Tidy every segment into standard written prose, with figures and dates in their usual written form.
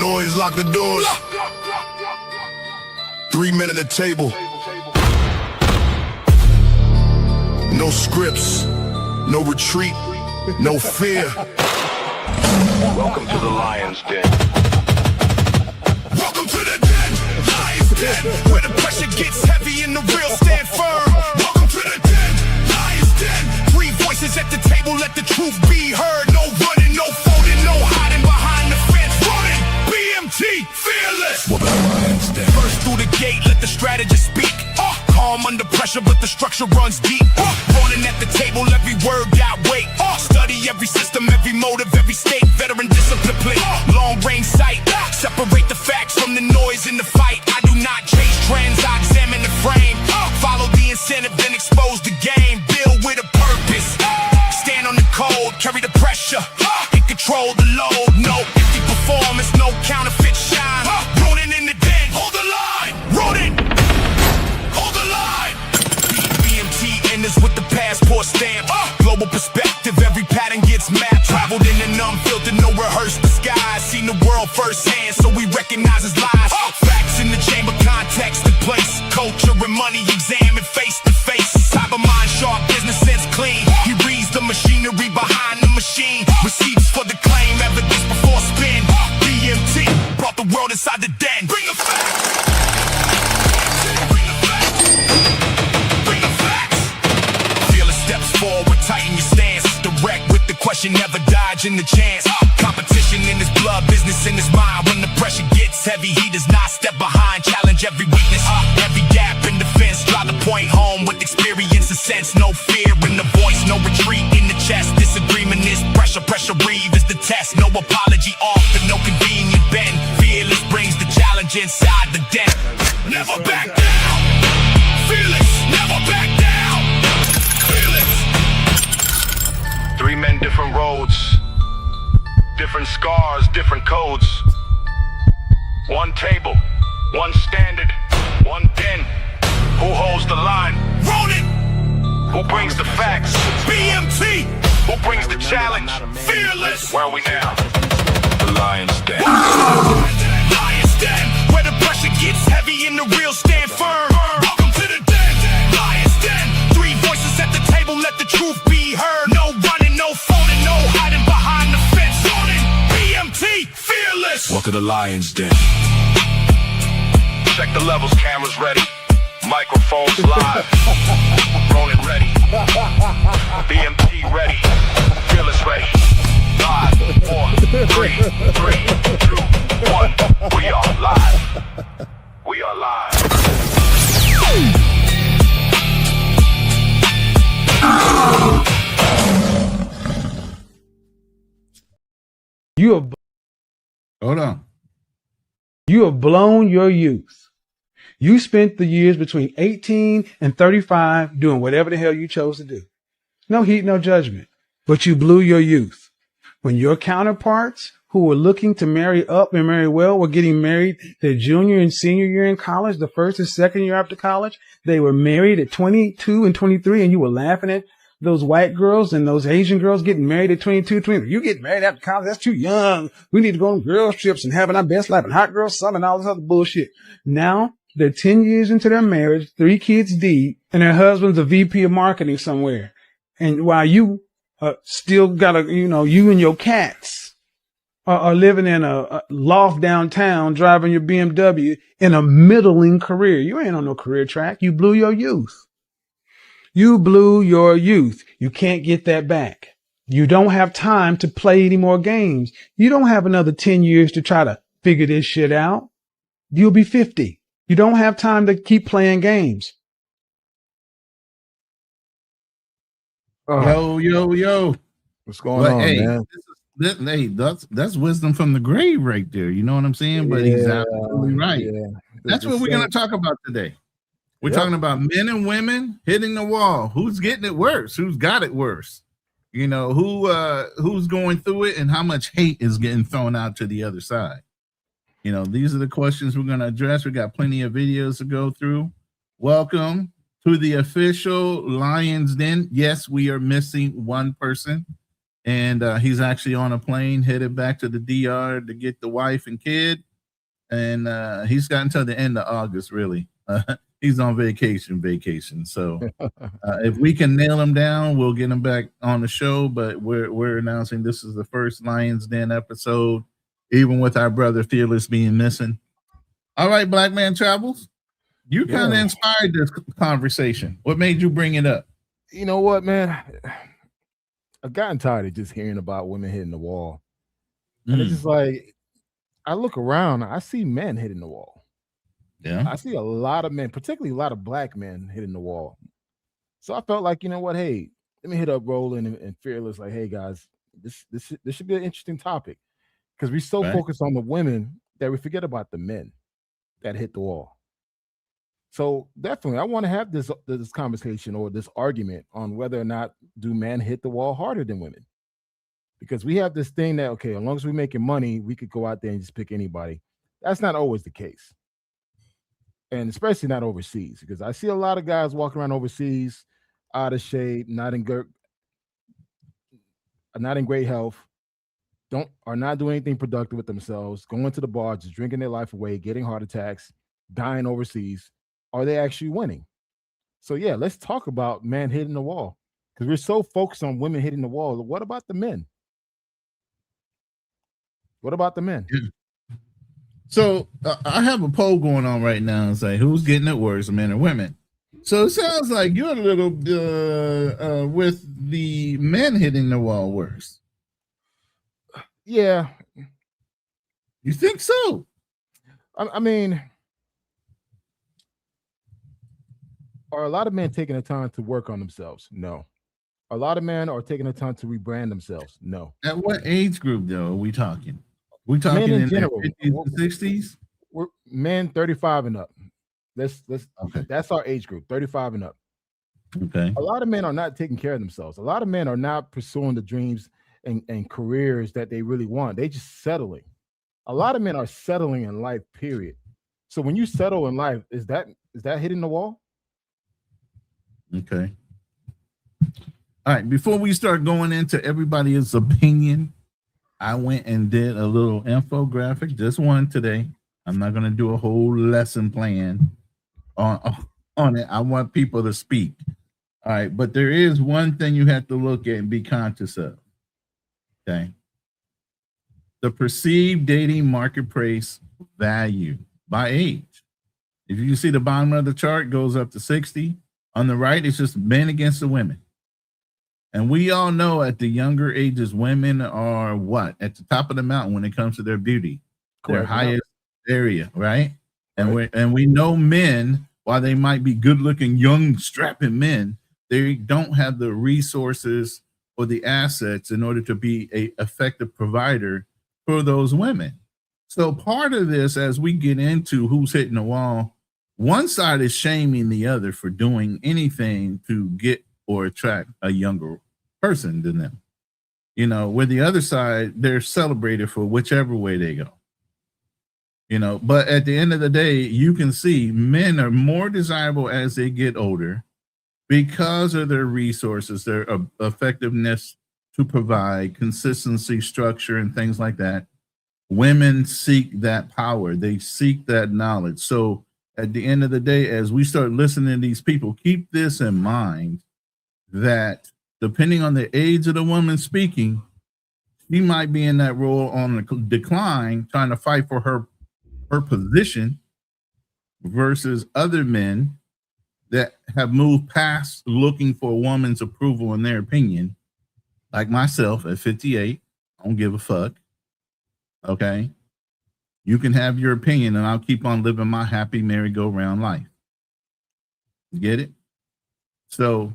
noise, lock the doors. 3 men at the table. No scripts, no retreat, no fear. Welcome to the Lion's Den. Welcome to the den, Lion's Den, where the pressure gets heavy and the real stand firm. Welcome to the den, Lion's Den. 3 voices at the table, let the truth be heard. No running, no folding, no hiding behind the fence. Ronin, BMT, fearless. Welcome to the Lion's Den. First through the gate, let the strategist speak. Calm under pressure, but the structure runs deep. Ronin at the table, every word got weight. Study every system, every motive, every state. Veteran discipline play, long range sight. Separate the facts from the noise in the fight. I do not chase trends, I examine the frame. Follow the incentive, then expose the game. Build with a purpose. Stand on the code, carry the pressure. And control the load. No empty performance, no counterfeit shine. Ronin in the den, hold the line. Ronin! With the passport stamp, global perspective, every pattern gets mapped. Traveled in an unfiltered, no rehearsed disguise. Seen the world firsthand, so we recognize his lies. Facts in the chamber, context and place. Culture and money examined face to face. Cyber mind sharp, business sense clean. He reads the machinery behind the machine. Receipts for the claim, evidence before spin. BMT brought the world inside the den. Bring the facts. Forward, tighten your stance. Direct with the question, never dodging the chance. Competition in his blood, business in his mind. When the pressure gets heavy, he does not step behind. Challenge every weakness, every gap in defense. Drive the point home with experience and sense. No fear in the voice, no retreat in the chest. Disagreement is pressure, pressure breathe is the test. No apology often, no convenient bend. Fearless brings the challenge inside the den. Never back down. Fearless, never back down. 3 men, different roads, different scars, different codes. 1 table, 1 standard, 1 den. Who holds the line? Ronin! Who brings the facts? BMT! Who brings the challenge? Fearless! Where are we now? The Lion's Den. Lion's Den, where the pressure gets heavy and the real stand firm. Welcome to the den, Lion's Den. 3 voices at the table, let the truth be heard. No running, no folding, no hiding behind the fence. Ronin, BMT, fearless. Welcome to the Lion's Den. Check the levels, cameras ready. Microphones live. Ronin ready. BMT ready. Fearless ready. 5, 4, 3, 2, 1. We are live. We are live. Hold on. You have blown your youth. You spent the years between 18 and 35 doing whatever the hell you chose to do. No heat, no judgment. But you blew your youth. When your counterparts who were looking to marry up and marry well were getting married their junior and senior year in college, the first and second year after college, they were married at 22 and 23, and you were laughing at those white girls and those Asian girls getting married at 22, 23. You get married after college, that's too young. We need to go on girls trips and having our best life and hot girl summer and all this other bullshit. Now they're 10 years into their marriage, 3 kids deep, and their husband's a VP of marketing somewhere. And while you still gotta, you and your cats are living in a loft downtown, driving your BMW in a middling career. You ain't on no career track. You blew your youth. You blew your youth. You can't get that back. You don't have time to play any more games. You don't have another 10 years to try to figure this shit out. You'll be 50. You don't have time to keep playing games. Yo. What's going on, man? Hey, that's wisdom from the grave right there. You know what I'm saying? But he's absolutely right. Yeah. That's what we're going to talk about today. We're talking about men and women hitting the wall. Who's getting it worse? Who's got it worse? Who's going through it, and how much hate is getting thrown out to the other side? These are the questions we're going to address. We got plenty of videos to go through. Welcome to the official Lion's Den. Yes, we are missing one person and he's actually on a plane headed back to the DR to get the wife and kid. And he's got until the end of August, really. He's on vacation. So if we can nail him down, we'll get him back on the show. But we're announcing this is the first Lions Den episode, even with our brother Fearless being missing. All right, Black Man Travels, you kind of inspired this conversation. What made you bring it up? You know what, man? I've gotten tired of just hearing about women hitting the wall. And it's just like, I look around, I see men hitting the wall. Yeah. I see a lot of men, particularly a lot of black men hitting the wall. So I felt like, you know what? Hey, let me hit up Roland and Fearless. Like, hey guys, this should be an interesting topic, because we're so focused on the women that we forget about the men that hit the wall. So definitely, I want to have this conversation or this argument on whether or not do men hit the wall harder than women. Because we have this thing that, okay, as long as we're making money, we could go out there and just pick anybody. That's not always the case. And especially not overseas, because I see a lot of guys walking around overseas out of shape, not in great health, are not doing anything productive with themselves, going to the bar, just drinking their life away, getting heart attacks, dying overseas. Are they actually winning? So yeah, let's talk about men hitting the wall, because we're so focused on women hitting the wall. What about the men? What about the men? So I have a poll going on right now and say who's getting it worse, men or women. So it sounds like you're a little with the men hitting the wall worse. Yeah. You think so? I mean, are a lot of men taking the time to work on themselves? No. A lot of men are taking the time to rebrand themselves? No. At what age group, though, are we talking? We talking in general, 50s and 60s? We're men 35 and up. Okay. That's our age group, 35 and up. Okay. A lot of men are not taking care of themselves. A lot of men are not pursuing the dreams and careers that they really want. They just settling. A lot of men are settling in life, period. So when you settle in life, is that hitting the wall? Okay. All right. Before we start going into everybody's opinion, I went and did a little infographic, just one today. I'm not going to do a whole lesson plan on it. I want people to speak. All right. But there is one thing you have to look at and be conscious of. Okay. The perceived dating marketplace value by age. If you see the bottom of the chart goes up to 60. On the right, it's just men against the women. And we all know at the younger ages, women are what? At the top of the mountain when it comes to their beauty, their highest area, right? And we know men, while they might be good-looking, young, strapping men, they don't have the resources or the assets in order to be an effective provider for those women. So part of this, as we get into who's hitting the wall, one side is shaming the other for doing anything to get or attract a younger person than them. You know, with the other side, they're celebrated for whichever way they go. You know, but at the end of the day, you can see men are more desirable as they get older because of their resources, their effectiveness to provide consistency, structure, and things like that. Women seek that power. They seek that knowledge. So at the end of the day, as we start listening to these people, keep this in mind, that depending on the age of the woman speaking, she might be in that role on a decline, trying to fight for her position, versus other men that have moved past looking for a woman's approval in their opinion, like myself at 58. I don't give a fuck. Okay. You can have your opinion and I'll keep on living my happy merry-go-round life. Get it? So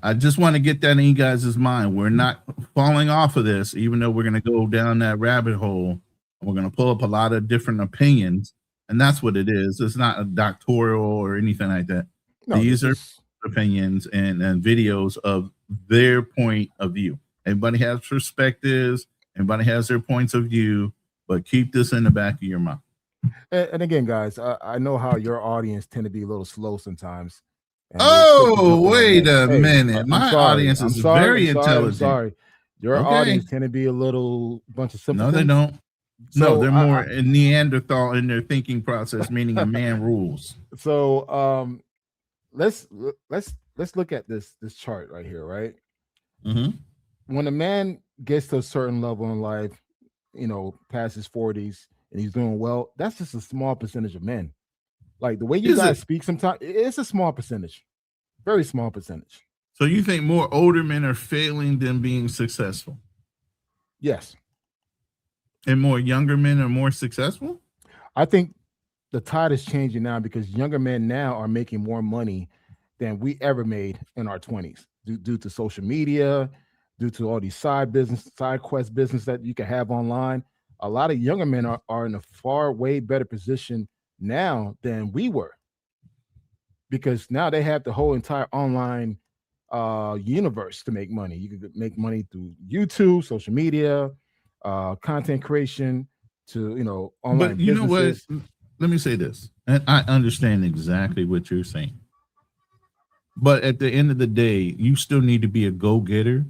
I just want to get that in you guys' mind. We're not falling off of this, even though we're going to go down that rabbit hole. We're going to pull up a lot of different opinions, and that's what it is. It's not a doctoral or anything like that. No, these are opinions and videos of their point of view. Everybody has perspectives. Everybody has their points of view, but keep this in the back of your mind. And again, guys, I know how your audience tend to be a little slow sometimes. Oh, wait a minute. My audience is very intelligent. Your Okay. audience tend to be a little bunch of simpletons. No, they don't. So no, they're more Neanderthal in their thinking process, meaning a man rules. So let's look at this chart right here, right? When a man gets to a certain level in life, past his 40s, and he's doing well, that's just a small percentage of men. Like the way you guys speak sometimes, it's a small percentage, very small percentage. So you think more older men are failing than being successful? Yes. And more younger men are more successful? I think the tide is changing now because younger men now are making more money than we ever made in our 20s due to social media, due to all these side quest business that you can have online. A lot of younger men are in a far way better position now than we were, because now they have the whole entire online universe to make money. You can make money through YouTube, social media, content creation, to online but you businesses. know what? Let me say this, and I understand exactly what you're saying. But at the end of the day, you still need to be a go-getter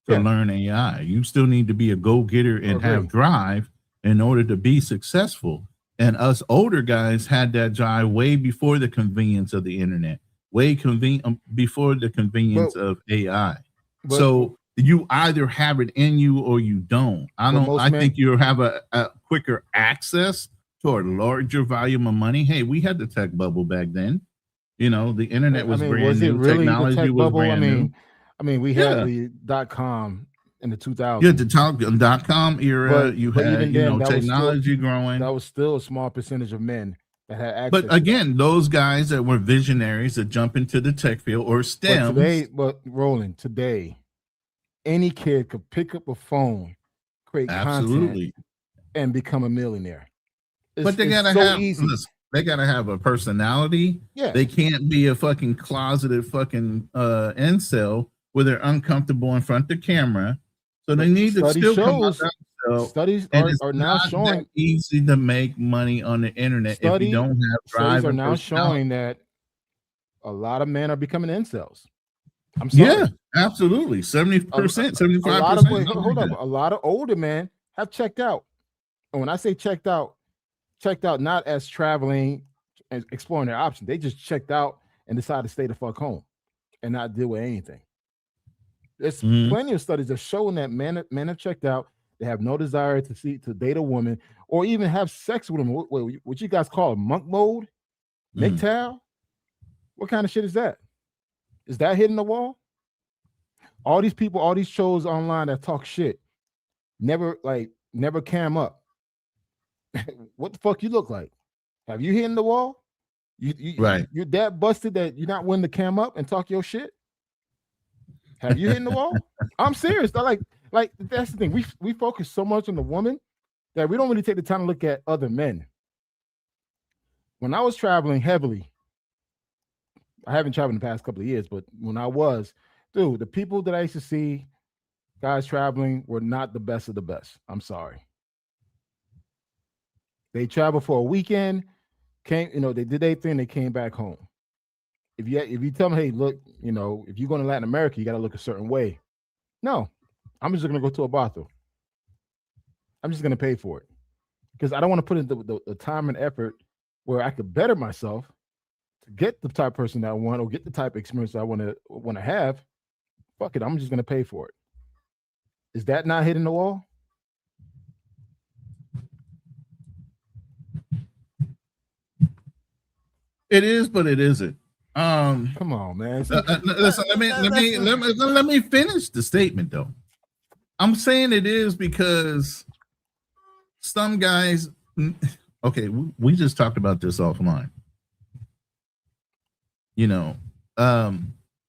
to learn AI. You still need to be a go-getter and have drive in order to be successful. And us older guys had that drive way before the convenience of the internet, before the convenience of AI. So you either have it in you or you don't. I think you have a quicker access to a larger volume of money. Hey, we had the tech bubble back then. The internet was brand was new. It really Technology the tech was bubble? brand new. We had the .com in the 2000s. Yeah, the .com era. You had technology growing. That was still a small percentage of men that had access. But again, those guys that were visionaries that jump into the tech field or STEM. But Roland, today, any kid could pick up a phone, create content, and become a millionaire. But they gotta have. Listen, they gotta have a personality. Yeah, they can't be a fucking closeted fucking incel where they're uncomfortable in front of the camera. So they need to still come out themselves. Studies are now showing that easy to make money on the internet if you don't have drive. Studies are now showing that a lot of men are becoming incels. I'm sorry. Yeah, absolutely. 70%, 75%. Hold up. A lot of older men have checked out. And when I say checked out not as traveling and exploring their options. They just checked out and decided to stay the fuck home and not deal with anything. There's plenty of studies that showing that men have checked out. They have no desire to date a woman or even have sex with them. What you guys call it, monk mode, MGTOW? What kind of shit is that? Is that hitting the wall? All these people, all these shows online that talk shit, never cam up. What the fuck you look like? Have you hitting the wall? You're that busted that you're not willing to cam up and talk your shit? Have you hitting the wall? I'm serious. Like that's the thing. We focus so much on the woman that we don't really take the time to look at other men. When I was traveling heavily, I haven't traveled in the past couple of years, but when I was, dude, the people that I used to see, guys traveling, were not the best of the best. I'm sorry. They traveled for a weekend, they did their thing, they came back home. If you tell them, hey, look, if you go to Latin America, you got to look a certain way. No, I'm just going to go to a brothel. I'm just going to pay for it because I don't want to put in the time and effort where I could better myself to get the type of person that I want or get the type of experience that I want to have. Fuck it, I'm just going to pay for it. Is that not hitting the wall? It is, but it isn't. Come on, man. Listen, let me finish the statement though. I'm saying it is because some guys. Okay, we just talked about this offline.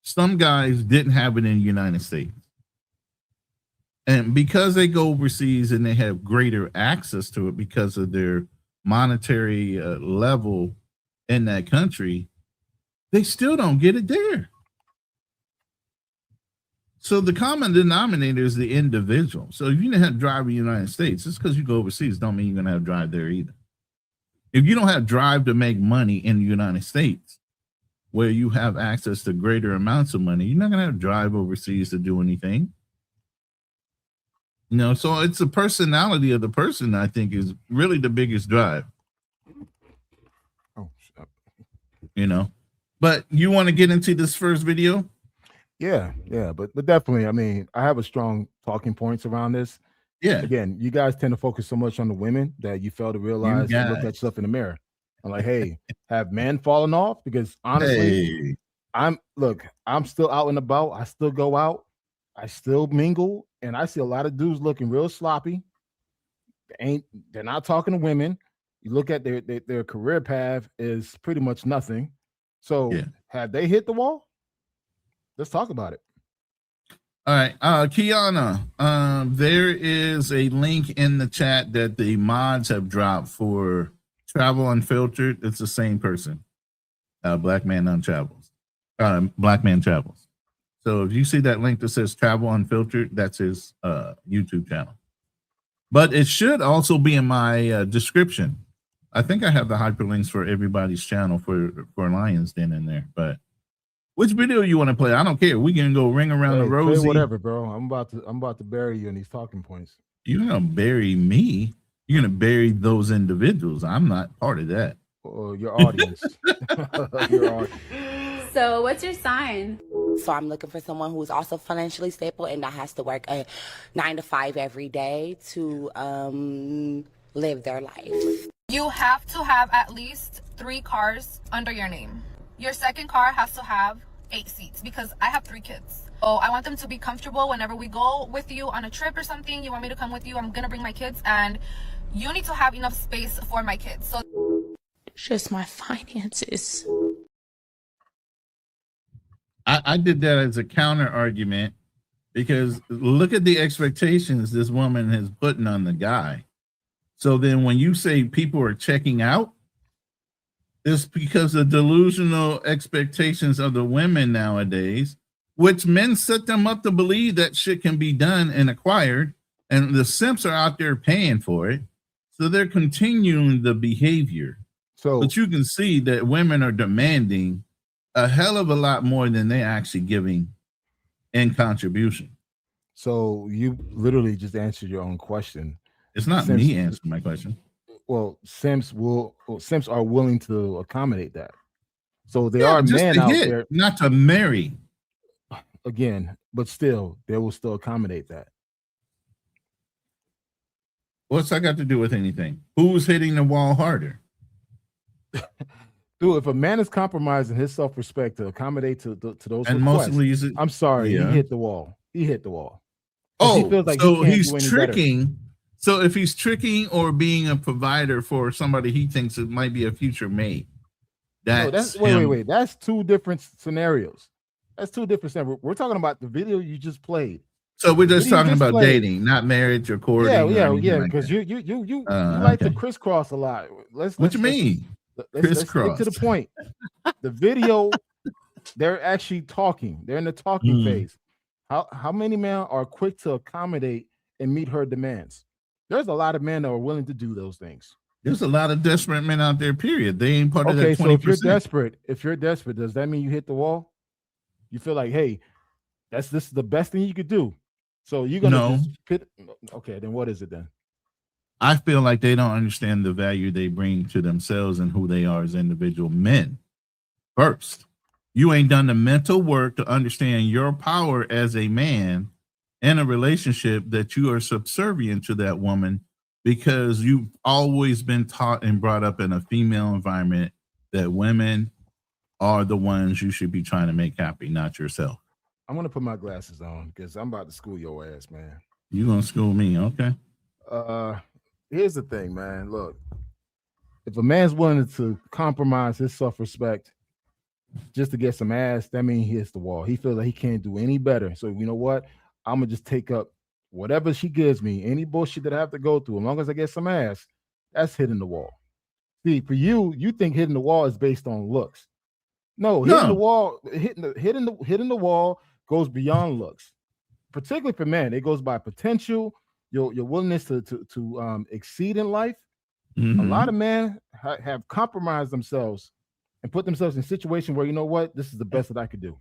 Some guys didn't have it in the United States, and because they go overseas and they have greater access to it because of their monetary level in that country, they still don't get it there. So the common denominator is the individual. So if you didn't have drive in the United States, just because you go overseas don't mean you're going to have drive there either. If you don't have drive to make money in the United States, where you have access to greater amounts of money, you're not going to have drive overseas to do anything. So it's the personality of the person, I think, is really the biggest drive. Oh, But you want to get into this first video? yeah, but definitely, I mean, I have a strong talking points around this. Yeah. Again, you guys tend to focus so much on the women that you fail to realize and look at yourself in the mirror. I'm like, hey, have men fallen off? Because honestly, I'm still out and about. I still go out. I still mingle, and I see a lot of dudes looking real sloppy. They're not talking to women. You look at their career path is pretty much nothing. So have they hit the wall? Let's talk about it. All right, Kiana, there is a link in the chat that the mods have dropped for Travel Unfiltered. It's the same person, Black Man Untravels, Black Man Travels. So if you see that link that says Travel Unfiltered, that's his YouTube channel. But it should also be in my description. I think I have the hyperlinks for everybody's channel for Lions Den in there, but. Which video you want to play? I don't care. We can go ring around the rosy. Whatever, bro. I'm about to bury you in these talking points. You're gonna bury me. You're gonna bury those individuals. I'm not part of that. Your audience. Your audience. So, what's your sign? So I'm looking for someone who's also financially stable and that has to work a 9 to 5 every day to live their life. You have to have at least 3 cars under your name. Your second car has to have 8 seats because I have 3 kids. Oh, I want them to be comfortable whenever we go with you on a trip or something. You want me to come with you? I'm gonna bring my kids, and you need to have enough space for my kids. So It's just my finances. I did that as a counter argument because look at the expectations this woman is putting on the guy. So then when you say people are checking out, it's because of delusional expectations of the women nowadays, which men set them up to believe that shit can be done and acquired, and the simps are out there paying for it. So they're continuing the behavior. But you can see that women are demanding a hell of a lot more than they're actually giving in contribution. So you literally just answered your own question. It's not me answering my question. Well, simps are willing to accommodate that. So there are men out there, not to marry. Again, but still, they will still accommodate that. What's that got to do with anything? Who's hitting the wall harder? Dude, if a man is compromising his self-respect to accommodate to those and requests, mostly I'm sorry, he hit the wall. He hit the wall. Oh, he feels like so he's tricking. Better. So if he's tricking or being a provider for somebody he thinks it might be a future mate, wait. That's 2 different scenarios. That's 2 different scenarios. We're talking about the video you just played. So we're just talking about dating, not marriage or courting. Yeah. Because you like to crisscross a lot. What you mean? Let's get to the point. The video, they're actually talking. They're in the talking phase. How many men are quick to accommodate and meet her demands? There's a lot of men that are willing to do those things. There's a lot of desperate men out there, period. They ain't part of that 20%. So if you're desperate, does that mean you hit the wall? You feel like, hey, this is the best thing you could do. So you're gonna okay, then what is it then? I feel like they don't understand the value they bring to themselves and who they are as individual men. First, you ain't done the mental work to understand your power as a man in a relationship, that you are subservient to that woman because you've always been taught and brought up in a female environment that women are the ones you should be trying to make happy, not yourself. I'm going to put my glasses on because I'm about to school your ass, man. You going to school me? Okay. Here's the thing, man. Look, if a man's willing to compromise his self-respect just to get some ass, that means he hits the wall. He feels like he can't do any better. So you know what? I'm gonna just take up whatever she gives me, any bullshit that I have to go through, as long as I get some ass. That's hitting the wall. See, for you think hitting the wall is based on looks. No, hitting the wall, hitting the wall goes beyond looks. Particularly for men, it goes by potential, your willingness to exceed in life. A lot of men have compromised themselves and put themselves in a situation where, you know what, this is the best that I could do.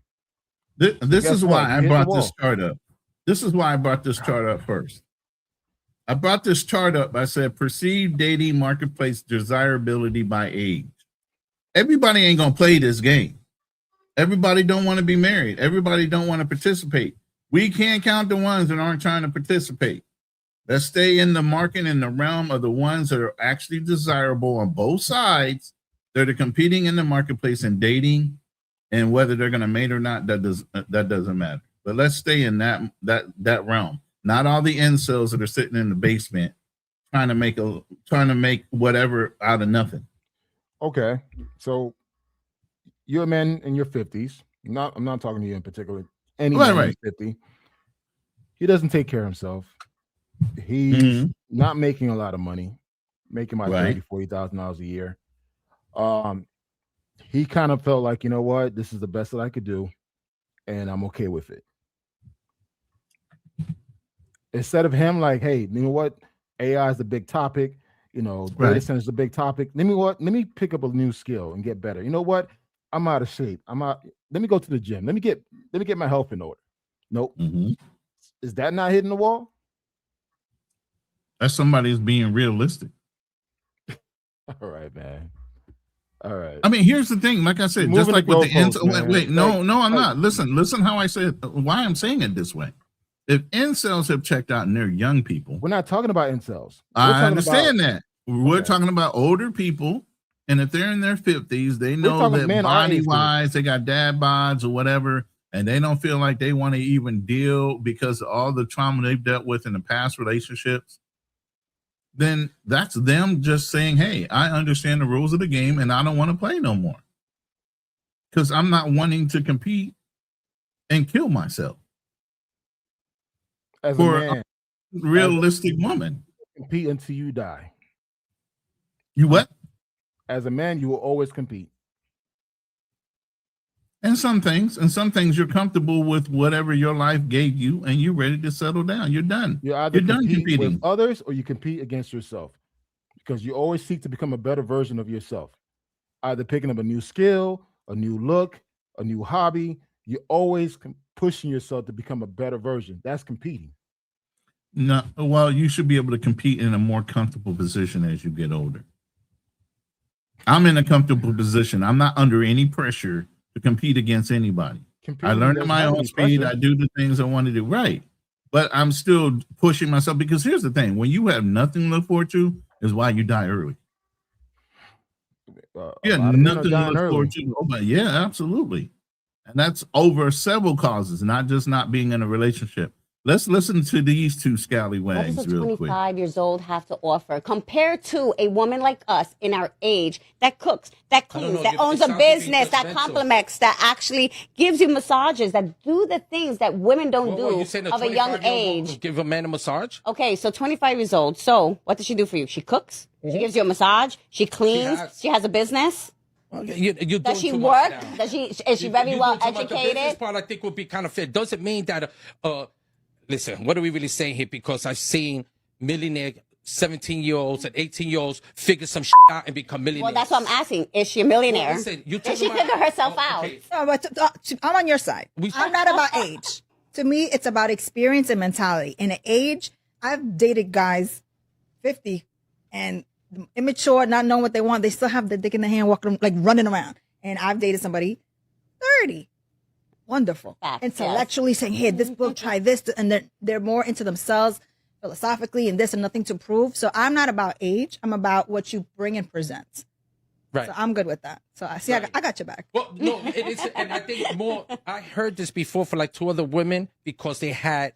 This is why I brought this chart up. This is why I brought this chart up first. I brought this chart up. I said perceived dating marketplace desirability by age. Everybody ain't gonna play this game. Everybody don't want to be married. Everybody don't want to participate. We can't count the ones that aren't trying to participate. Let's stay in the market in the realm of the ones that are actually desirable on both sides. They're competing in the marketplace and dating, and whether they're going to mate or not, that doesn't matter. But let's stay in that realm. Not all the incels that are sitting in the basement trying to make whatever out of nothing. Okay, so you're a man in your 50s. I'm not talking to you in particular. Any man in 50. He doesn't take care of himself. He's not making a lot of money, making about $30,000-$40,000 a year. He kind of felt like, you know what, this is the best that I could do, and I'm okay with it. Instead of him like, hey, you know what, AI is the big topic, data center is the big topic. Let me pick up a new skill and get better. You know what? I'm out of shape. Let me go to the gym. Let me get my health in order. Nope. Is that not hitting the wall? That's somebody who's being realistic. All right, man. All right. I mean, here's the thing. Like I said, just like with the incels. Wait, no, I'm not. Listen how I said why I'm saying it this way. If incels have checked out and they're young people, we're not talking about incels. I understand that. We're talking about older people, and if they're in their 50s, they know that body-wise, they got dad bods or whatever, and they don't feel like they want to even deal because of all the trauma they've dealt with in the past relationships. Then that's them just saying, hey, I understand the rules of the game and I don't want to play no more. Because I'm not wanting to compete and kill myself. As for a man, realistic woman. Compete until you die. You what? As a man, you will always compete. And some things you're comfortable with whatever your life gave you, and you're ready to settle down. You're done. You're either competing with others or you compete against yourself, because you always seek to become a better version of yourself. Either picking up a new skill, a new look, a new hobby. You're always pushing yourself to become a better version. That's competing. No, well, you should be able to compete in a more comfortable position as you get older. I'm in a comfortable position. I'm not under any pressure to compete against anybody. I learned at my own speed. I do the things I want to do. Right. But I'm still pushing myself, because here's the thing. When you have nothing to look forward to is why you die early. Nothing to look forward to. Oh, but yeah, absolutely. And that's over several causes, not just not being in a relationship. Let's listen to these two scallywags real quick. 25 years old have to offer compared to a woman like us in our age that cooks, that cleans, that owns a business, that compliments, that actually gives you massages, that do the things that women don't do of a young age. Give a man a massage? Okay, so 25 years old. So what does she do for you? She cooks. She gives you a massage. She cleans. She has a business. Does she work? Is she very well educated? The business part, I think, would be kind of fit. Doesn't mean that listen, what are we really saying here? Because I've seen millionaire 17-year-olds and 18-year-olds figure some shit out and become millionaires. Well, that's what I'm asking. Is she a millionaire? Well, listen, Did she figure herself out? No, but I'm on your side. I'm not about age. To me, it's about experience and mentality. In an age, I've dated guys 50 and immature, not knowing what they want. They still have the dick in the hand, walking like running around. And I've dated somebody 30. Wonderful. Intellectually saying, hey, this book, try this. And they're more into themselves philosophically and this and nothing to prove. So I'm not about age. I'm about what you bring and present. Right. So I'm good with that. So I see, I got your back. Well, no, it is. And I think I heard this before for like 2 other women because they had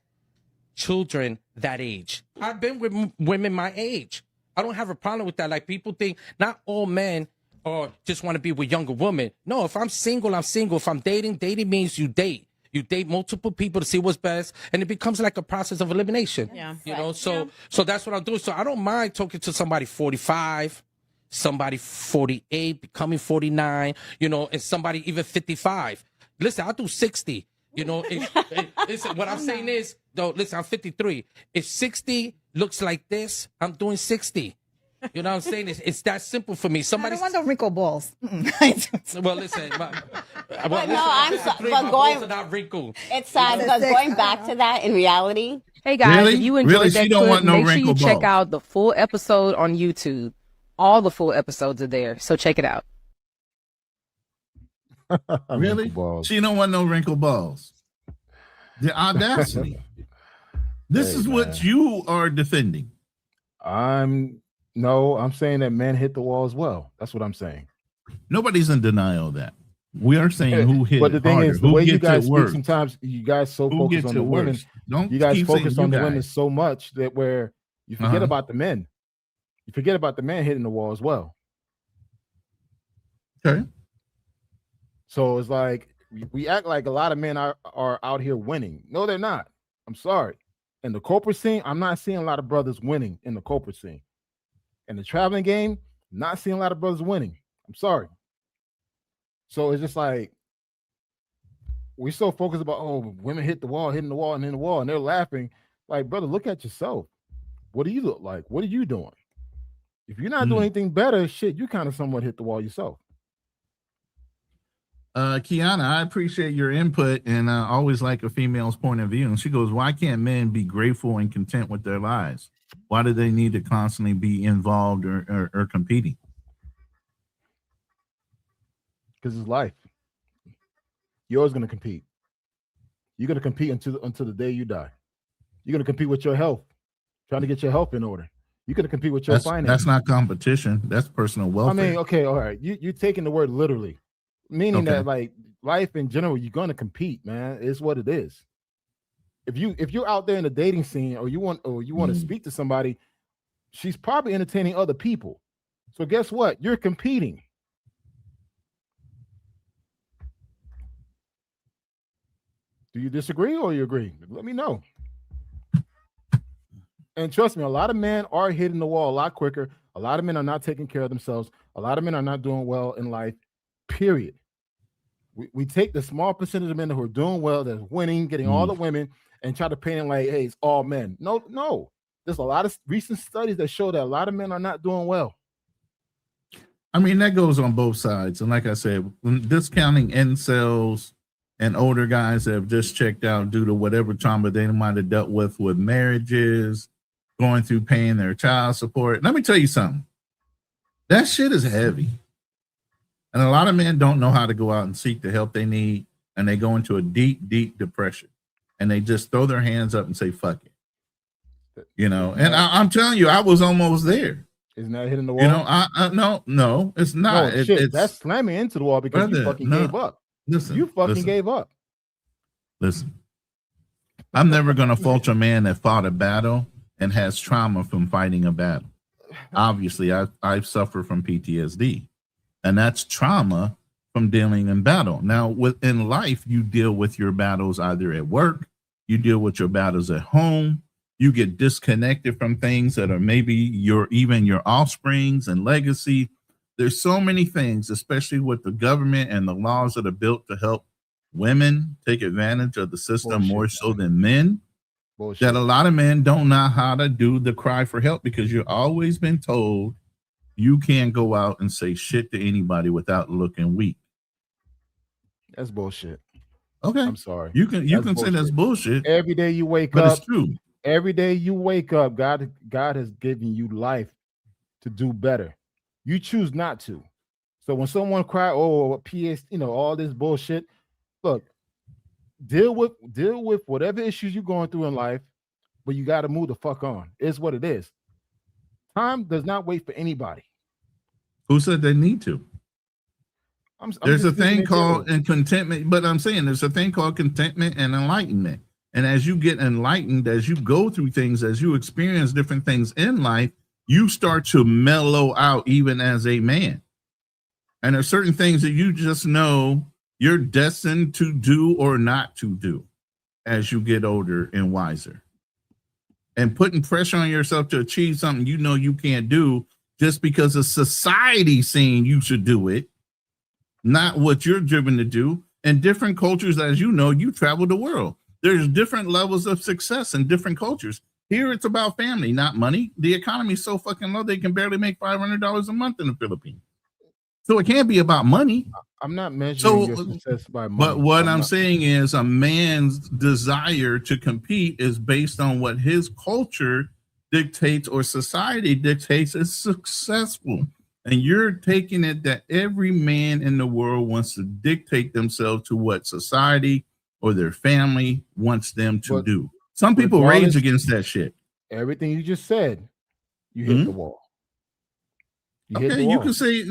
children that age. I've been with women my age. I don't have a problem with that. Like, people think not all men or just want to be with younger women. No, if I'm single, I'm single. If I'm dating means you date. You date multiple people to see what's best, and it becomes like a process of elimination. Yeah. You know, so that's what I'm doing. So I don't mind talking to somebody 45, somebody 48, becoming 49, you know, and somebody even 55. Listen, I'll do 60. You know, what I'm saying is, though, listen, I'm 53. If 60 looks like this, I'm doing 60. You know what I'm saying? It's that simple for me. Somebody. I don't want no wrinkle balls. Well, listen. But going back to that, in reality, Hey guys, if you enjoyed that clip, no make sure you wrinkle check balls. out the full episode on YouTube. All the full episodes are there, so check it out. Really? She don't want no wrinkle balls. The audacity. This is what you are defending. I'm saying that men hit the wall as well. That's what I'm saying. Nobody's in denial of that. We are saying who hit but the it thing harder, is, the who way you gets guys it speak, worse. sometimes you guys Who focus gets on it the women. worse? Don't you guys keep saying focus you on the guys. women so much that where you forget about the men. You forget about the man hitting the wall as well. Okay. So it's like we act like a lot of men are out here winning. No, they're not. I'm sorry. In the corporate scene, I'm not seeing a lot of brothers winning in the corporate scene. In the traveling game, not seeing a lot of brothers winning. I'm sorry. So it's just like we're so focused about, oh, women hitting the wall, and they're laughing. Like, brother, look at yourself. What do you look like? What are you doing? If you're not doing anything better, shit, you kind of somewhat hit the wall yourself. Kiana, I appreciate your input, and I always like a female's point of view. And she goes, why can't men be grateful and content with their lives? Why do they need to constantly be involved or competing? Because it's life. You're always going to compete. You're going to compete until the day you die. You're going to compete with your health, trying to get your health in order. You're going to compete with your finances. That's not competition. That's personal welfare. I mean, okay, all right. You're taking the word literally, meaning that like life in general, you're going to compete, man. It's what it is. If you're out there in the dating scene, or you want to speak to somebody, she's probably entertaining other people. So guess what? You're competing. Do you disagree or you agree? Let me know. And trust me, a lot of men are hitting the wall a lot quicker. A lot of men are not taking care of themselves. A lot of men are not doing well in life, period. We take the small percentage of men who are doing well, that's winning, getting all the women, and try to paint it like, hey, it's all men. No. There's a lot of recent studies that show that a lot of men are not doing well. I mean, that goes on both sides. And like I said, discounting incels and older guys that have just checked out due to whatever trauma they might have dealt with marriages, going through paying their child support. Let me tell you something. That shit is heavy. And a lot of men don't know how to go out and seek the help they need. And they go into a deep, deep depression. And they just throw their hands up and say, fuck it. You know, and I'm telling you, I was almost there. Isn't that hitting the wall? You know, no, it's not. No, it's that's slamming into the wall because you fucking gave up. Listen, you fucking gave up. Listen, I'm never going to fault a man that fought a battle and has trauma from fighting a battle. Obviously, I've suffered from PTSD, and that's trauma from dealing in battle. Now, within life, you deal with your battles either at work, you deal with your battles at home, you get disconnected from things that are maybe your offsprings and legacy. There's so many things, especially with the government and the laws that are built to help women take advantage of the system more so than men, that a lot of men don't know how to do the cry for help, because you've always been told you can't go out and say shit to anybody without looking weak. That's bullshit. Okay. I'm sorry. You can say that's bullshit. Every day you wake but up. It's true. Every day you wake up, God has given you life to do better. You choose not to. So when someone cry, oh, PS, all this bullshit, look, deal with whatever issues you're going through in life, but you got to move the fuck on. It's what it is. Time does not wait for anybody. Who said they need to? There's a thing called contentment, but I'm saying there's a thing called contentment and enlightenment. And as you get enlightened, as you go through things, as you experience different things in life, you start to mellow out even as a man. And there's certain things that you just know you're destined to do or not to do as you get older and wiser. And putting pressure on yourself to achieve something you know you can't do just because of society saying you should do it, not what you're driven to do. And different cultures, as you know, you travel the world. There's different levels of success in different cultures. Here, it's about family, not money. The economy is so fucking low, they can barely make $500 a month in the Philippines. So it can't be about money. I'm not measuring your success by money. But what I'm saying is a man's desire to compete is based on what his culture dictates or society dictates is successful. And you're taking it that every man in the world wants to dictate themselves to what society or their family wants them to do. Some people rage against that shit. Everything you just said, you hit the wall. You can say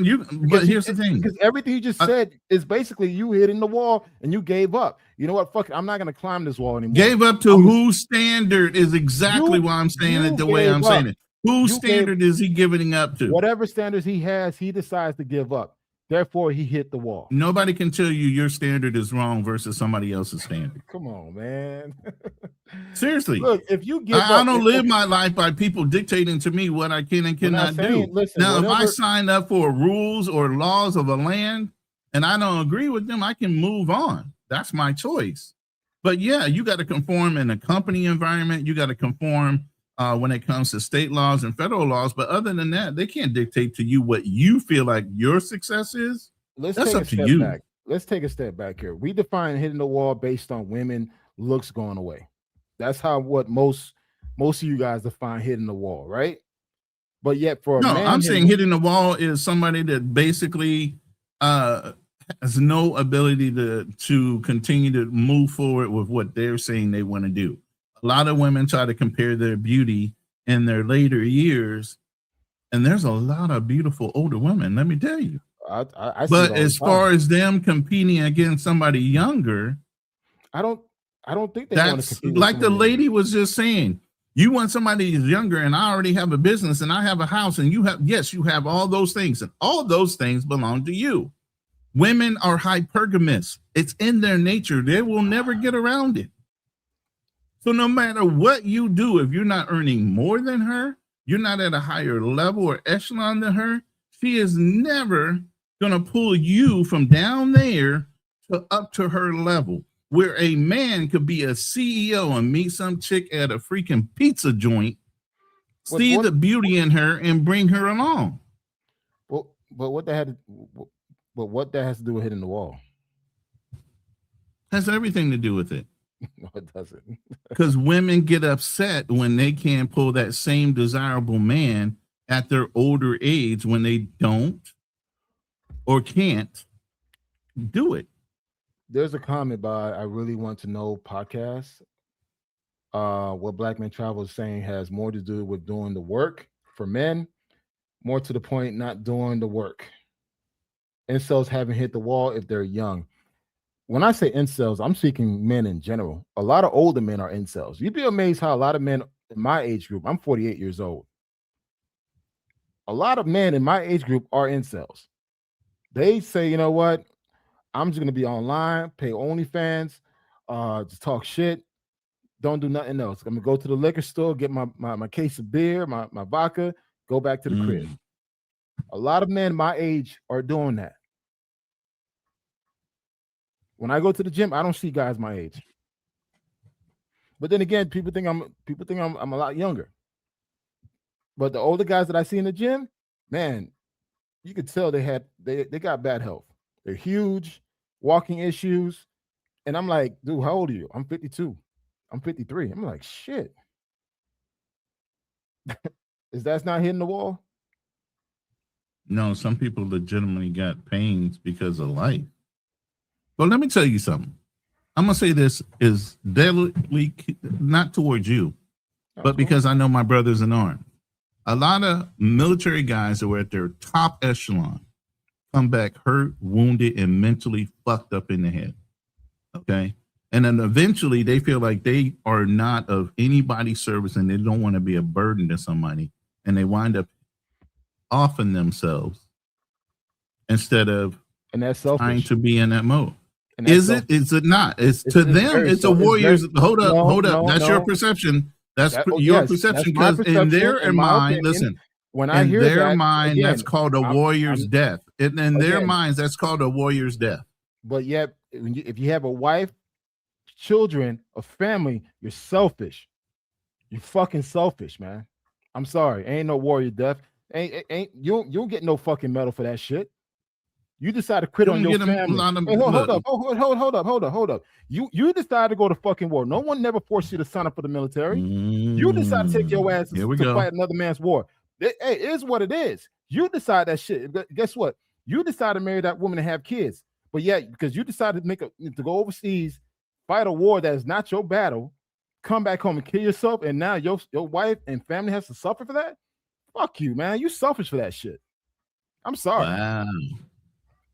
but here's the thing. Because everything you just said is basically you hitting the wall and you gave up. You know what? Fuck it, I'm not gonna climb this wall anymore. Gave up to whose standard is exactly why I'm saying it the way I'm saying it. Whose standard is he giving up to? Whatever standards he has, he decides to give up. Therefore, he hit the wall. Nobody can tell you your standard is wrong versus somebody else's standard. Come on, man. Seriously. Look, if you give I don't live my life by people dictating to me what I can and cannot do. Listen, now, if I sign up for rules or laws of a land and I don't agree with them, I can move on. That's my choice. But yeah, you got to conform in a company environment. You got to conform when it comes to state laws and federal laws. But other than that, they can't dictate to you what you feel like your success is. That's up to you. Back. Let's take a step back here. We define hitting the wall based on women looks going away. That's what most of you guys define hitting the wall, right? But yet for a man, I'm saying hitting the wall is somebody that basically has no ability to continue to move forward with what they're saying they want to do. A lot of women try to compare their beauty in their later years, and there's a lot of beautiful older women, let me tell you. But as far as them competing against somebody younger, I don't think they want to compete. Like the lady was just saying, you want somebody who's younger, and I already have a business and I have a house, and you have all those things, and all those things belong to you. Women are hypergamous. It's in their nature. They will never get around it. So no matter what you do, if you're not earning more than her, you're not at a higher level or echelon than her, she is never going to pull you from down there to up to her level. Where a man could be a CEO and meet some chick at a freaking pizza joint, see the beauty in her and bring her along. But what that has to do with hitting the wall? Has everything to do with it. No, it doesn't. Because women get upset when they can't pull that same desirable man at their older age when they don't or can't do it. There's a comment by I Really Want to Know podcast. What Black Men Travel is saying has more to do with doing the work for men, more to the point, not doing the work. Incels haven't hit the wall if they're young. When I say incels, I'm speaking men in general. A lot of older men are incels. You'd be amazed how a lot of men in my age group, I'm 48 years old. A lot of men in my age group are incels. They say, you know what? I'm just going to be online, pay OnlyFans, just talk shit, don't do nothing else. I'm going to go to the liquor store, get my case of beer, my vodka, go back to the crib. A lot of men my age are doing that. When I go to the gym, I don't see guys my age. But then again, people think I'm a lot younger. But the older guys that I see in the gym, man, you could tell they got bad health. They're huge, walking issues. And I'm like, dude, how old are you? I'm 52. I'm 53. I'm like, shit. Is that not hitting the wall? No, some people legitimately got pains because of life. But let me tell you something. I'm going to say this is deadly, not towards you, but because I know my brothers in arms. A lot of military guys that were at their top echelon come back hurt, wounded, and mentally fucked up in the head. Okay? And then eventually they feel like they are not of anybody's service and they don't want to be a burden to somebody. And they wind up offing themselves instead of trying to be in that mode. Is it? Is it not? It's to them. It's a warrior's. Hold up. That's your perception. That's your perception. Because in their mind, listen. When I hear their mind, that's called a warrior's death. In their minds, that's called a warrior's death. But yet, if you have a wife, children, a family, you're selfish. You're fucking selfish, man. I'm sorry. Ain't no warrior death. Ain't you don't get no fucking medal for that shit. You decide to quit on your family. Hey, hold up. You decide to go to fucking war. No one never forced you to sign up for the military. You decide to take your ass to fight another man's war. It is what it is. You decide that shit. Guess what? You decide to marry that woman and have kids. But yet, because you decided to go overseas, fight a war that is not your battle, come back home and kill yourself, and now your wife and family has to suffer for that? Fuck you, man. You selfish for that shit. I'm sorry. Wow.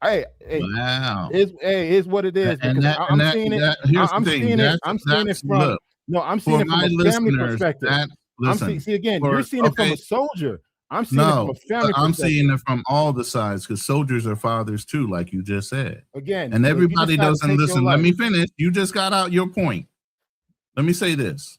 Hey, wow. It's what it is. Because I'm seeing it. I'm seeing it from. No, I'm seeing it from a family perspective. You're seeing it from a soldier. I'm seeing it from a family perspective. I'm seeing it from all the sides because soldiers are fathers too, like you just said. Again, and everybody doesn't listen. Let me finish. You just got out your point. Let me say this.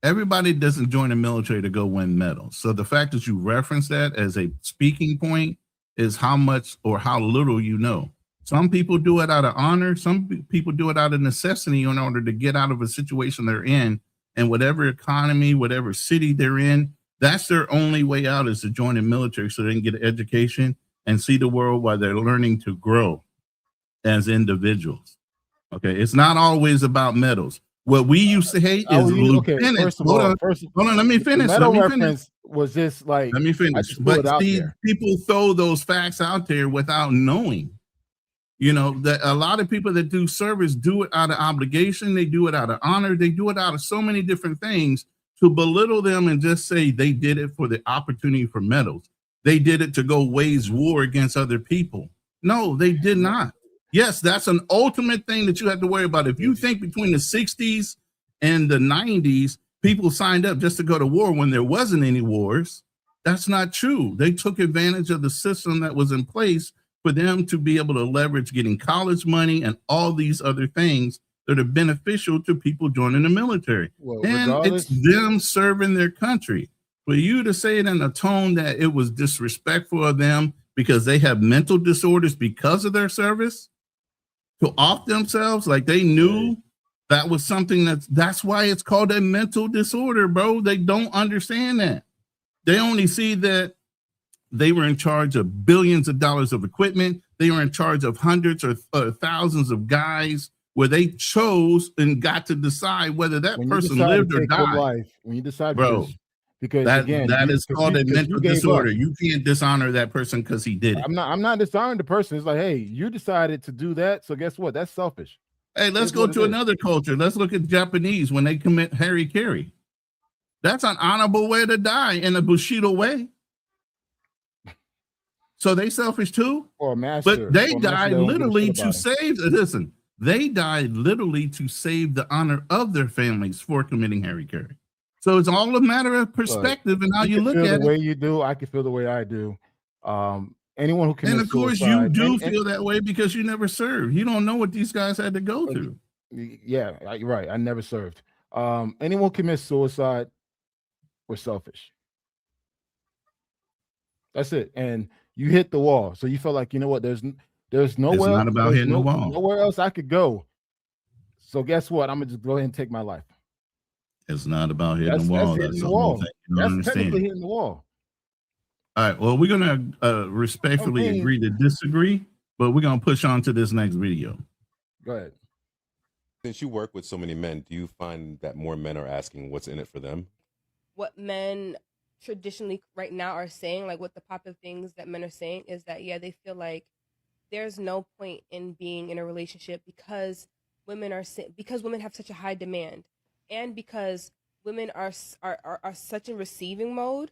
Everybody doesn't join the military to go win medals. So the fact that you reference that as a speaking point is how much or how little you know. Some people do it out of honor. Some people do it out of necessity in order to get out of a situation they're in. And whatever economy, whatever city they're in, that's their only way out is to join the military so they can get an education and see the world while they're learning to grow as individuals. Okay, it's not always about medals. What we used to hate is lieutenants. Hold on, let me finish. Medal reference was just like, let me finish. But see, people throw those facts out there without knowing. You know, that a lot of people that do service do it out of obligation. They do it out of honor. They do it out of so many different things. To belittle them and just say they did it for the opportunity for medals. They did it to go wage war against other people. No, they did not. Yes, that's an ultimate thing that you have to worry about. If you think between the 60s and the 90s, people signed up just to go to war when there wasn't any wars, that's not true. They took advantage of the system that was in place for them to be able to leverage getting college money and all these other things that are beneficial to people joining the military. Well, and it's them serving their country. For you to say it in a tone that it was disrespectful of them because they have mental disorders because of their service, to off themselves like they knew that was something that's why it's called a mental disorder, bro. They don't understand that. They only see that they were in charge of billions of dollars of equipment. They were in charge of hundreds or thousands of guys where they chose and got to decide whether that person lived or died. When you decide, bro, because that again, is called a mental disorder. You can't dishonor that person because he did it. I'm not dishonoring the person. It's like, hey, you decided to do that, so guess what? That's selfish. Hey, let's go to another culture. Let's look at Japanese when they commit harikiri. That's an honorable way to die in a Bushido way. So they selfish too? Or a master. But they died literally to save, listen, they died literally to save the honor of their families for committing harikiri. So it's all a matter of perspective and how you look at it. The way you do, I can feel the way I do. Anyone who commits and of course suicide, you do feel that way because you never served. You don't know what these guys had to go through. Yeah, you're right. I never served. Anyone who commits suicide were selfish. That's it. And you hit the wall. So you felt like, you know what, there's nowhere. It's not about hitting the wall. Nowhere else I could go. So guess what? I'm gonna just go ahead and take my life. It's not about hitting the wall. That's hitting the wall. That's technically hitting the wall. All right. Well, we're gonna respectfully agree to disagree, but we're gonna push on to this next video. Go ahead. Since you work with so many men, do you find that more men are asking what's in it for them? What men traditionally right now are saying, like what the popular things that men are saying is that, yeah, they feel like there's no point in being in a relationship because women have such a high demand, and because women are such in receiving mode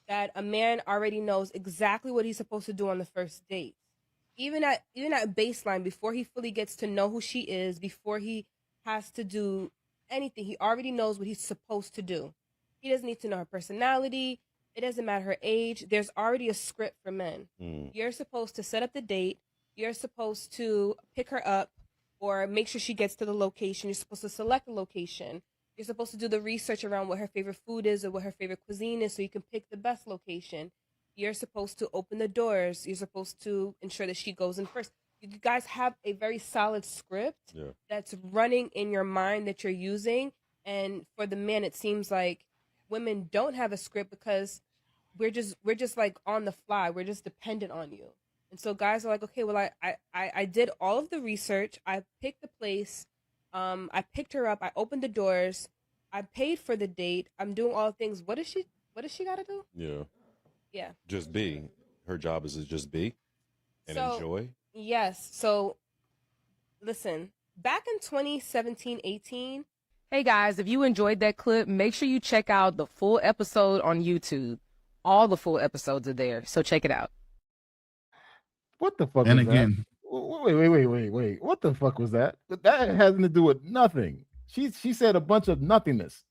that a man already knows exactly what he's supposed to do on the first date. Even at baseline, before he fully gets to know who she is, before he has to do anything, he already knows what he's supposed to do. He doesn't need to know her personality. It doesn't matter her age. There's already a script for men. You're supposed to set up the date. You're supposed to pick her up or make sure she gets to the location. You're supposed to select the location. You're supposed to do the research around what her favorite food is or what her favorite cuisine is so you can pick the best location. You're supposed to open the doors. You're supposed to ensure that she goes in first. You guys have a very solid script that's running in your mind that you're using. And for the men, it seems like women don't have a script because we're just like on the fly. We're just dependent on you. And so guys are like, okay, well, I did all of the research. I picked the place. I picked her up. I opened the doors. I paid for the date. I'm doing all the things. What does she got to do? Yeah. Yeah. Just be. Her job is to just be and enjoy. Yes. So listen, back in 2017-18. Hey guys, if you enjoyed that clip, make sure you check out the full episode on YouTube. All the full episodes are there, so check it out. What the fuck? And was again, that? Wait. What the fuck was that? That has nothing to do with nothing. She said a bunch of nothingness.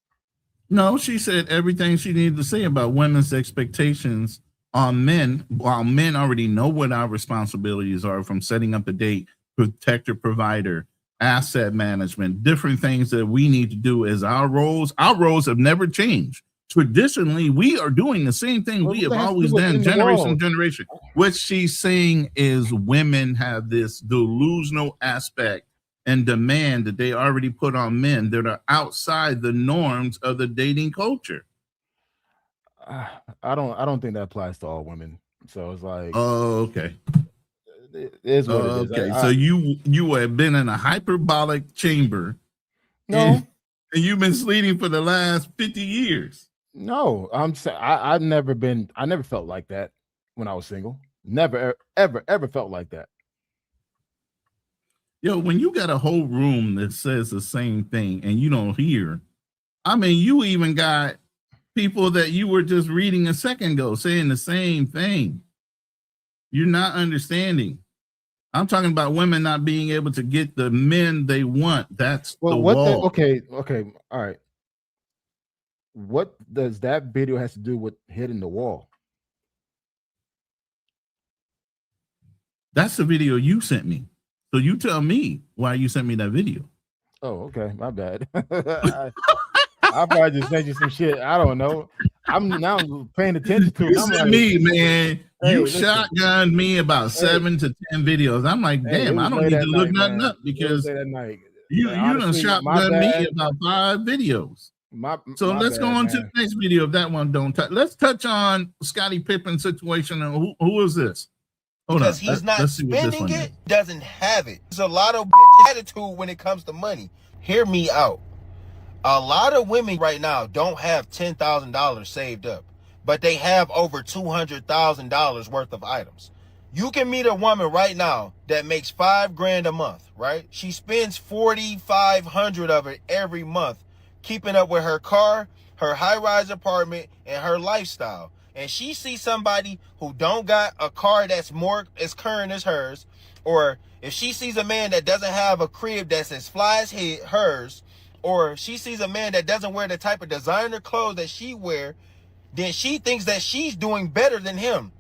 no, she said everything she needed to say about women's expectations on men, while men already know what our responsibilities are, from setting up the date, protector, provider, asset management, different things that we need to do as our roles. Our roles have never changed. Traditionally, we are doing the same thing we have always done, generation to generation. What she's saying is women have this delusional aspect and demand that they already put on men that are outside the norms of the dating culture. I don't think that applies to all women. So it's like, oh, okay. It is what it is. Okay, so you have been in a hyperbolic chamber. No, and you've been sleeping for the last 50 years. No, I'm saying I never felt like that when I was single. Never, ever felt like that. Yo, when you got a whole room that says the same thing and you don't hear, I mean, you even got people that you were just reading a second ago saying the same thing. You're not understanding. I'm talking about women not being able to get the men they want. That's the wall. Okay, all right. What does that video has to do with hitting the wall? That's the video you sent me. So you tell me why you sent me that video. Oh, okay. My bad. I probably just sent you some shit. I don't know. I'm now paying attention to it. You sent me, man. You shotgunned me about 7 to 10 videos. I'm like, damn, I don't need to look nothing up because you done shotgunned me about 5 videos. So let's go on to the next video. If that one don't touch, let's touch on Scottie Pippen's situation. And who is this? Because he's not spending it, doesn't have it. There's a lot of bitch attitude when it comes to money. Hear me out. A lot of women right now don't have $10,000 saved up, but they have over $200,000 worth of items. You can meet a woman right now that makes $5,000 a month, right? She spends $4,500 of it every month, keeping up with her car, her high-rise apartment, and her lifestyle. And she sees somebody who don't got a car that's more as current as hers, or if she sees a man that doesn't have a crib that's as fly as hers, or she sees a man that doesn't wear the type of designer clothes that she wear, then she thinks that she's doing better than him.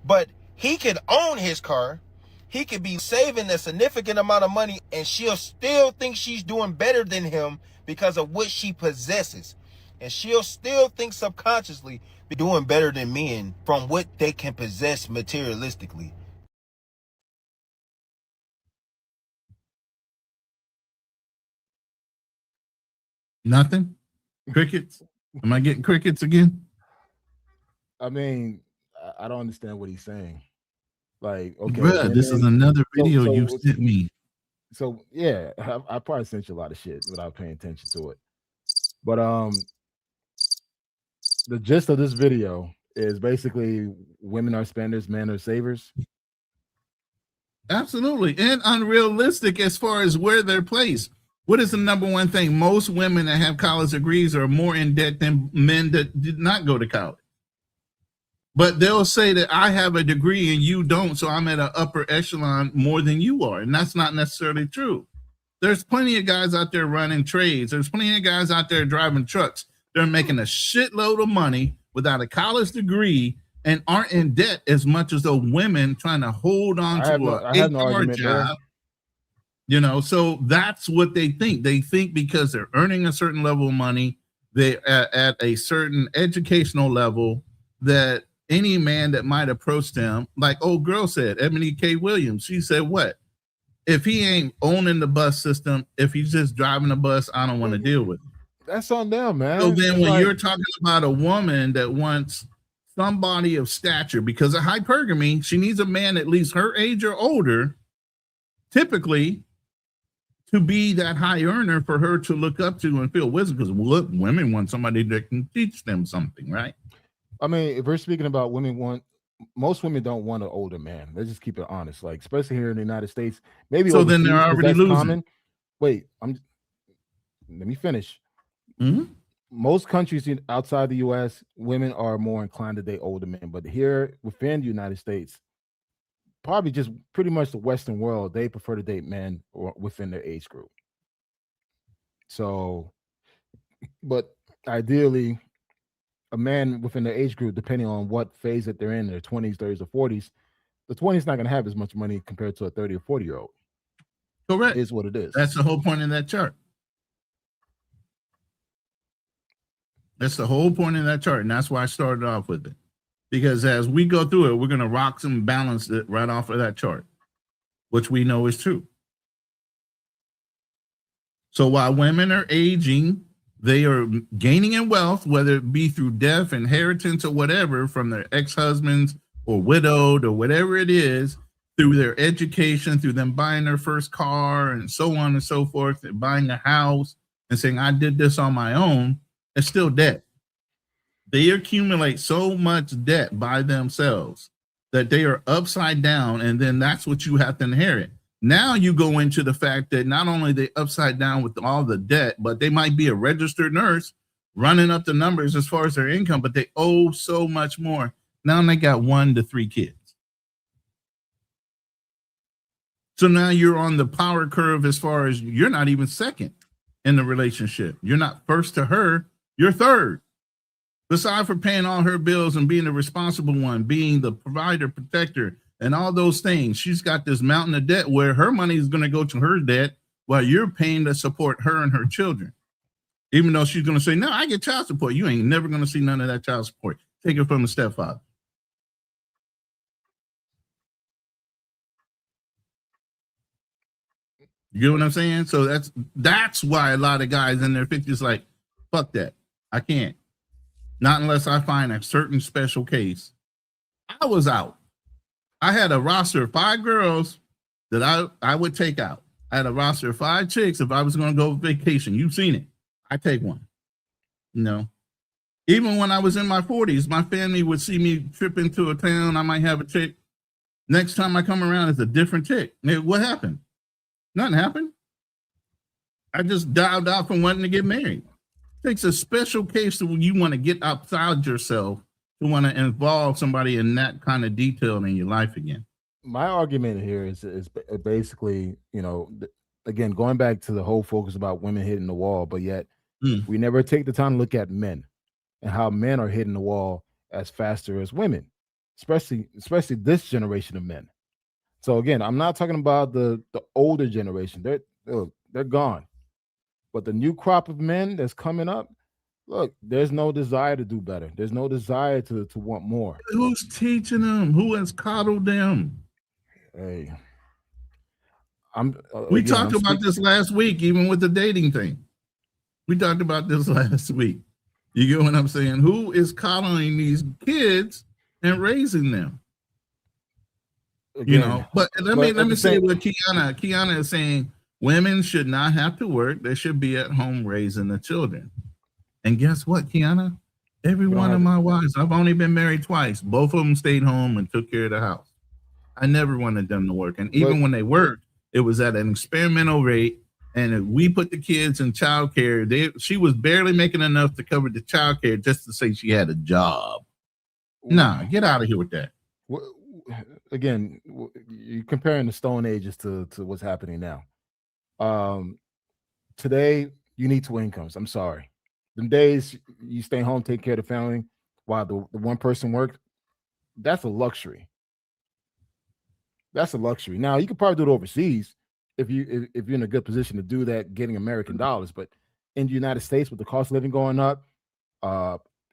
But he could own his car, he could be saving a significant amount of money, and she'll still think she's doing better than him because of what she possesses. And she'll still think subconsciously be doing better than men from what they can possess materialistically. Nothing? Crickets? Am I getting crickets again? I mean, I don't understand what he's saying. Like, okay, bruh, this is another video you sent me. So yeah, I probably sent you a lot of shit without paying attention to it. But the gist of this video is basically women are spenders, men are savers. Absolutely, and unrealistic as far as where they're placed. What is the number one thing? Most women that have college degrees are more in debt than men that did not go to college. But they'll say that I have a degree and you don't, so I'm at an upper echelon more than you are. And that's not necessarily true. There's plenty of guys out there running trades. There's plenty of guys out there driving trucks. They're making a shitload of money without a college degree and aren't in debt as much as the women trying to hold on to a 8-hour job. You know, so that's what they think. They think because they're earning a certain level of money, they at a certain educational level, that any man that might approach them, like old girl said, Ebony K. Williams, she said, what? If he ain't owning the bus system, if he's just driving a bus, I don't want to deal with it. That's on them, man. So then when you're talking about a woman that wants somebody of stature because of hypergamy. She needs a man at least her age or older, typically, to be that high earner for her to look up to and feel wisdom. Because women want somebody that can teach them something, right? I mean, if we're speaking about most women don't want an older man. Let's just keep it honest. Like, especially here in the United States, maybe so then they're already losing. Common. Wait, let me finish. Mm-hmm. Most countries outside the U.S., women are more inclined to date older men, but here within the United States, probably just pretty much the Western world, they prefer to date men or within their age group. So, but ideally, a man within their age group, depending on what phase that they're in, their 20s, 30s, or 40s, the 20s not going to have as much money compared to a 30 or 40-year-old. Correct. Is what it is. That's the whole point of that chart. That's the whole point of that chart, and that's why I started off with it. Because as we go through it, we're going to rock some balance it right off of that chart, which we know is true. So while women are aging, they are gaining in wealth, whether it be through death, inheritance, or whatever, from their ex-husbands or widowed or whatever it is, through their education, through them buying their first car and so on and so forth, and buying a house and saying, I did this on my own, it's still debt. They accumulate so much debt by themselves that they are upside down, and then that's what you have to inherit. Now you go into the fact that not only they upside down with all the debt, but they might be a registered nurse running up the numbers as far as their income, but they owe so much more. Now they got 1 to 3 kids. So now you're on the power curve as far as you're not even second in the relationship. You're not first to her, you're third. Aside from paying all her bills and being the responsible one, being the provider, protector, and all those things, she's got this mountain of debt where her money is going to go to her debt while you're paying to support her and her children. Even though she's going to say, no, I get child support. You ain't never going to see none of that child support. Take it from the stepfather. You get what I'm saying? So that's why a lot of guys in their 50s like, fuck that. I can't. Not unless I find a certain special case. I was out. I had a roster of 5 girls that I would take out. I had a roster of 5 chicks if I was going to go vacation. You've seen it. I take one. You know, even when I was in my 40s, my family would see me trip into a town. I might have a chick. Next time I come around, it's a different chick. What happened? Nothing happened. I just dialed out from wanting to get married. It takes a special case that when you want to get outside yourself to want to involve somebody in that kind of detail in your life again. My argument here is basically, you know, again, going back to the whole focus about women hitting the wall, but yet we never take the time to look at men and how men are hitting the wall as faster as women, especially this generation of men. So again, I'm not talking about the older generation. They're gone. But the new crop of men that's coming up, look, there's no desire to do better. There's no desire to want more. Who's teaching them? Who has coddled them? Hey, we talked about this last week, even with the dating thing. We talked about this last week. You get what I'm saying? Who is coddling these kids and raising them? Again, you know, but let me say what Kiana is saying. Women should not have to work. They should be at home raising the children. And guess what, Kiana? Every one of my wives, I've only been married twice. Both of them stayed home and took care of the house. I never wanted them to work. And even when they worked, it was at an experimental rate. And if we put the kids in childcare, she was barely making enough to cover the childcare just to say she had a job. Nah, get out of here with that. Again, you're comparing the Stone Ages to what's happening now. Today, you need 2 incomes. I'm sorry. Them days you stay home, take care of the family while the one person worked, that's a luxury. That's a luxury. Now, you could probably do it overseas if you're in a good position to do that, getting American dollars. But in the United States, with the cost of living going up,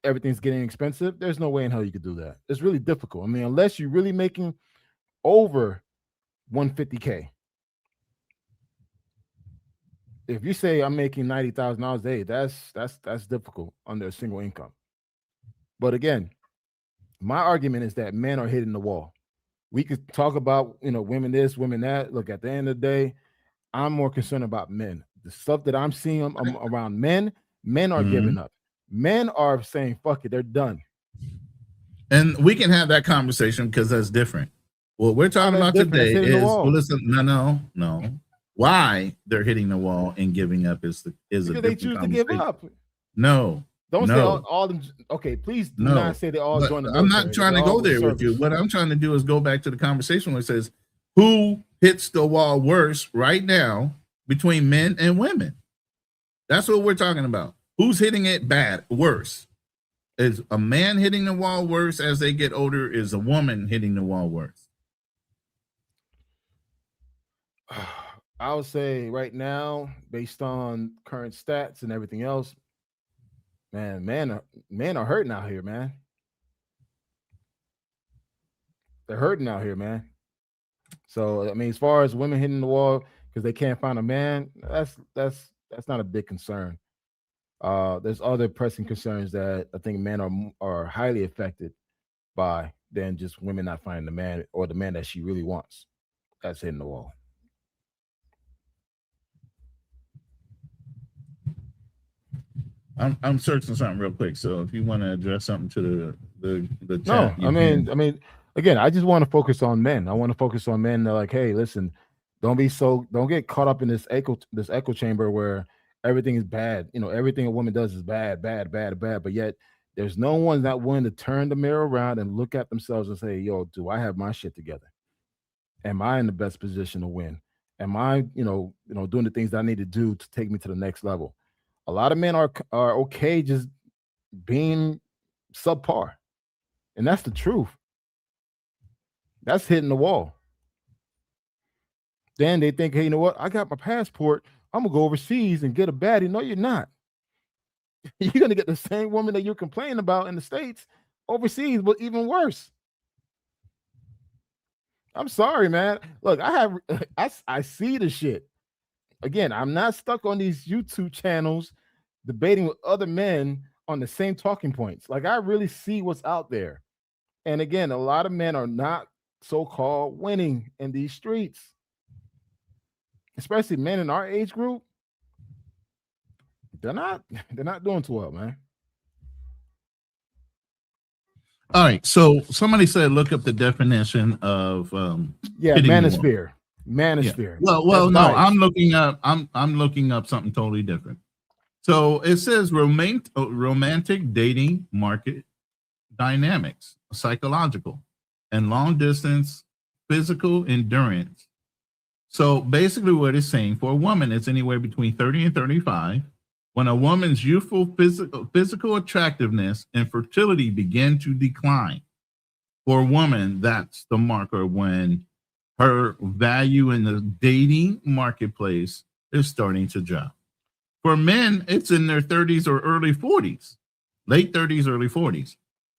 everything's getting expensive. There's no way in hell you could do that. It's really difficult. I mean, unless you're really making over $150K. If you say I'm making $90,000 a day, that's difficult under a single income. But again, My argument is that men are hitting the wall. We could talk about, women this, women that. Look, at the end of the day, I'm more concerned about men. The stuff that I'm seeing around men are giving up. Men are saying, fuck it, they're done. And we can have that conversation because that's different. What we're talking about today is, well, listen, no. Why they're hitting the wall and giving up is a different they choose to give up. No. Don't say all them. Okay, please do not say they all join the military. I'm not trying to go there with you. What I'm trying to do is go back to the conversation where it says, who hits the wall worse right now between men and women? That's what we're talking about. Who's hitting it worse? Is a man hitting the wall worse as they get older? Is a woman hitting the wall worse? I would say right now, based on current stats and everything else, men are hurting out here, man. They're hurting out here, man. So I mean, as far as women hitting the wall because they can't find a man, that's not a big concern. There's other pressing concerns that I think men are highly affected by than just women not finding the man or the man that she really wants. That's hitting the wall. I'm searching something real quick. So if you want to address something to the chat, I mean, again, I just want to focus on men. I want to focus on men that are like, hey, listen, don't get caught up in this echo chamber where everything is bad. Everything a woman does is bad. But yet there's no one that willing to turn the mirror around and look at themselves and say, yo, do I have my shit together? Am I in the best position to win? Am I, doing the things that I need to do to take me to the next level? A lot of men are okay just being subpar. And that's the truth. That's hitting the wall. Then they think, hey, you know what? I got my passport. I'm going to go overseas and get a baddie. No, you're not. You're going to get the same woman that you're complaining about in the States overseas, but even worse. I'm sorry, man. Look, I see the shit. Again, I'm not stuck on these YouTube channels debating with other men on the same talking points. Like, I really see what's out there. And again, a lot of men are not so-called winning in these streets, especially men in our age group. They're not doing too well, man. All right. So somebody said, look up the definition of manosphere. Manosphere. Yeah. Well, no, I'm looking up something totally different. So it says romantic dating market dynamics, psychological, and long distance physical endurance. So basically what it's saying for a woman, it's anywhere between 30 and 35. When a woman's youthful physical attractiveness and fertility begin to decline. For a woman, that's the marker when her value in the dating marketplace is starting to drop. For men, it's in their 30s or early 40s, late 30s, early 40s.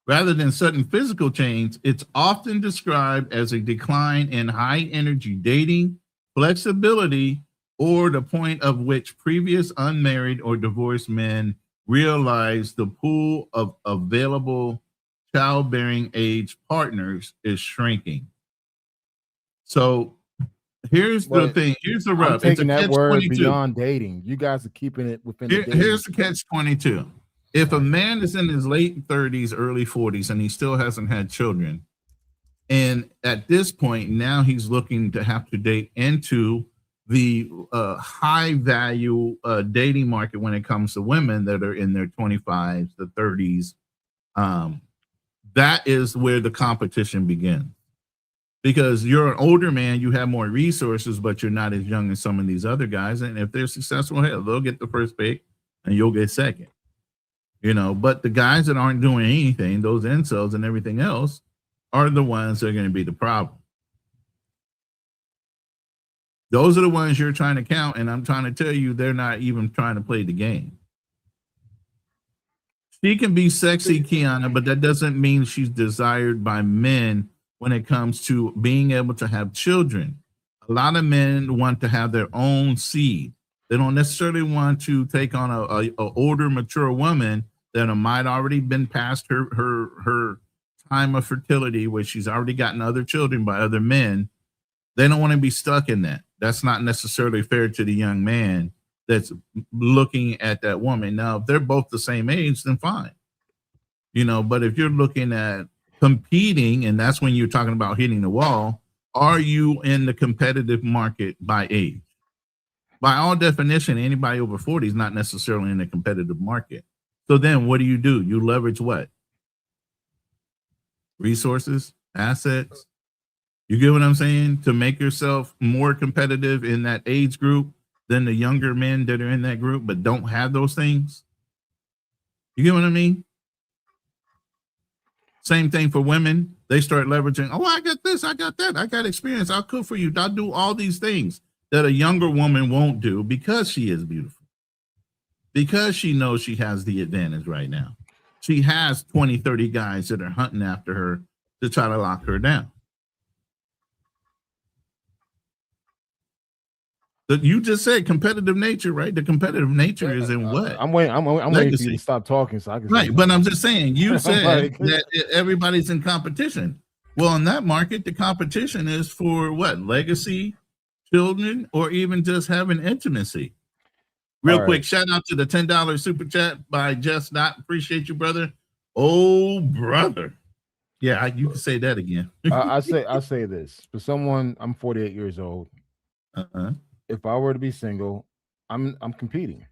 Rather than sudden physical change, it's often described as a decline in high energy dating, flexibility, or the point of which previous unmarried or divorced men realize the pool of available childbearing age partners is shrinking. So here's the thing. Here's the rub. I'm taking that word beyond dating. You guys are keeping it within the dating. Here's the catch-22. If a man is in his late 30s, early 40s, and he still hasn't had children, and at this point, now he's looking to have to date into the high value dating market when it comes to women that are in their 25s, the 30s. That is where the competition begins. Because you're an older man, you have more resources, but you're not as young as some of these other guys. And if they're successful, hell, they'll get the first pick and you'll get second. But the guys that aren't doing anything, those incels and everything else, are the ones that are going to be the problem. Those are the ones you're trying to count, and I'm trying to tell you they're not even trying to play the game. She can be sexy, Kiana, but that doesn't mean she's desired by men when it comes to being able to have children. A lot of men want to have their own seed. They don't necessarily want to take on a older, mature woman that might already been past her time of fertility where she's already gotten other children by other men, they don't want to be stuck in that. That's not necessarily fair to the young man that's looking at that woman. Now, if they're both the same age, then fine. You know, but if you're looking at competing, and that's when you're talking about hitting the wall, are you in the competitive market by age? By all definition, anybody over 40 is not necessarily in the competitive market. So then what do? You leverage what? Resources, assets. You get what I'm saying? To make yourself more competitive in that age group than the younger men that are in that group but don't have those things. You get what I mean? Same thing for women. They start leveraging, oh, I got this, I got that, I got experience, I'll cook for you, I'll do all these things that a younger woman won't do because she is beautiful. Because she knows she has the advantage right now. She has 20, 30 guys that are hunting after her to try to lock her down. You just said competitive nature, right? The competitive nature is in what? I'm waiting for you to stop talking so I can. Right, but I'm just saying, you said that everybody's in competition. Well, in that market, the competition is for what? Legacy, children, or even just having intimacy. Real quick, shout out to the $10 super chat by Just Not. Appreciate you, brother. Oh, brother. Yeah, you can say that again. I say this for someone. I'm 48 years old. If I were to be single, I'm competing.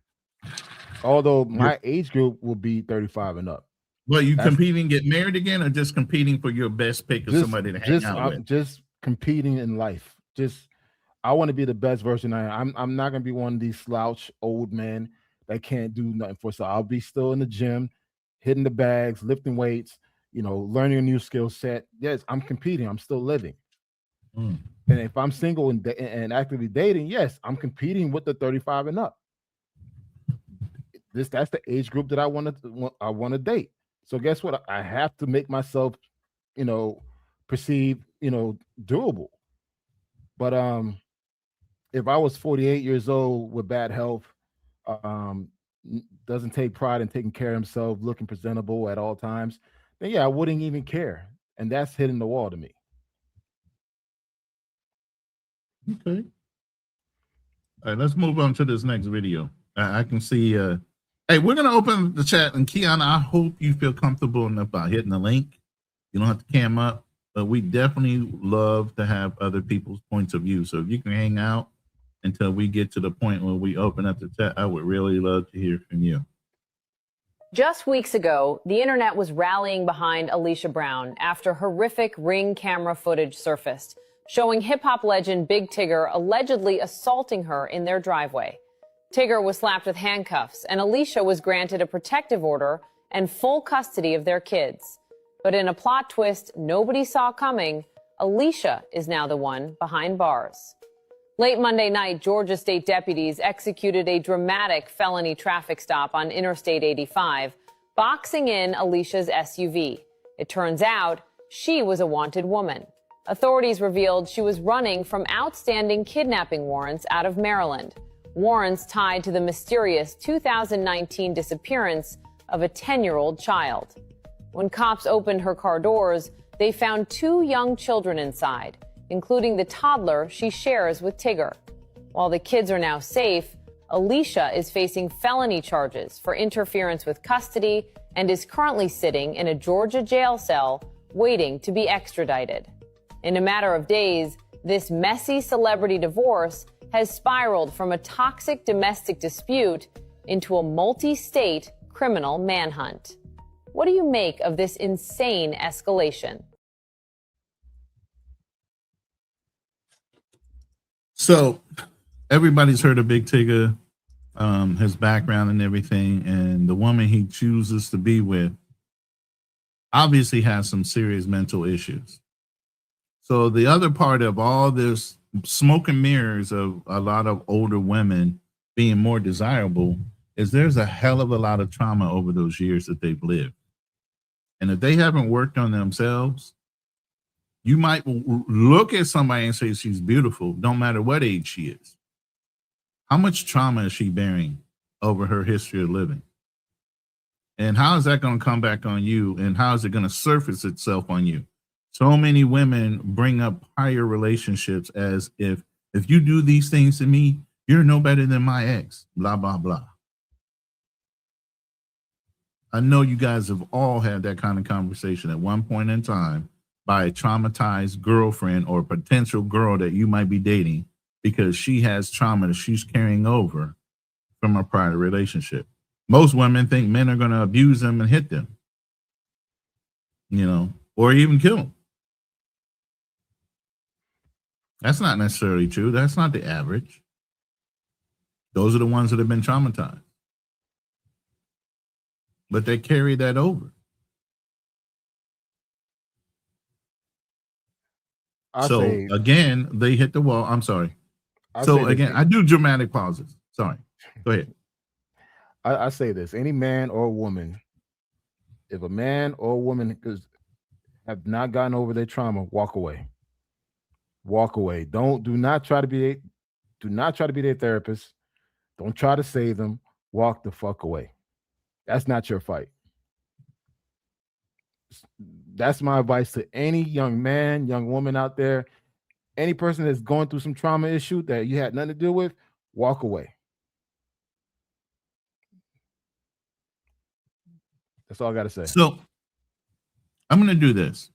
Although my age group will be 35 and up. Well, you competing, get married again, or just competing for your best pick of somebody to hang out with? Just competing in life. I want to be the best version I am. I'm not gonna be one of these slouch old men that can't do nothing for. So I'll be still in the gym, hitting the bags, lifting weights, learning a new skill set. Yes, I'm competing. I'm still living. And if I'm single and actively dating, yes, I'm competing with the 35 and up. That's the age group that I want to date. So guess what? I have to make myself, perceive, doable. But if I was 48 years old with bad health, doesn't take pride in taking care of himself, looking presentable at all times, then yeah, I wouldn't even care. And that's hitting the wall to me. Okay. All right, let's move on to this next video. I can see, hey, we're going to open the chat. And Kiana, I hope you feel comfortable enough about hitting the link. You don't have to cam up, but we definitely love to have other people's points of view. So if you can hang out until we get to the point where we open up the chat, I would really love to hear from you. Just weeks ago, the internet was rallying behind Alicia Brown after horrific Ring camera footage surfaced, showing hip-hop legend Big Tigger allegedly assaulting her in their driveway. Tigger was slapped with handcuffs, and Alicia was granted a protective order and full custody of their kids. But in a plot twist nobody saw coming, Alicia is now the one behind bars. Late Monday night, Georgia state deputies executed a dramatic felony traffic stop on Interstate 85, boxing in Alicia's SUV. It turns out she was a wanted woman. Authorities revealed she was running from outstanding kidnapping warrants out of Maryland, warrants tied to the mysterious 2019 disappearance of a 10-year-old child. When cops opened her car doors, they found 2 young children inside, including the toddler she shares with Tigger. While the kids are now safe, Alicia is facing felony charges for interference with custody and is currently sitting in a Georgia jail cell waiting to be extradited. In a matter of days, this messy celebrity divorce has spiraled from a toxic domestic dispute into a multi-state criminal manhunt. What do you make of this insane escalation? So everybody's heard of Big Tigger, his background and everything, and the woman he chooses to be with obviously has some serious mental issues. So the other part of all this smoke and mirrors of a lot of older women being more desirable is there's a hell of a lot of trauma over those years that they've lived. And if they haven't worked on themselves, you might look at somebody and say she's beautiful, don't matter what age she is. How much trauma is she bearing over her history of living? And how is that going to come back on you? And how is it going to surface itself on you? So many women bring up prior relationships as if you do these things to me, you're no better than my ex, blah, blah, blah. I know you guys have all had that kind of conversation at one point in time by a traumatized girlfriend or potential girl that you might be dating because she has trauma that she's carrying over from a prior relationship. Most women think men are going to abuse them and hit them, or even kill them. That's not necessarily true. That's not the average. Those are the ones that have been traumatized. But they carry that over. Again, they hit the wall. I'm sorry. I do dramatic pauses. Sorry. Go ahead. I say this: any man or woman, if a man or woman have not gotten over their trauma, walk away. Walk away. Do not try to be their therapist. Don't try to save them. Walk the fuck away. That's not your fight. That's my advice to any young man, young woman out there. Any person that's going through some trauma issue that you had nothing to do with, walk away. That's all I got to say. So I'm going to do this.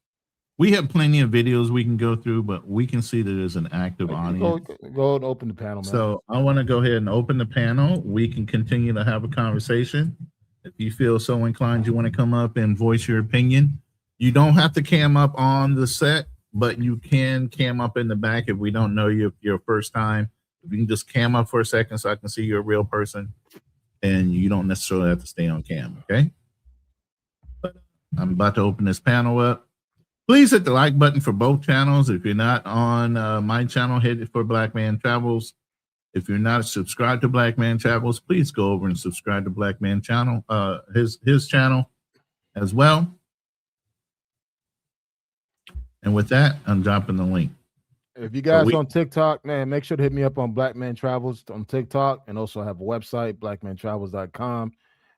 We have plenty of videos we can go through, but we can see that there's an active audience. Go and open the panel, man. So I want to go ahead and open the panel. We can continue to have a conversation. If you feel so inclined, you want to come up and voice your opinion. You don't have to cam up on the set, but you can cam up in the back if we don't know you your first time. If you can just cam up for a second so I can see you're a real person, and you don't necessarily have to stay on cam, okay? But I'm about to open this panel up. Please hit the like button for both channels. If you're not on my channel, hit it for Black Man Travels. If you're not subscribed to Black Man Travels, please go over and subscribe to Black Man channel, his channel as well. And with that, I'm dropping the link. If you guys on TikTok, man, make sure to hit me up on Black Man Travels on TikTok, and also have a website, blackmantravels.com.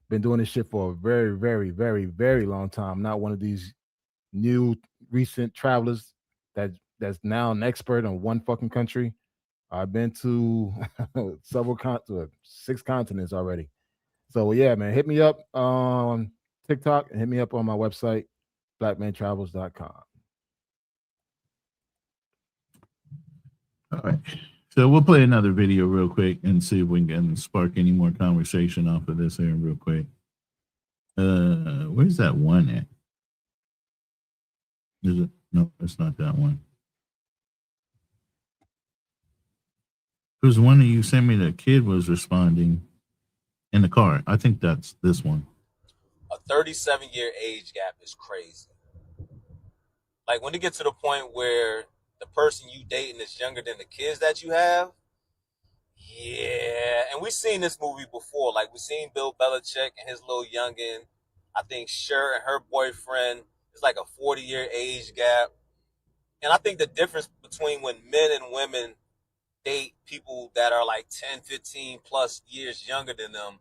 Been doing this shit for a very, very, very, very long time. Not one of these new recent travelers that's now an expert on one fucking country. I've been to several 6 continents already. So yeah, man, hit me up on TikTok and hit me up on my website, blackmantravels.com. All right. So we'll play another video real quick and see if we can spark any more conversation off of this here real quick. Where's that one at? Is it? No, it's not that one. There's one of you sent me that kid was responding in the car. I think that's this one. A 37-year age gap is crazy. Like when it gets to the point where the person you dating is younger than the kids that you have. Yeah. And we've seen this movie before. Like we've seen Bill Belichick and his little youngin. I think Cher and her boyfriend is like a 40-year age gap. And I think the difference between when men and women date people that are like 10, 15 plus years younger than them,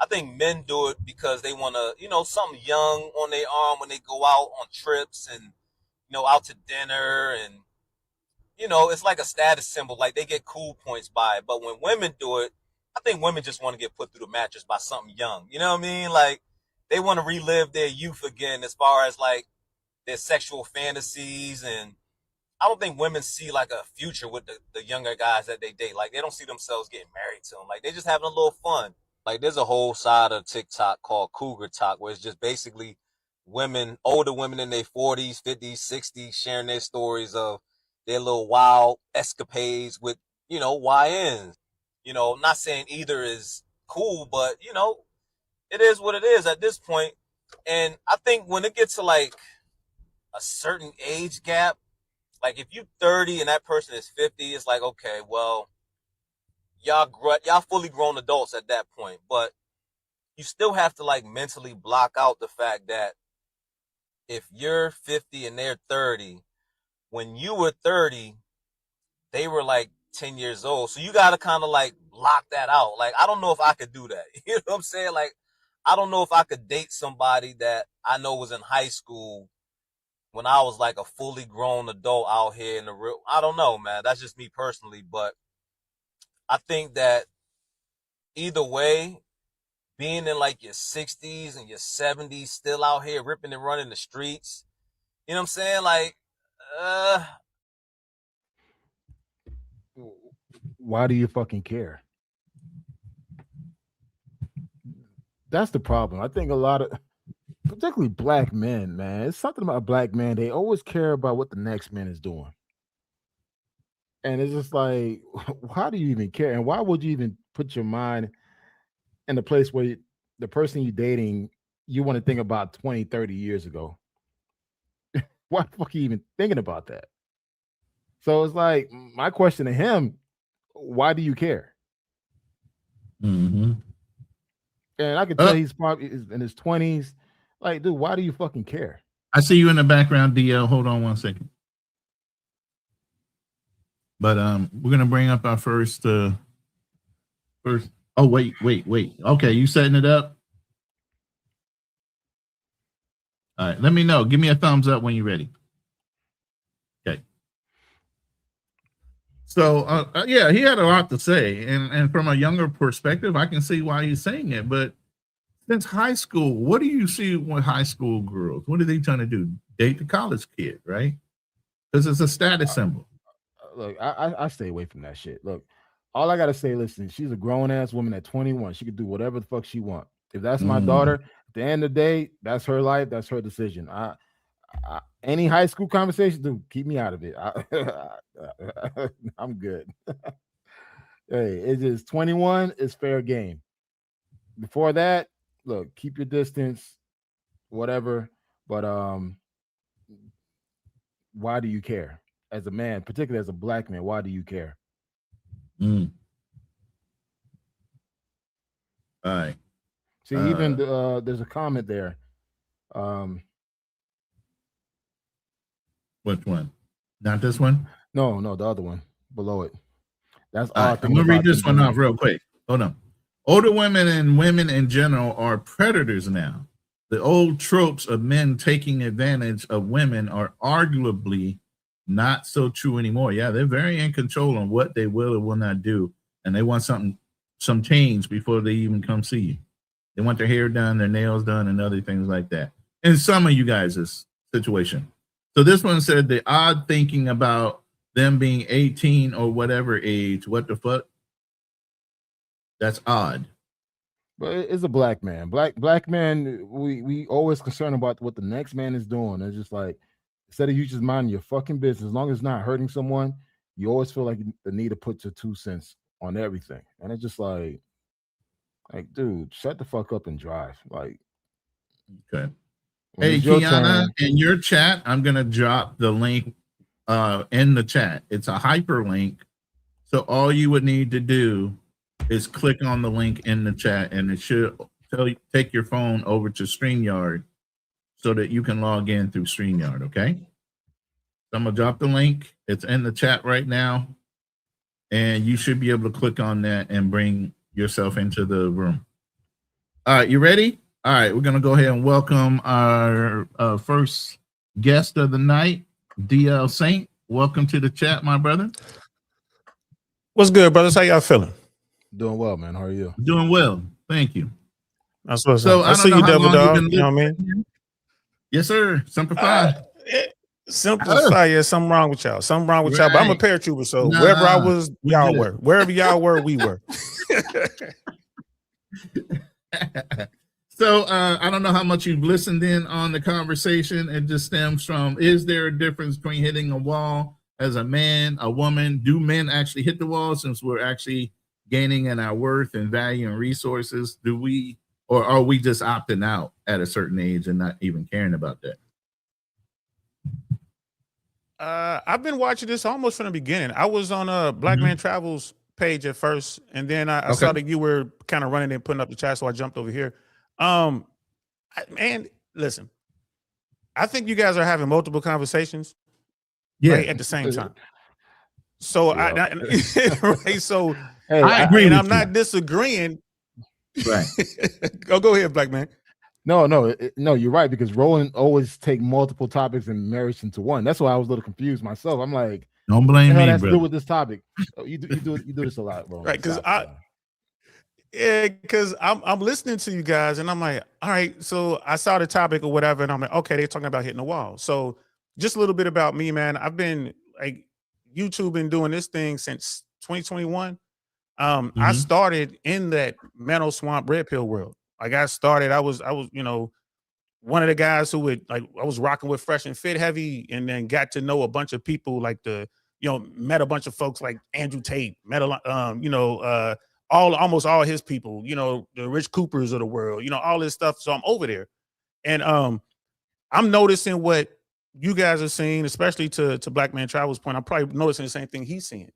I think men do it because they want to, something young on their arm when they go out on trips and, out to dinner. And, it's like a status symbol. Like they get cool points by it. But when women do it, I think women just want to get put through the mattress by something young. You know what I mean? Like they want to relive their youth again as far as like their sexual fantasies. And I don't think women see like a future with the younger guys that they date. Like they don't see themselves getting married to them. Like they're just having a little fun. Like there's a whole side of TikTok called Cougar Talk where it's just basically women, older women in their 40s, 50s, 60s, sharing their stories of their little wild escapades with, YNs. I'm not saying either is cool, but, it is what it is at this point. And I think when it gets to like a certain age gap, like if you're 30 and that person is 50, it's like, okay, well, y'all fully grown adults at that point. But you still have to like mentally block out the fact that if you're 50 and they're 30, when you were 30, they were like 10 years old. So you got to kind of like block that out. Like, I don't know if I could do that. You know what I'm saying? Like, I don't know if I could date somebody that I know was in high school when I was like a fully grown adult out here in the real. I don't know, man. That's just me personally, but I think that either way, being in like your 60s and your 70s, still out here ripping and running the streets, you know what I'm saying? Like, why do you fucking care? That's the problem. I think a lot of, particularly black men, man, it's something about black men. They always care about what the next man is doing. And it's just like, why do you even care? And why would you even put your mind in the place where the person you're dating, you want to think about 20, 30 years ago? Why the fuck are you even thinking about that? So it's like, my question to him, why do you care? Mm-hmm. And I can tell he's probably in his 20s. Like, dude, why do you fucking care? I see you in the background, DL. Hold on 1 second. But we're gonna bring up our first. Oh, wait. Okay, you setting it up? All right, let me know. Give me a thumbs up when you're ready. Okay. So yeah, he had a lot to say, and from a younger perspective, I can see why he's saying it. But since high school, what do you see with high school girls? What are they trying to do? Date the college kid, right? Because it's a status symbol. Look, I stay away from that shit. Look, all I gotta say, listen, she's a grown ass woman at 21. She could do whatever the fuck she want. If that's my daughter, at the end of the day, that's her life, that's her decision. Any high school conversation, dude, keep me out of it. I'm good. Hey, it is 21 is fair game. Before that, look, keep your distance, whatever. But why do you care? As a man, particularly as a black man, why do you care? All right. See, even there's a comment there. Which one? Not this one? No, the other one below it. That's all right, I'm gonna read this one off real quick. Hold on. Older women and women in general are predators now. The old tropes of men taking advantage of women are arguably not so true anymore. Yeah, they're very in control on what they will or will not do, and they want some change before they even come see you. They want their hair done, their nails done, and other things like that. In some of you guys' situation. So this one said the odd thinking about them being 18 or whatever age. What the fuck? That's odd. But it's a black man. Black man, we always concerned about what the next man is doing. It's just like, instead of you just minding your fucking business, as long as it's not hurting someone, you always feel like the need to put your 2 cents on everything. And it's just like, dude, shut the fuck up and drive. Like, okay. Hey, Kiana, in your chat, I'm going to drop the link in the chat. It's a hyperlink. So all you would need to do is click on the link in the chat, and it should take your phone over to StreamYard so that you can log in through StreamYard, okay? So I'm going to drop the link. It's in the chat right now, and you should be able to click on that and bring yourself into the room. All right, you ready? All right, we're going to go ahead and welcome our first guest of the night, DL Saint. Welcome to the chat, my brother. What's good, brothers? How y'all feeling? Doing well, man. How are you? Doing well. Thank you. That's what's so up. I see you, Double Dog. You know what I mean? Yes, sir. Simplify. Simplify. Yeah, something wrong with y'all. Something wrong with y'all. But I'm a paratrooper, so wherever I was, y'all were. Wherever y'all were, we were. So I don't know how much you've listened in on the conversation. It just stems from, is there a difference between hitting a wall as a man, a woman? Do men actually hit the wall since we're actually gaining in our worth and value and resources? Do we, or are we just opting out at a certain age and not even caring about that? I've been watching this almost from the beginning. I was on a Black Man Travels page at first, and then I saw that you were kind of running and putting up the chat, so I jumped over here. Man, listen, I think you guys are having multiple conversations right, at the same time. So right, so hey, I agree, and I'm not disagreeing. Right. Go ahead, black man. No, you're right, because Roland always take multiple topics and marries into one. That's why I was a little confused myself. I'm like, don't blame what the hell me, has to do brother. with this topic? Oh, you do this a lot, Roland. Right, because I'm listening to you guys and I'm like, all right, so I saw the topic or whatever, and I'm like, okay, they're talking about hitting the wall. So just a little bit about me, man. I've been like YouTube been doing this thing since 2021. I started in that Meadow Swamp Red Pill world. Like I was, one of the guys who would I was rocking with Fresh and Fit heavy, and then got to know a bunch of people like met a bunch of folks like Andrew Tate, almost all his people, the Rich Coopers of the world, all this stuff. So I'm over there. And I'm noticing what you guys are seeing, especially to Black Man Travels' point. I'm probably noticing the same thing he's seeing.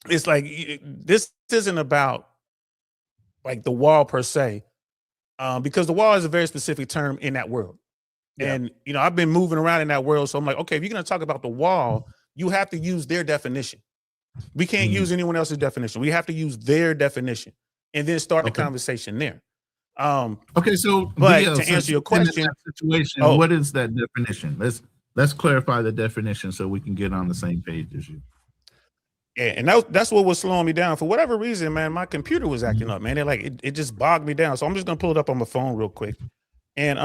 It's like this isn't about like the wall per se, because the wall is a very specific term in that world. Yeah. And I've been moving around in that world, so I'm like, okay, if you're going to talk about the wall, you have to use their definition. We can't use anyone else's definition. We have to use their definition and then start the conversation there. Okay, so but DL, to answer your question, situation, what is that definition? Let's clarify the definition so we can get on the same page as you. Yeah, and that's what was slowing me down. For whatever reason, man, my computer was acting up, man. It just bogged me down. So I'm just gonna pull it up on my phone real quick. And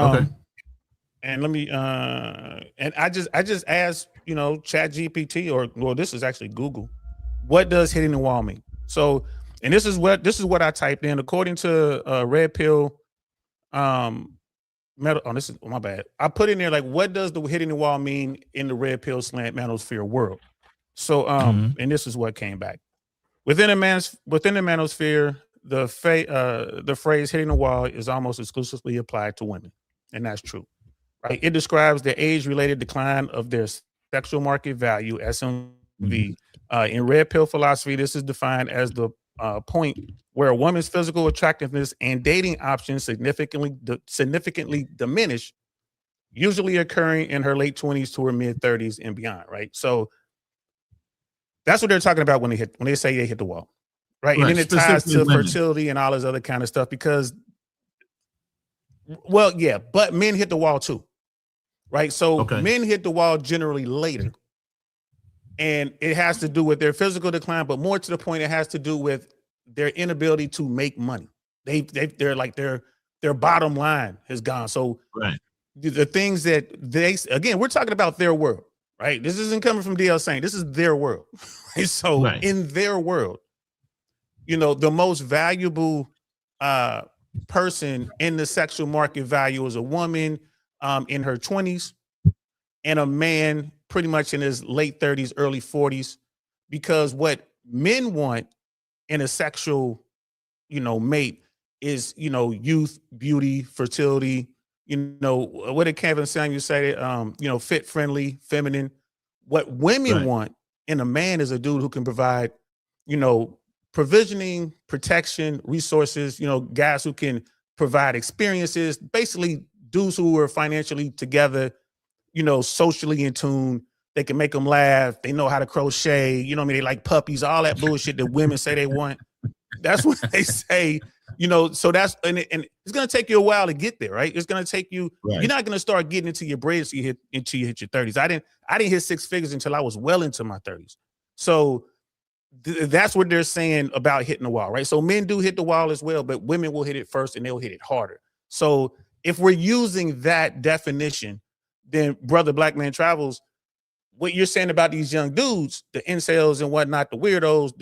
and let me and I just asked, Chat GPT well, this is actually Google. What does hitting the wall mean? So, and this is what I typed in according to Red Pill metal. Oh, this is my bad. I put in there like, what does the hitting the wall mean in the Red Pill slant manosphere world? So and this is what came back. Within the manosphere, the phrase hitting the wall is almost exclusively applied to women. And that's true. Right? It describes the age-related decline of their sexual market value, SMV. In Red Pill philosophy, this is defined as the point where a woman's physical attractiveness and dating options significantly diminish, usually occurring in her late 20s to her mid 30s and beyond. Right. So that's what they're talking about when they say they hit the wall. Right. And then it ties to fertility and all this other kind of stuff because, well, yeah, but men hit the wall too. Right. So men hit the wall generally later. And it has to do with their physical decline, but more to the point, it has to do with their inability to make money. They're like their bottom line has gone. So the things that again, we're talking about their world, right? This isn't coming from DL saying this is their world. Right? So in their world, the most valuable person in the sexual market value is a woman in her 20s and a man pretty much in his late 30s, early 40s, because what men want in a sexual, mate is, youth, beauty, fertility, what did Kevin Samuel say? Fit, friendly, feminine. What women want in a man is a dude who can provide, provisioning, protection, resources, guys who can provide experiences, basically dudes who are financially together, socially in tune. They can make them laugh. They know how to crochet. They like puppies, all that bullshit that women say they want. That's what they say, so that's, and it's going to take you a while to get there, right? It's going to take you, you're not going to start getting into your bread until you hit your 30s. I didn't hit six figures until I was well into my 30s. So that's what they're saying about hitting the wall, right? So men do hit the wall as well, but women will hit it first and they'll hit it harder. So if we're using that definition, then brother Black Man Travels, what you're saying about these young dudes, the incels and whatnot, the weirdos,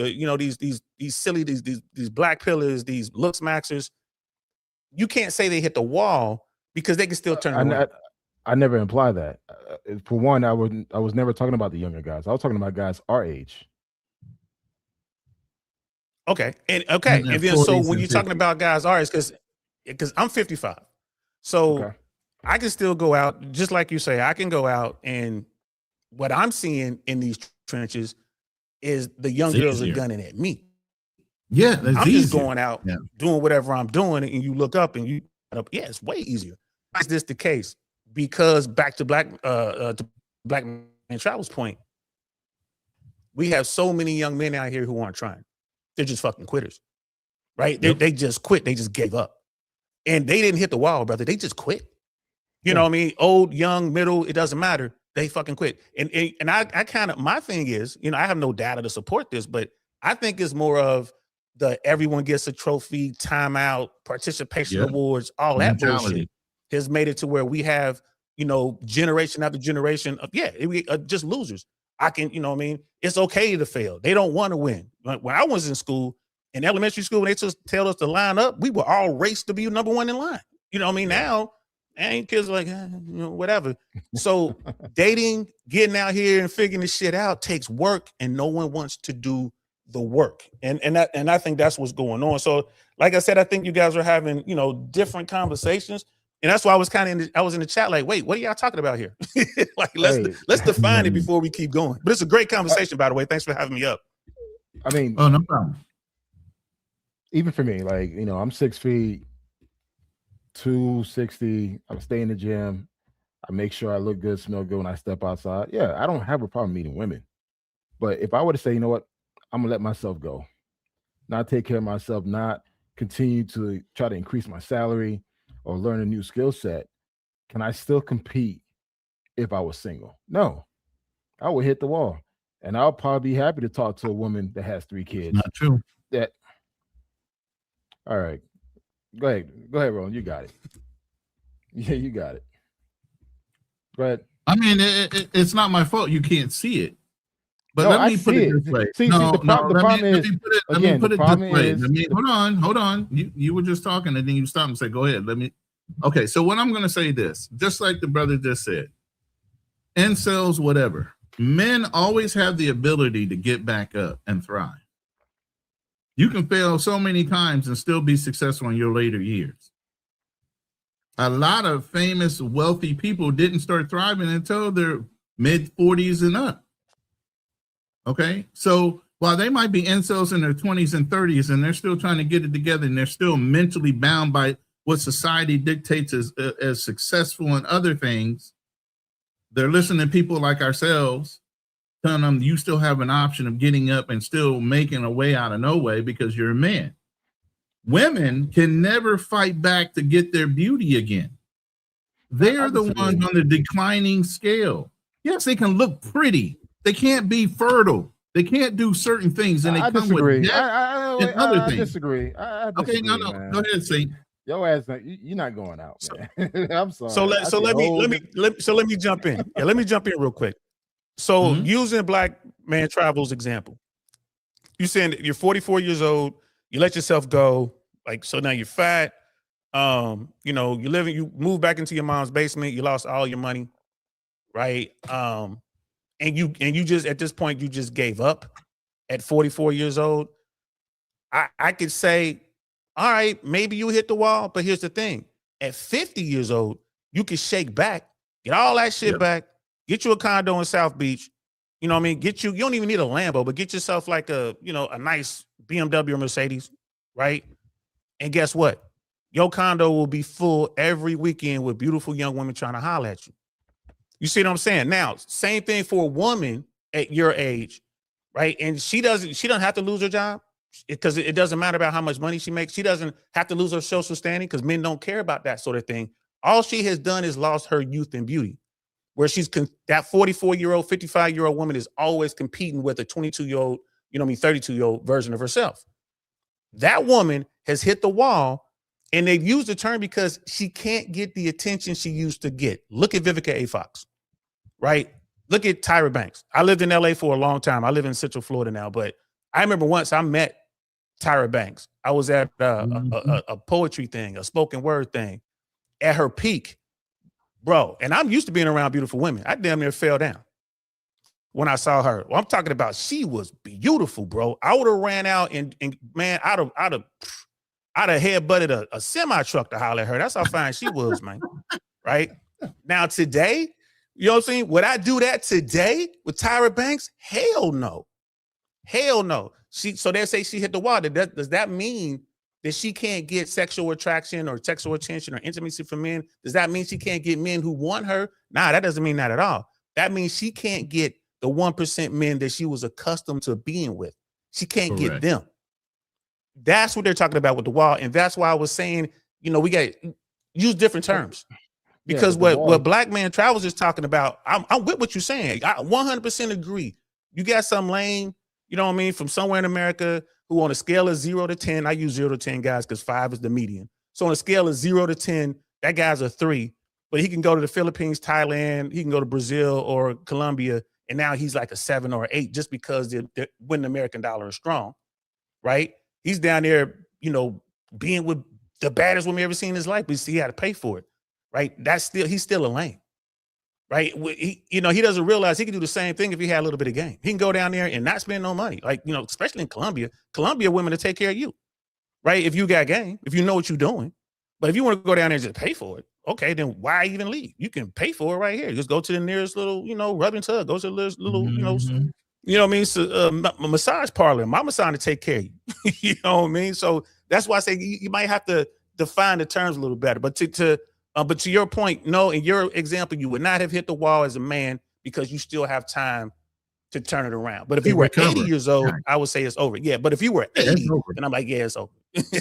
these silly, these black pillars, these looks maxers, you can't say they hit the wall because they can still turn around. I never imply that. For one, I was never talking about the younger guys. I was talking about guys our age. Okay. And then so when you're talking about guys our age, because I'm 55. So I can still go out, just like you say, I can go out, and what I'm seeing in these trenches is the young girls are gunning at me. Yeah, I'm just going out doing whatever I'm doing, and you look up and it's way easier. Is this the case? Because back to Black Man Travels' point, we have so many young men out here who aren't trying. They're just fucking quitters, right? They just quit. They just gave up. And they didn't hit the wall, brother. They just quit. You know what I mean? Old, young, middle, it doesn't matter. They fucking quit. And I kind of, my thing is, you know, I have no data to support this, but I think it's more of the everyone gets a trophy, timeout, participation awards, all that bullshit has made it to where we have, you know, generation after generation of, just losers. I can, you know what I mean? It's okay to fail. They don't want to win. When I was in school, in elementary school, when they just tell us to line up, we were all raced to be number one in line. You know what I mean? Now, ain't kids like, you know, whatever. So dating, getting out here and figuring this shit out takes work, and no one wants to do the work. And I think that's what's going on. So, like I said, I think you guys are having, you know, different conversations. And that's why I was kind of I was in the chat like, wait, what are y'all talking about here? Like, let's define it before we keep going. But it's a great conversation, by the way. Thanks for having me up. I mean, oh, no problem. Even for me, like, you know, I'm 6 feet, 260. I stay in the gym. I make sure I look good, smell good when I step outside. Yeah, I don't have a problem meeting women. But if I were to say, you know what, I'm gonna let myself go, not take care of myself, not continue to try to increase my salary or learn a new skill set, can I still compete if I was single? No, I would hit the wall. And I'll probably be happy to talk to a woman that has 3 kids. Not true. That. All right. Go ahead, Roland. You got it. Yeah, you got it. Go ahead. I mean, it's not my fault you can't see it. But let me put it this way. The problem is, let me put it this way. Hold on. You were just talking and then you stopped and said, go ahead. Okay, so what I'm going to say this, just like the brother just said, incels, whatever. Men always have the ability to get back up and thrive. You can fail so many times and still be successful in your later years. A lot of famous, wealthy people didn't start thriving until their mid 40s and up. Okay, so while they might be incels in their 20s and 30s and they're still trying to get it together and they're still mentally bound by what society dictates as successful and other things, they're listening to people like ourselves telling them you still have an option of getting up and still making a way out of no way because you're a man. Women can never fight back to get their beauty again. They're the ones on the declining scale. Yes, they can look pretty. They can't be fertile. They can't do certain things, and they come with death and other things. I disagree. Okay, no. Go ahead, Saint. Your ass, you're not going out, man. I'm sorry. So let me jump in. Yeah, let me jump in real quick. So using Black Man Travels example, you saying that you're 44 years old, you let yourself go, like, so now you're fat, you know, you move back into your mom's basement, you lost all your money, right? And you just, at this point, you just gave up at 44 years old. I could say, all right, maybe you hit the wall, but here's the thing. At 50 years old, you can shake back, get all that shit back, get you a condo in South Beach. You know what I mean? You don't even need a Lambo, but get yourself like a nice BMW or Mercedes, right? And guess what? Your condo will be full every weekend with beautiful young women trying to holler at you. You see what I'm saying? Now, same thing for a woman at your age, right? And she doesn't have to lose her job because it doesn't matter about how much money she makes. She doesn't have to lose her social standing because men don't care about that sort of thing. All she has done is lost her youth and beauty, where that 44-year-old, 55-year-old woman is always competing with a 22-year-old, 32-year-old version of herself. That woman has hit the wall, and they've used the term because she can't get the attention she used to get. Look at Vivica A. Fox, right? Look at Tyra Banks. I lived in LA for a long time. I live in Central Florida now, but I remember once I met Tyra Banks. I was at a poetry thing, a spoken word thing at her peak, bro. And I'm used to being around beautiful women. I damn near fell down when I saw her. Well, I'm talking about she was beautiful, bro. I would have ran out and man, I'd have headbutted a semi truck to holler at her. That's how fine she was, man. Right now, today, you know what I'm saying? Would I do that today with Tyra Banks? Hell no. Hell no. So they say she hit the wall. Does that mean that she can't get sexual attraction or sexual attention or intimacy from men? Does that mean she can't get men who want her? Nah, that doesn't mean that at all. That means she can't get the 1% men that she was accustomed to being with. She can't get them. That's what they're talking about with the wall. And that's why I was saying, we got to use different terms. Because what Black Man Travels is talking about, I'm with what you're saying. I 100% agree. You got some lane, you know what I mean, from somewhere in America who on a scale of 0 to 10, I use 0 to 10 guys because 5 is the median. So on a scale of 0 to 10, that guy's a 3, but he can go to the Philippines, Thailand, he can go to Brazil or Colombia, and now he's like a 7 or 8 just because when the American dollar is strong, right? He's down there, being with the baddest woman ever seen in his life, but he had to pay for it, right? He's still a lame, right? He doesn't realize he can do the same thing if he had a little bit of game. He can go down there and not spend no money, like, especially in Colombia women to take care of you, right? If you got game, if you know what you're doing. But if you want to go down there and just pay for it, okay, then why even leave? You can pay for it right here. Just go to the nearest little, rubbing tub. Go to the little, what I mean? So, massage parlor. Mama's trying to take care of you. You know what I mean? So that's why I say you might have to define the terms a little better. But to your point, no, in your example, you would not have hit the wall as a man because you still have time to turn it around. But if you were 80 years old, I would say it's over. Yeah, but if you were 80, then I'm like, yeah, it's over.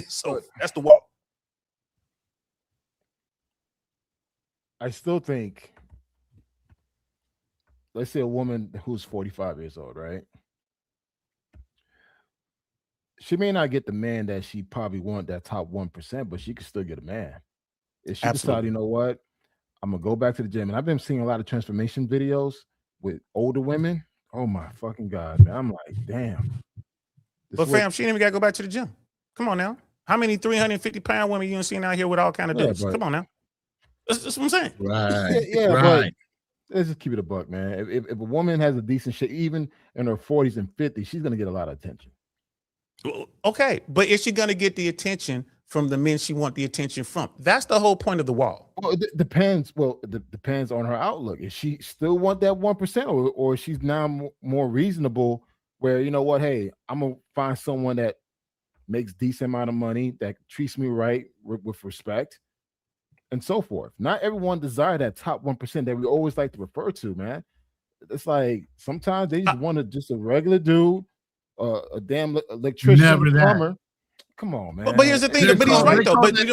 So that's the wall. I still think, let's say a woman who's 45 years old, right? She may not get the man that she probably want, that top 1%, but she could still get a man. If she decide, you know what, I'm gonna go back to the gym. And I've been seeing a lot of transformation videos with older women. Oh my fucking God, man. I'm like, damn. But fam, she didn't even gotta go back to the gym. Come on now. How many 350-pound women you done seen out here with all kind of dudes? Come on now. That's what I'm saying. Right. Yeah, right. But let's just keep it a buck, man. If a woman has a decent shape, even in her 40s and 50s, she's gonna get a lot of attention. Okay, but is she gonna get the attention from the men she want the attention from? That's the whole point of the wall. Well, it depends. Well, it depends on her outlook. If she still want that 1%, or she's now more reasonable, where you know what, hey, I'm gonna find someone that makes decent amount of money, that treats me right with respect, and so forth. Not everyone desire that top 1% that we always like to refer to, man. It's like sometimes they just want just a regular dude, a damn electrician, plumber. Come on, man. But here's the thing. But he's right though. But they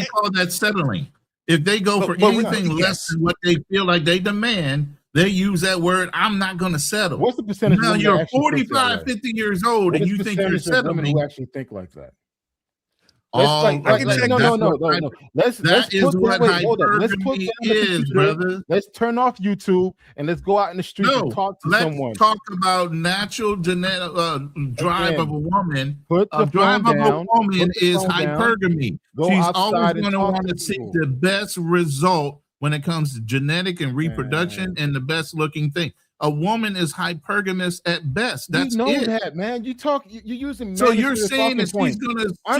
call that settling. If they go for anything less than what they feel like they demand, they use that word. I'm not going to settle. What's the percentage? Now you're 45, 50 years old, and you think you're settling. Who actually think like that? No. Let's turn off YouTube and let's go out in the street and talk to someone. Let's talk about natural genetic drive of a woman. Drive of a woman is hypergamy. She's always going to want to seek the best result when it comes to genetic and reproduction and the best looking thing. A woman is hypergamous at best. That's it. That, man. You're using. So you're saying that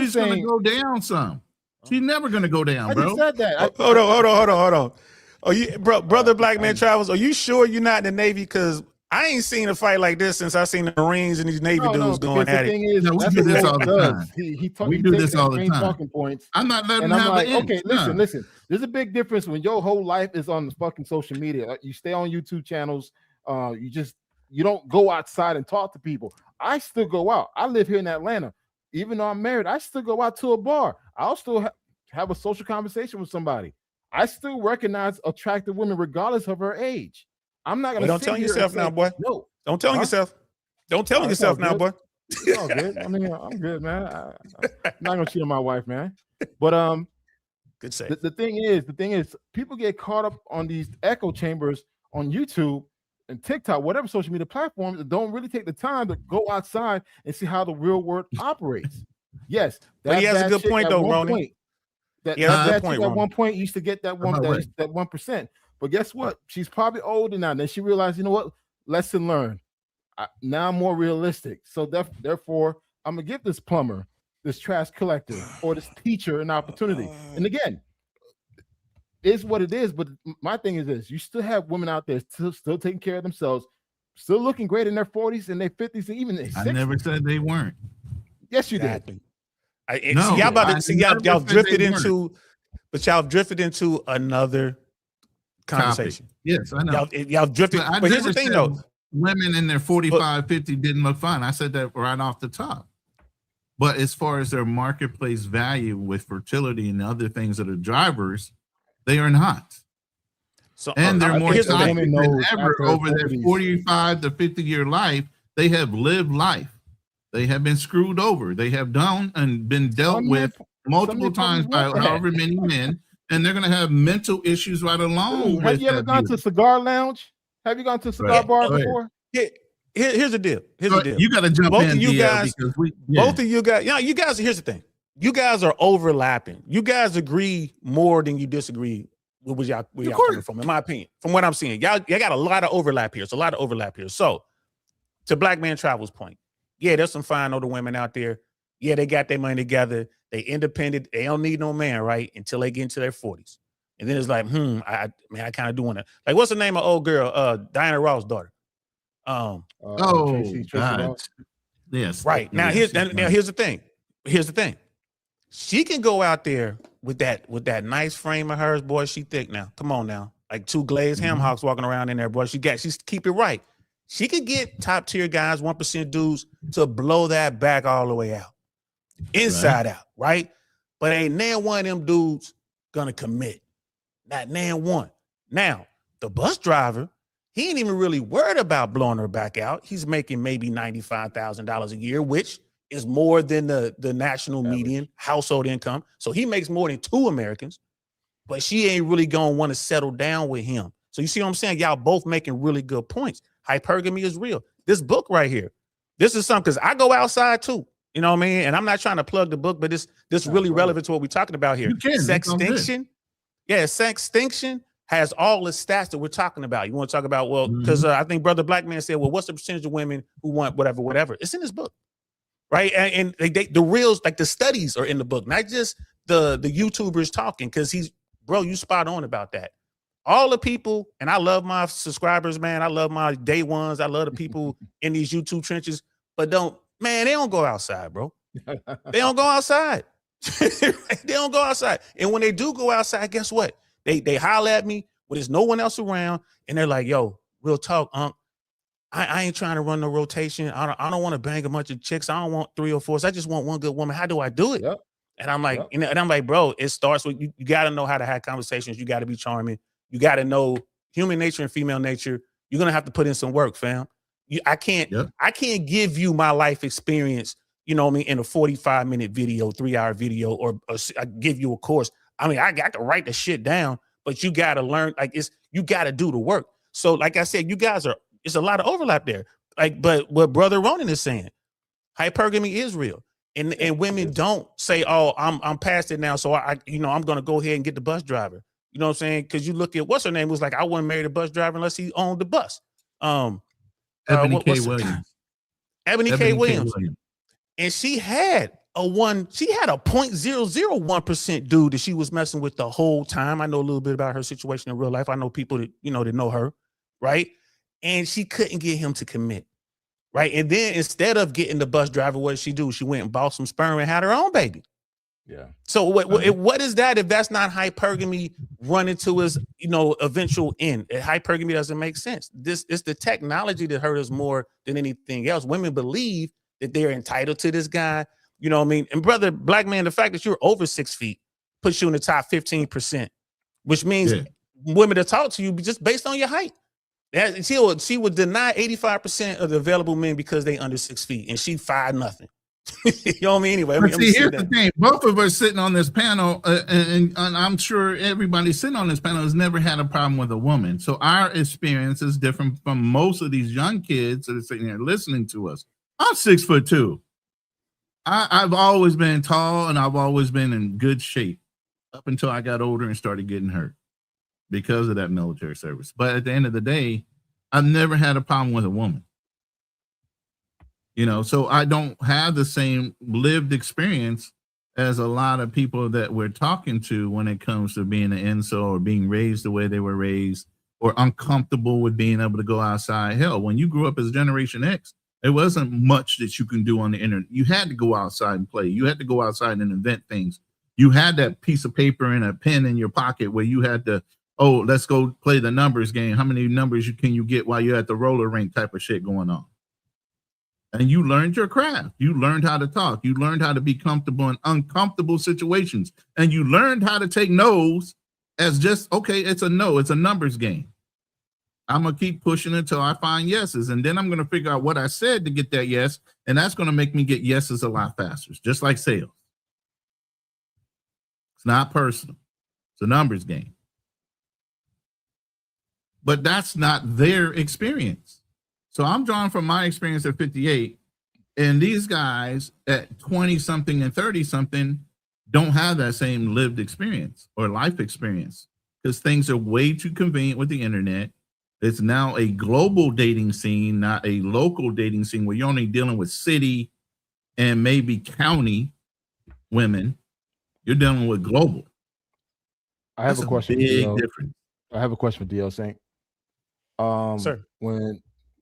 she's gonna go down some. She's never gonna go down, bro. I said that. Hold on. Oh, brother Black Man Travels. Are you sure you're not in the Navy? Because I ain't seen a fight like this since I seen the Marines and these Navy dudes going at it. We do this all the time. We do this all the time. Talking points. I'm not letting him have like, an okay, listen. There's a big difference when your whole life is on the fucking social media. You stay on YouTube channels. You don't go outside and talk to people. I still go out. I live here in Atlanta. Even though I'm married, I still go out to a bar. I'll still have a social conversation with somebody. I still recognize attractive women regardless of her age. I'm not gonna. Don't tell yourself now, boy. No, don't tell yourself. Don't tell yourself now, boy. It's all good. I mean, I'm good, man. I'm not gonna cheat on my wife, man. But good say. The thing is, people get caught up on these echo chambers on YouTube and TikTok, whatever social media platforms, that don't really take the time to go outside and see how the real world operates. Yes, but he has a good point though, Ronin. At one point used to get that 1%. But guess what? She's probably older now. Then she realized, you know what? Lesson learned. Now I'm more realistic. So therefore, I'm gonna give this plumber, this trash collector, or this teacher an opportunity. And again, is what it is. But my thing is this: you still have women out there still taking care of themselves, still looking great in their 40s and their 50s, and even their 60s. I never said they weren't. Yes, you did. Y'all drifted into another conversation. Topic. Yes, I know. Y'all drifted. But here's the thing, though: women in their 45, 50 didn't look fine. I said that right off the top. But as far as their marketplace value with fertility and other things that are drivers, they are not. So, and they're more here's the toxic thing. than ever over their 45 to 50-year life. They have lived life. They have been screwed over. They have done and been dealt with multiple times by however many men, and they're going to have mental issues right along with Have you ever gone to a cigar lounge? Have you gone to a cigar bar before? Here's the deal. Here's the deal. You got to jump both in, of you DL, guys, because both of you guys, you guys, here's the thing. You guys are overlapping. You guys agree more than you disagree with where y'all coming from, in my opinion. From what I'm seeing, y'all got a lot of overlap here. It's a lot of overlap here. So, to Black Man Travels point, yeah, there's some fine older women out there. Yeah, they got their money together. They independent. They don't need no man, right? Until they get into their 40s. And then it's like, I kind of do want to. Like, what's the name of old girl? Diana Ross' daughter. Tracy Ross. Yes. Right. Now, here's the thing. Here's the thing. She can go out there with that nice frame of hers, boy. She thick now. Come on now. Like two glazed ham hocks walking around in there, boy. She's keep it right. She could get top tier guys, 1% dudes to blow that back all the way out. Inside out, right? But ain't nan one of them dudes gonna commit. Not nan one. Now, the bus driver, he ain't even really worried about blowing her back out. He's making maybe $95,000 a year, which is more than the national median household income. So he makes more than 2 Americans, but she ain't really gonna want to settle down with him. So you see what I'm saying? Y'all both making really good points. Hypergamy is real. This book right here, this is something, because I go outside too. You know what I mean? And I'm not trying to plug the book, but this really relevant to what we're talking about here. Sextinction. Yeah, Sextinction has all the stats that we're talking about. You want to talk about, well, because I think Brother Black Man said, well, what's the percentage of women who want whatever? It's in this book, right? And the reals, like the studies are in the book, not just the YouTubers talking, because you spot on about that. All the people, and I love my subscribers, man. I love my day ones. I love the people in these YouTube trenches, but they don't go outside, bro. They don't go outside. They don't go outside. And when they do go outside, guess what? They holler at me when there's no one else around, and they're like, yo, real talk, I ain't trying to run no rotation. I don't want to bang a bunch of chicks. I don't want 3 or 4s. I just want one good woman. How do I do it? And I'm like, and I'm like, bro, it starts with you got to know how to have conversations. You got to be charming. You got to know human nature and female nature. You're gonna have to put in some work, fam. I can't give you my life experience, you know what I mean, in a 45-minute video, 3-hour video, or I give you a course. I mean, I got to write the shit down, but you got to learn. Like, you got to do the work. So, like I said, you guys it's a lot of overlap there. Like, but what Brother Ronin is saying, hypergamy is real, and women don't say, oh, I'm past it now, so I'm gonna go ahead and get the bus driver. You know what I'm saying? Because you look at what's her name, was like, I wouldn't marry the bus driver unless he owned the bus. Ebony K. Williams. Ebony K. Williams. And she had a 0.001% dude that she was messing with the whole time. I know a little bit about her situation in real life. I know people that know her, right? And she couldn't get him to commit, right? And then instead of getting the bus driver, what did she do? She went and bought some sperm and had her own baby. Yeah. So what is that if that's not hypergamy running to his eventual end? Hypergamy doesn't make sense. It's the technology that hurt us more than anything else. Women believe that they're entitled to this guy. You know what I mean? And Brother Black Man, the fact that you're over 6 feet puts you in the top 15%, which means women to talk to you just based on your height. She would deny 85% of the available men because they under 6 feet, and she 5'0". You know what I mean? Anyway, here's the thing. Both of us sitting on this panel, and I'm sure everybody sitting on this panel has never had a problem with a woman. So our experience is different from most of these young kids that are sitting here listening to us. I'm 6'2". I've always been tall, and I've always been in good shape up until I got older and started getting hurt because of that military service. But at the end of the day, I've never had a problem with a woman. So I don't have the same lived experience as a lot of people that we're talking to when it comes to being an incel or being raised the way they were raised or uncomfortable with being able to go outside. Hell, when you grew up as Generation X, there wasn't much that you can do on the internet. You had to go outside and play. You had to go outside and invent things. You had that piece of paper and a pen in your pocket where you had to, let's go play the numbers game. How many numbers can you get while you're at the roller rink type of shit going on? And you learned your craft. You learned how to talk. You learned how to be comfortable in uncomfortable situations. And you learned how to take no's as just, okay, it's a no. It's a numbers game. I'm going to keep pushing until I find yeses. And then I'm going to figure out what I said to get that yes. And that's going to make me get yeses a lot faster, just like sales. It's not personal. It's a numbers game. But that's not their experience. So I'm drawing from my experience at 58, and these guys at 20 something and 30 something don't have that same lived experience or life experience because things are way too convenient with the internet. It's now a global dating scene, not a local dating scene where you're only dealing with city and maybe county women. You're dealing with global. I have a question. Big difference. I have a question for DL Saint. Sir,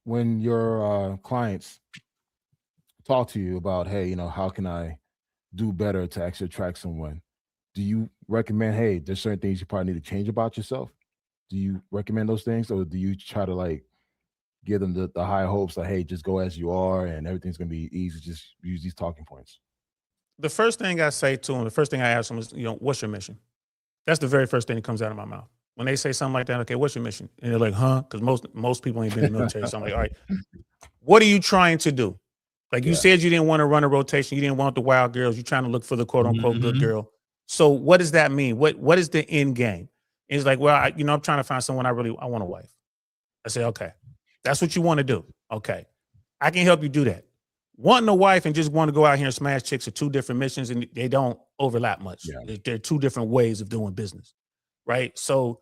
when your clients talk to you about, hey, you know, how can I do better to actually attract someone? Do you recommend, hey, there's certain things you probably need to change about yourself? Do you recommend those things, or do you try to like give them the high hopes like, hey, just go as you are and everything's gonna be easy? Just use these talking points. The first thing I say to them, the first thing I ask them is, you know, what's your mission? That's the very first thing that comes out of my mouth. When they say something like that, okay, what's your mission? And they're like, huh? Because most people ain't been in the military. So I'm like, all right, what are you trying to do? Like you said, you didn't want to run a rotation. You didn't want the wild girls. You're trying to look for the quote unquote good girl. So what does that mean? What is the end game? And he's like, well, I'm trying to find someone I want a wife. I say, okay, that's what you want to do. Okay, I can help you do that. Wanting a wife and just want to go out here and smash chicks are two different missions, and they don't overlap much. Yeah. They're two different ways of doing business, right? So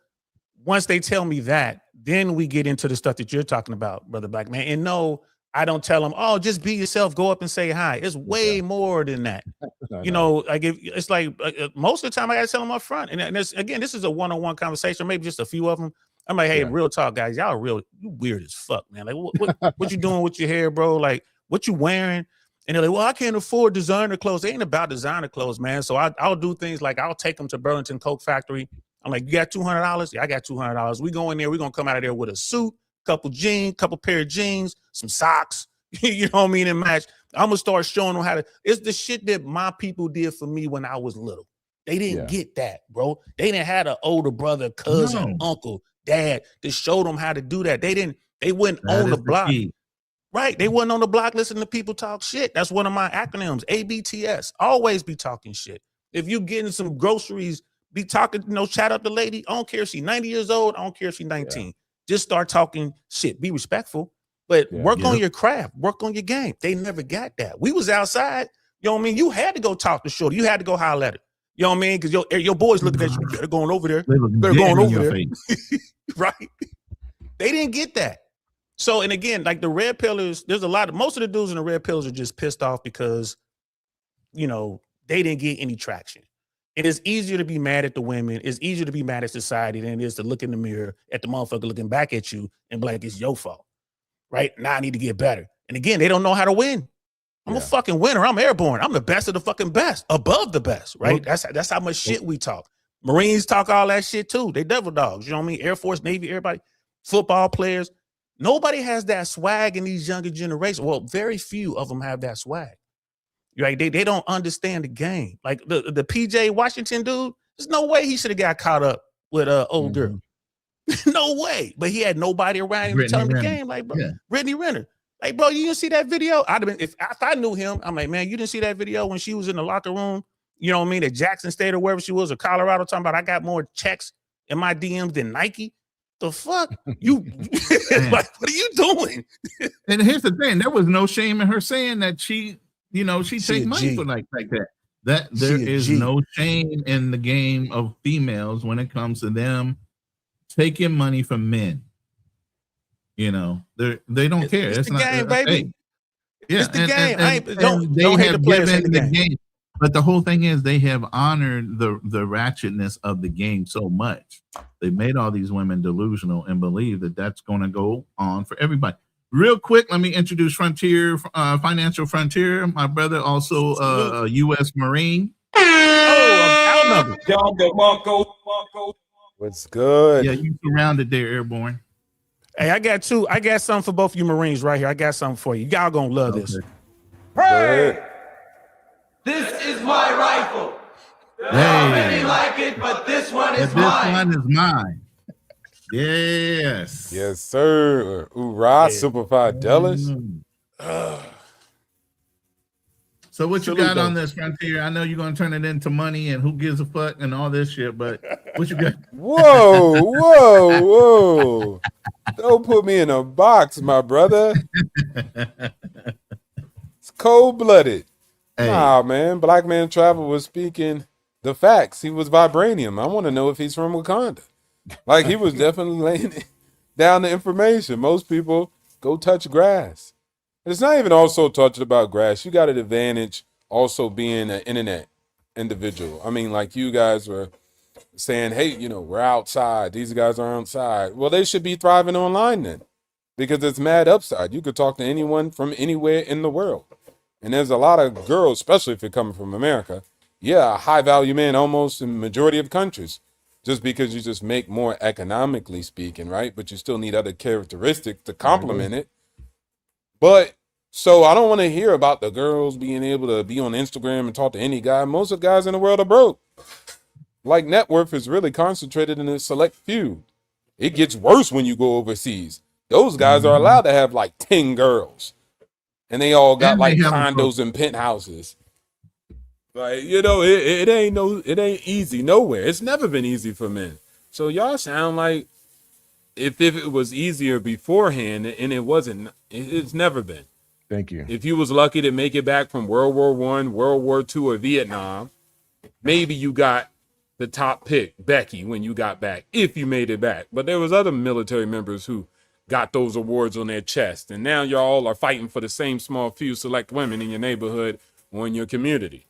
once they tell me that, then we get into the stuff that you're talking about, Brother Black Man. And no, I don't tell them, oh, just be yourself, go up and say hi. It's way more than that. You know, like it's like most of the time I got to tell them up front. And this is a one-on-one conversation, maybe just a few of them. I'm like, hey, real talk, guys, y'all you weird as fuck, man. Like, what you doing with your hair, bro? Like, what you wearing? And they're like, well, I can't afford designer clothes. It ain't about designer clothes, man. So I'll do things like I'll take them to Burlington Coke Factory. I'm like, you got $200? Yeah, I got $200. We go in there. We're going to come out of there with a suit, couple pair of jeans, some socks, you know what I mean, and match. I'm going to start showing them how to. It's the shit that my people did for me when I was little. They didn't get that, bro. They didn't have an older brother, cousin, uncle, dad to show them how to do that. They went on the block. Right. They wasn't on the block listening to people talk shit. That's one of my acronyms, ABTS. Always be talking shit. If you getting some groceries, be talking, chat up the lady. I don't care if she's 90 years old. I don't care if she's 19. Yeah. Just start talking shit. Be respectful, but work on your craft. Work on your game. They never got that. We was outside. You know what I mean? You had to go talk to shorty. You had to go holler at her. You know what I mean? Because your boys looking at you. Better going over there. Better going over there. Right. They didn't get that. So, and again, like the red pillars, most of the dudes in the red pillars are just pissed off because, they didn't get any traction. It is easier to be mad at the women. It's easier to be mad at society than it is to look in the mirror at the motherfucker looking back at you and be like, it's your fault. Right? Now I need to get better. And again, they don't know how to win. I'm a fucking winner. I'm airborne. I'm the best of the fucking best, above the best, right? That's how much shit we talk. Marines talk all that shit too. They devil dogs. You know what I mean? Air Force, Navy, everybody, football players. Nobody has that swag in these younger generations. Well, very few of them have that swag. Right? They don't understand the game. Like the PJ Washington dude, there's no way he should have got caught up with an old girl. No way. But he had nobody around him to tell him the game. Like, bro, Brittany Renner. Like, bro, you didn't see that video? I'd have been, if I knew him, I'm like, man, you didn't see that video when she was in the locker room, you know what I mean, at Jackson State or wherever she was, or Colorado, talking about I got more checks in my DMs than Nike. The fuck? You like, what are you doing? And here's the thing, there was no shame in her saying that she take money for like that. That there is no shame in the game of females when it comes to them taking money from men. They don't care. It's the not, game, baby. Yeah, it's the game. Don't hate the players in the game. But the whole thing is they have honored the ratchetness of the game so much. They made all these women delusional and believe that that's going to go on for everybody. Real quick, let me introduce Frontier, Financial Frontier. My brother, also a U.S. Marine. Oh, What's good? Yeah, you surrounded there, Airborne. Hey, I got something for both of you Marines right here. I got something for you. Y'all gonna love this. Hey! This is my rifle. There are many like it, but this one is mine. This one is mine. Yes. Yes, sir. Hoorah, Simplified Delish. So what you got on this Frontier? I know you're gonna turn it into money and who gives a fuck and all this shit, but what you got? Whoa. Don't put me in a box, my brother. It's cold-blooded. Hey. Nah, man. Black Man Travel was speaking the facts. He was vibranium. I want to know if he's from Wakanda. Like, he was definitely laying down the information. Most people go touch grass. It's not even also talking about grass. You got an advantage also being an internet individual. I mean, like you guys were saying, hey, we're outside. These guys are outside. Well, they should be thriving online then, because it's mad upside. You could talk to anyone from anywhere in the world. And there's a lot of girls, especially if you're coming from America. Yeah, a high value man almost in the majority of countries, just because you just make more economically speaking, right? But you still need other characteristics to complement it. But so I don't want to hear about the girls being able to be on Instagram and talk to any guy. Most of the guys in the world are broke. Like, net worth is really concentrated in a select few. It gets worse when you go overseas. Those guys are allowed to have like 10 girls. And they all got like condos and penthouses. Like, it ain't easy nowhere. It's never been easy for men. So y'all sound like if it was easier beforehand, and it wasn't, it's never been. Thank you. If you was lucky to make it back from World War I, World War II, or Vietnam, maybe you got the top pick, Becky, when you got back, if you made it back. But there was other military members who got those awards on their chest. And now y'all are fighting for the same small few select women in your neighborhood or in your community.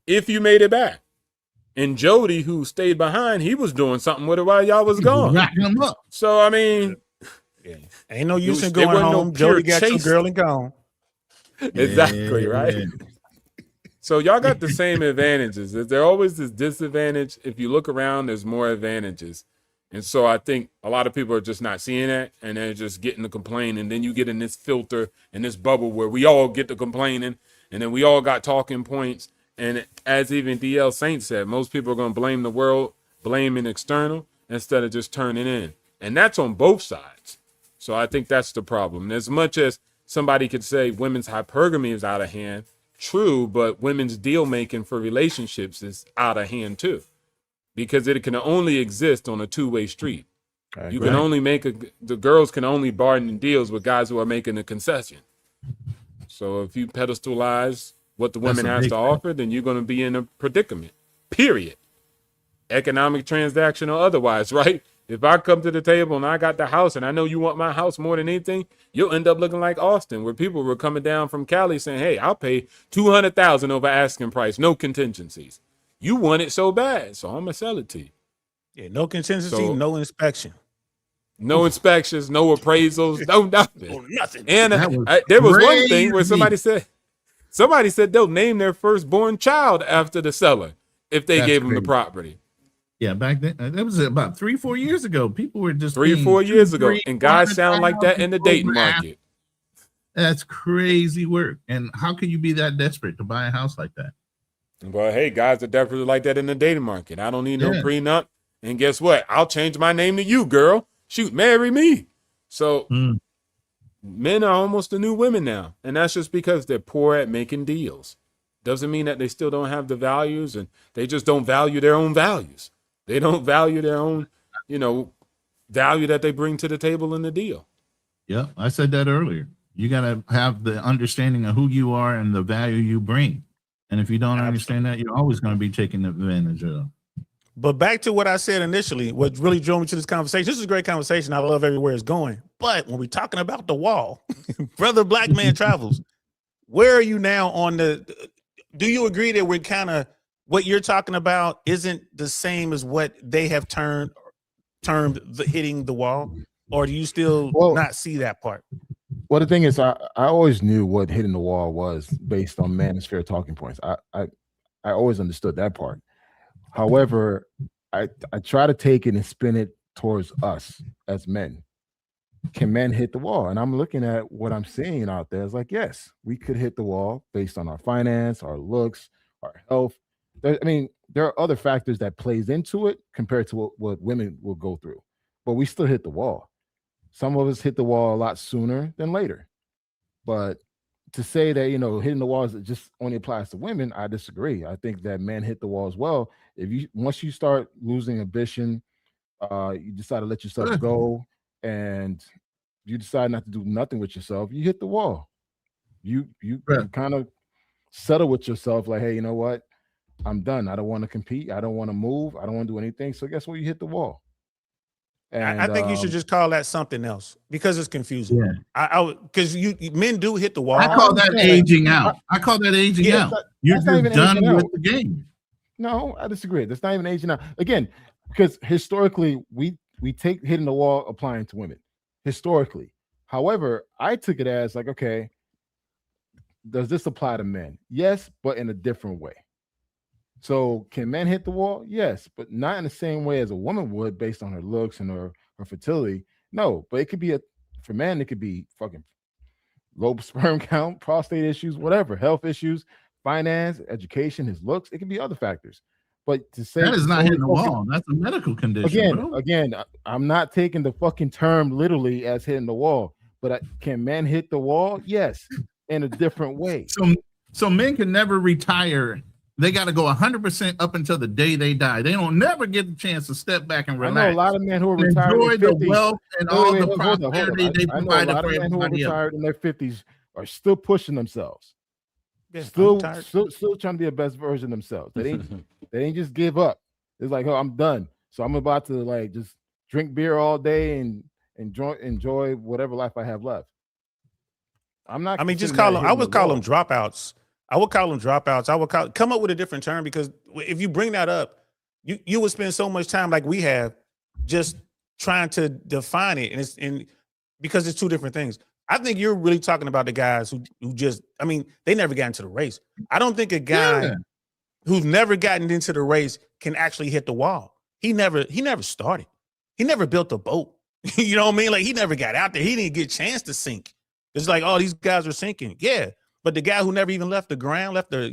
If you made it back. And Jody, who stayed behind, he was doing something with it while y'all was gone. Racking them up. So, I mean, ain't no use in going home. Jody got your girl and gone. Exactly, right? So y'all got the same advantages. There always this disadvantage. If you look around, there's more advantages. And so I think a lot of people are just not seeing that, and they're just getting to complain. And then you get in this filter and this bubble where we all get to complaining, and then we all got talking points. And as even DL Saint said, most people are going to blame the world, blaming external, instead of just turning in. And that's on both sides. So I think that's the problem. And as much as somebody could say women's hypergamy is out of hand, true, but women's deal making for relationships is out of hand too, because it can only exist on a two-way street. You can only the girls can only bargain deals with guys who are making a concession. So if you pedestalize what the women has to offer, then you're going to be in a predicament, period. Economic transaction or otherwise, right? If I come to the table and I got the house and I know you want my house more than anything, you'll end up looking like Austin, where people were coming down from Cali saying, hey, I'll pay $200,000 over asking price, no contingencies. You want it so bad, so I'm going to sell it to you. Yeah, no contingency, no inspection. No inspections, no appraisals, no nothing. Oh, nothing. And there was one thing where somebody said they'll name their firstborn child after the seller if they gave them the property. Yeah, back then, that was about 3-4 years ago. People were just 3-4 years ago, and guys sound like that in the dating market. That's crazy work. And how can you be that desperate to buy a house like that? Well, hey, guys are desperate like that in the dating market. I don't need no prenup. And guess what? I'll change my name to you, girl. Shoot, marry me. So men are almost the new women now. And that's just because they're poor at making deals. Doesn't mean that they still don't have the values, and they just don't value their own values. They don't value their own, value that they bring to the table in the deal. Yeah, I said that earlier. You got to have the understanding of who you are and the value you bring. And if you don't understand that, you're always going to be taken advantage of. But back to what I said initially, what really drove me to this conversation. This is a great conversation. I love everywhere it's going. But when we're talking about the wall, brother Black Man Travels, where are you now on do you agree that we're kind of, what you're talking about isn't the same as what they have termed the hitting the wall? Or do you still not see that part? Well, the thing is, I always knew what hitting the wall was based on manosphere talking points. I always understood that part. However, I try to take it and spin it towards us as men. can men hit the wall? And I'm looking at what I'm seeing out there. It's like, yes, we could hit the wall based on our finance, our looks, our health. There are other factors that plays into it compared to what women will go through, but we still hit the wall. Some of us hit the wall a lot sooner than later. But to say that, hitting the walls just only applies to women, I disagree. I think that men hit the wall as well. Once you start losing ambition, you decide to let yourself go, and you decide not to do nothing with yourself, you hit the wall. You kind of settle with yourself, like, hey, you know what? I'm done. I don't want to compete. I don't want to move. I don't want to do anything. So guess what? You hit the wall. And I think you should just call that something else because it's confusing. Yeah. Because men do hit the wall. I call that aging out. I call that aging out. You're just done with the game. No, I disagree. That's not even aging out. Again, because historically we take hitting the wall applying to women. Historically. However, I took it as like, okay, does this apply to men? Yes, but in a different way. So can men hit the wall? Yes, but not in the same way as a woman would based on her looks and her fertility. No, but it could be for men, it could be fucking low sperm count, prostate issues, whatever, health issues, finance, education, his looks. It could be other factors. But to say that is not hitting the wall, that's a medical condition. Again, I'm not taking the fucking term literally as hitting the wall, but can men hit the wall? Yes, in a different way. So men can never retire. They got to go 100% up until the day they die. They don't never get the chance to step back and relax. I know a lot of men who are retired enjoy in their 50s. The wealth and all the prosperity they provided for everybody else. A lot of men who are retired in their 50s are still pushing themselves. Yeah, still trying to be the best version of themselves. They ain't just give up. It's like, oh, I'm done. So I'm about to like just drink beer all day and enjoy whatever life I have left. I'm not. I mean, just call them. I would call them dropouts. I would come up with a different term, because if you bring that up, you would spend so much time like we have just trying to define it, and because it's two different things. I think you're really talking about the guys who just, I mean, they never got into the race. I don't think a guy who's never gotten into the race can actually hit the wall. He never started. He never built a boat. You know what I mean? Like, he never got out there. He didn't get a chance to sink. It's like, oh, these guys are sinking. Yeah. But the guy who never even left the ground, left the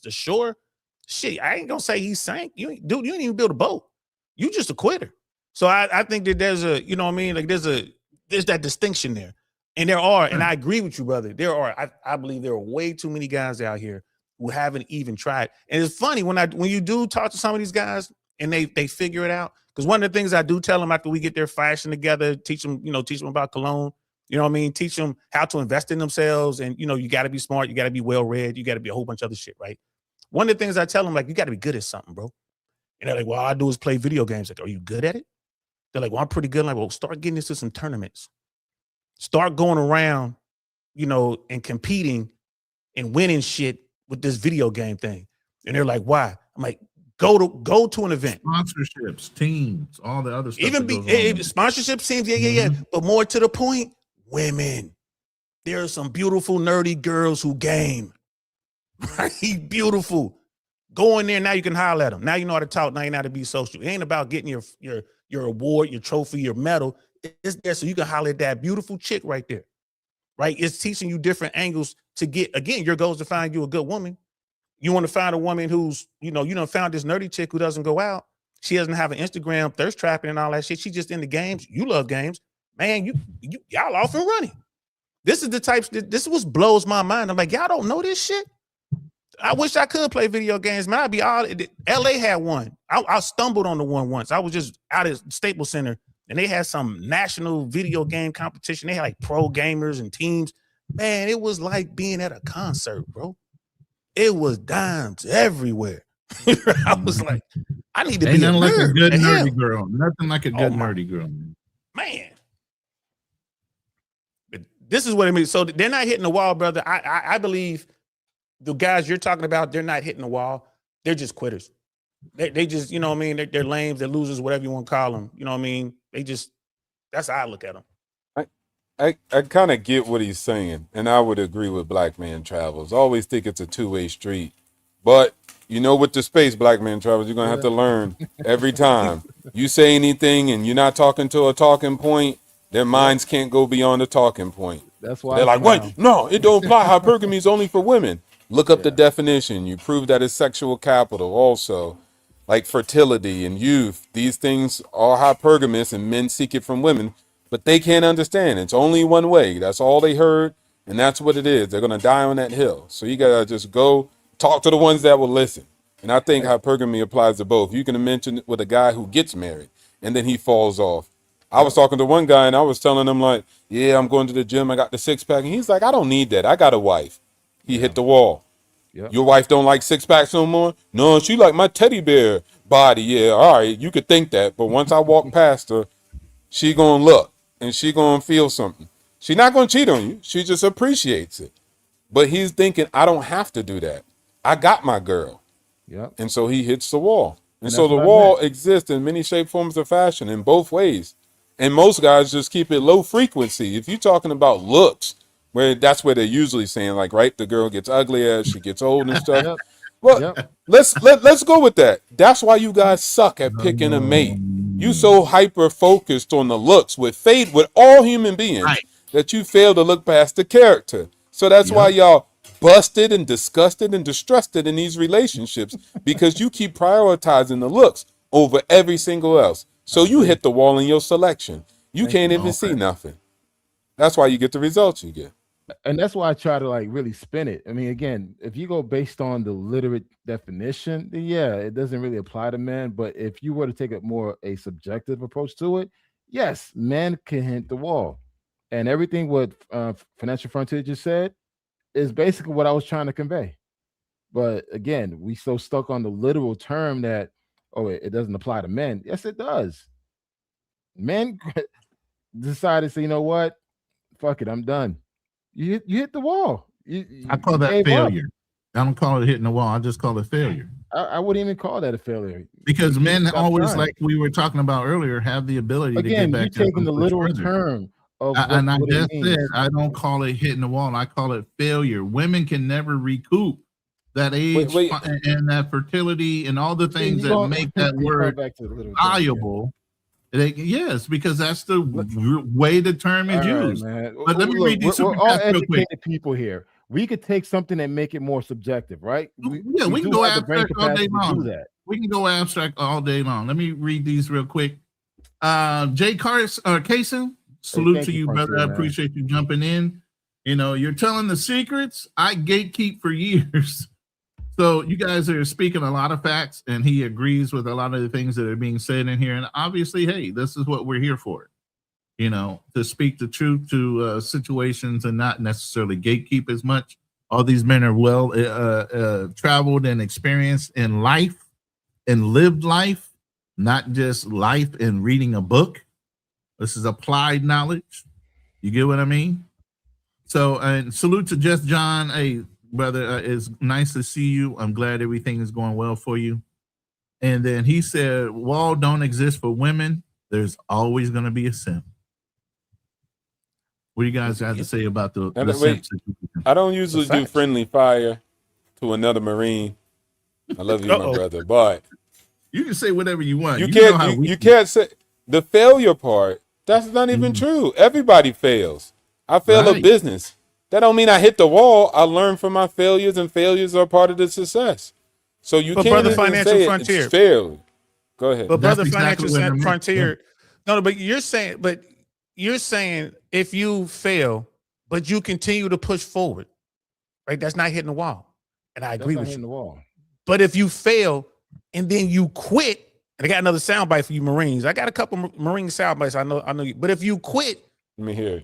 shore, shit, I ain't gonna say he sank. You didn't even build a boat. You just a quitter. So I think that there's a, you know what I mean? Like there's that distinction there. And there are, and I agree with you, brother. I believe there are way too many guys out here who haven't even tried. And it's funny when you do talk to some of these guys and they figure it out. Because one of the things I do tell them after we get their fashion together, teach them about cologne. You know what I mean? Teach them how to invest in themselves. And, you got to be smart. You got to be well-read. You got to be a whole bunch of other shit, right? One of the things I tell them, like, you got to be good at something, bro. And they're like, well, all I do is play video games. Like, are you good at it? They're like, well, I'm pretty good. I'm like, well, start getting into some tournaments. Start going around, and competing and winning shit with this video game thing. And they're like, why? I'm like, go to an event. Sponsorships, teams, all the other stuff. Even sponsorships, teams, yeah. But more to the point, women. There are some beautiful, nerdy girls who game. Right? Beautiful. Go in there, now you can holler at them. Now you know how to talk, now you know how to be social. It ain't about getting your award, your trophy, your medal. It's there so you can holler at that beautiful chick right there. Right? It's teaching you different angles to get, again, your goal is to find you a good woman. You want to find a woman who's, you done found this nerdy chick who doesn't go out. She doesn't have an Instagram, thirst trapping and all that shit. She just in the games. You love games. Man, y'all off and running. This is the types, this is what blows my mind. I'm like, y'all don't know this shit? I wish I could play video games, man. I'd be all, LA had one. I stumbled on the one once. I was just out at Staples Center and they had some national video game competition. They had like pro gamers and teams. Man, it was like being at a concert, bro. It was dimes everywhere. I was like, I need to be nothing like a good nerdy girl. Nothing like a good nerdy girl. Man. But this is what I mean. So they're not hitting the wall, brother. I believe the guys you're talking about, they're not hitting the wall. They're just quitters. They just, you know what I mean? They're lames, they're losers, whatever you want to call them. You know what I mean? That's how I look at them. I kind of get what he's saying, and I would agree with Black Man Travels. I always think it's a two-way street, but You know, with the space, Black Man Travels, you're gonna have to learn every time you say anything and you're not talking to a talking point. Their minds can't go beyond the talking point. That's why They're like, wait, no, it don't apply. Hypergamy is only for women. Look up the definition. You prove that it's sexual capital also. Like fertility and youth. These things are hypergamous and men seek it from women, but they can't understand. It's only one way. That's all they heard, and that's what it is. They're going to die on that hill. So you got to just go talk to the ones that will listen. And I think hypergamy applies to both. You can mention it with a guy who gets married, and then he falls off. I was talking to one guy, and I was telling him, like, yeah, I'm going to the gym. I got the six-pack. And he's like, I don't need that. I got a wife. He hit the wall. Your wife don't like six packs no more? No, she like my teddy bear body. Yeah, all right, you could think that. But once I walk past her, she gonna look and she gonna feel something. She not gonna cheat on you. She just appreciates it. But he's thinking, I don't have to do that. I got my girl. Yep. And so he hits the wall. And so that's the what I wall meant. exists in many shape, forms, of fashion in both ways. And most guys just keep it low frequency. If you're talking about looks, where that's where they're usually saying, like, right, the girl gets ugly as she gets old and stuff. Well, let's go with that. That's why you guys suck at picking a mate. You so hyper focused on the looks with all human beings that you fail to look past the character. So that's why y'all busted and disgusted and distrusted in these relationships, because you keep prioritizing the looks over every single else. So you hit the wall in your selection. You can't even see nothing. That's why you get the results you get. And that's why I try to like really spin it. I mean, again, if you go based on the literate definition, then yeah, it doesn't really apply to men. But if you were to take a subjective approach to it, yes, men can hit the wall. And everything what Financial Frontier just said is basically what I was trying to convey. But again, we so stuck on the literal term that, it doesn't apply to men. Yes, it does. Men decided to say, you know what? Fuck it, I'm done. You hit the wall. I call that failure. I don't call it hitting the wall. I just call it failure. I wouldn't even call that a failure. Because men always, like we were talking about earlier, have the ability to get back. You're taking the literal term of and I just said I don't call it hitting the wall. I call it failure. Women can never recoup that age and that fertility and all the things that make that word valuable. Yes, because that's the way the term is used. Man. But let me read these we're super all chats real quick. educated people here. We could take something and make it more subjective, right? We can go abstract all day long. We can go abstract all day long. Let me read these real quick. Jay Kaysen, salute to you, brother. I appreciate you jumping in. You know, you're telling the secrets. I gatekeep for years. So you guys are speaking a lot of facts, and he agrees with a lot of the things that are being said in here. And obviously, hey, this is what we're here for, you know, to speak the truth to situations and not necessarily gatekeep as much. All these men are well traveled and experienced in life and lived life, not just life and reading a book. This is applied knowledge. You get what I mean? So, and salute to Just John. Hey, brother, it's nice to see you. I'm glad everything is going well for you. And then he said, wall don't exist for women. There's always going to be a simp. What do you guys have to say about the simp situation? I don't usually do friendly fire to another Marine. I love you, my brother, but you can say whatever you want. You can't say the failure part. That's not even true. Everybody fails. I fail a business. That don't mean I hit the wall. I learn from my failures, and failures are part of the success. So you can't brother, even Financial say Frontier. It's failure. Go ahead. But brother, Financial Frontier. No, but you're saying if you fail, but you continue to push forward, right? That's not hitting the wall. And I agree with you. The wall. But if you fail and then you quit, and I got another soundbite for you Marines. I got a couple Marine soundbites. I know you. But if you quit, let me hear.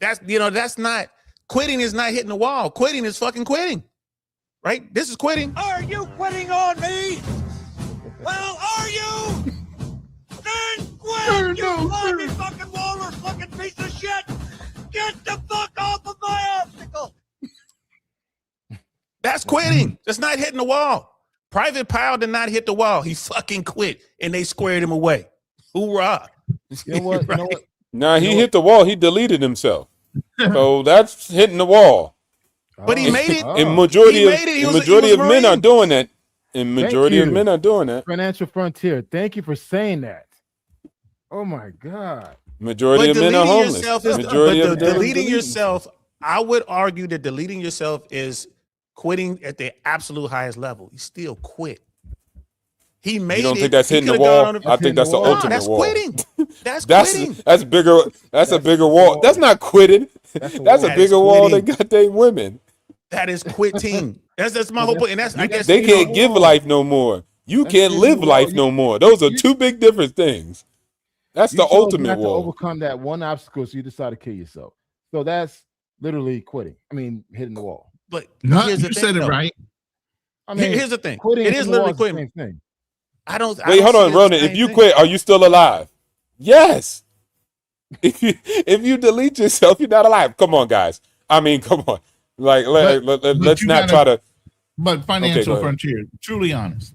That's not. Quitting is not hitting the wall. Quitting is fucking quitting. Right? This is quitting. Are you quitting on me? Well, are you? Then quit, you bloody fucking walrus looking piece of shit! Get the fuck off of my obstacle! That's quitting. That's not hitting the wall. Private Powell did not hit the wall. He fucking quit, and they squared him away. Hoorah. You know what? You know what? Nah, he hit the wall. He deleted himself. So that's hitting the wall. But he made it. And majority of men are doing that. And majority of men are doing that. Financial Frontier. Thank you for saying that. Oh my God. Majority of men are homeless. Deleting yourself, I would argue that deleting yourself is quitting at the absolute highest level. You still quit. He made it. You don't think that's hitting the wall? I think that's the ultimate that's wall. quitting. That's quitting. That's bigger. That's a bigger wall. That's not quitting. That's a bigger wall than goddamn women. That is quitting. That's my whole point. And that's I guess they can't give life no more. You can't live life no more. Those are two big different things. That's the ultimate wall. To overcome that one obstacle, so you decide to kill yourself. So that's literally quitting. I mean, hitting the wall. But you said it right. I mean, here's the thing. Quitting it is literally quitting. The same thing. Wait, hold on, Ronin. If you quit, are you still alive? Yes. If you delete yourself, you're not alive. Come on, guys. I mean, come on. Like, let's not try to. But Financial Frontier, truly honest.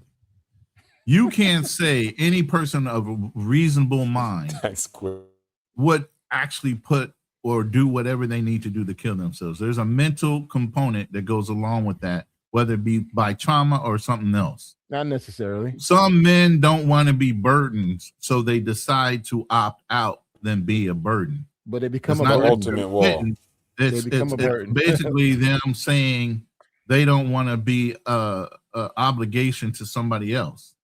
You can't say any person of a reasonable mind would actually put or do whatever they need to do to kill themselves. There's a mental component that goes along with that, whether it be by trauma or something else. Not necessarily. Some men don't want to be burdens, so they decide to opt out than be a burden. But they become the ultimate wall. It's basically them saying they don't want to be a obligation to somebody else.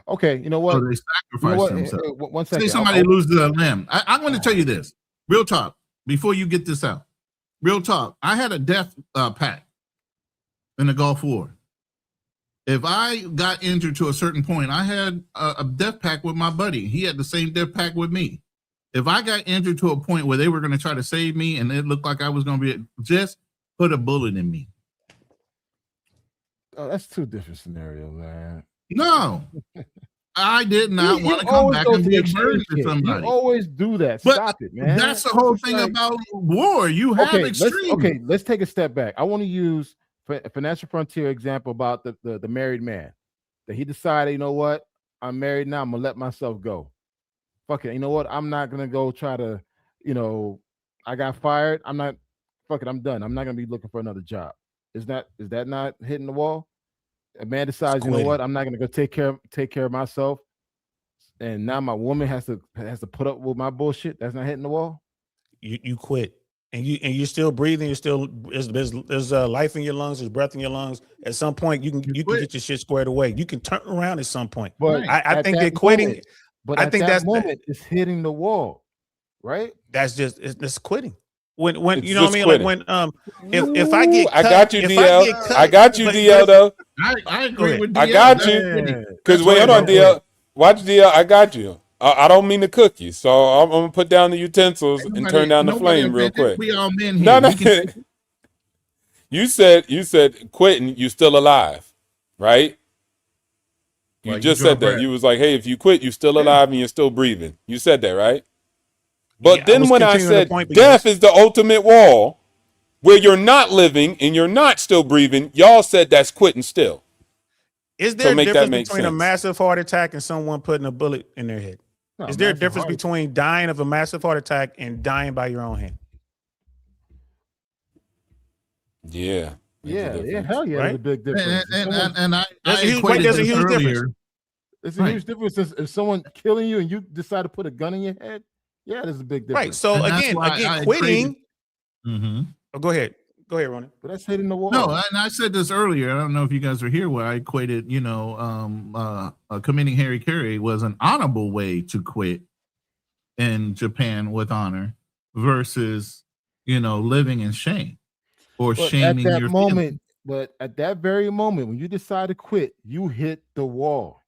Okay, you know what? So they sacrifice themselves. One second. Say somebody loses a limb. I'm going to tell you this. Real talk. Before you get this out. Real talk. I had a death pack in the Gulf War. If I got injured to a certain point, I had a death pack with my buddy. He had the same death pack with me. If I got injured to a point where they were going to try to save me and it looked like I was going to be, just put a bullet in me. Oh, that's two different scenarios, man. No, I did not want to come back and be a burden to somebody. You always do that. But stop it, man. That's the whole thing about war. You have extreme. Let's take a step back. I want to use a Financial Frontier example about the married man that he decided, you know what, I'm married now, I'm gonna let myself go. Fuck it, you know what, I'm not gonna go try to, I got fired, I'm not, fuck it, I'm done, I'm not gonna be looking for another job. Is that not hitting the wall? A man decides, you know what, I'm not gonna go take care of myself, and now my woman has to put up with my bullshit. That's not hitting the wall. You quit. And you're still breathing. You're still there's life in your lungs. There's breath in your lungs. At some point, you can get your shit squared away. You can turn around at some point. But I think that quitting. I think that's moment is hitting the wall, right? That's just it's quitting. When it's you know what I mean? Quitting. Like when if I get cut, I got you, DL. I got you, DL. Though I agree with DL. I got you. Because wait, hold on, DL. Watch DL. I got you. I don't mean to cook you, so I'm gonna put down the utensils and turn down the flame real quick. We all men here. No. You said quitting. You still alive, right? You just said that. You was like, hey, if you quit, you still alive and you're still breathing. You said that, right? But then when I said death is the ultimate wall, where you're not living and you're not still breathing, y'all said that's quitting still. Is there a difference between a massive heart attack and someone putting a bullet in their head? No, is there a difference between dying of a massive heart attack and dying by your own hand? Yeah. Hell yeah, right? There's a big difference. And I equated this earlier. There's a huge difference. If someone killing you and you decide to put a gun in your head, yeah, there's a big difference. Right. So again, quitting. Mm-hmm. Oh, go ahead, Ronin. But that's hitting the wall. No, and I said this earlier. I don't know if you guys were here where I equated, committing harikiri was an honorable way to quit in Japan with honor versus, living in shame or shaming your moment. But at that very moment, when you decide to quit, you hit the wall.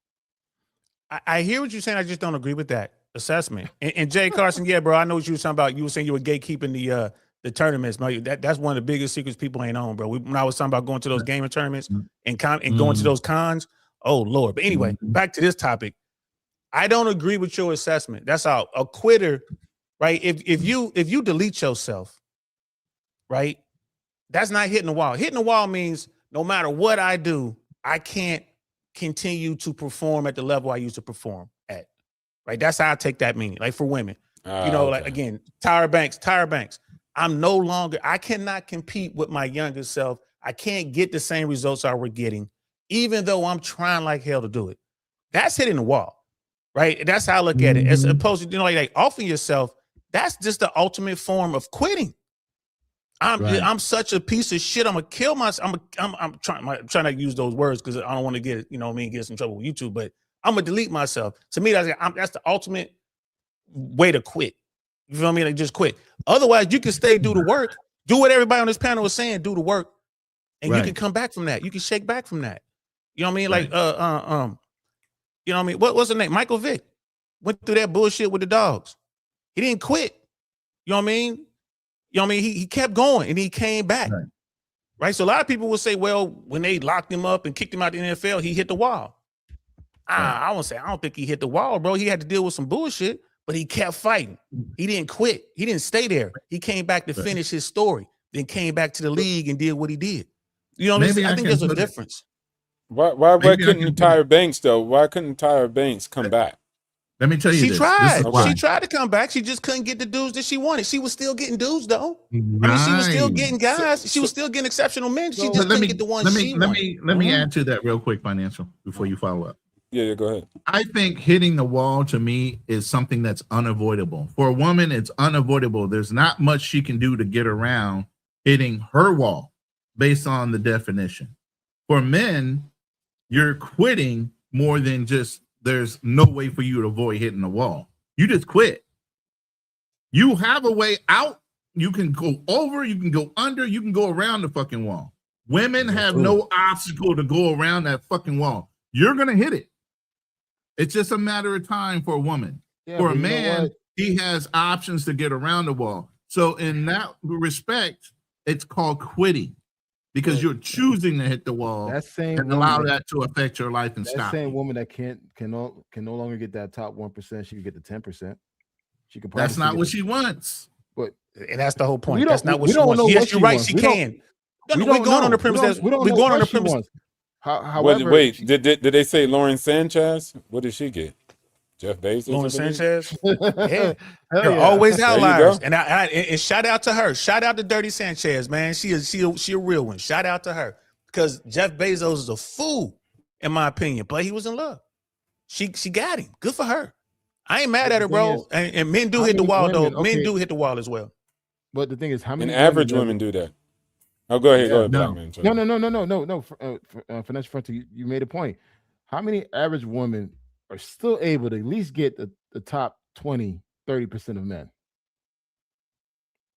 I hear what you're saying. I just don't agree with that assessment. And Jay Carson, yeah, bro, I know what you were talking about. You were saying you were gatekeeping the tournaments. That's one of the biggest secrets people ain't on, bro. When I was talking about going to those gaming tournaments and going to those cons, oh Lord. But anyway, back to this topic. I don't agree with your assessment. That's all. A quitter, right? If you delete yourself, right? That's not hitting the wall. Hitting the wall means no matter what I do, I can't continue to perform at the level I used to perform at. Right? That's how I take that meaning. Like for women, like again, Tyra Banks. I cannot compete with my younger self. I can't get the same results I were getting. even though I'm trying like hell to do it. That's hitting the wall, right? That's how I look at it. As opposed to, like offering yourself, that's just the ultimate form of quitting. I'm such a piece of shit. I'm gonna kill myself. I'm trying not to use those words because I don't want to get get in trouble with YouTube. But I'm gonna delete myself. To me, that's the ultimate way to quit. You feel me? Like just quit. Otherwise, you can stay, do the work, do what everybody on this panel is saying, do the work, and you can come back from that. You can shake back from that. You know what I mean? Like you know what I mean? What's the name? Michael Vick went through that bullshit with the dogs. He didn't quit. You know what I mean? You know what I mean? He kept going and he came back. Right. So a lot of people will say, well, when they locked him up and kicked him out of the NFL, he hit the wall. I won't say I don't think he hit the wall, bro. He had to deal with some bullshit, but he kept fighting. He didn't quit. He didn't stay there. He came back to finish his story, then came back to the league and did what he did. You know what I mean? I think there's a difference. Why couldn't Tyra Banks though? Why couldn't Tyra Banks come back? Let me tell you, she tried. She tried to come back. She just couldn't get the dudes that she wanted. She was still getting dudes though. I mean, she was still getting guys. She was still getting exceptional men. She just couldn't get the ones she wanted. Let me add to that real quick, Financial, before you follow up. Yeah, go ahead. I think hitting the wall to me is something that's unavoidable. For a woman, it's unavoidable. There's not much she can do to get around hitting her wall based on the definition. For men, you're quitting more than just there's no way for you to avoid hitting the wall. You just quit. You have a way out. You can go over, you can go under, you can go around the fucking wall. Women have no obstacle to go around that fucking wall. You're going to hit it. It's just a matter of time for a woman. For a man, he has options to get around the wall. So in that respect, it's called quitting because you're choosing to hit the wall and allow that to affect your life and stop. That same woman that can no longer get that top 1%, she can get the 10%. She can. That's not what she wants. But and that's the whole point. That's not what she wants. Yes, you're right. She can. We're going on the premise. We're going on the premise. However, wait. Did they say Lauren Sanchez? What did she get? Jeff Bezos. Lauren Sanchez. Yeah, they're always outliers. And and shout out to her. Shout out to Dirty Sanchez, man. She a real one. Shout out to her because Jeff Bezos is a fool, in my opinion. But he was in love. She got him. Good for her. I ain't mad at her, bro. And men do hit the wall, though. Men do hit the wall as well. But the thing is, how many average women do that? Oh, go ahead. Go ahead, Black man. No. Financial Frontier, you made a point. How many average women are still able to at least get the top 20, 30% of men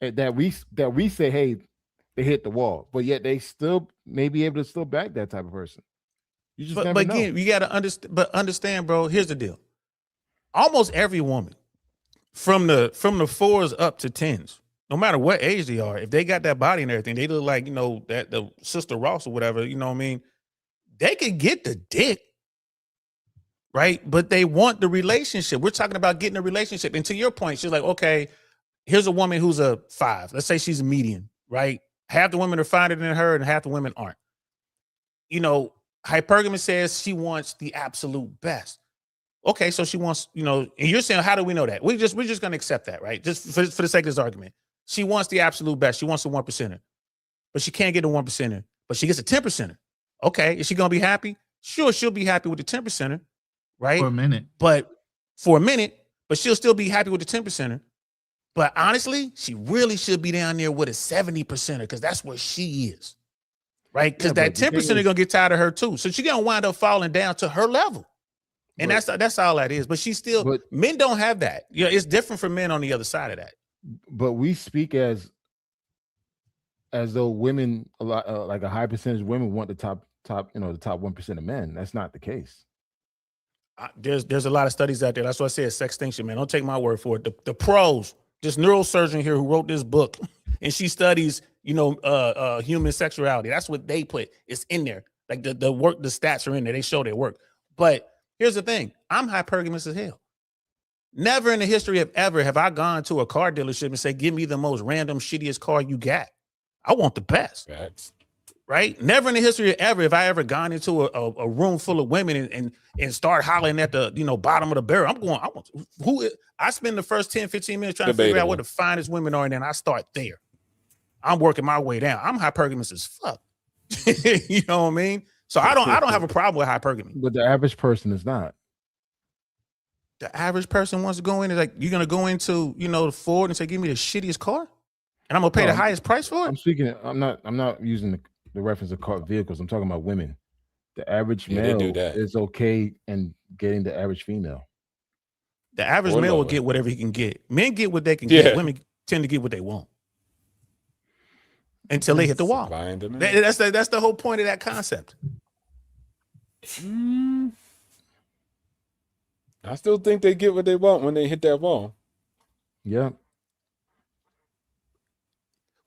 that we say, hey, they hit the wall, but yet they still may be able to still back that type of person. You just never know. Again, you got to understand, bro. Here's the deal. Almost every woman from the 4s up to 10s, no matter what age they are, if they got that body and everything, they look like, that the Sister Ross or whatever, you know what I mean? They could get the dick, right? But they want the relationship. We're talking about getting a relationship. And to your point, she's like, okay, here's a woman who's a 5. Let's say she's a median, right? Half the women are finer than her and half the women aren't. Hypergamy says she wants the absolute best. Okay, so she wants, and you're saying, how do we know that? We're just going to accept that, right? Just for the sake of this argument. She wants the absolute best. She wants the 1%er. But she can't get the 1%er. But she gets a 10%er. Okay, is she going to be happy? Sure, she'll be happy with the 10%er, right? For a minute. But she'll still be happy with the 10%er. But honestly, she really should be down there with a 70%er because that's where she is, right? Because that 10%er going to get tired of her too. So she's going to wind up falling down to her level. And that's all that is. But she's still, men don't have that. It's different for men on the other side of that. But we speak as though women, a lot like a high percentage of women want the top, the top 1% of men. That's not the case. There's a lot of studies out there. That's why I said sextinction, man. Don't take my word for it. The pros, this neurosurgeon here who wrote this book, and she studies, human sexuality. That's what they put. It's in there. Like the work, the stats are in there. They show their work. But here's the thing. I'm hypergamous as hell. Never in the history of ever have I gone to a car dealership and say, give me the most random, shittiest car you got. I want the best. Facts. Right? Never in the history of ever have I ever gone into a room full of women and start hollering at the bottom of the barrel. I spend the first 10, 15 minutes trying to figure out what the finest women are, and then I start there. I'm working my way down. I'm hypergamous as fuck. You know what I mean? So I don't have a problem with hypergamy. But the average person is not. The average person wants to go in, is like, you're gonna go into, the Ford and say, give me the shittiest car, and I'm gonna pay the highest price for it. I'm not using the reference of car vehicles. I'm talking about women. The average Yeah, they male do that. is okay in getting the average female. The average Or male will lower. get whatever he can get. Men get what they can Yeah. get. Women tend to get what they want until they hit the wall. Supply and demand. That's the whole point of that concept. I still think they get what they want when they hit that wall. Yeah.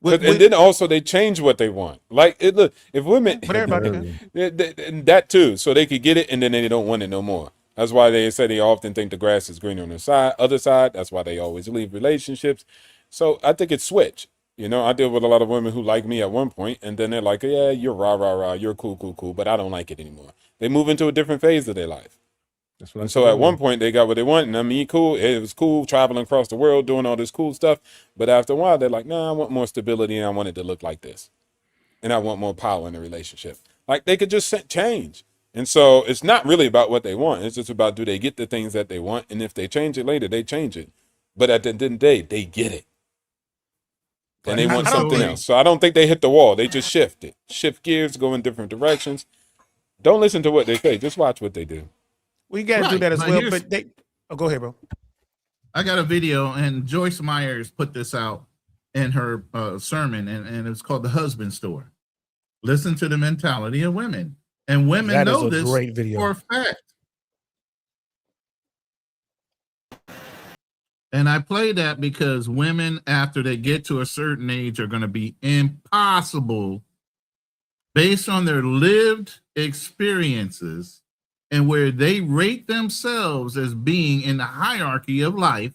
And then also they change what they want. Like, look, if women, But everybody and that too, so they could get it and then they don't want it no more. That's why they say they often think the grass is greener on the other side. That's why they always leave relationships. So I think it's switch. I deal with a lot of women who like me at one point, and then they're like, yeah, you're rah, rah, rah, you're cool, but I don't like it anymore. They move into a different phase of their life. That's what And so at one point they got what they want, and I mean, cool. It was cool traveling across the world, doing all this cool stuff. But after a while, they're like, nah, I want more stability, and I want it to look like this, and I want more power in the relationship. Like, they could just change. And so it's not really about what they want. It's just about, do they get the things that they want, and if they change it later, they change it. But at the end of the day, they get it, and they want something else. So I don't think they hit the wall. They just shift gears, go in different directions. Don't listen to what they say. Just watch what they do. We got to do that as well. But go ahead, bro. I got a video, and Joyce Myers put this out in her sermon, and it's called The Husband Store. Listen to the mentality of women. And women know this for a fact. And I play that because women, after they get to a certain age, are going to be impossible based on their lived experiences and where they rate themselves as being in the hierarchy of life,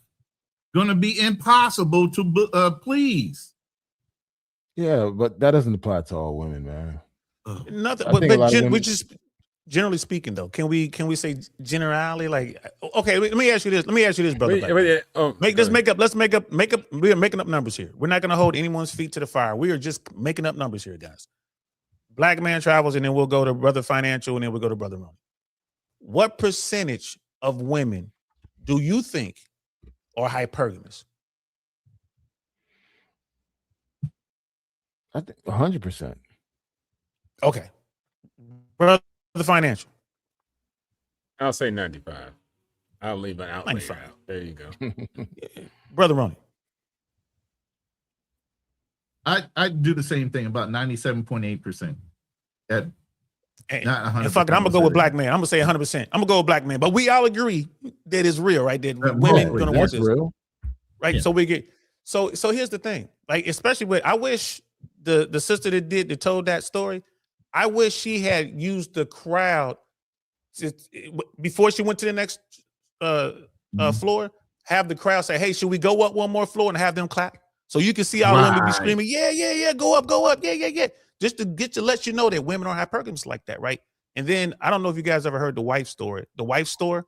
going to be impossible to please. Yeah, but that doesn't apply to all women, man. Nothing. But just generally speaking, though, can we say generally? Like, okay, let me ask you this, brother. Let's make up. We are making up numbers here. We're not going to hold anyone's feet to the fire. We are just making up numbers here, guys. Black Man Travels, and then we'll go to Brother Financial, and then we'll go to Brother Ronin. What percentage of women do you think are hypergamous? I think 100%. Okay. Brother Financial. I'll say 95. I'll leave an outlay out. There you go. Brother Ronin. I do the same thing, about 97.8%. Not 100%. And fuck it, I'm gonna go with Black Man. I'm gonna say 100%. I'm gonna go with Black Man, but we all agree that it's real, right? That women gonna want this, real. right? Yeah. So we get so here's the thing, like, especially with, I wish the sister that told that story, I wish she had used the crowd before she went to the next floor. Have the crowd say, "Hey, should we go up one more floor?" and have them clap, so you can see all the women be screaming, "Yeah, go up, yeah." Just to let you know that women are hypergamous like that, right? And then I don't know if you guys ever heard the wife story. The wife store.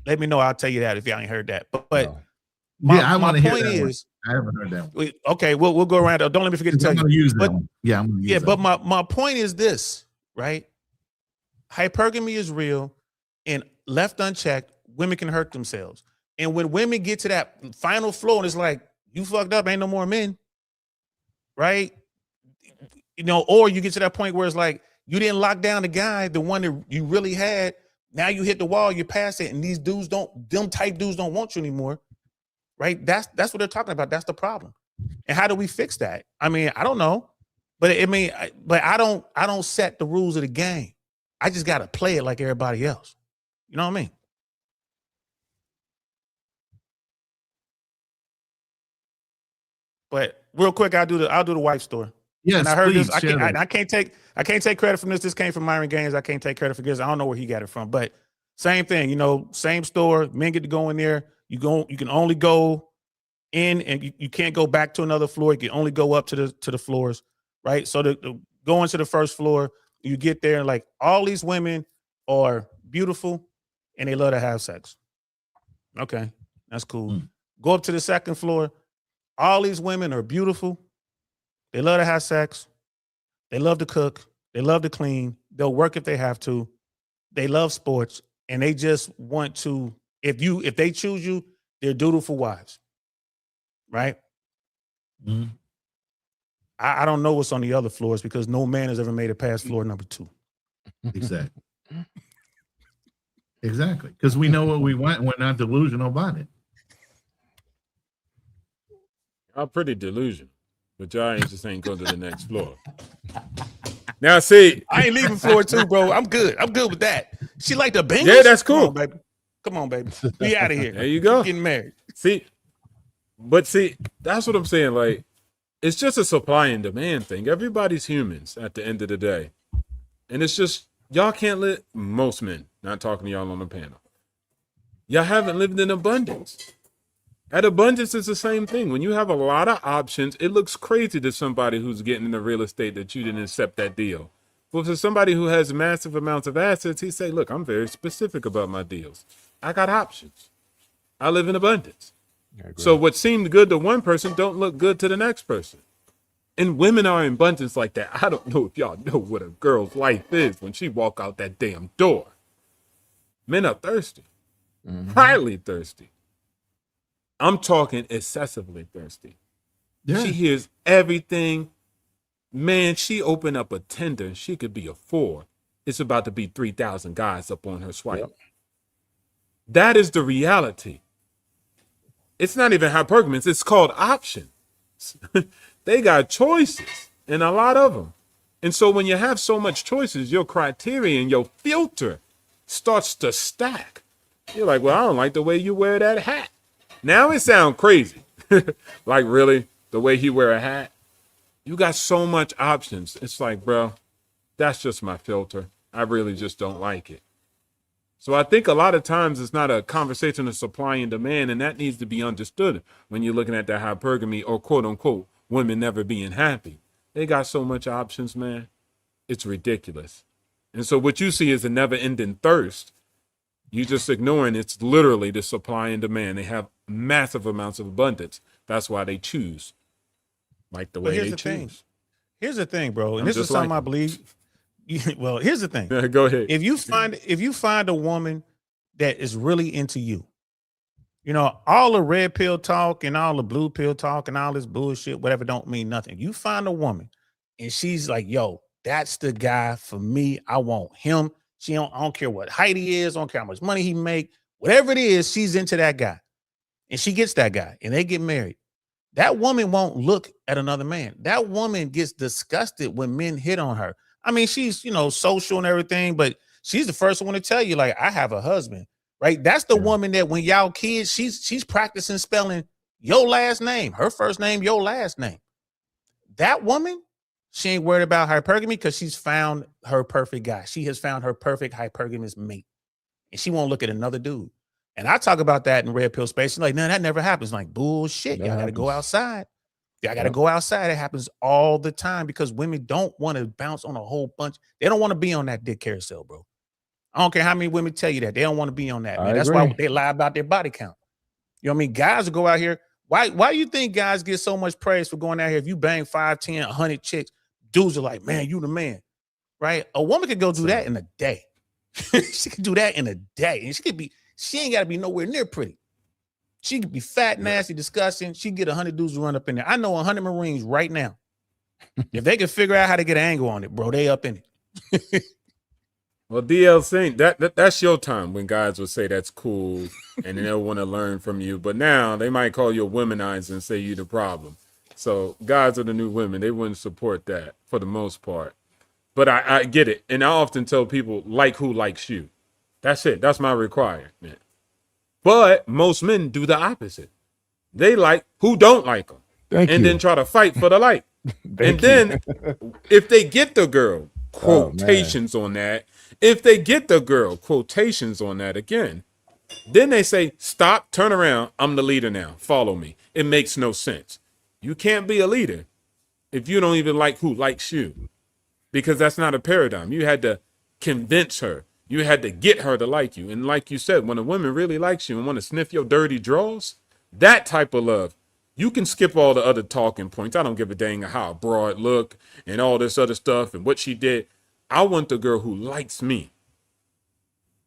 Let me know. I'll tell you that if y'all ain't heard that. But no. my point is, I haven't heard that one. Okay, we'll go around. Don't let me forget to tell you. Use that one. Yeah, I'm gonna use that but one. my point is this, right? Hypergamy is real, and left unchecked, women can hurt themselves. And when women get to that final floor, and it's like, you fucked up, ain't no more men, right? Or you get to that point where it's like, you didn't lock down the guy, the one that you really had. Now you hit the wall, you pass it, and these dudes them type dudes don't want you anymore, right? That's what they're talking about. That's the problem. And how do we fix that? I mean, I don't know, but I don't set the rules of the game. I just got to play it like everybody else. You know what I mean? But real quick, I'll do the wife story. Yes, and I heard please, this. I can't take credit from this. This came from Myron Gaines. I can't take credit for this. I don't know where he got it from, but same thing. Same store. Men get to go in there. You can only go in, and you can't go back to another floor. You can only go up to the floors, right? So to go into the first floor, you get there, and like, all these women are beautiful, and they love to have sex. Okay, that's cool. Go up to the second floor. All these women are beautiful. They love to have sex. They love to cook. They love to clean. They'll work if they have to. They love sports, and they just want to. If they choose you, they're dutiful wives, right? Mhm. I don't know what's on the other floors because no man has ever made it past floor number 2. Exactly. Exactly. Because we know what we want and we're not delusional about it. I'm pretty delusional, but y'all ain't just ain't going to the next floor. Now, see, I ain't leaving floor 2, bro. I'm good. I'm good with that. She like the Bengals. Yeah, that's cool. Come on, baby. Be out of here. There you go. We're getting married. See, that's what I'm saying. Like, it's just a supply and demand thing. Everybody's humans at the end of the day. And it's just, y'all can't live, most men, not talking to y'all on the panel. Y'all haven't lived in abundance. At abundance, it's the same thing. When you have a lot of options, it looks crazy to somebody who's getting into real estate that you didn't accept that deal. But for somebody who has massive amounts of assets, he say, look, I'm very specific about my deals. I got options. I live in abundance. So what seemed good to one person don't look good to the next person. And women are in abundance like that. I don't know if y'all know what a girl's life is when she walk out that damn door. Men are thirsty. Highly thirsty. I'm talking excessively thirsty. Yeah. She hears everything. Man, she opened up a Tinder. She could be a 4. It's about to be 3,000 guys up on her swipe. Yep. That is the reality. It's not even hypergamy. It's called options. They got choices, and a lot of them. And so when you have so much choices, your criterion, your filter starts to stack. You're like, well, I don't like the way you wear that hat. Now it sounds crazy. Like, really? The way he wear a hat? You got so much options. It's like, bro, that's just my filter. I really just don't like it. So I think a lot of times it's not a conversation of supply and demand, and that needs to be understood when you're looking at the hypergamy or quote unquote women never being happy. They got so much options, man. It's ridiculous. And so what you see is a never ending thirst. You just ignoring it's literally the supply and demand. They have massive amounts of abundance. That's why they choose like the way they choose. Here's the thing, bro. And I'm this is just something like I believe. Well, here's the thing. Go ahead. If you find a woman that is really into you, you know, all the red pill talk and all the blue pill talk and all this bullshit, whatever, don't mean nothing. You find a woman and she's like, yo, that's the guy for me. I want him. I don't care what height he is. I don't care how much money he make. Whatever it is, she's into that guy. And she gets that guy and they get married. That woman won't look at another man. That woman gets disgusted when men hit on her. I mean, she's, you know, social and everything, but she's the first one to tell you, like, I have a husband, right? That's the woman that when y'all kids, she's practicing spelling your last name, her first name, your last name. That woman, she ain't worried about hypergamy because she's found her perfect guy. She has found her perfect hypergamous mate. And she won't look at another dude. And I talk about that in red pill space. She's like, no, that never happens. Like, bullshit. Y'all got to go outside. Y'all got to go outside. It happens all the time because women don't want to bounce on a whole bunch. They don't want to be on that dick carousel, bro. I don't care how many women tell you that. They don't want to be on that, man. That's why they lie about their body count. You know what I mean? Guys will go out here. Why do you think guys get so much praise for going out here? If you bang 5, 10, 100 chicks, dudes are like, man, you the man, right? A woman could go do that in a day. She could do that in a day. And she ain't got to be nowhere near pretty. She could be fat, nasty, disgusting. She can get 100 dudes to run up in there. I know 100 Marines right now. If they can figure out how to get an angle on it, bro, they up in it. Well, DL saying that's your time when guys would say that's cool and they'll want to learn from you. But now they might call you a womanizer and say you the problem. So guys are the new women. They wouldn't support that for the most part. But I get it. And I often tell people, like who likes you. That's it. That's my requirement. But most men do the opposite. They like who don't like them. Then try to fight for the like. And then if they get the girl, quotations on that. If they get the girl, quotations on that again, then they say, stop, turn around. I'm the leader now. Follow me. It makes no sense. You can't be a leader if you don't even like who likes you, because that's not a paradigm. You had to convince her. You had to get her to like you. And like you said, when a woman really likes you and want to sniff your dirty drawers, that type of love, you can skip all the other talking points. I don't give a dang how broad look and all this other stuff and what she did. I want the girl who likes me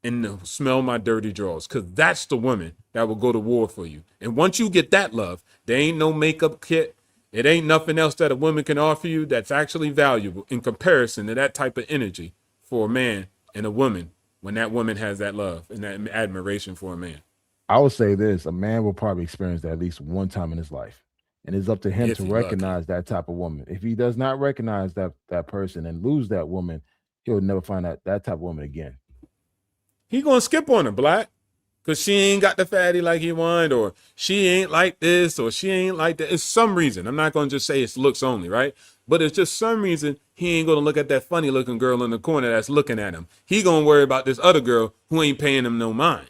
and to smell my dirty drawers, because that's the woman that will go to war for you. And once you get that love, there ain't no makeup kit. It ain't nothing else that a woman can offer you that's actually valuable in comparison to that type of energy for a man and a woman when that woman has that love and that admiration for a man. I would say this: a man will probably experience that at least one time in his life, and it's up to him to recognize that type of woman. If he does not recognize that person and lose that woman, he'll never find that type of woman again. He gonna skip on her, Black, because she ain't got the fatty like he wanted, or she ain't like this, or she ain't like that. It's some reason. I'm not gonna just say it's looks only, right? But it's just some reason he ain't gonna look at that funny looking girl in the corner that's looking at him. He gonna worry about this other girl who ain't paying him no mind.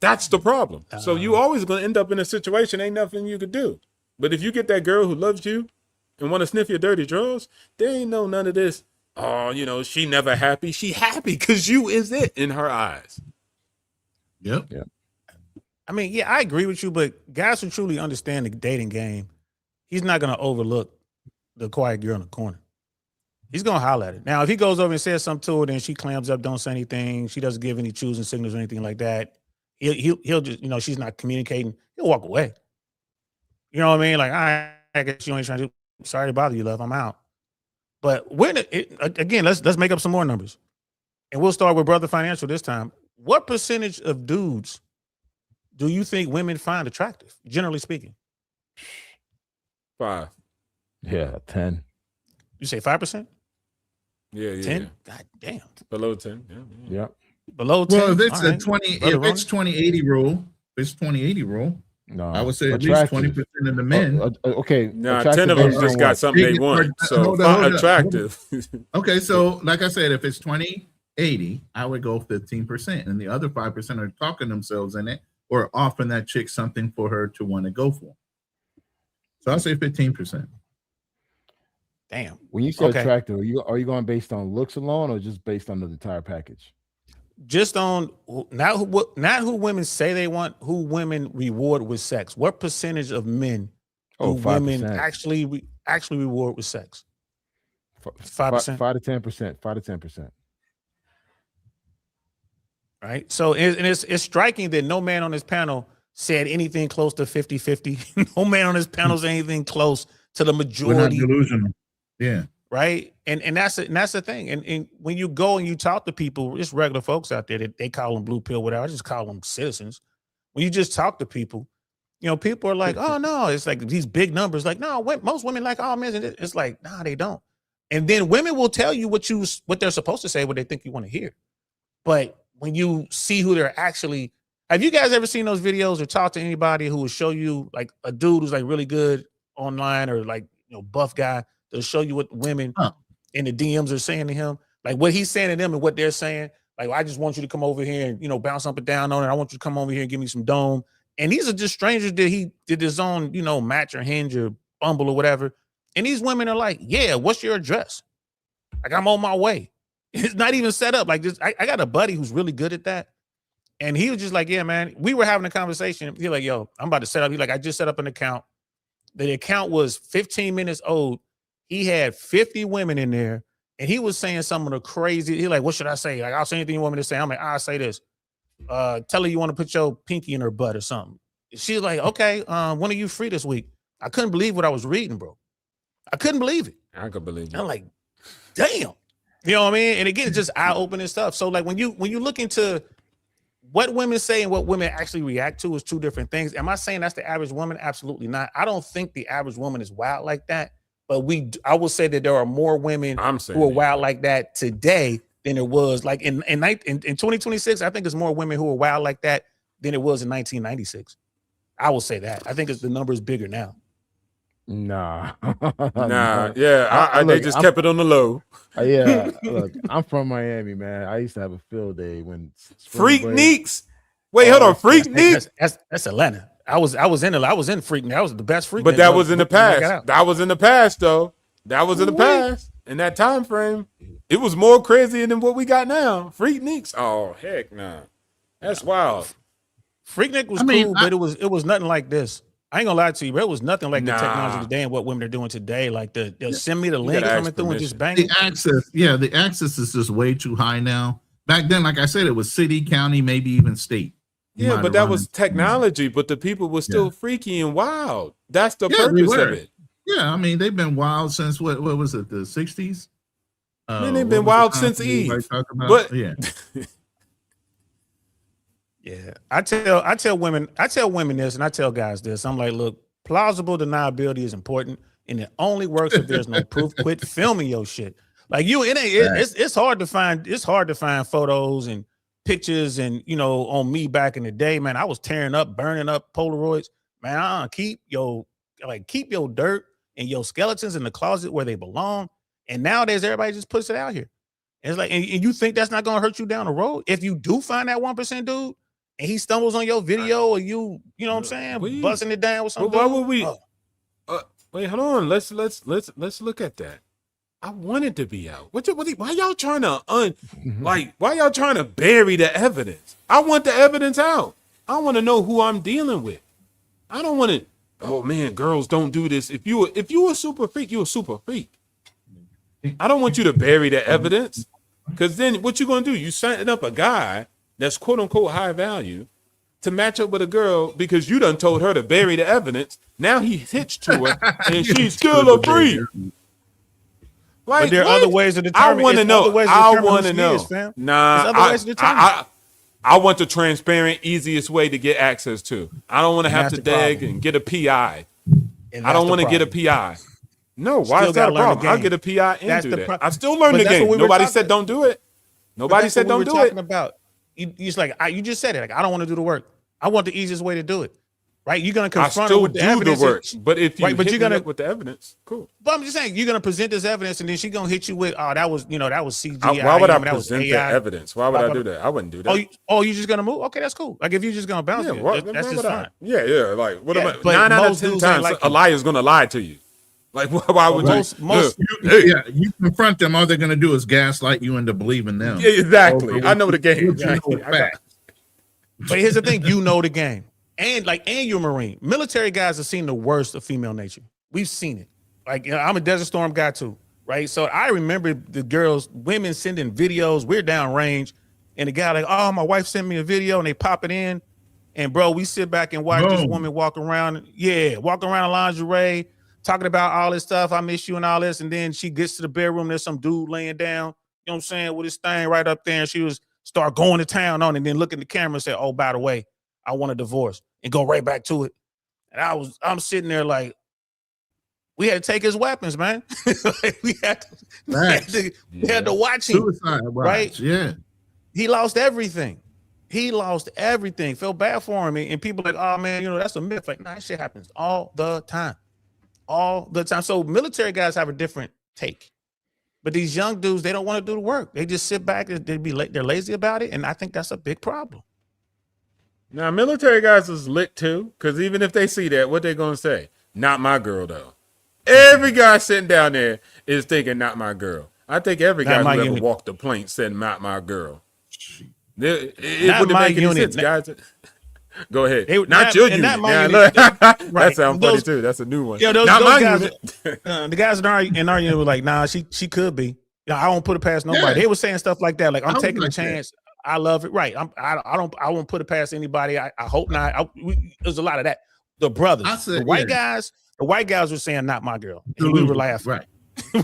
That's the problem. So you always gonna end up in a situation, ain't nothing you could do. But if you get that girl who loves you and want to sniff your dirty drawers, there ain't none of this. Oh, you know, she never happy. She happy because you is it in her eyes. Yep. I mean, yeah, I agree with you, but guys who truly understand the dating game, he's not gonna overlook the quiet girl in the corner. He's gonna holler at her. Now, if he goes over and says something to her, then she clams up, don't say anything, she doesn't give any choosing signals or anything like that. He'll just, you know, she's not communicating. He'll walk away. You know what I mean? Like, I guess you ain't trying to. Sorry to bother you, love. I'm out. But again, let's make up some more numbers, and we'll start with Brother Financial this time. What percentage of dudes do you think women find attractive, generally speaking? 5. Yeah, 10. You say 5%? Yeah. 10? God damn. Below 10. Yeah. Below 10. Well, if it's All a right. 20, Brother if it's 20-80 rule, it's 20-80 rule. No, I would say at least 20% of the men. Okay. Nah, 10 of them just got something they want. So Hold on. attractive. Okay, so like I said, if it's 20-80, I would go 15%, and the other 5% are talking themselves in it or offering that chick something for her to want to go for. So I'll say 15%. Damn. When you say attractive, are you going based on looks alone or just based on the entire package? Just on not who women say they want, who women reward with sex. What percentage of men do women actually reward with sex? 5%. 5 to 10%. 5 to 10%. Right. So it's striking that no man on this panel said anything close to 50-50. No man on this panel said anything close to the majority. We're not delusional. Yeah. Right. And that's the thing. And when you go and you talk to people, just regular folks out there, that they call them blue pill, whatever. I just call them citizens. When you just talk to people, you know, people are like, oh no, it's like these big numbers. Like, no, most women like all men. It's like, nah, they don't. And then women will tell you what they're supposed to say, what they think you want to hear. But when you see who they're actually, have you guys ever seen those videos or talked to anybody who will show you like a dude who's like really good online or like, you know, buff guy, they'll show you what women in the DMs are saying to him, like what he's saying to them and what they're saying. Like, I just want you to come over here and, you know, bounce up and down on it. I want you to come over here and give me some dome. And these are just strangers that he did his own, you know, Match or Hinge or Bumble or whatever. And these women are like, yeah, what's your address? Like, I'm on my way. It's not even set up like this. I got a buddy who's really good at that. And he was just like, yeah, man, we were having a conversation. He's like, yo, I'm about to set up. He's like, I just set up an account. The account was 15 minutes old. He had 50 women in there. And he was saying some of the crazy. He's like, what should I say? Like, I'll say anything you want me to say. I'm like, I'll say this. Tell her you want to put your pinky in her butt or something. She's like, okay, when are you free this week? I couldn't believe what I was reading, bro. I couldn't believe it. I could believe it. I'm like, damn. You know what I mean? And again, it's just eye-opening stuff. So like when you look into what women say and what women actually react to is two different things. Am I saying that's the average woman? Absolutely not. I don't think the average woman is wild like that. But I will say that there are more women who are wild like that today than there was like in 2026. I think there's more women who are wild like that than it was in 1996. I will say that. I think the number is bigger now. Nah. Yeah. They just kept it on the low. Yeah. Look, I'm from Miami, man. I used to have a field day when Freak Neeks. Wait, hold on. Freak Neeks. That's Atlanta. I was in Freak. That was the best Freak. But that was in the past. That was in the past, though. That was in the past. In that time frame, it was more crazy than what we got now. Freak Neeks. Oh heck, nah. That's wild. Freaknik was cool, but it was nothing like this. I ain't gonna lie to you, bro. It was nothing like the technology today and what women are doing today. Like they'll send me the link coming through and just bang the access. Yeah, the access is just way too high now. Back then, like I said, it was city, county, maybe even state. Yeah, but that was technology. But the people were still freaky and wild. That's the purpose of it. Yeah, I mean, they've been wild since what was it, the 60s? Man, they've been wild since Eve. But yeah. Yeah, I tell women this, and I tell guys this. I'm like, look, plausible deniability is important, and it only works if there's no proof. Quit filming your shit. Like it's hard to find photos and pictures and on me back in the day, man. I was tearing up, burning up Polaroids, man. Keep your dirt and your skeletons in the closet where they belong. And nowadays, everybody just puts it out here. And it's like, and you think that's not gonna hurt you down the road if you do find that 1% dude. And he stumbles on your video, or you know what I'm saying, busting it down with something. Why would we? Wait, hold on. Let's look at that. I wanted to be out. Why y'all trying to why y'all trying to bury the evidence? I want the evidence out. I want to know who I'm dealing with. I don't want to. Oh man, girls don't do this. If you a super freak, you a super freak. I don't want you to bury the evidence, because then what you gonna do? You setting up a guy that's quote unquote high value to match up with a girl because you done told her to bury the evidence. Now he's hitched to her and she's still a freak. Like, but there are other ways to determine. I want to know. I want to know. I want the transparent, easiest way to get access to. I don't want to have to dig and get a PI. I don't want to get a PI. No, why is that a problem? I'll get a PI and do that. I still learn the game. Nobody said don't do it. Nobody said don't do it. About. You just said it. Like, I don't want to do the work. I want the easiest way to do it. Right? You're gonna confront her with the evidence. But if you're gonna with the evidence, cool. But I'm just saying, you're gonna present this evidence, and then she's gonna hit you with, that was CGI. Why would I present the evidence? Why would I do that? I wouldn't do that. You just gonna move? Okay, that's cool. Like, if you're just gonna bounce that's just fine. Yeah. Like, what am I? 9 out of 10 times a liar's gonna lie to you. Like, why would you confront them? All they're going to do is gaslight you into believing them. Yeah, exactly. I know the game. But here's the thing: you know the game, and you're a Marine. Military guys have seen the worst of female nature. We've seen it. Like, I'm a Desert Storm guy too, right? So I remember the women sending videos. We're down range, and the guy like, "Oh, my wife sent me a video," and they pop it in, and bro, we sit back and watch this woman walk around in lingerie, talking about all this stuff. I miss you and all this. And then she gets to the bedroom. There's some dude laying down, you know what I'm saying, with his thing right up there. And she start going to town on it, and then look at the camera and say, "Oh, by the way, I want a divorce," and go right back to it. And I'm sitting there like, we had to take his weapons, man. we had to watch him. Suicide, right? Yeah. He lost everything. Felt bad for him. And people like, "Oh man, that's a myth." Like, nah, that shit happens all the time. So military guys have a different take, but these young dudes, they don't want to do the work. They just sit back. They're lazy about it, and I think that's a big problem. Now, military guys is lit too, because even if they see that, what they gonna say? Not my girl, though. Every guy sitting down there is thinking, "Not my girl." I think every guy who ever walked the plank said, "Not my girl." It wouldn't make any sense, guys. Go ahead. Not your unit. That sounds funny too. That's a new one. Yeah, those guys. The guys in our unit were like, "Nah, she could be. I won't put it past nobody." Yeah. They were saying stuff like that. Like, I'm taking a chance. I love it. Right. I won't put it past anybody. I hope not. There's a lot of that. The brothers, the white guys were saying, "Not my girl." And we were laughing. Right.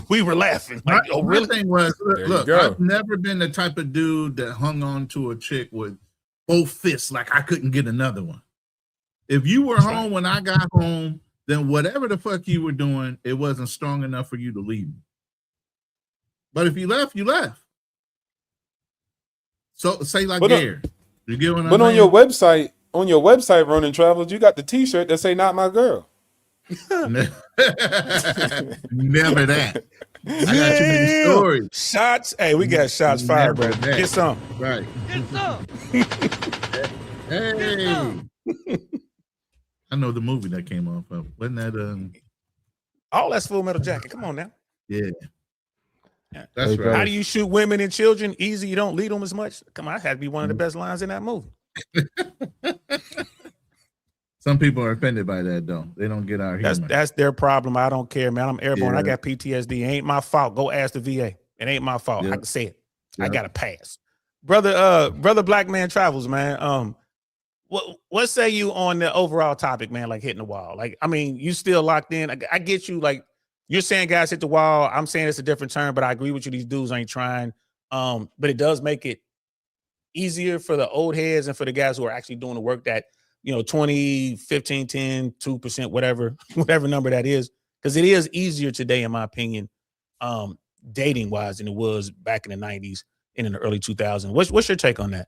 We were laughing. Like, oh, really? My thing was, look, I've never been the type of dude that hung on to a chick with both fists, like I couldn't get another one. If you were home when I got home, then whatever the fuck you were doing, it wasn't strong enough for you to leave me. But if you left, you left. So say like Gary. You get what I'm saying? On your website, Ronin Travelers, you got the T-shirt that say "Not my girl." Never that. I got too many stories. Shots. Hey, we got shots fired, bro. Get some. Right. Get some. Hey. I know the movie that came off of. Wasn't that all that's Full Metal Jacket? Come on now. Yeah. That's right. How do you shoot women and children? Easy. You don't lead them as much. Come on, that had to be one of the best lines in that movie. Some people are offended by that, though. They don't get our humor. That's their problem. I don't care, man. I'm airborne. I got PTSD. It ain't my fault. Go ask the VA. It ain't my fault. I can say it. I got to pass. Brother Black Man Travels, man. What say you on the overall topic, man? Like hitting the wall. Like, I mean, you still locked in. I get you. Like, you're saying guys hit the wall. I'm saying it's a different term, but I agree with you. These dudes ain't trying. But it does make it easier for the old heads and for the guys who are actually doing the work that, 20, 15, 10, 2%, whatever number that is. Because it is easier today, in my opinion, dating wise than it was back in the 90s and in the early 2000s. What's your take on that?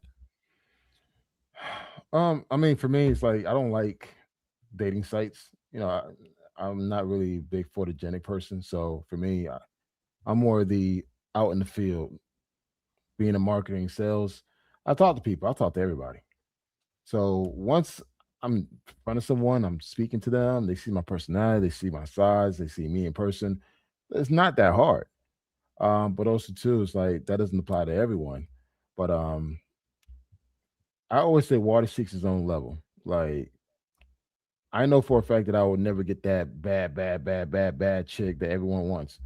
I mean, for me, it's like I don't like dating sites. I'm not really a big photogenic person. So for me, I'm more the out in the field, being in marketing, sales. I talk to people. I talk to everybody. So once I'm in front of someone, I'm speaking to them. They see my personality. They see my size. They see me in person. It's not that hard. But also too, it's like that doesn't apply to everyone. But I always say water seeks its own level. Like, I know for a fact that I will never get that bad chick that everyone wants.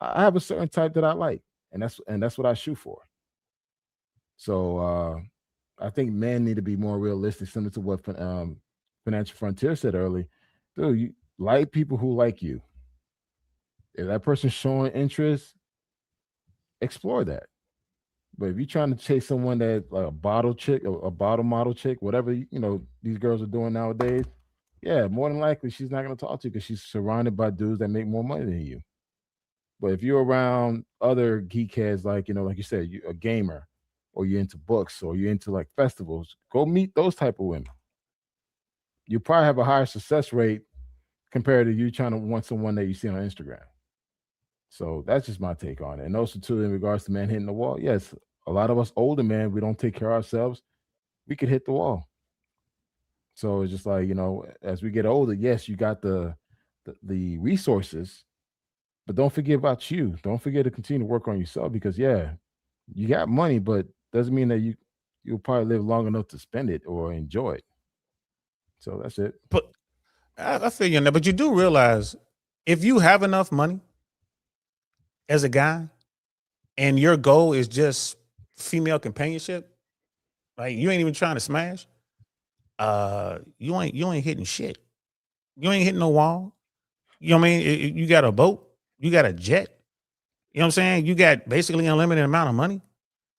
I have a certain type that I like, and that's what I shoot for. So I think men need to be more realistic, similar to what Financial Frontier said early. Dude, you like people who like you. If that person's showing interest, explore that. But if you're trying to chase someone that like a bottle chick, a bottle model chick, whatever these girls are doing nowadays, yeah, more than likely she's not going to talk to you because she's surrounded by dudes that make more money than you. But if you're around other geek heads, like like you said, you're a gamer, or you're into books, or you're into like festivals, go meet those type of women. You probably have a higher success rate compared to you trying to want someone that you see on Instagram. So that's just my take on it. And also too, in regards to men hitting the wall, yes, a lot of us older men, we don't take care of ourselves. We could hit the wall. So it's just like, as we get older, yes, you got the resources, but don't forget about you. Don't forget to continue to work on yourself because you got money, but doesn't mean that you'll probably live long enough to spend it or enjoy it. So that's it. But I feel you on that. But you do realize if you have enough money as a guy and your goal is just female companionship, like you ain't even trying to smash, you ain't hitting shit. You ain't hitting no wall. You know what I mean? You got a boat, you got a jet. You know what I'm saying? You got basically unlimited amount of money.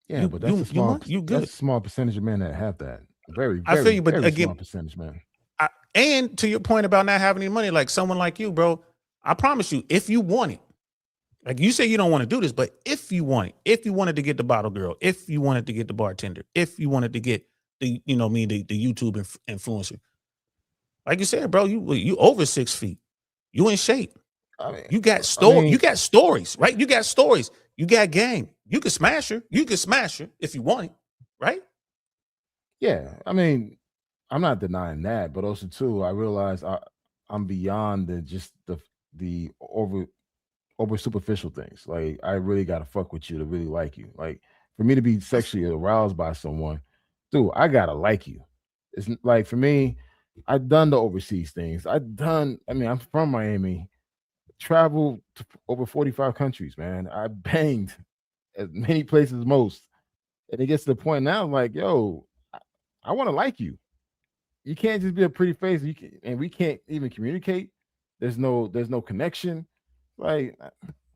Yeah, but that's a small percentage of men that have that. Very, very, I feel you, but very again, small percentage, man. And to your point about not having any money, like someone like you, bro, I promise you, if you want it, like you say you don't want to do this, but if you want it, if you wanted to get the bottle girl, if you wanted to get the bartender, if you wanted to get the YouTube influencer, like you said, bro, you over 6 feet, you in shape. I mean, you got you got stories, right? You got stories, you got game. You can smash her. You can smash her if you want it, right? Yeah, I mean, I'm not denying that, but also too, I realize I'm beyond the over superficial things. Like, I really gotta fuck with you to really like you. Like, for me to be sexually aroused by someone, dude, I gotta like you. It's like, for me, I've done the overseas things. I'm from Miami, traveled to over 45 countries, man. I banged as many places as most. And it gets to the point now, I'm like, yo, I want to like you. You can't just be a pretty face. And we can't even communicate. There's no connection. Like,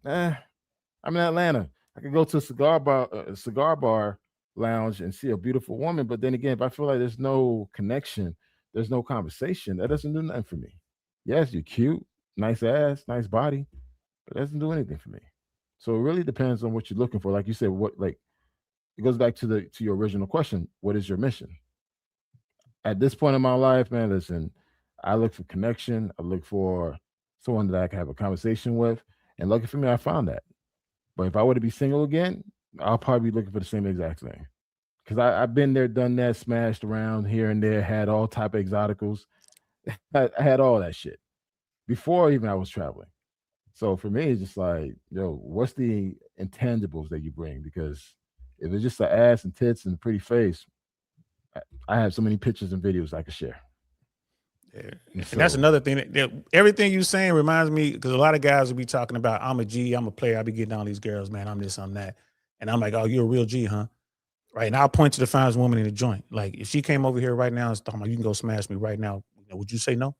I'm in Atlanta. I could go to a cigar bar lounge and see a beautiful woman. But then again, if I feel like there's no connection, there's no conversation, that doesn't do nothing for me. Yes, you're cute, nice ass, nice body, but that doesn't do anything for me. So it really depends on what you're looking for. Like you said, it goes back to your original question. What is your mission? At this point in my life, man, listen, I look for connection. I look for someone that I can have a conversation with. And lucky for me, I found that. But if I were to be single again, I'll probably be looking for the same exact thing. Because I've been there, done that, smashed around here and there, had all type of exoticals. I had all that shit before even I was traveling. So for me, it's just like, yo, what's the intangibles that you bring? Because if it's just an ass and tits and a pretty face, I have so many pictures and videos I could share. And that's another thing that everything you saying reminds me, because a lot of guys will be talking about, I'm a G, I'm a player, I be getting all these girls, man, I'm this, I'm that. And I'm like, oh, you're a real G, huh? Right. And I'll point to the finest woman in the joint. Like, if she came over here right now and was talking about, you can go smash me right now, would you say no?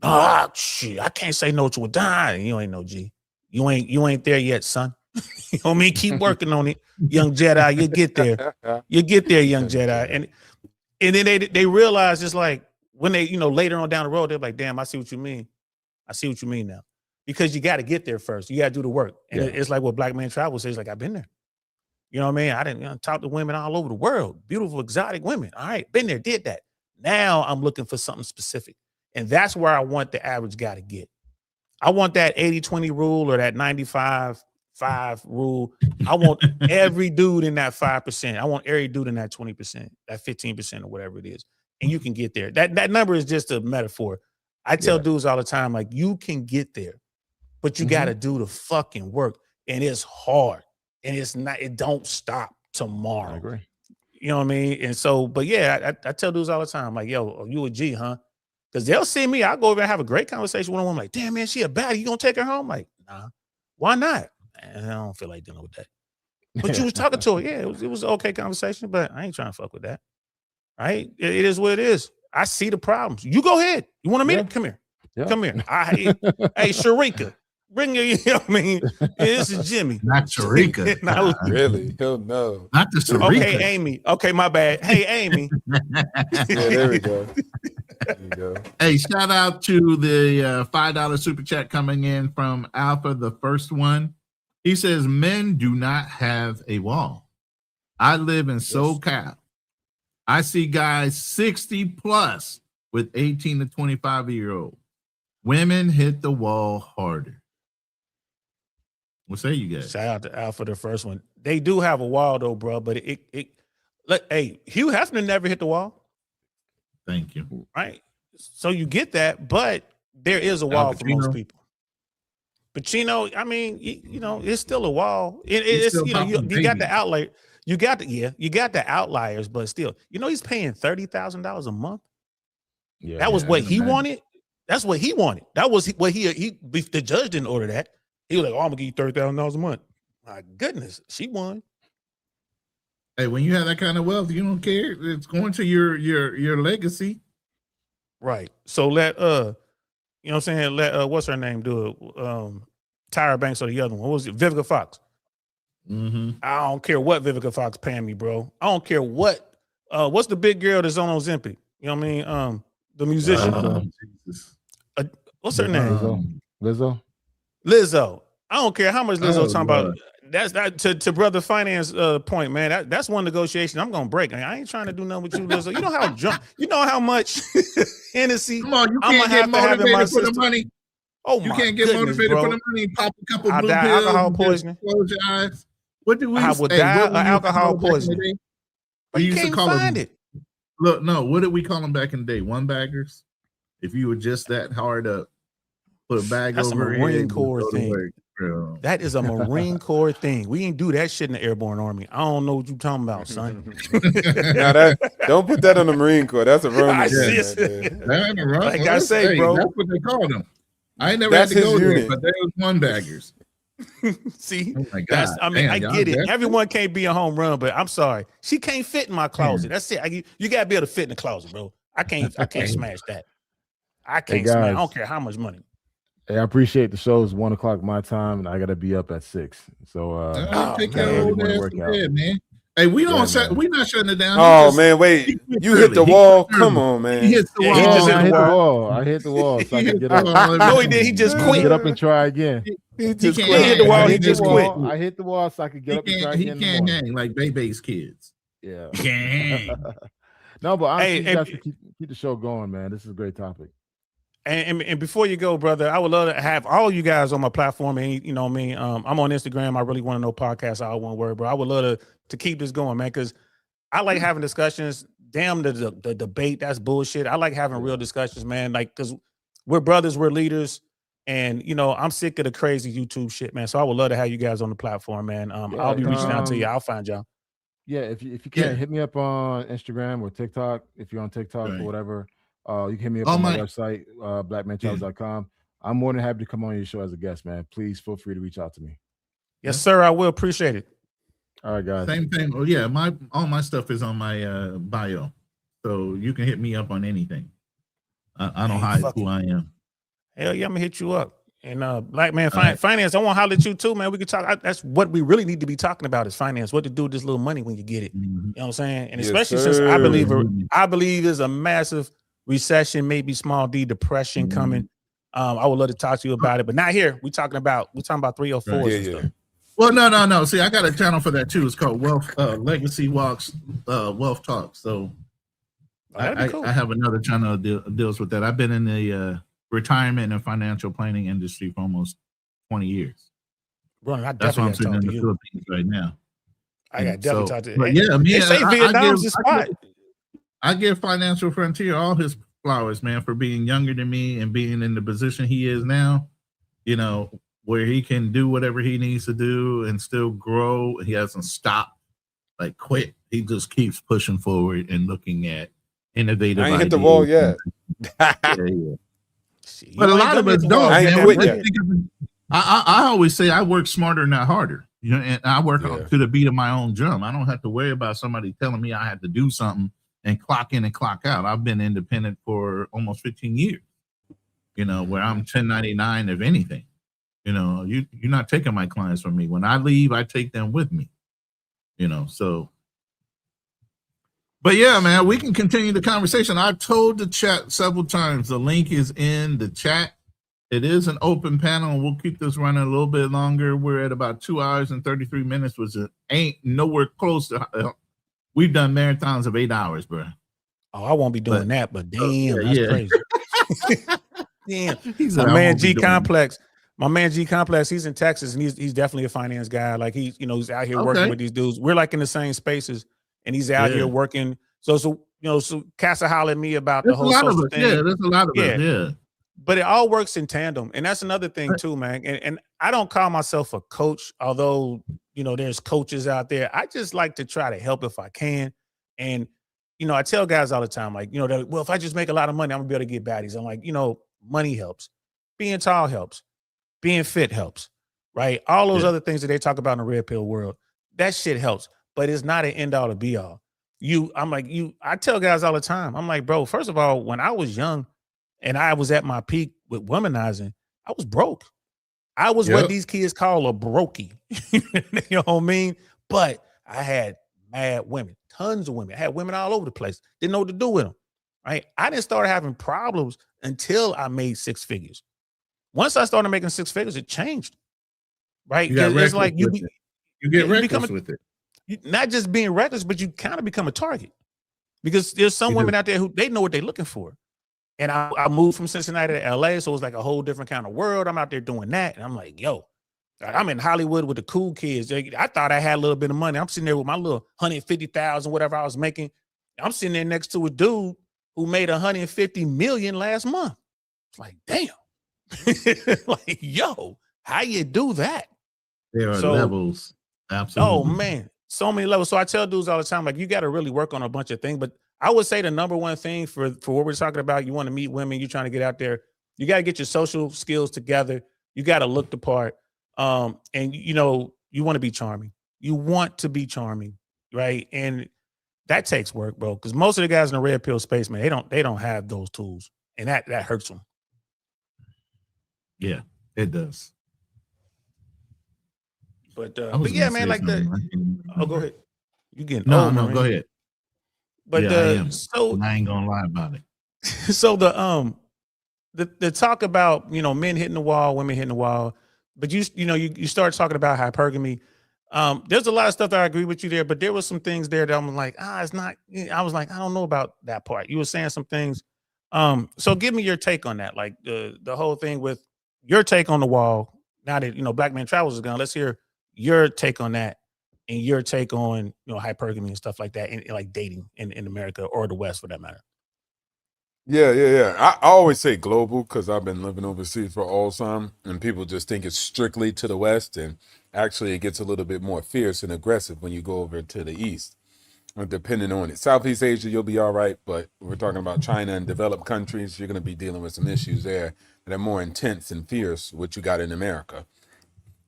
Oh, shit, I can't say no to a dime. You ain't no G. You ain't there yet, son. You know what I mean? Keep working on it, young Jedi. You get there. You get there, young Jedi. And then they realize, it's like, when they, later on down the road, they're like, damn, I see what you mean. I see what you mean now. Because you got to get there first. You got to do the work. And it's like what Black Man Travels says, like, I've been there. You know what I mean? I didn't talk to women all over the world. Beautiful, exotic women. All right, been there, did that. Now I'm looking for something specific. And that's where I want the average guy to get. I want that 80-20 rule or that 95-5 rule. I want every dude in that 5%. I want every dude in that 20%, that 15% or whatever it is. And you can get there. That number is just a metaphor. I tell dudes all the time, like, you can get there, but you got to do the fucking work. And it's hard. And it don't stop tomorrow. I agree. You know what I mean? And so, but yeah, I tell dudes all the time, like, yo, are you a G, huh? Because they'll see me. I'll go over and have a great conversation with a woman. Like, damn, man, she a baddie. You gonna take her home? Like, nah. Why not? Man, I don't feel like dealing with that. But you was talking to her. Yeah, it was an okay conversation, but I ain't trying to fuck with that. Right? It is what it is. I see the problems. You go ahead. You want to meet? Come here. Come here. Hey, Sharika. Bring your, you know what I mean? This is Jimmy. Not Sharika. Not really? Hell no. Not the Sharika. Okay, Amy. Okay, my bad. Hey, Amy. Yeah, there we go. There you go. Hey, shout out to the $5 super chat coming in from Alpha, the first one. He says, men do not have a wall. I live in SoCal. I see guys 60 plus with 18 to 25-year-old. Women hit the wall harder. What say you guys? Shout out to Alpha, the first one. They do have a wall though, bro. But look, hey, Hugh Hefner never hit the wall. Thank you. Right. So you get that, but there is a wall for most people. Pacino, I mean, it's still a wall. It's you got the outlier. You got the outliers, but still, he's paying $30,000 a month. Yeah, that was what he wanted. That's what he wanted. That was what he. The judge didn't order that. He was like, "Oh, I'm gonna give you $30,000 a month." My goodness, she won. Hey, when you have that kind of wealth, you don't care. It's going to your legacy, right? So let you know what I'm saying. Let what's her name do it? Tyra Banks or the other one? What was it? Vivica Fox. Mm-hmm. I don't care what Vivica Fox paying me, bro. I don't care what. What's the big girl that's on Ozempic? You know what I mean? The musician. What's her name? Lizzo. I don't care how much Lizzo talking about. That's that to brother finance point, man. That's one negotiation I'm gonna break. I ain't trying to do nothing with you, Lizzo. You know how drunk, you know how much Hennessy. Come on, you can't get motivated for the money. Oh, you can't get motivated for the money. Pop a couple blue pills. Alcohol poisoning. Close your eyes. What do we? I would die of alcohol poisoning. We used can't to call find them. Look, no. What did we call them back in the day? One baggers. If you were just that hard up, put a bag That's over a Marine Corps thing. That is a Marine Corps thing. We ain't do that shit in the Airborne Army. I don't know what you talking about, son. Now don't put that on the Marine Corps. That's a Roman. Like I say, bro. That's what they call them. I ain't never had to go there, but they was one baggers. See, oh my God. I get it. Everyone can't be a home run, but I'm sorry, she can't fit in my closet. That's it. You gotta be able to fit in the closet, bro. I can't smash that. I can't smash. I don't care how much money. Hey, I appreciate the show. It's 1:00 my time, and I gotta be up at 6. So take your old ass to bed, man. Hey, we not shutting it down. Oh man, wait! You hit the wall. Come on, man. He hit the wall. I hit the wall. I hit the wall, so I can get up. No, he did. He just quit. Get up and try again. He just quit. He hit the wall. He just quit. I hit the wall, so I could get up and try again. He can't hang like Bebe's kids. Yeah. No, but honestly, you guys keep the show going, man. This is a great topic. And before you go, brother, I would love to have all you guys on my platform. And you know what I mean? I'm on Instagram. I really want to know podcast, all one word, bro. I would love to keep this going, man, because I like having discussions. Damn the debate, that's bullshit. I like having real discussions, man. Like, because we're brothers, we're leaders, and I'm sick of the crazy YouTube shit, man. So I would love to have you guys on the platform, man. I'll be reaching out to you. I'll find y'all. Yeah, if you can't hit me up on Instagram or TikTok, if you're on TikTok or whatever. You can hit me up on my website, blackmantravels.com. I'm more than happy to come on your show as a guest, man. Please feel free to reach out to me. Yes, sir. I will appreciate it. All right, guys. Same thing. Oh yeah, all my stuff is on my bio, so you can hit me up on anything. I don't hide who I am. Hell yeah, I'm gonna hit you up. And Black Man Finance, I want to holler at you too, man. We can talk. That's what we really need to be talking about is finance. What to do with this little money when you get it. You know what I'm saying? And especially since I believe there's a massive recession, maybe small D depression coming. I would love to talk to you about it, but not here. We're talking about 304s and stuff. Well, no. See, I got a channel for that too. It's called Wealth Legacy Walks, Wealth Talk. So cool. I have another channel that deals with that. I've been in the retirement and financial planning industry for almost 20 years. Ron, that's why I'm sitting in the Philippines right now. I got definitely talk to. But yeah, they say Vietnam's the spot. I give Financial Frontier all his flowers, man, for being younger than me and being in the position he is now. You know, where he can do whatever he needs to do and still grow. He hasn't stopped, like quit. He just keeps pushing forward and looking at innovative. I ain't hit the wall yet. But a lot of us don't. I always say I work smarter, not harder. You know, and I work to the beat of my own drum. I don't have to worry about somebody telling me I had to do something and clock in and clock out. I've been independent for almost 15 years. You know, where I'm 1099 if anything. You know, you're not taking my clients from me. When I leave, I take them with me. You know, so. But yeah, man, we can continue the conversation. I've told the chat several times. The link is in the chat. It is an open panel. We'll keep this running a little bit longer. We're at about 2 hours and 33 minutes, which ain't nowhere close to. We've done marathons of 8 hours, bro. Oh, I won't be doing that, but damn, that's crazy. Damn, my man G Complex, he's in Texas, and he's definitely a finance guy. Like he's out here working with these dudes. We're like in the same spaces, and he's out here working. So Casa hollered at me about the whole social thing. Yeah, there's a lot of us. Yeah. But it all works in tandem. And that's another thing too, man. And I don't call myself a coach, although, there's coaches out there. I just like to try to help if I can. And, I tell guys all the time, like, well, if I just make a lot of money, I'm gonna be able to get baddies. I'm like, money helps. Being tall helps. Being fit helps, right? All those other things that they talk about in the red pill world, that shit helps, but it's not an end all to be all. I tell guys all the time, I'm like, bro, first of all, when I was young, and I was at my peak with womanizing, I was broke. I was what these kids call a brokey. You know what I mean? But I had mad women, tons of women. I had women all over the place. Didn't know what to do with them, right? I didn't start having problems until I made six figures. Once I started making six figures, it changed, right? It's like you get reckless with it. Not just being reckless, but you kind of become a target because there's some women out there who they know what they're looking for. And I moved from Cincinnati to LA, so it was like a whole different kind of world. I'm out there doing that. And I'm like, yo, I'm in Hollywood with the cool kids. I thought I had a little bit of money. I'm sitting there with my little 150,000, whatever I was making. I'm sitting there next to a dude who made 150 million last month. It's like, damn. Like, yo, how you do that? There are levels. Absolutely. Oh, man. So many levels. So I tell dudes all the time, like, you got to really work on a bunch of things. But I would say the number one thing for what we're talking about, you want to meet women, you're trying to get out there, you got to get your social skills together. You got to look the part. And you want to be charming. You want to be charming, right? And that takes work, bro. Because most of the guys in the red pill space, man, they don't have those tools. And that hurts them. Yeah, it does. But yeah, man, like go ahead. You getting no, go ahead. But I ain't gonna lie about it. So the talk about men hitting the wall, women hitting the wall, but you start talking about hypergamy. There's a lot of stuff that I agree with you there, but there was some things there that I'm like, it's not. I was like, I don't know about that part. You were saying some things. So give me your take on that, like the whole thing with your take on the wall. Now that Black Man Travels is gone, let's hear your take on that. And your take on hypergamy and stuff like that, and like dating in America or the West for that matter. Yeah. I always say global because I've been living overseas for all time, and people just think it's strictly to the West, and actually it gets a little bit more fierce and aggressive when you go over to the East. depending on it. Southeast Asia, you'll be all right, but we're talking about China and developed countries, you're going to be dealing with some issues there that are more intense and fierce, what you got in America.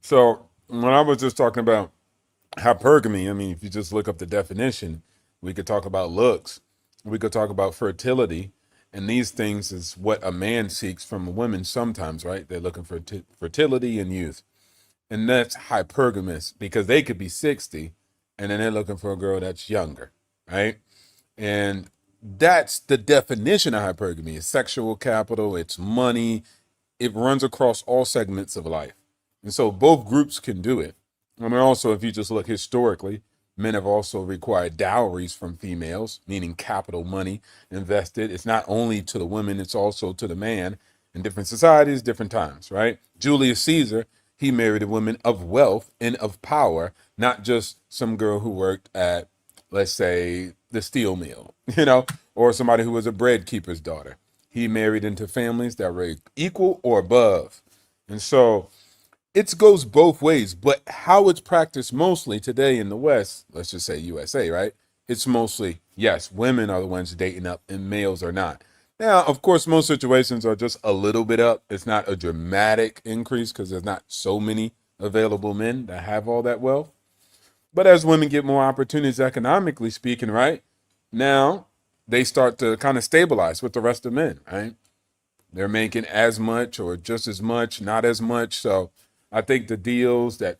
So when I was just talking about hypergamy, I mean, if you just look up the definition, we could talk about looks, we could talk about fertility, and these things is what a man seeks from a woman sometimes, right? They're looking for fertility and youth. And that's hypergamous because they could be 60 and then they're looking for a girl that's younger, right? And that's the definition of hypergamy. It's sexual capital, it's money, it runs across all segments of life. And so both groups can do it. I mean, also, if you just look historically, men have also required dowries from females, meaning capital money invested. It's not only to the women, it's also to the man in different societies, different times, right? Julius Caesar, he married a woman of wealth and of power, not just some girl who worked at, let's say, the steel mill, or somebody who was a bread keeper's daughter. He married into families that were equal or above. And so it goes both ways, but how it's practiced mostly today in the West, let's just say USA, right? It's mostly, yes, women are the ones dating up and males are not. Now, of course, most situations are just a little bit up. It's not a dramatic increase because there's not so many available men that have all that wealth. But as women get more opportunities economically speaking, right, now they start to kind of stabilize with the rest of men, right? They're making as much or just as much, not as much. So I think the deals that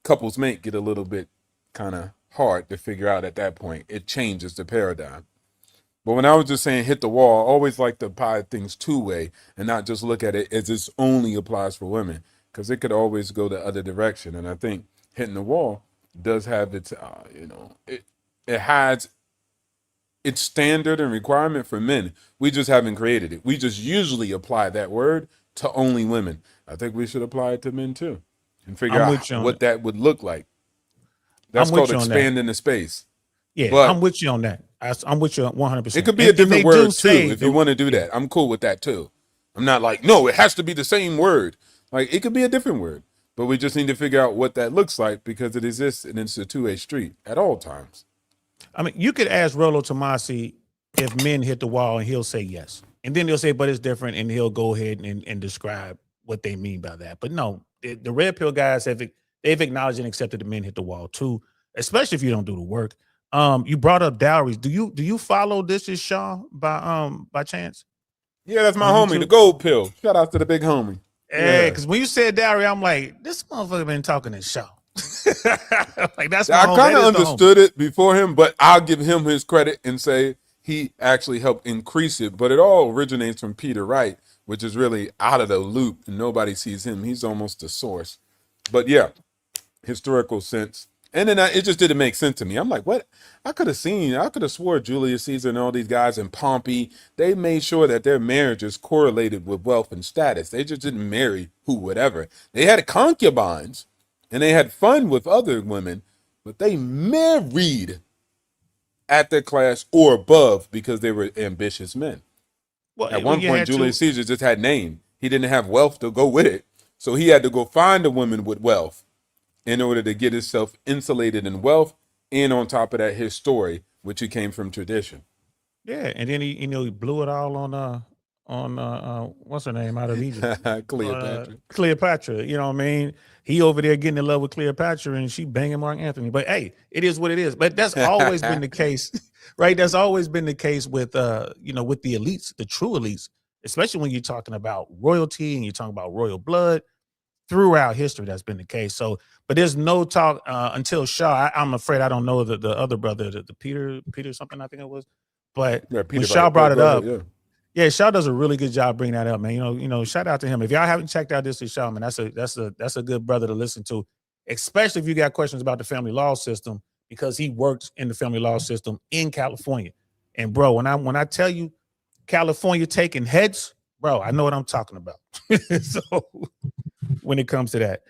couples make get a little bit kind of hard to figure out at that point. It changes the paradigm. But when I was just saying hit the wall, I always like to apply things two-way and not just look at it as this only applies for women, because it could always go the other direction. And I think hitting the wall does have its, it has its standard and requirement for men. We just haven't created it. We just usually apply that word to only women. I think we should apply it to men too and figure out what that would look like. That's called expanding the space. Yeah, but I'm with you on that. I'm with you 100%. It could be a different word too if you want to do that. I'm cool with that too. I'm not like, no, it has to be the same word. Like, it could be a different word, but we just need to figure out what that looks like because it exists and it's a two-way street at all times. I mean, you could ask Rollo Tomasi if men hit the wall and he'll say yes. And then he'll say, but it's different. And he'll go ahead and describe what they mean by that. But no, the red pill guys they've acknowledged and accepted the men hit the wall too, especially if you don't do the work. You brought up dowries. Do you follow This Is Shaw by chance? Yeah, that's my homie, the gold pill. Shout out to the big homie. Hey, because when you said dowry, I'm like, this motherfucker been talking to Shaw. Like, that's I kind of understood it before him, but I'll give him his credit and say he actually helped increase it. But it all originates from Peter Wright, which is really out of the loop and nobody sees him. He's almost the source. But yeah, historical sense. And then it just didn't make sense to me. I'm like, what? I could have swore Julius Caesar and all these guys in Pompey, they made sure that their marriages correlated with wealth and status. They just didn't marry whatever. They had concubines and they had fun with other women, but they married at their class or above because they were ambitious men. Well, at one point, Julius Caesar just had name. He didn't have wealth to go with it. So he had to go find a woman with wealth in order to get himself insulated in wealth, and on top of that, his story, which he came from tradition. Yeah, and then he blew it all on what's her name out of Egypt, Cleopatra. Cleopatra, you know what I mean? He over there getting in love with Cleopatra, and she banging Mark Anthony. But hey, it is what it is. But that's always been the case, right? That's always been the case with with the elites, the true elites, especially when you're talking about royalty and you're talking about royal blood. Throughout history, that's been the case. So, but there's no talk until Shaw. I'm afraid I don't know the other brother, the Peter something, I think it was. But when Shaw brought it up, yeah, Shaw does a really good job bringing that up, man. You know, shout out to him. If y'all haven't checked out This Is Shaw, man, that's a good brother to listen to, especially if you got questions about the family law system, because he works in the family law system in California. And bro, when I tell you California taking heads, bro, I know what I'm talking about. So when it comes to that,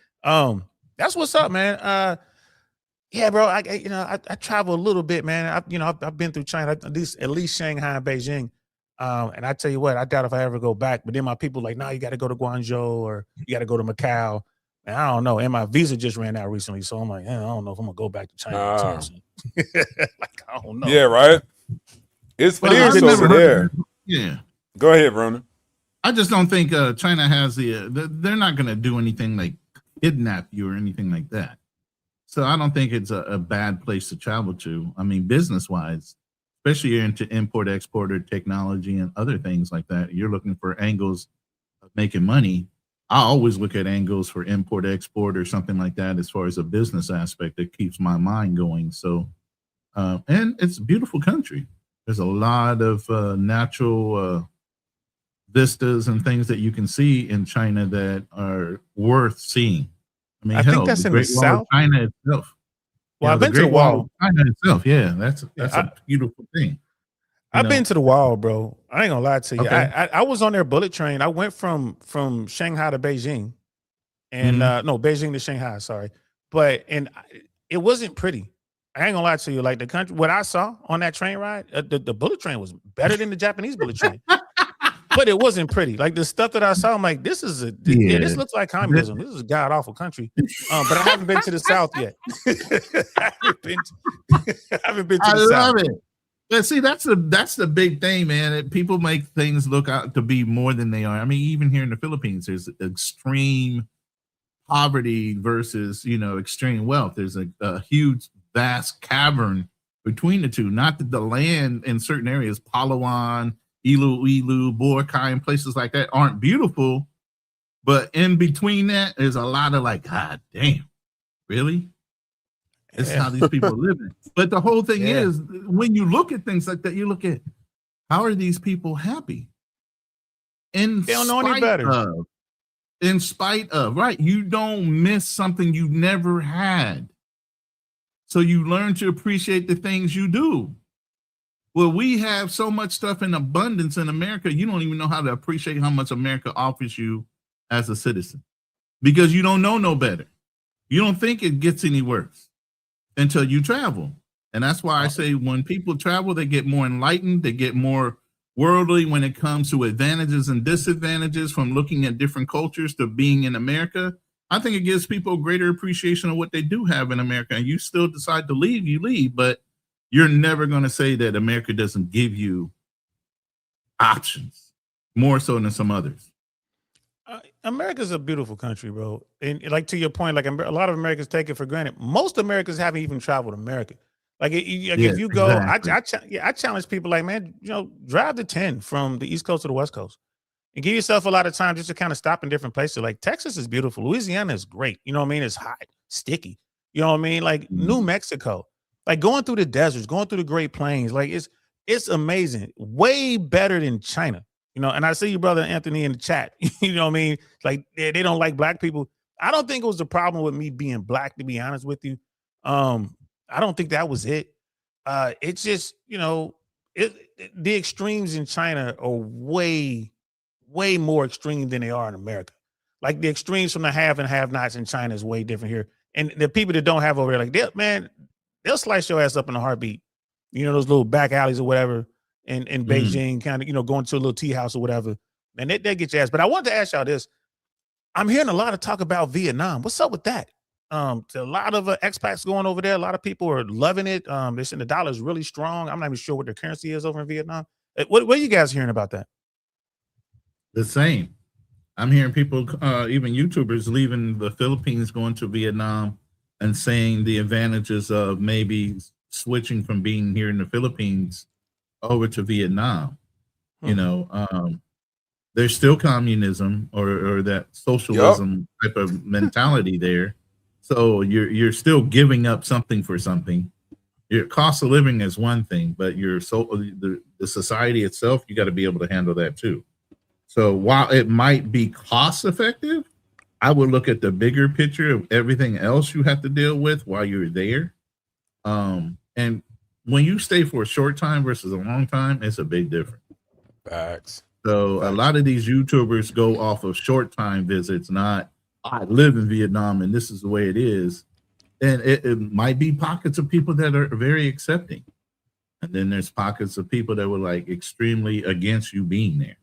that's what's up, man. Yeah, bro. I travel a little bit, man. I've been through China, at least Shanghai and Beijing. And I tell you what, I doubt if I ever go back. But then my people like, no, you got to go to Guangzhou or you got to go to Macau. And I don't know. And my visa just ran out recently, so I'm like, I don't know if I'm gonna go back to China anytime soon. Like, I don't know. Yeah, right. It's fierce over there. Yeah. Go ahead, Ronan. I just don't think China has they're not going to do anything like kidnap you or anything like that. So I don't think it's a bad place to travel to. I mean, business wise, especially you're into import, export, or technology and other things like that. You're looking for angles of making money. I always look at angles for import, export, or something like that as far as a business aspect that keeps my mind going. So, and it's a beautiful country. There's a lot of natural vistas and things that you can see in China that are worth seeing. I mean, I think that's the in the Great Wall South. of China itself. Well, I've been to the Great Wall Wall. of China itself. Yeah, that's a beautiful thing. I've been to the Wall, bro. I ain't gonna lie to you. Okay. I was on their bullet train. I went from Shanghai to Beijing, and no, Beijing to Shanghai. Sorry, it wasn't pretty. I ain't gonna lie to you. Like the country, what I saw on that train ride, the bullet train was better than the Japanese bullet train, but it wasn't pretty. Like the stuff that I saw, I'm like, this this looks like communism. This is a god awful country. But I haven't been to the South yet. I haven't been to the South. I love it. But see, that's the big thing, man. People make things look out to be more than they are. I mean, even here in the Philippines, there's extreme poverty versus extreme wealth. There's a huge, vast cavern between the two. Not that the land in certain areas, Palawan, Iloilo, Boracay, and places like that aren't beautiful, but in between that, there's a lot of like, God damn, really? It's how these people are living. But the whole thing is, when you look at things like that, you look at how are these people happy? They don't know any better. In spite of, right? You don't miss something you never had. So you learn to appreciate the things you do. Well, we have so much stuff in abundance in America, you don't even know how to appreciate how much America offers you as a citizen because you don't know no better. You don't think it gets any worse until you travel. And that's why I say when people travel, they get more enlightened, they get more worldly when it comes to advantages and disadvantages from looking at different cultures to being in America. I think it gives people a greater appreciation of what they do have in America. And you still decide to leave, you leave, but you're never going to say that America doesn't give you options more so than some others. America's a beautiful country, bro. And like to your point, like a lot of Americans take it for granted. Most Americans haven't even traveled America. Like, if you go, exactly. I challenge people like, man, drive the 10 from the East Coast to the West Coast and give yourself a lot of time just to kind of stop in different places. Like Texas is beautiful. Louisiana is great. You know what I mean? It's hot, sticky. You know what I mean? Like New Mexico, like going through the deserts, going through the Great Plains. Like it's amazing. Way better than China. And I see your brother Anthony in the chat. You know what I mean? Like they don't like black people. I don't think it was the problem with me being black, to be honest with you. I don't think that was it. It's just, the extremes in China are way, way more extreme than they are in America. Like the extremes from the have and have nots in China is way different here. And the people that don't have over there, like they'll slice your ass up in a heartbeat. Those little back alleys or whatever. In Beijing, kind of, going to a little tea house or whatever, and they get your ass. But I wanted to ask y'all this. I'm hearing a lot of talk about Vietnam. What's up with that? A lot of expats going over there. A lot of people are loving it. They're saying the dollar is really strong. I'm not even sure what their currency is over in Vietnam. What are you guys hearing about that? The same. I'm hearing people, even YouTubers, leaving the Philippines, going to Vietnam and saying the advantages of maybe switching from being here in the Philippines over to Vietnam. There's still communism or that socialism type of mentality there. So you're still giving up something for something. Your cost of living is one thing, but the society itself, you got to be able to handle that too. So while it might be cost effective, I would look at the bigger picture of everything else you have to deal with while you're there. And when you stay for a short time versus a long time, it's a big difference. Facts. So a lot of these YouTubers go off of short time visits, not I live in Vietnam and this is the way it is. And it might be pockets of people that are very accepting. And then there's pockets of people that were like extremely against you being there.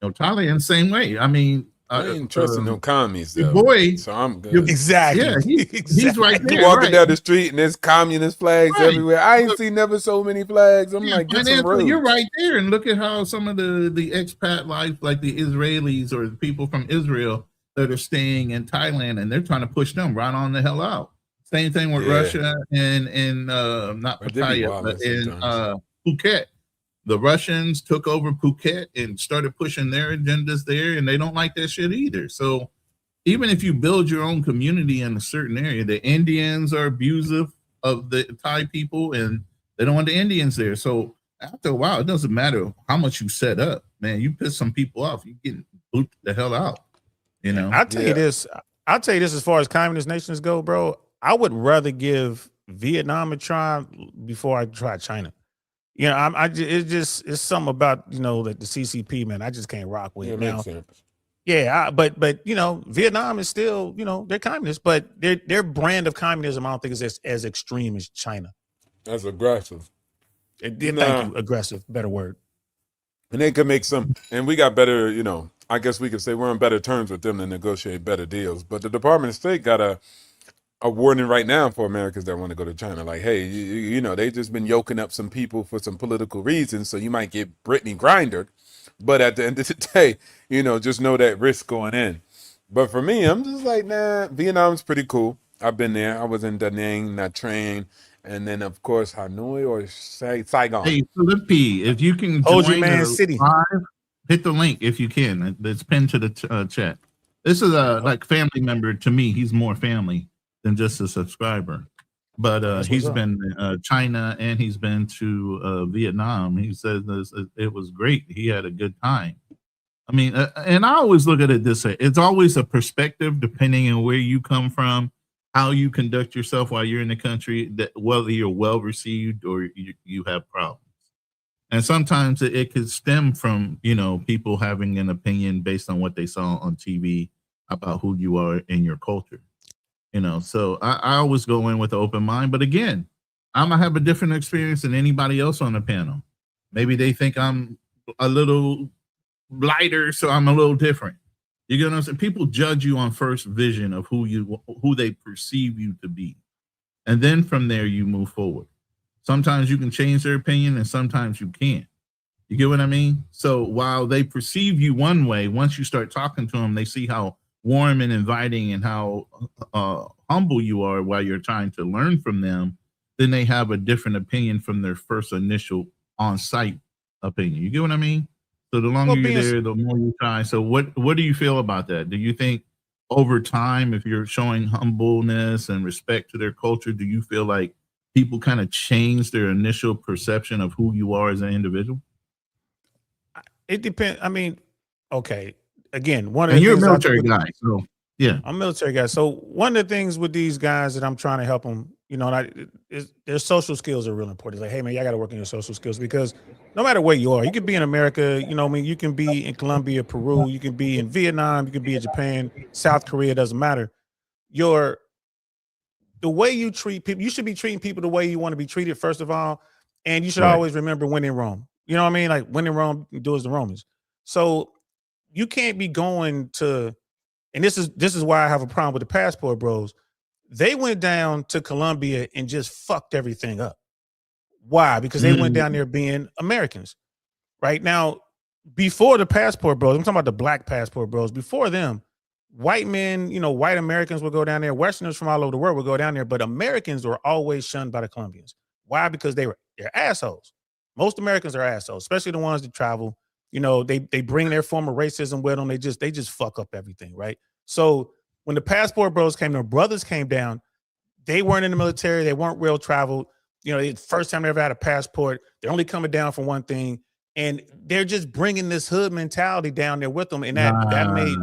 Thailand, same way. I mean, I ain't trusting no commies your though. boy, So I'm good. Exactly. Yeah, he's right You there. walking Right. down the street and there's communist flags Right. everywhere. I ain't seen never so many flags. I'm Yeah, like, get some financially, roads. you're right there. And look at how some of the expat life, like the Israelis or the people from Israel that are staying in Thailand, and they're trying to push them right on the hell out. Same thing with Yeah. Russia and not But they be Pattaya, wildin' but in sometimes. Phuket. The Russians took over Phuket and started pushing their agendas there, and they don't like that shit either. So even if you build your own community in a certain area, the Indians are abusive of the Thai people, and they don't want the Indians there. So after a while, it doesn't matter how much you set up, man. You piss some people off, you get booted the hell out. You know. I'll tell you this. I'll tell you this. As far as communist nations go, bro, I would rather give Vietnam a try before I try China. You know, it's something about, you know, the CCP, man. I just can't rock with it now. Makes sense. Yeah, but you know, Vietnam is still, you know, they're communists, but their brand of communism, I don't think is as extreme as China. That's aggressive. Thank you, aggressive, better word. And they could make some, and we got better, you know, I guess we could say we're on better terms with them to negotiate better deals. But the Department of State got a warning right now for Americans that want to go to China. Like, hey, you know, they just been yoking up some people for some political reasons, so you might get Brittany Grinded. But at the end of the day, you know, just know that risk going in. But for me, I'm just like, nah, Vietnam's pretty cool. I've been there. I was in Da Nang, Nha Trang, and then, of course, Hanoi or Saigon. Hey, Philippi, if you can Hold join you, man, the city. live, hit the link if you can. It's pinned to the chat. This is a like family member to me. He's more family than just a subscriber. But he's been China and he's been to Vietnam. He said it was great. He had a good time. I mean, and I always look at it this way. It's always a perspective depending on where you come from, how you conduct yourself while you're in the country, that whether you're well received or you have problems. And sometimes it could stem from, you know, people having an opinion based on what they saw on TV about who you are in your culture. You know, so I always go in with an open mind. But again, I'm going to have a different experience than anybody else on the panel. Maybe they think I'm a little lighter, so I'm a little different. You get what I'm saying? People judge you on first vision of who they perceive you to be. And then from there, you move forward. Sometimes you can change their opinion and sometimes you can't. You get what I mean? So while they perceive you one way, once you start talking to them, they see how warm and inviting and how humble you are while you're trying to learn from them, then they have a different opinion from their first initial on-site opinion. You get what I mean? So the longer you're there, the more you try. So what do you feel about that? Do you think over time, if you're showing humbleness and respect to their culture, do you feel like people kind of change their initial perception of who you are as an individual? It depends. I mean, okay. Again, one of and the you're a things military guy, so yeah, I'm a military guy. So one of the things with these guys that I'm trying to help them, you know, their social skills are real important. It's like, hey man, y'all got to work on your social skills because no matter where you are, you could be in America, you know, I mean, you can be in Colombia, Peru, you can be in Vietnam, you can be in Japan, South Korea, doesn't matter. The way you treat people, you should be treating people the way you want to be treated, first of all, and you should always remember when in Rome. You know what I mean? Like when in Rome, do as the Romans. So you can't be going to, and this is why I have a problem with the passport bros. They went down to Colombia and just fucked everything up. Why? Because they went down there being Americans. Right now, before the passport bros, I'm talking about the black passport bros, before them, white men, you know, white Americans would go down there, Westerners from all over the world would go down there, but Americans were always shunned by the Colombians. Why? Because they're assholes. Most Americans are assholes, especially the ones that travel. You know, they bring their form of racism with them. They just fuck up everything, right? So when the passport bros came, their brothers came down, they weren't in the military. They weren't real traveled. You know, it's the first time they ever had a passport. They're only coming down for one thing. And they're just bringing this hood mentality down there with them. And that made,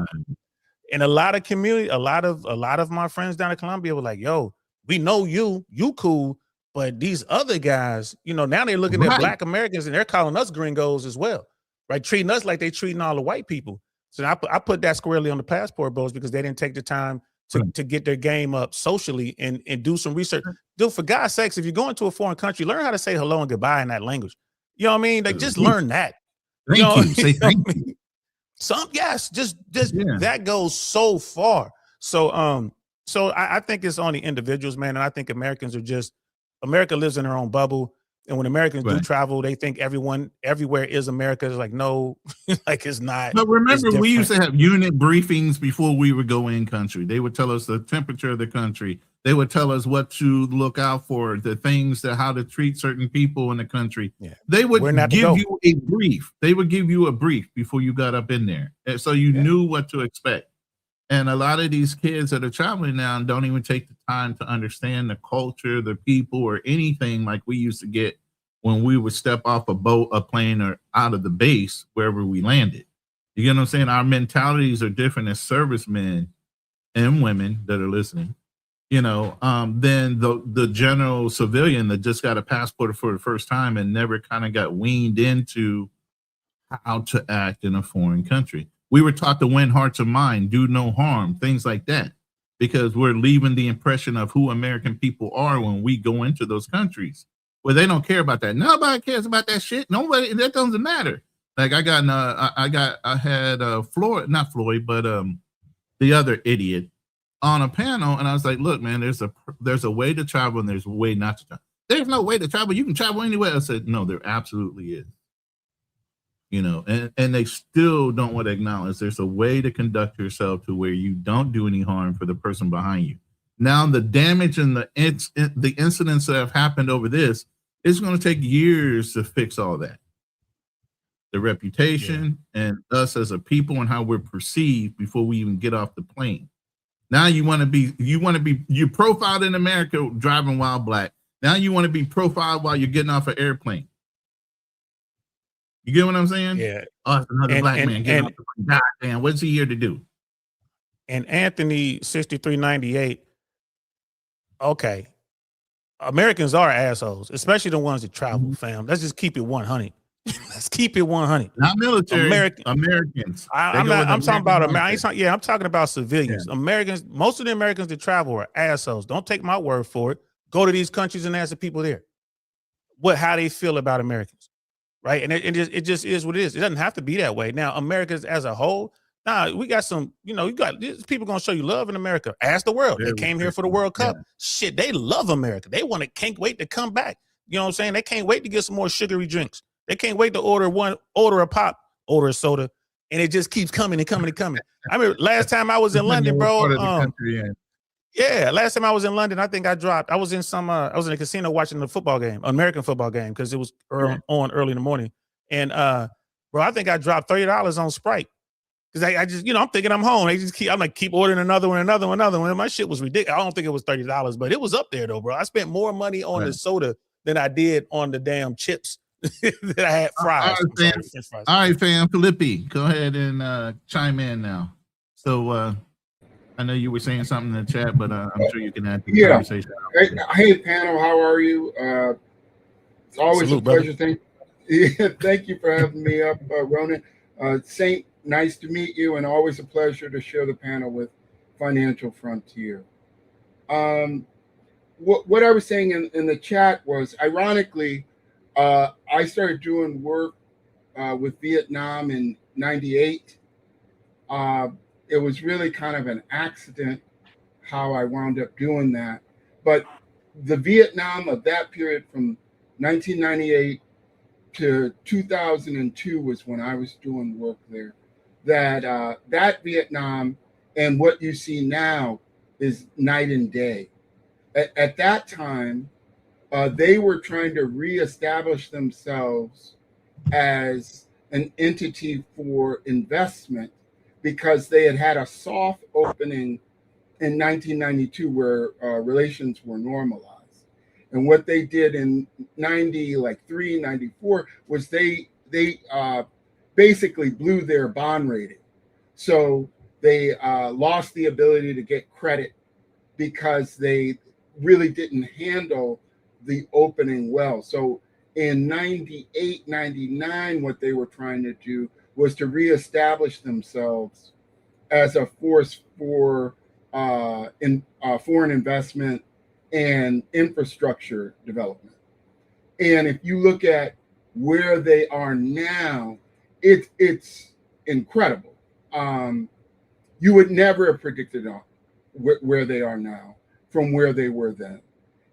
in a lot of community, a lot of my friends down in Colombia were like, yo, we know you cool. But these other guys, you know, now they're looking at black Americans and they're calling us gringos as well. Right, treating us like they treating all the white people. So I put that squarely on the passport bros because they didn't take the time to get their game up socially and do some research. Dude, for God's sakes, if you're going to a foreign country, learn how to say hello and goodbye in that language. You know what I mean? Like just learn that. Thank you. Say thank you. Just that goes so far. So I think it's on the individuals, man, and I think America lives in their own bubble. And when Americans do travel, they think everywhere is America. It's like, no, like it's not. But remember, we used to have unit briefings before we would go in country. They would tell us the temperature of the country. They would tell us what to look out for, the things how to treat certain people in the country. Yeah. They would give you a brief. They would give you a brief before you got up in there. And so you knew what to expect. And a lot of these kids that are traveling now don't even take the time to understand the culture, the people, or anything like we used to get when we would step off a boat, a plane, or out of the base wherever we landed. You get what I'm saying? Our mentalities are different as servicemen and women that are listening, than the general civilian that just got a passport for the first time and never kind of got weaned into how to act in a foreign country. We were taught to win hearts and mind, do no harm, things like that, because we're leaving the impression of who American people are when we go into those countries. Well, they don't care about that. Nobody cares about that shit. Nobody, that doesn't matter. Like I had Floyd, not Floyd, but the other idiot on a panel, and I was like, look, man, there's a way to travel and there's a way not to travel. There's no way to travel. You can travel anywhere. I said, no, there absolutely is. And they still don't want to acknowledge there's a way to conduct yourself to where you don't do any harm for the person behind you. Now, the damage and the incidents that have happened over this, it's going to take years to fix all that. The reputation and us as a people and how we're perceived before we even get off the plane. Now you're profiled in America driving while black. Now you want to be profiled while you're getting off an airplane. You get what I'm saying? Yeah. Oh, it's another black man getting off the plane. Goddamn, what's he here to do? And Anthony 6398. Okay. Americans are assholes, especially the ones that travel, fam. Let's just keep it 100. Let's keep it 100. Not military. Americans. I'm talking about Americans. I'm talking about civilians. Yeah. Americans, most of the Americans that travel are assholes. Don't take my word for it. Go to these countries and ask the people there how they feel about Americans. Right. And it just is what it is. It doesn't have to be that way. Now, Americans as a whole, we got some, you got people going to show you love in America. Ask the world. They came here for the World Cup. Yeah. Shit, they love America. They can't wait to come back. You know what I'm saying? They can't wait to get some more sugary drinks. They can't wait to order a pop, order a soda, and it just keeps coming and coming and coming. I remember last time I was in London, bro. Last time I was in London, I think I was in a casino watching American football game, because it was on early in the morning. And bro, I think I dropped $30 on Sprite. Because I just, I'm thinking I'm home. I'm keep ordering another one. And my shit was ridiculous. I don't think it was $30, but it was up there though, bro. I spent more money on the soda than I did on the damn chips that I had fries. All right, fam. Felipe, go ahead and chime in now. So I know you were saying something in the chat, but I'm sure you can add to the conversation. Hey, panel, how are you? It's always a pleasure. Thank you for having me up, Ronin. Saint, nice to meet you, and always a pleasure to share the panel with Financial Frontier. What I was saying in the chat was, ironically, I started doing work with Vietnam in '98. It was really kind of an accident how I wound up doing that. But the Vietnam of that period from 1998 to 2002 was when I was doing work there. That Vietnam and what you see now is night and day. At that time, they were trying to reestablish themselves as an entity for investment, because they had a soft opening in 1992 where relations were normalized. And what they did in 93, 94 was they basically blew their bond rating. So they lost the ability to get credit because they really didn't handle the opening well. So in 98, 99, what they were trying to do was to reestablish themselves as a force for foreign investment and infrastructure development. And if you look at where they are now, it's incredible. You would never have predicted where they are now from where they were then.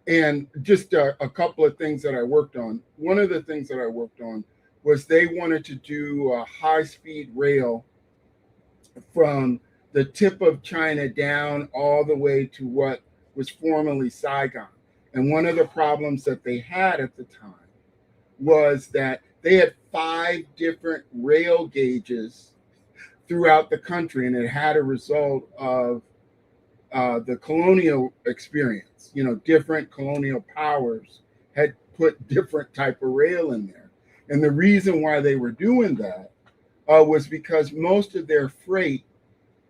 And just a couple of things that I worked on. One of the things that I worked on was they wanted to do a high-speed rail from the tip of China down all the way to what was formerly Saigon. And one of the problems that they had at the time was that they had 5 different rail gauges throughout the country, and it had a result of the colonial experience. You know, different colonial powers had put different type of rail in there. And the reason why they were doing that was because most of their freight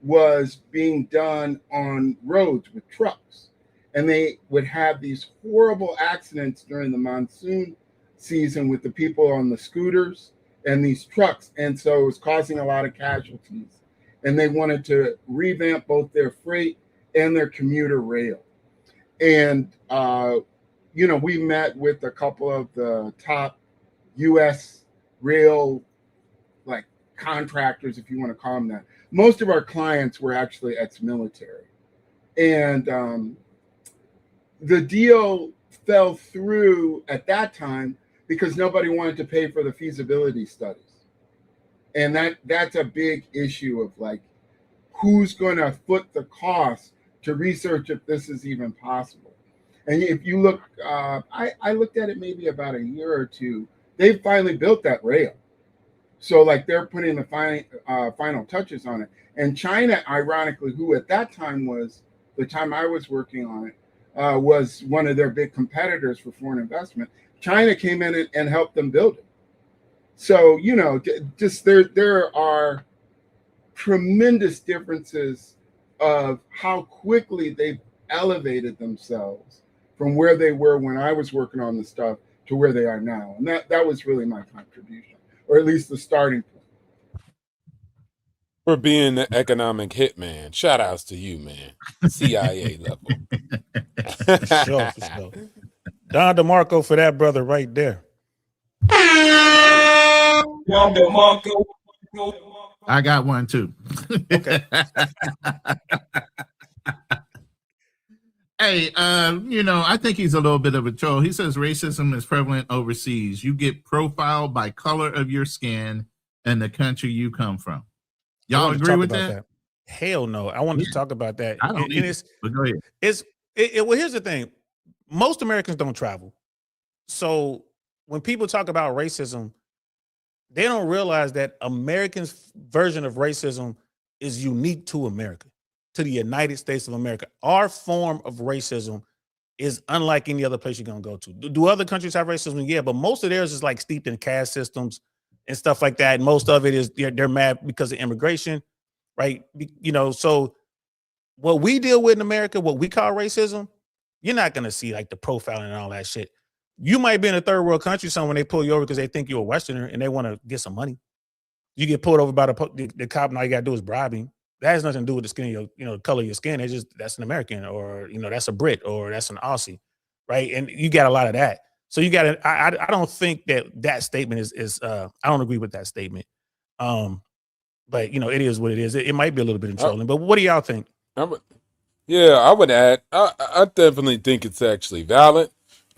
was being done on roads with trucks. And they would have these horrible accidents during the monsoon season with the people on the scooters and these trucks. And so it was causing a lot of casualties. And they wanted to revamp both their freight and their commuter rail. And, you know, we met with a couple of the top U.S. rail, like, contractors, if you want to call them that. Most of our clients were actually ex-military. And the deal fell through at that time because nobody wanted to pay for the feasibility studies. And that's a big issue of, like, who's going to foot the cost to research if this is even possible. And if you look, I looked at it maybe about a year or two, they finally built that rail. So, like, they're putting the final touches on it. And China, ironically, who at that time was, the time I was working on it, was one of their big competitors for foreign investment. China came in and helped them build it. So, you know, just there are tremendous differences of how quickly they've elevated themselves from where they were when I was working on the stuff to where they are now. And that was really my contribution, or at least the starting point. For being the economic hitman. Shout outs to you, man. CIA level. For sure. Don DeMarco for that brother right there. Don DeMarco. I got one too. Okay. Hey, you know, I think he's a little bit of a troll. He says racism is prevalent overseas. You get profiled by color of your skin and the country you come from. Y'all agree with that? Hell no. I wanted to talk about that. I don't either, but go ahead. Well, here's the thing. Most Americans don't travel. So when people talk about racism, they don't realize that Americans' version of racism is unique to America, to the United States of America. Our form of racism is unlike any other place you're going to go to. Do other countries have racism? Yeah, but most of theirs is like steeped in caste systems and stuff like that. And most of it is they're mad because of immigration, right? You know, so what we deal with in America, what we call racism, you're not going to see like the profiling and all that shit. You might be in a third world country somewhere when they pull you over because they think you're a Westerner and they want to get some money. You get pulled over by the cop and all you got to do is bribe him. That has nothing to do with the skin, the color of your skin. It's just, that's an American, or, that's a Brit, or that's an Aussie, right? And you got a lot of that. So you got to, I don't think that statement is I don't agree with that statement. But it is what it is. It might be a little bit of trolling, but what do y'all think? I would add, I definitely think it's actually valid.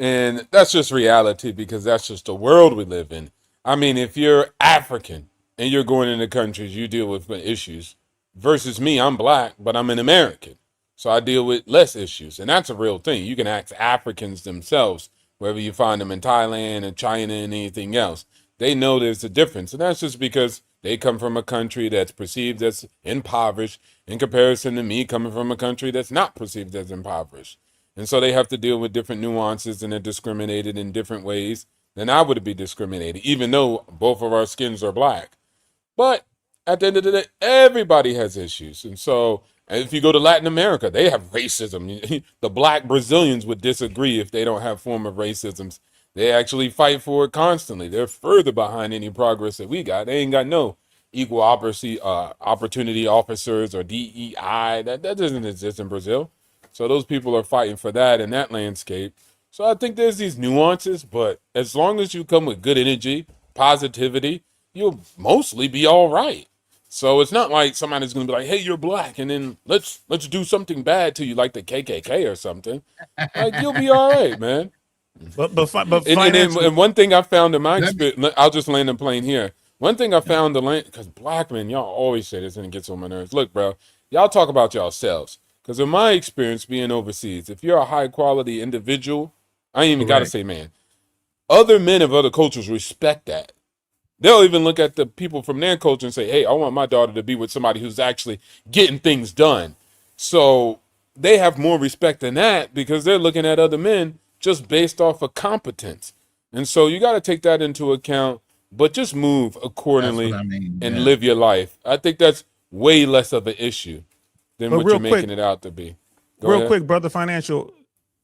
And that's just reality, because that's just the world we live in. I mean, if you're African and you're going into countries, you deal with issues. Versus me, I'm black, but I'm an American. So I deal with less issues. And that's a real thing. You can ask Africans themselves, whether you find them in Thailand and China and anything else. They know there's a difference. And that's just because they come from a country that's perceived as impoverished in comparison to me coming from a country that's not perceived as impoverished. And so they have to deal with different nuances, and they're discriminated in different ways than I would be discriminated, even though both of our skins are black. But at the end of the day, everybody has issues. And so if you go to Latin America, they have racism. The black Brazilians would disagree if they don't have form of racism. They actually fight for it constantly. They're further behind any progress that we got. They ain't got no equal opportunity officers or DEI. That doesn't exist in Brazil. So those people are fighting for that in that landscape. So I think there's these nuances, but as long as you come with good energy, positivity, you'll mostly be all right. So it's not like somebody's going to be like, "Hey, you're black," and then let's do something bad to you, like the KKK or something. Like, you'll be all right, man. Financial. And one thing I found in my experience, I'll just land the plane here. One thing I found because black men, y'all always say this and it gets on my nerves. Look, bro, y'all talk about yourselves. Because in my experience being overseas, if you're a high quality individual, I ain't even got to say man. Other men of other cultures respect that. They'll even look at the people from their culture and say, "Hey, I want my daughter to be with somebody who's actually getting things done." So they have more respect than that because they're looking at other men just based off of competence. And so you got to take that into account, but just move accordingly and live your life. I think that's way less of an issue than what you're making it out to be. Go ahead. Quick, brother Financial,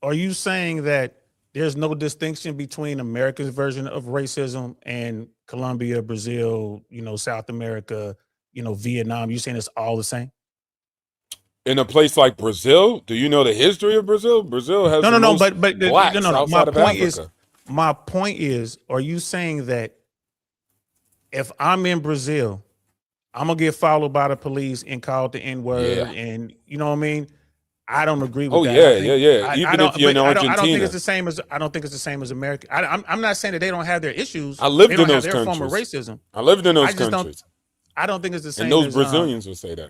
are you saying that there's no distinction between America's version of racism and Colombia, Brazil, South America, Vietnam? You saying it's all the same? In a place like Brazil, do you know the history of Brazil? Brazil has blacks outside of Africa. My point is, are you saying that if I'm in Brazil, I'm gonna get followed by the police and called the N-word, and you know what I mean? I don't agree with that. Yeah. Even if you're in Argentina, I don't think it's the same as. I don't think it's the same as America. I'm not saying that they don't have their issues. I lived in those countries. Form of racism. I lived in those countries. I don't think it's the same. And those Brazilians would say that.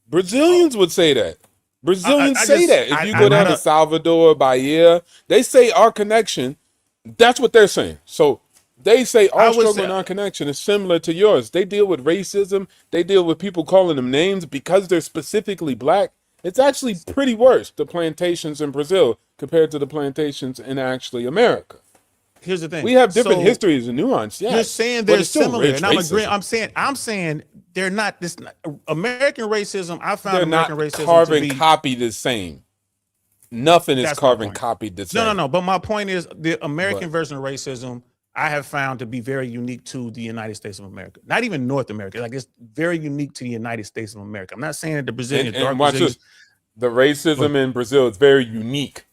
Brazilians would say that. Brazilians say that. If you go down to Salvador, Bahia, they say our connection. That's what they're saying. So they say our struggle and our connection is similar to yours. They deal with racism. They deal with people calling them names because they're specifically black. It's actually pretty worse, the plantations in Brazil compared to the plantations in actually America. Here's the thing. We have different histories and nuance. Yes, you're saying they're similar, and I'm agreeing. I'm saying they're not. This American racism. I found American racism carbon copied the same. Nothing is carbon copied the same. No. But my point is the American version of racism I have found to be very unique to the United States of America. Not even North America. Like, it's very unique to the United States of America. I'm not saying that the Brazilians, the racism in Brazil is very unique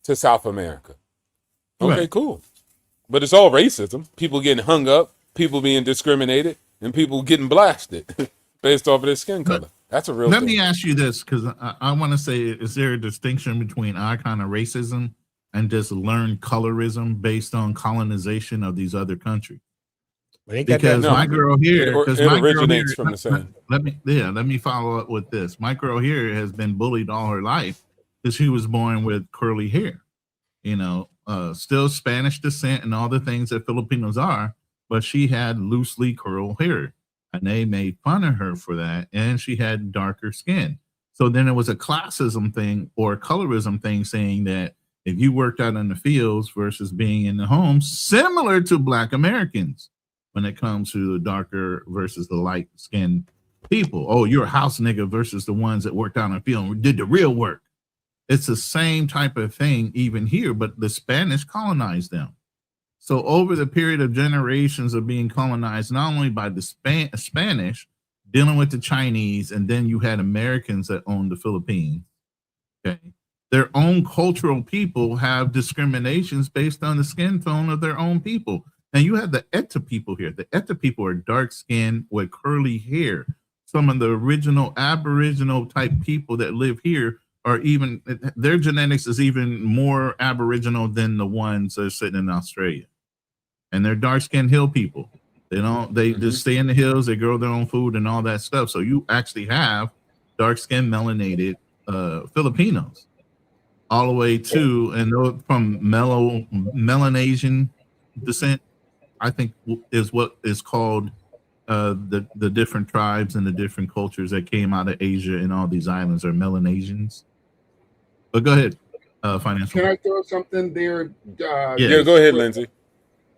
to South America. Okay, cool. But it's all racism. People getting hung up, people being discriminated, and people getting blasted based off of their skin color. That's a real thing. Let me ask you this, because I want to say, is there a distinction between our kind of racism and just learned colorism based on colonization of these other countries? Because my girl here, originates from the same. Let me follow up with this. My girl here has been bullied all her life because she was born with curly hair. Still Spanish descent and all the things that Filipinos are, but she had loosely curled hair, and they made fun of her for that. And she had darker skin. So then it was a classism thing or a colorism thing, saying that if you worked out in the fields versus being in the homes, similar to Black Americans, when it comes to the darker versus the light skinned people. Oh, you're a house nigga versus the ones that worked out in the field and did the real work. It's the same type of thing even here, but the Spanish colonized them. So over the period of generations of being colonized, not only by the Spanish, dealing with the Chinese, and then you had Americans that owned the Philippines. Okay. Their own cultural people have discriminations based on the skin tone of their own people. And you have the Eta people here. The Eta people are dark skinned with curly hair. Some of the original Aboriginal type people that live here are even, their genetics is even more Aboriginal than the ones that are sitting in Australia. And they're dark skinned hill people. They just stay in the hills, they grow their own food and all that stuff. So you actually have dark skinned melanated Filipinos all the way to, and from Melanesian descent, I think is what is called the different tribes and the different cultures that came out of Asia and all these islands are Melanesians. But go ahead, Financial. Can I throw something there? Yeah, go ahead, Lindsay.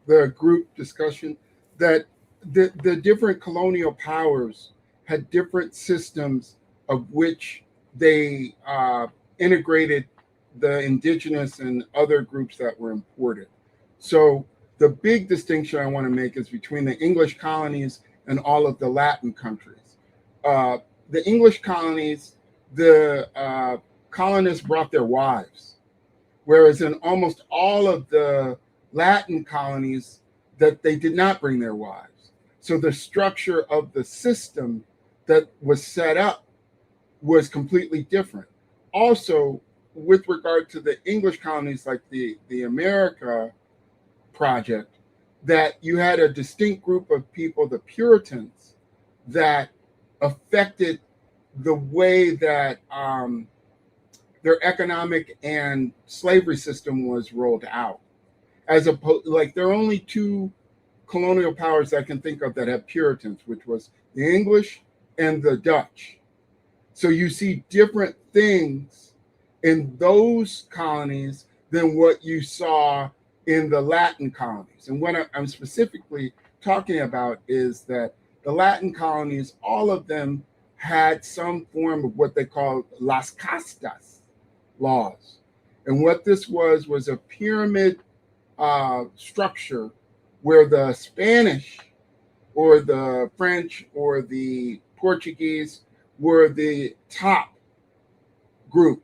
The group discussion that the different colonial powers had different systems of which they integrated the indigenous and other groups that were imported. So the big distinction I want to make is between the English colonies and all of the Latin countries. The English colonies, the colonists brought their wives, whereas in almost all of the Latin colonies, that they did not bring their wives. So the structure of the system that was set up was completely different. Also, with regard to the English colonies, like the America project, that you had a distinct group of people, the Puritans, that affected the way that their economic and slavery system was rolled out. As opposed, like there are only two colonial powers I can think of that have Puritans, which was the English and the Dutch. So you see different things in those colonies than what you saw in the Latin colonies. And what I'm specifically talking about is that the Latin colonies, all of them had some form of what they call las castas laws. And what this was a pyramid structure where the Spanish or the French or the Portuguese were the top group.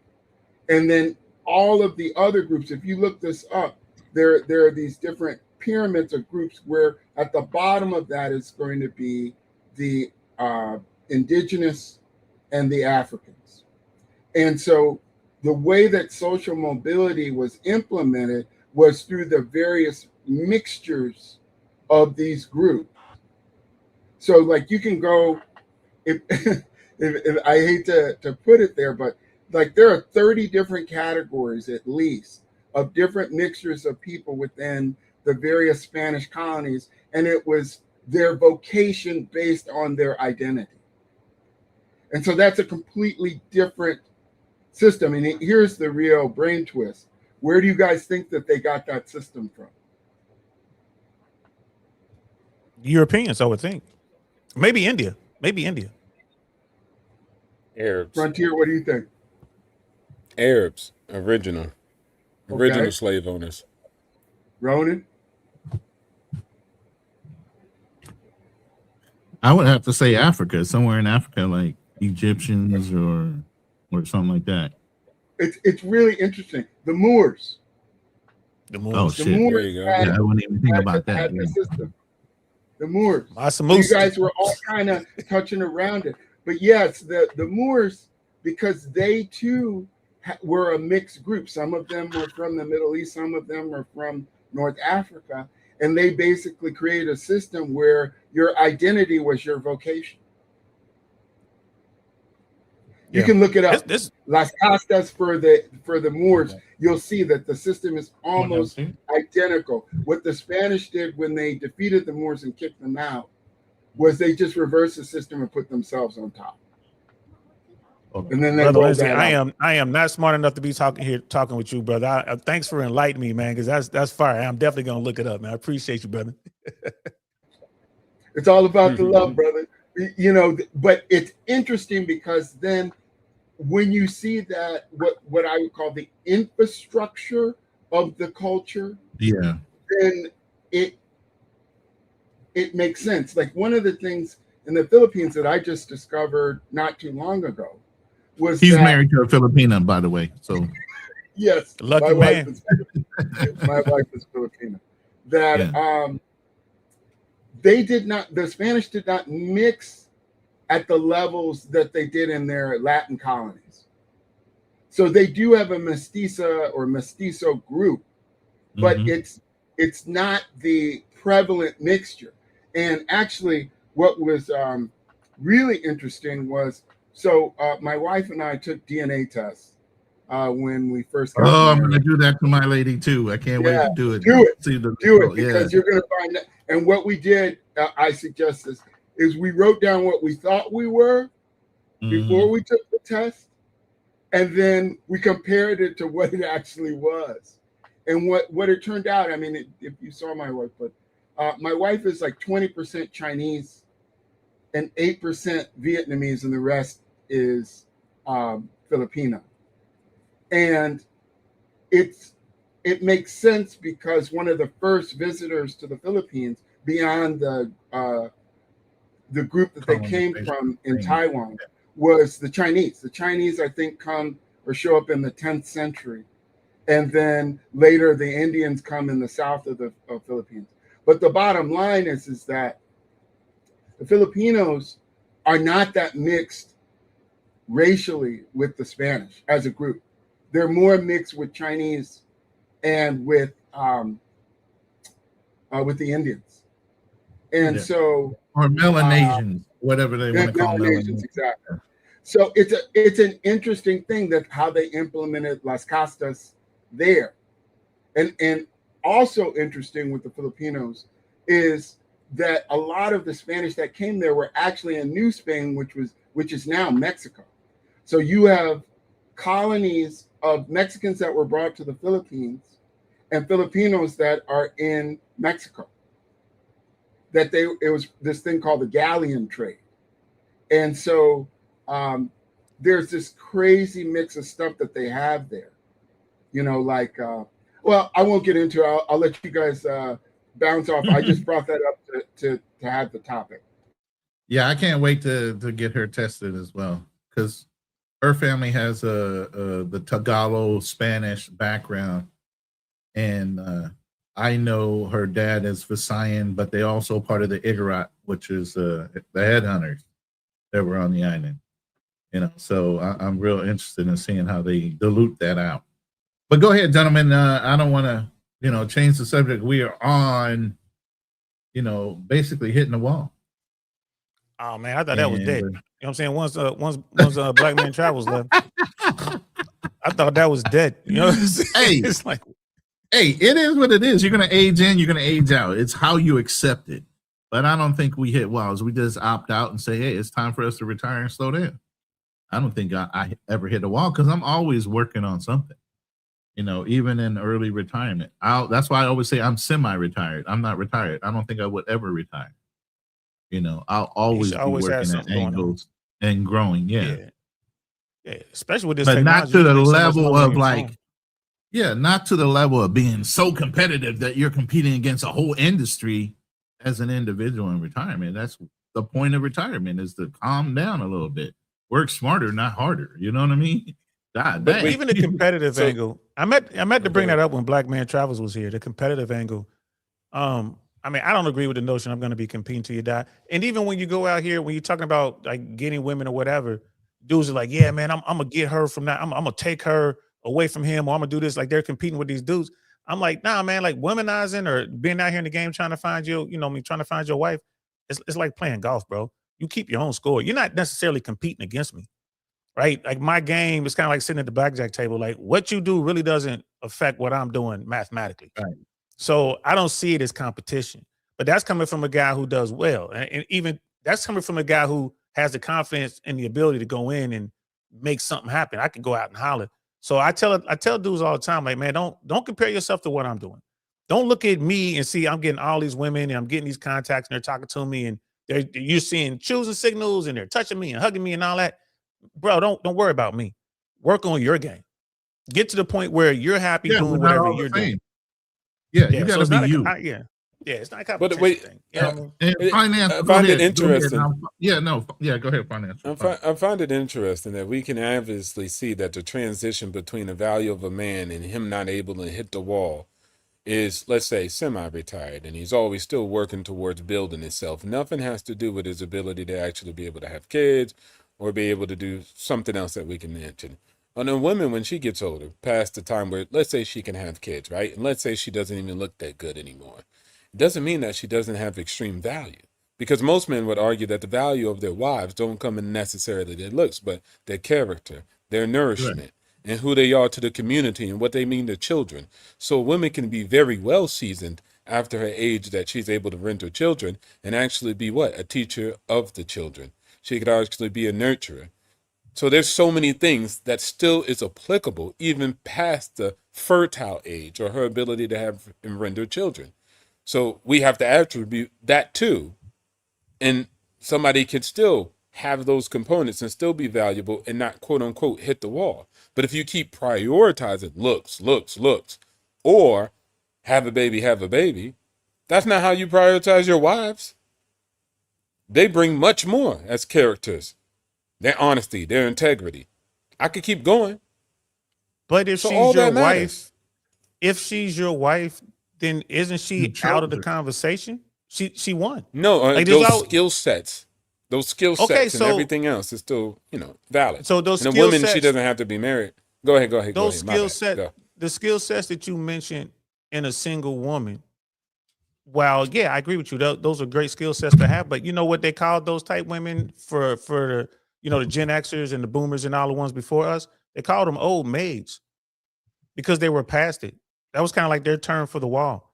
And then all of the other groups, if you look this up, there are these different pyramids of groups where at the bottom of that is going to be the indigenous and the Africans. And so the way that social mobility was implemented was through the various mixtures of these groups. So like you can go, if I hate to put it there, but like there are 30 different categories at least of different mixtures of people within the various Spanish colonies, and it was their vocation based on their identity. And so that's a completely different system. And here's the real brain twist. Where do you guys think that they got that system from? Europeans, I would think. Maybe India. Arabs. Frontier, what do you think? Arabs, original slave owners. Ronin? I would have to say Africa, somewhere in Africa, like Egyptians or something like that. It's really interesting. The Moors. Oh shit! Moors There you go. Yeah, I wouldn't even think about that. The system. The Moors. Awesome. You guys were all kind of touching around it, but yes, the Moors, because they too were a mixed group. Some of them were from the Middle East, some of them were from North Africa, and they basically created a system where your identity was your vocation. You can look it up. Las Castas for the Moors. You'll see that the system is almost identical. What the Spanish did when they defeated the Moors and kicked them out was they just reversed the system and put themselves on top. And then they brother, I am not smart enough to be talking with you, brother. Thanks for enlightening me, man, because that's fire. I'm definitely gonna look it up, man. I appreciate you, brother. It's all about the love, brother. You know, but it's interesting because then when you see that what I would call the infrastructure of the culture, then it makes sense. Like one of the things in the Philippines that I just discovered not too long ago was he's married to a Filipina, by the way. So yes, lucky man. My wife is Filipina. That the Spanish did not mix at the levels that they did in their Latin colonies. So they do have a mestiza or mestizo group, but it's not the prevalent mixture. And actually what was really interesting was, so my wife and I took DNA tests when we first got married. I'm going to do that to my lady too. I can't wait to do it. Do it because you're going to find that. And what we did, I suggest this, is we wrote down what we thought we were before we took the test, and then we compared it to what it actually was. And what it turned out, I mean, if you saw my wife, but my wife is like 20% Chinese and 8% Vietnamese, and the rest is Filipino. And it makes sense because one of the first visitors to the Philippines beyond the group that they came from in Taiwan was the Chinese. The Chinese, I think, come or show up in the 10th century. And then later the Indians come in the south of the Philippines. But the bottom line is that The Filipinos are not that mixed racially with the Spanish as a group. They're more mixed with Chinese and with the Indians. And so, or Melanesians, whatever they want to call Melanesians, exactly. So it's an interesting thing that how they implemented Las Castas there, and also interesting with the Filipinos is that a lot of the Spanish that came there were actually in New Spain, which is now Mexico. So you have colonies of Mexicans that were brought to the Philippines and Filipinos that are in Mexico. It was this thing called the galleon trade. And so there's this crazy mix of stuff that they have there. You know, like, well, I won't get into it. I'll let you guys bounce off. I just brought that up to have the topic. Yeah, I can't wait to get her tested as well, because her family has the Tagalog Spanish background, and I know her dad is Visayan, but they also part of the Igorot, which is the headhunters that were on the island. You know, so I'm real interested in seeing how they dilute that out. But go ahead, gentlemen. I don't want to, change the subject. We are on, basically hitting the wall. Oh man, I thought that was dead. You know what I'm saying? Once Black Man Travels left, I thought that was dead. You know, hey, it's like, hey, it is what it is. You're gonna age in, you're gonna age out. It's how you accept it. But I don't think we hit walls. We just opt out and say, hey, it's time for us to retire and slow down. I don't think I ever hit a wall because I'm always working on something. Even in early retirement. That's why I always say I'm semi-retired. I'm not retired. I don't think I would ever retire. I'll always be working at angles and growing. Yeah. Especially with this, but not to the level of not to the level of being so competitive that you're competing against a whole industry as an individual in retirement. That's the point of retirement, is to calm down a little bit, work smarter, not harder. You know what I mean? But even the competitive angle, I meant to bring that up when Black Man Travels was here. The competitive angle. I mean, I don't agree with the notion I'm going to be competing till you die. And even when you go out here, when you're talking about like getting women or whatever, dudes are like, yeah, man, I'm gonna get her from that. I'm gonna take her away from him, or I'm gonna do this. Like, they're competing with these dudes. I'm like, nah, man, like womanizing or being out here in the game trying to find trying to find your wife. It's like playing golf, bro. You keep your own score. You're not necessarily competing against me. Right? Like, my game is kind of like sitting at the blackjack table. Like, what you do really doesn't affect what I'm doing mathematically. Right. So I don't see it as competition. But that's coming from a guy who does well. And even that's coming from a guy who has the confidence and the ability to go in and make something happen. I can go out and holler. So I tell dudes all the time, like, man, don't compare yourself to what I'm doing. Don't look at me and see I'm getting all these women and I'm getting these contacts and they're talking to me and you're seeing choosing signals and they're touching me and hugging me and all that. Bro, don't worry about me. Work on your game. Get to the point where you're happy doing whatever you're doing. Yeah, you got to be you. It's not a competition thing. Finance, I find it interesting. Go ahead, finance. I find it interesting that we can obviously see that the transition between the value of a man and him not able to hit the wall is, let's say, semi-retired, and he's always still working towards building himself. Nothing has to do with his ability to actually be able to have kids or be able to do something else that we can mention. On a woman, when she gets older, past the time where, let's say, she can have kids, right? And let's say she doesn't even look that good anymore. It doesn't mean that she doesn't have extreme value, because most men would argue that the value of their wives don't come in necessarily their looks, but their character, their nourishment, and who they are to the community and what they mean to children. So women can be very well seasoned after her age that she's able to render children and actually be a teacher of the children. She could actually be a nurturer. So there's so many things that still is applicable even past the fertile age or her ability to have and render children. So we have to attribute that too. And somebody could still have those components and still be valuable and not, quote unquote, hit the wall. But if you keep prioritizing looks, or have a baby, that's not how you prioritize your wives. They bring much more as characters. Their honesty, their integrity. I could keep going. But if she's your wife, then isn't she out of the conversation? she won. No, like those skill sets. Those skill sets Okay, and so- everything else is still, valid. So those and a skill woman, she sets- doesn't have to be married. Go ahead. Those My skill bad. set, Go. the skill sets that you mentioned in a single woman. Well, yeah, I agree with you. Those are great skill sets to have. But you know what they called those type women for the the Gen Xers and the Boomers and all the ones before us? They called them old maids because they were past it. That was kind of like their term for the wall.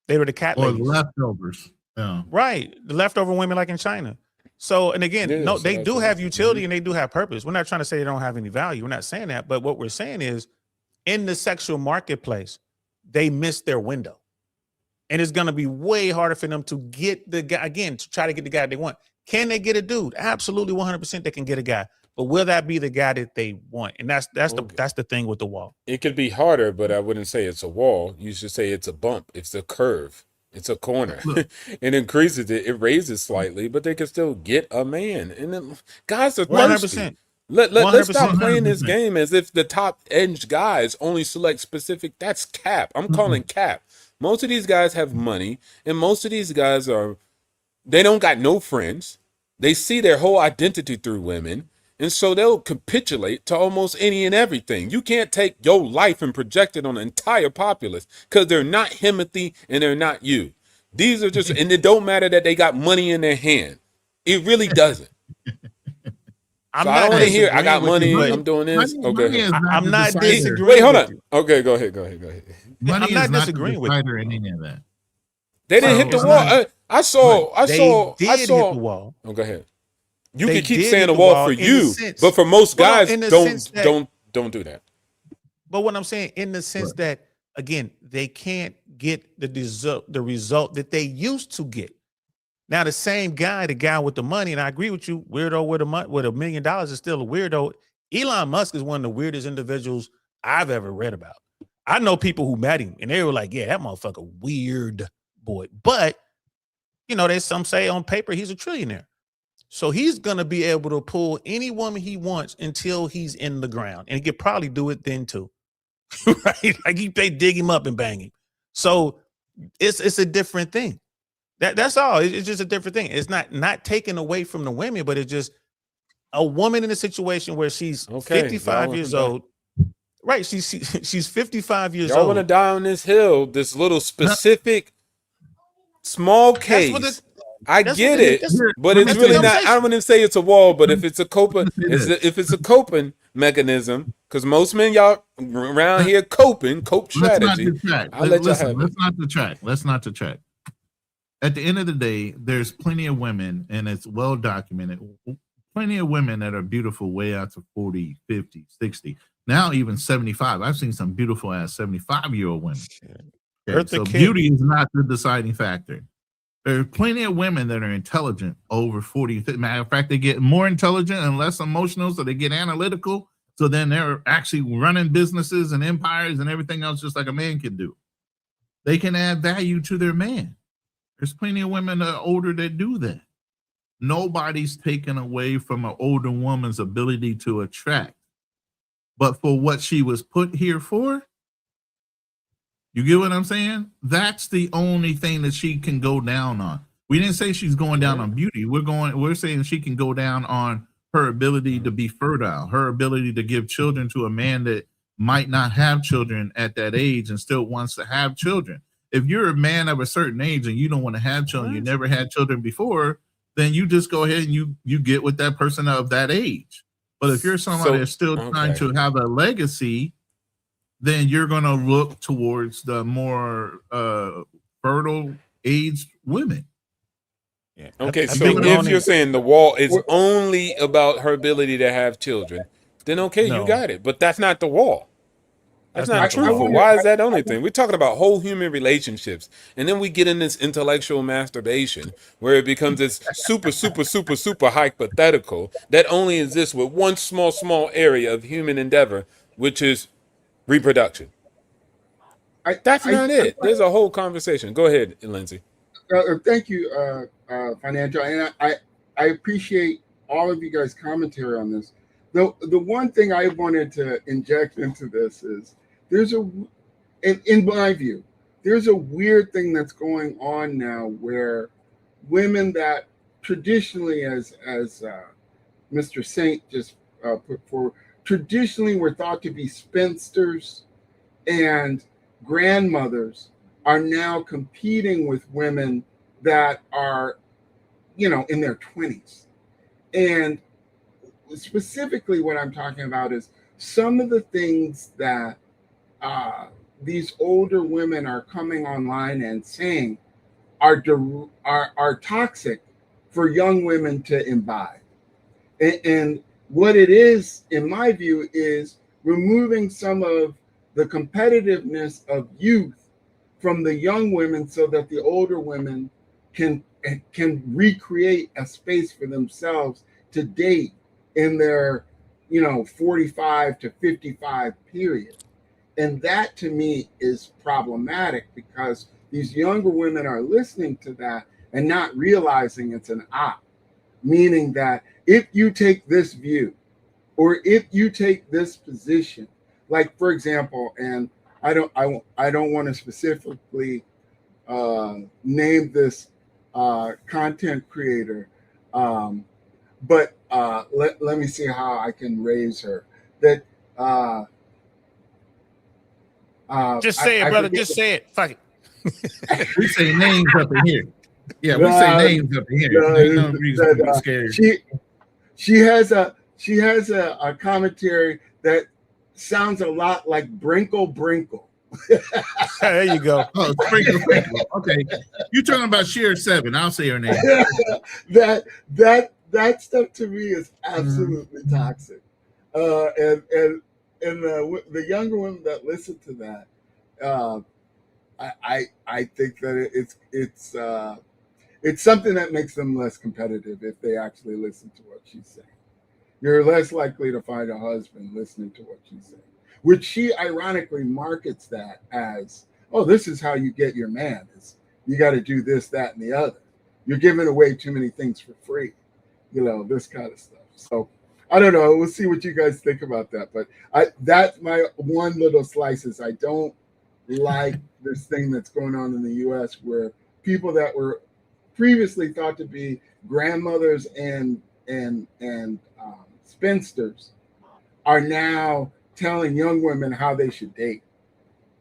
They were the cat Or ladies. leftovers. Yeah. Right. The leftover women like in China. So, and again, Yeah, no, so they that's do what- have utility and they do have purpose. We're not trying to say they don't have any value. We're not saying that. But what we're saying is in the sexual marketplace, they missed their window. And it's going to be way harder for them to get the guy, again, to try to get the guy they want. Can they get a dude? Absolutely 100% they can get a guy. But will that be the guy that they want? And that's the thing with the wall. It could be harder, but I wouldn't say it's a wall. You should say it's a bump. It's a curve. It's a corner. It increases it. It raises slightly, but they can still get a man. And then guys are thirsty. 100%. Let's stop 100%. playing this game as if the top edge guys only select specific. That's cap. I'm calling cap. Most of these guys have money, and most of these guys they don't got no friends. They see their whole identity through women, and so they'll capitulate to almost any and everything. You can't take your life and project it on the entire populace because they're not Timothy and they're not you. These are just, and it don't matter that they got money in their hand. It really doesn't. I'm So not I don't want to hear I got disagreeing with money. you, I'm doing this. Okay. I'm not disagreeing. Wait, hold with on. you. Okay, go ahead. Money I'm not is not disagreeing the with decider in any of that. They didn't hit the wall. I saw. They did hit the wall. Oh, go ahead. You They can keep did saying hit the the wall wall for in the you, sense- but for most Well, no, guys, in the sense that- don't do that. But what I'm saying, in the sense that, again, they can't get the result that they used to get. Now, the same guy, the guy with the money, and I agree with you, weirdo with $1 million is still a weirdo. Elon Musk is one of the weirdest individuals I've ever read about. I know people who met him, and they were like, yeah, that motherfucker weird boy. But, there's some say on paper he's a trillionaire. So he's going to be able to pull any woman he wants until he's in the ground. And he could probably do it then too. Right? Like they dig him up and bang him. So it's a different thing. That's all. It's just a different thing. It's not taken away from the women, but it's just a woman in a situation where she's 55 years old. Right. She's 55 years Y'all old. want to die on this hill, this little specific small case. I get it, but it's really not. I wouldn't say it's a wall, but if it's a coping, if it's a coping mechanism, because most men y'all around here cope strategy. I'll let y'all have it. Let's not detract. At the end of the day, there's plenty of women, and it's well documented. Plenty of women that are beautiful way out to 40, 50, 60, now even 75. I've seen some beautiful ass 75-year-old women. Okay, so beauty is not the deciding factor. There are plenty of women that are intelligent over 40. Matter of fact, they get more intelligent and less emotional, so they get analytical. So then they're actually running businesses and empires and everything else just like a man can do. They can add value to their man. There's plenty of women that are older that do that. Nobody's taken away from an older woman's ability to attract. But for what she was put here for, you get what I'm saying? That's the only thing that she can go down on. We didn't say she's going down on beauty. We're saying she can go down on her ability to be fertile, her ability to give children to a man that might not have children at that age and still wants to have children. If you're a man of a certain age and you don't want to have children, you never had children before, then you just go ahead and you get with that person of that age. But if you're somebody that's still trying to have a legacy, then you're going to look towards the more fertile aged women. Yeah. Okay, so if you're saying the wall is only about her ability to have children, then okay, you got it. But that's not the wall. That's not truthful. Why is that the only thing? We're talking about whole human relationships. And then we get in this intellectual masturbation where it becomes this super hypothetical that only exists with one small area of human endeavor, which is reproduction. That's not it. There's a whole conversation. Go ahead, Lindsay. Thank you, Financial. And I appreciate all of you guys' commentary on this. The one thing I wanted to inject into this is in my view, there's a weird thing that's going on now where women that traditionally, as Mr. Saint just put forward, traditionally were thought to be spinsters and grandmothers, are now competing with women that are, in their 20s. And specifically what I'm talking about is some of the things that these older women are coming online and saying are toxic for young women to imbibe. And what it is, in my view, is removing some of the competitiveness of youth from the young women so that the older women can recreate a space for themselves to date in their 45 to 55 period. And that to me is problematic because these younger women are listening to that and not realizing it's an op, meaning that if you take this view or if you take this position, like for example, and I don't want to specifically name this content creator, but let me see how I can raise her. That just say it, brother. Just say it. Fuck it. We say names up in here. Yeah, we say names up in here. There's no reason to be scared. She has a commentary that sounds a lot like Brinkle Brinkle. There you go. Oh, Sprinkle Sprinkle. Okay, you talking about Sheer 7? I'll say her name. that stuff to me is absolutely toxic. And the younger women that listen to that, I think that it's something that makes them less competitive if they actually listen to what she's saying. You're less likely to find a husband listening to what she's saying, which she ironically markets that as, oh, this is how you get your man. You got to do this, that, and the other. You're giving away too many things for free, this kind of stuff. So I don't know. We'll see what you guys think about that. But that's my one little slice is I don't like this thing that's going on in the U.S. where people that were previously thought to be grandmothers and spinsters are now telling young women how they should date.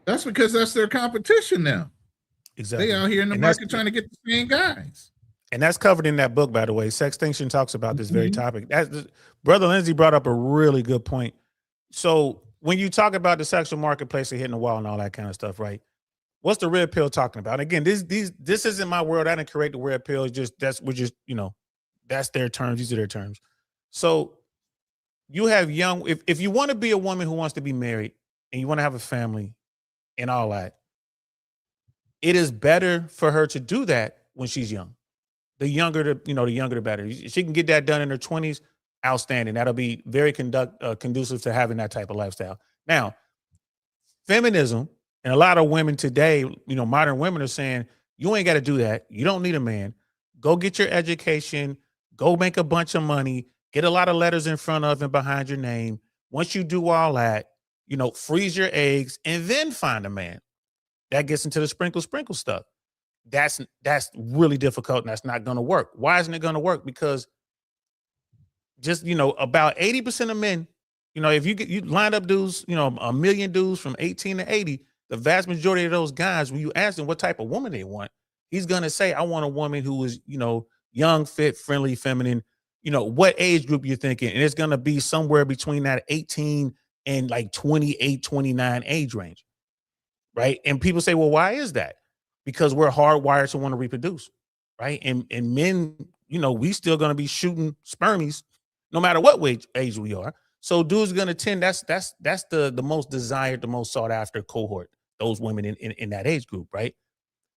That's because that's their competition now. Exactly. They out here in the market trying to get the same guys. And that's covered in that book, by the way. Sextinction talks about this very topic. Brother Lindsay brought up a really good point. So when you talk about the sexual marketplace and hitting the wall and all that kind of stuff, right? What's the red pill talking about? Again, this isn't my world. I didn't create the red pill. That's their terms. These are their terms. So you have if you want to be a woman who wants to be married and you want to have a family and all that, it is better for her to do that when she's young. The younger the better. She can get that done in her 20s. Outstanding. That'll be very conducive to having that type of lifestyle. Now, feminism and a lot of women today, modern women are saying, you ain't got to do that. You don't need a man. Go get your education. Go make a bunch of money. Get a lot of letters in front of and behind your name. Once you do all that, freeze your eggs and then find a man. That gets into the sprinkle stuff. That's really difficult and that's not going to work. Why isn't it going to work? Because just, about 80% of men, if you line up dudes, a million dudes from 18 to 80, the vast majority of those guys, when you ask them what type of woman they want, he's going to say, I want a woman who is, young, fit, friendly, feminine, what age group you're thinking. And it's going to be somewhere between that 18 and like 28, 29 age range. Right. And people say, well, why is that? Because we're hardwired to want to reproduce. Right. And men, we still going to be shooting spermies no matter what age we are. So dudes are going to tend, that's the most desired, the most sought after cohort, those women in that age group. Right.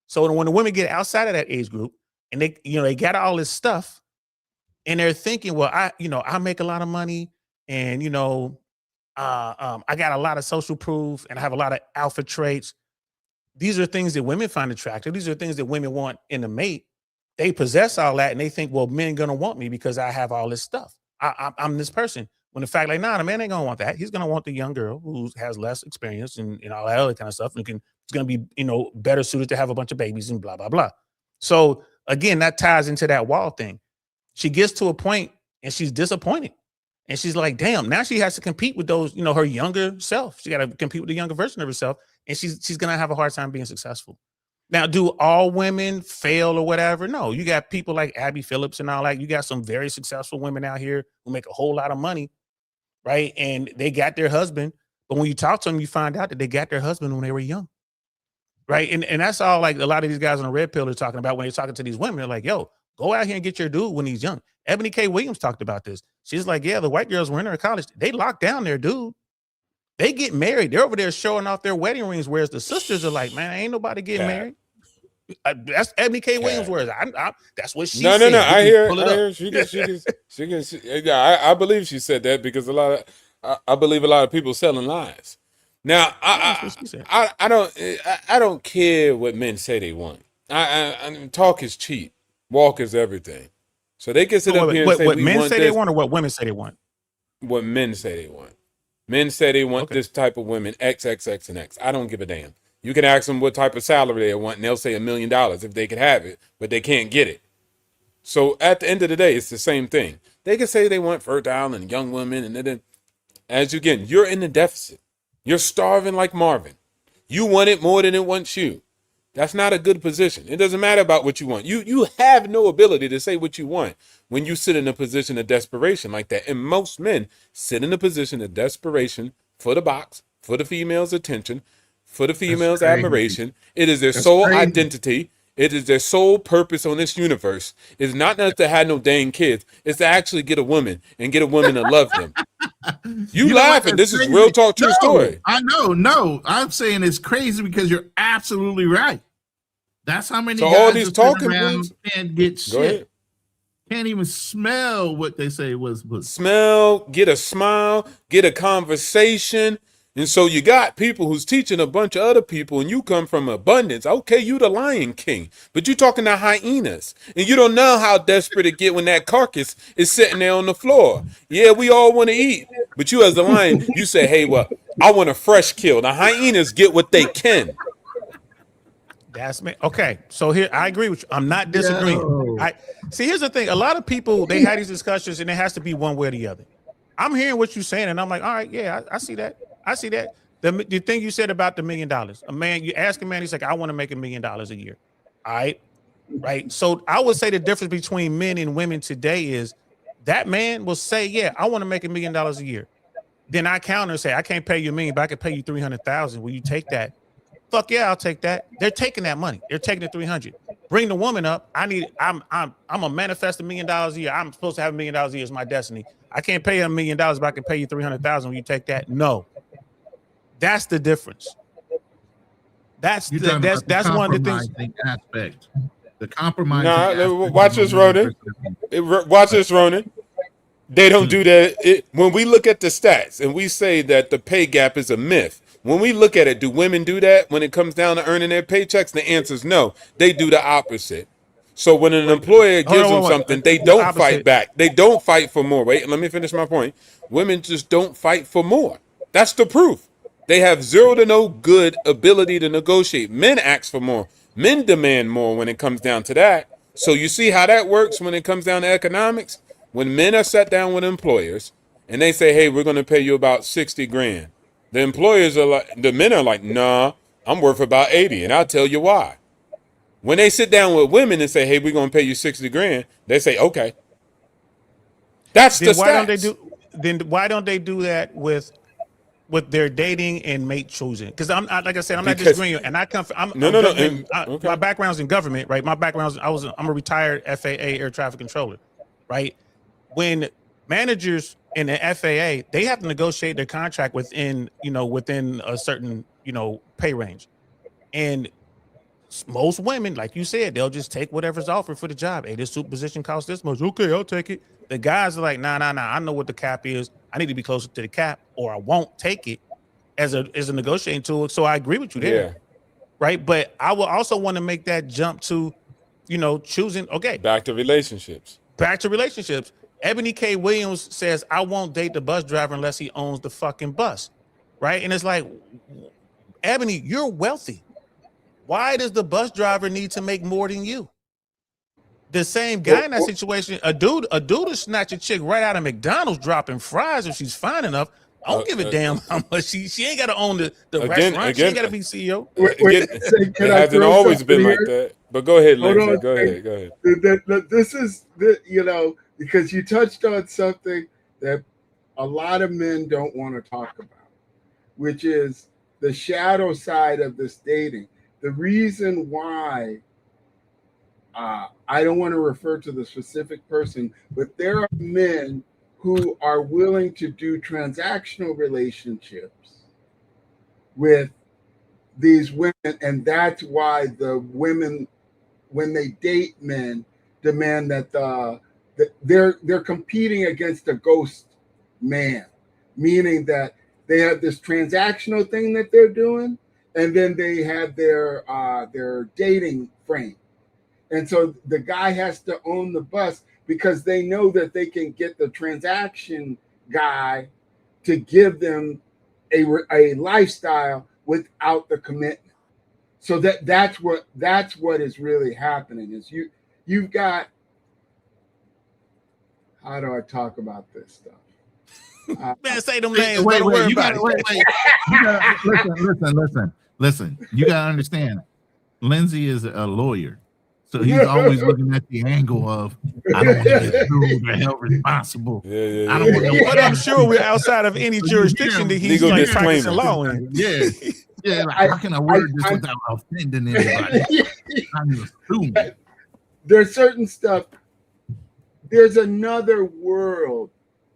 So when the women get outside of that age group and they got all this stuff and they're thinking, well, I make a lot of money and, I got a lot of social proof and I have a lot of alpha traits. These are things that women find attractive. These are things that women want in a mate. They possess all that and they think, well, men going to want me because I have all this stuff. I'm this person. When the fact, like, nah, the man ain't going to want that. He's going to want the young girl who has less experience and all that other kind of stuff. And it's going to be, better suited to have a bunch of babies and blah, blah, blah. So again, that ties into that wall thing. She gets to a point and she's disappointed. And she's like, damn, now she has to compete with those, her younger self. She got to compete with the younger version of herself. And she's going to have a hard time being successful. Now, do all women fail or whatever? No, you got people like Abby Phillips and all that. You got some very successful women out here who make a whole lot of money, right? And they got their husband. But when you talk to them, you find out that they got their husband when they were young, right? And that's all like a lot of these guys on the red pill are talking about when they're talking to these women. They're like, yo, go out here and get your dude when he's young. Ebony K. Williams talked about this. She's like, yeah, the white girls were in her college. They locked down their dude. They get married. They're over there showing off their wedding rings, whereas the sisters are like, man, ain't nobody getting married. That's Ebony K. Williams' words. That's what she said. No. I hear. She can. I believe she said that because I believe a lot of people selling lies. Now, I don't care what men say they want. Talk is cheap. Walk is everything. So they can sit up here and say what we men want say this. they want, or what women say they want. What men say they want. Men say they want this type of women, X, X, X, and X. I don't give a damn. You can ask them what type of salary they want, and they'll say $1 million if they could have it, but they can't get it. So at the end of the day, it's the same thing. They can say they want fertile and young women, and then you're in the deficit. You're starving like Marvin. You want it more than it wants you. That's not a good position. It doesn't matter about what you want. You have no ability to say what you want when you sit in a position of desperation like that. And most men sit in a position of desperation for the box, for the female's attention, for the female's admiration. It is their sole identity. It is their sole purpose on this universe. It's not to have no dang kids. It's to actually get a woman and get a woman to love them. You laughing. This is real talk, true story. I know. No, I'm saying it's crazy because you're absolutely right. That's how many guys all these talking points can't get shit. Can't even smell what they say was smell, get a smile, get a conversation. And so you got people who's teaching a bunch of other people, and you come from abundance. Okay, you the Lion King, but you talking to hyenas, and you don't know how desperate it get when that carcass is sitting there on the floor. Yeah, we all want to eat, but you as a lion, you say, hey, well, I want a fresh kill. The hyenas get what they can. That's me. Okay, so here I agree with you. I'm not disagreeing. I see. Here's the thing: a lot of people they have these discussions, and it has to be one way or the other. I'm hearing what you're saying, and I'm like, all right, yeah, I see that. I see that. The thing you said about the $1 million. A man, you ask a man, he's like, I want to make $1 million a year. All right. So I would say the difference between men and women today is that man will say, yeah, I want to make $1 million a year. Then I counter and say, I can't pay you $1 million, but I can pay you 300,000. Will you take that? Fuck yeah, I'll take that. They're taking that money. They're taking the 300. Bring the woman up. I'm a manifest $1 million a year. I'm supposed to have $1 million a year as my destiny. I can't pay you $1 million, but I can pay you 300,000. Will you take that? No. That's the difference. That's one of the things. Aspect. The compromise. Watch this, Ronin. Watch this, Ronin. They don't do that. When we look at the stats and we say that the pay gap is a myth, when we look at it, do women do that when it comes down to earning their paychecks? The answer is no. They do the opposite. So when an employer gives them something, they don't fight back. They don't fight for more. Wait, let me finish my point. Women just don't fight for more. That's the proof. They have zero to no good ability to negotiate. Men ask for more. Men demand more when it comes down to that. So you see how that works when it comes down to economics? When men are sat down with employers and they say, hey, we're going to pay you about 60 grand. The employers are like, the men are like, nah, I'm worth about 80. And I'll tell you why. When they sit down with women and say, hey, we're going to pay you 60 grand, they say, okay. That's the stats. Why don't they do that with their dating and mate choosing? Because I'm like I said, I'm not disagreeing. And I come from my background's in government, right? My background's I'm a retired FAA air traffic controller, right? When managers in the FAA, they have to negotiate their contract within a certain pay range, and most women, like you said, they'll just take whatever's offered for the job. Hey, this super position costs this much. Okay, I'll take it. The guys are like, nah. I know what the cap is. I need to be closer to the cap, or I won't take it as a negotiating tool. So I agree with you there, right? But I will also want to make that jump to, choosing. Okay, back to relationships. Ebony K. Williams says, I won't date the bus driver unless he owns the fucking bus, right? And it's like, Ebony, you're wealthy. Why does the bus driver need to make more than you? The same guy in that situation, a dude will snatch a chick right out of McDonald's dropping fries if she's fine enough. I don't give a damn how much she ain't got to own the restaurant. She ain't got to be CEO. It hasn't always been like that. But go ahead, Lindsay. Go ahead. This is the, because you touched on something that a lot of men don't want to talk about, which is the shadow side of this dating. The reason why I don't want to refer to the specific person, but there are men who are willing to do transactional relationships with these women, and that's why the women, when they date men, demand that they're competing against a ghost man, meaning that they have this transactional thing that they're doing, and then they have their dating frame. And so the guy has to own the bus because they know that they can get the transaction guy to give them a lifestyle without the commitment. So that's what is really happening is you've got, how do I talk about this stuff? Man, say them names. Wait, you gotta listen. You gotta understand. Lindsay is a lawyer. So he's always looking at the angle of, I don't want to get sued or held responsible. I don't want to. But I'm sure we're outside of any jurisdiction that he's like practicing law in. Yeah. Like, how can I word this without offending anybody? I'm assuming. There's certain stuff. There's another world,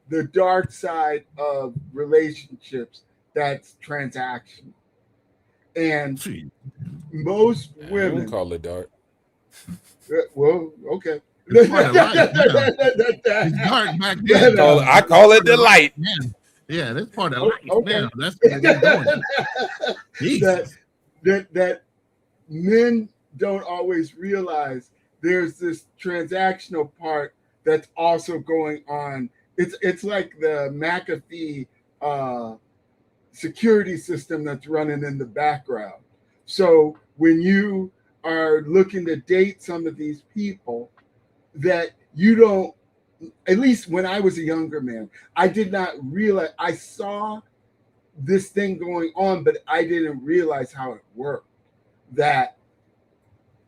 the dark side of relationships that's transactional, and most women don't call it dark. Well, okay. It's dark back then. I call it the light. Yeah, that's part of life. Okay. Man, that's what they're doing. That men don't always realize there's this transactional part that's also going on. It's like the McAfee security system that's running in the background. So when you are looking to date some of these people that you don't, at least when I was a younger man, I did not realize, I saw this thing going on, but I didn't realize how it worked. That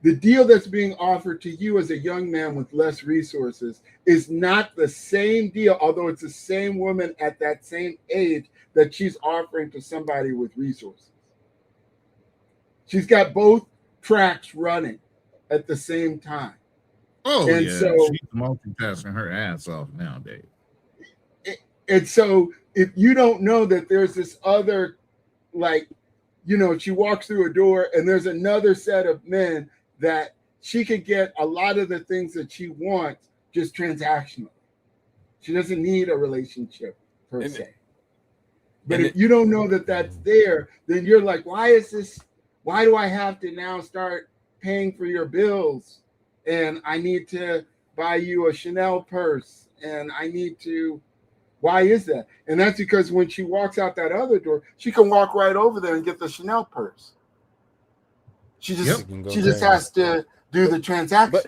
the deal that's being offered to you as a young man with less resources is not the same deal, although it's the same woman at that same age that she's offering to somebody with resources. She's got both tracks running at the same time. Oh, and so she's multitasking her ass off nowadays. And so if you don't know that there's this other, like, she walks through a door and there's another set of men that she could get a lot of the things that she wants just transactional. She doesn't need a relationship per se. But if you don't know that that's there, then you're like, why do I have to now start paying for your bills? And I need to buy you a Chanel purse. And why is that? And that's because when she walks out that other door, she can walk right over there and get the Chanel purse. She just has to do the transaction.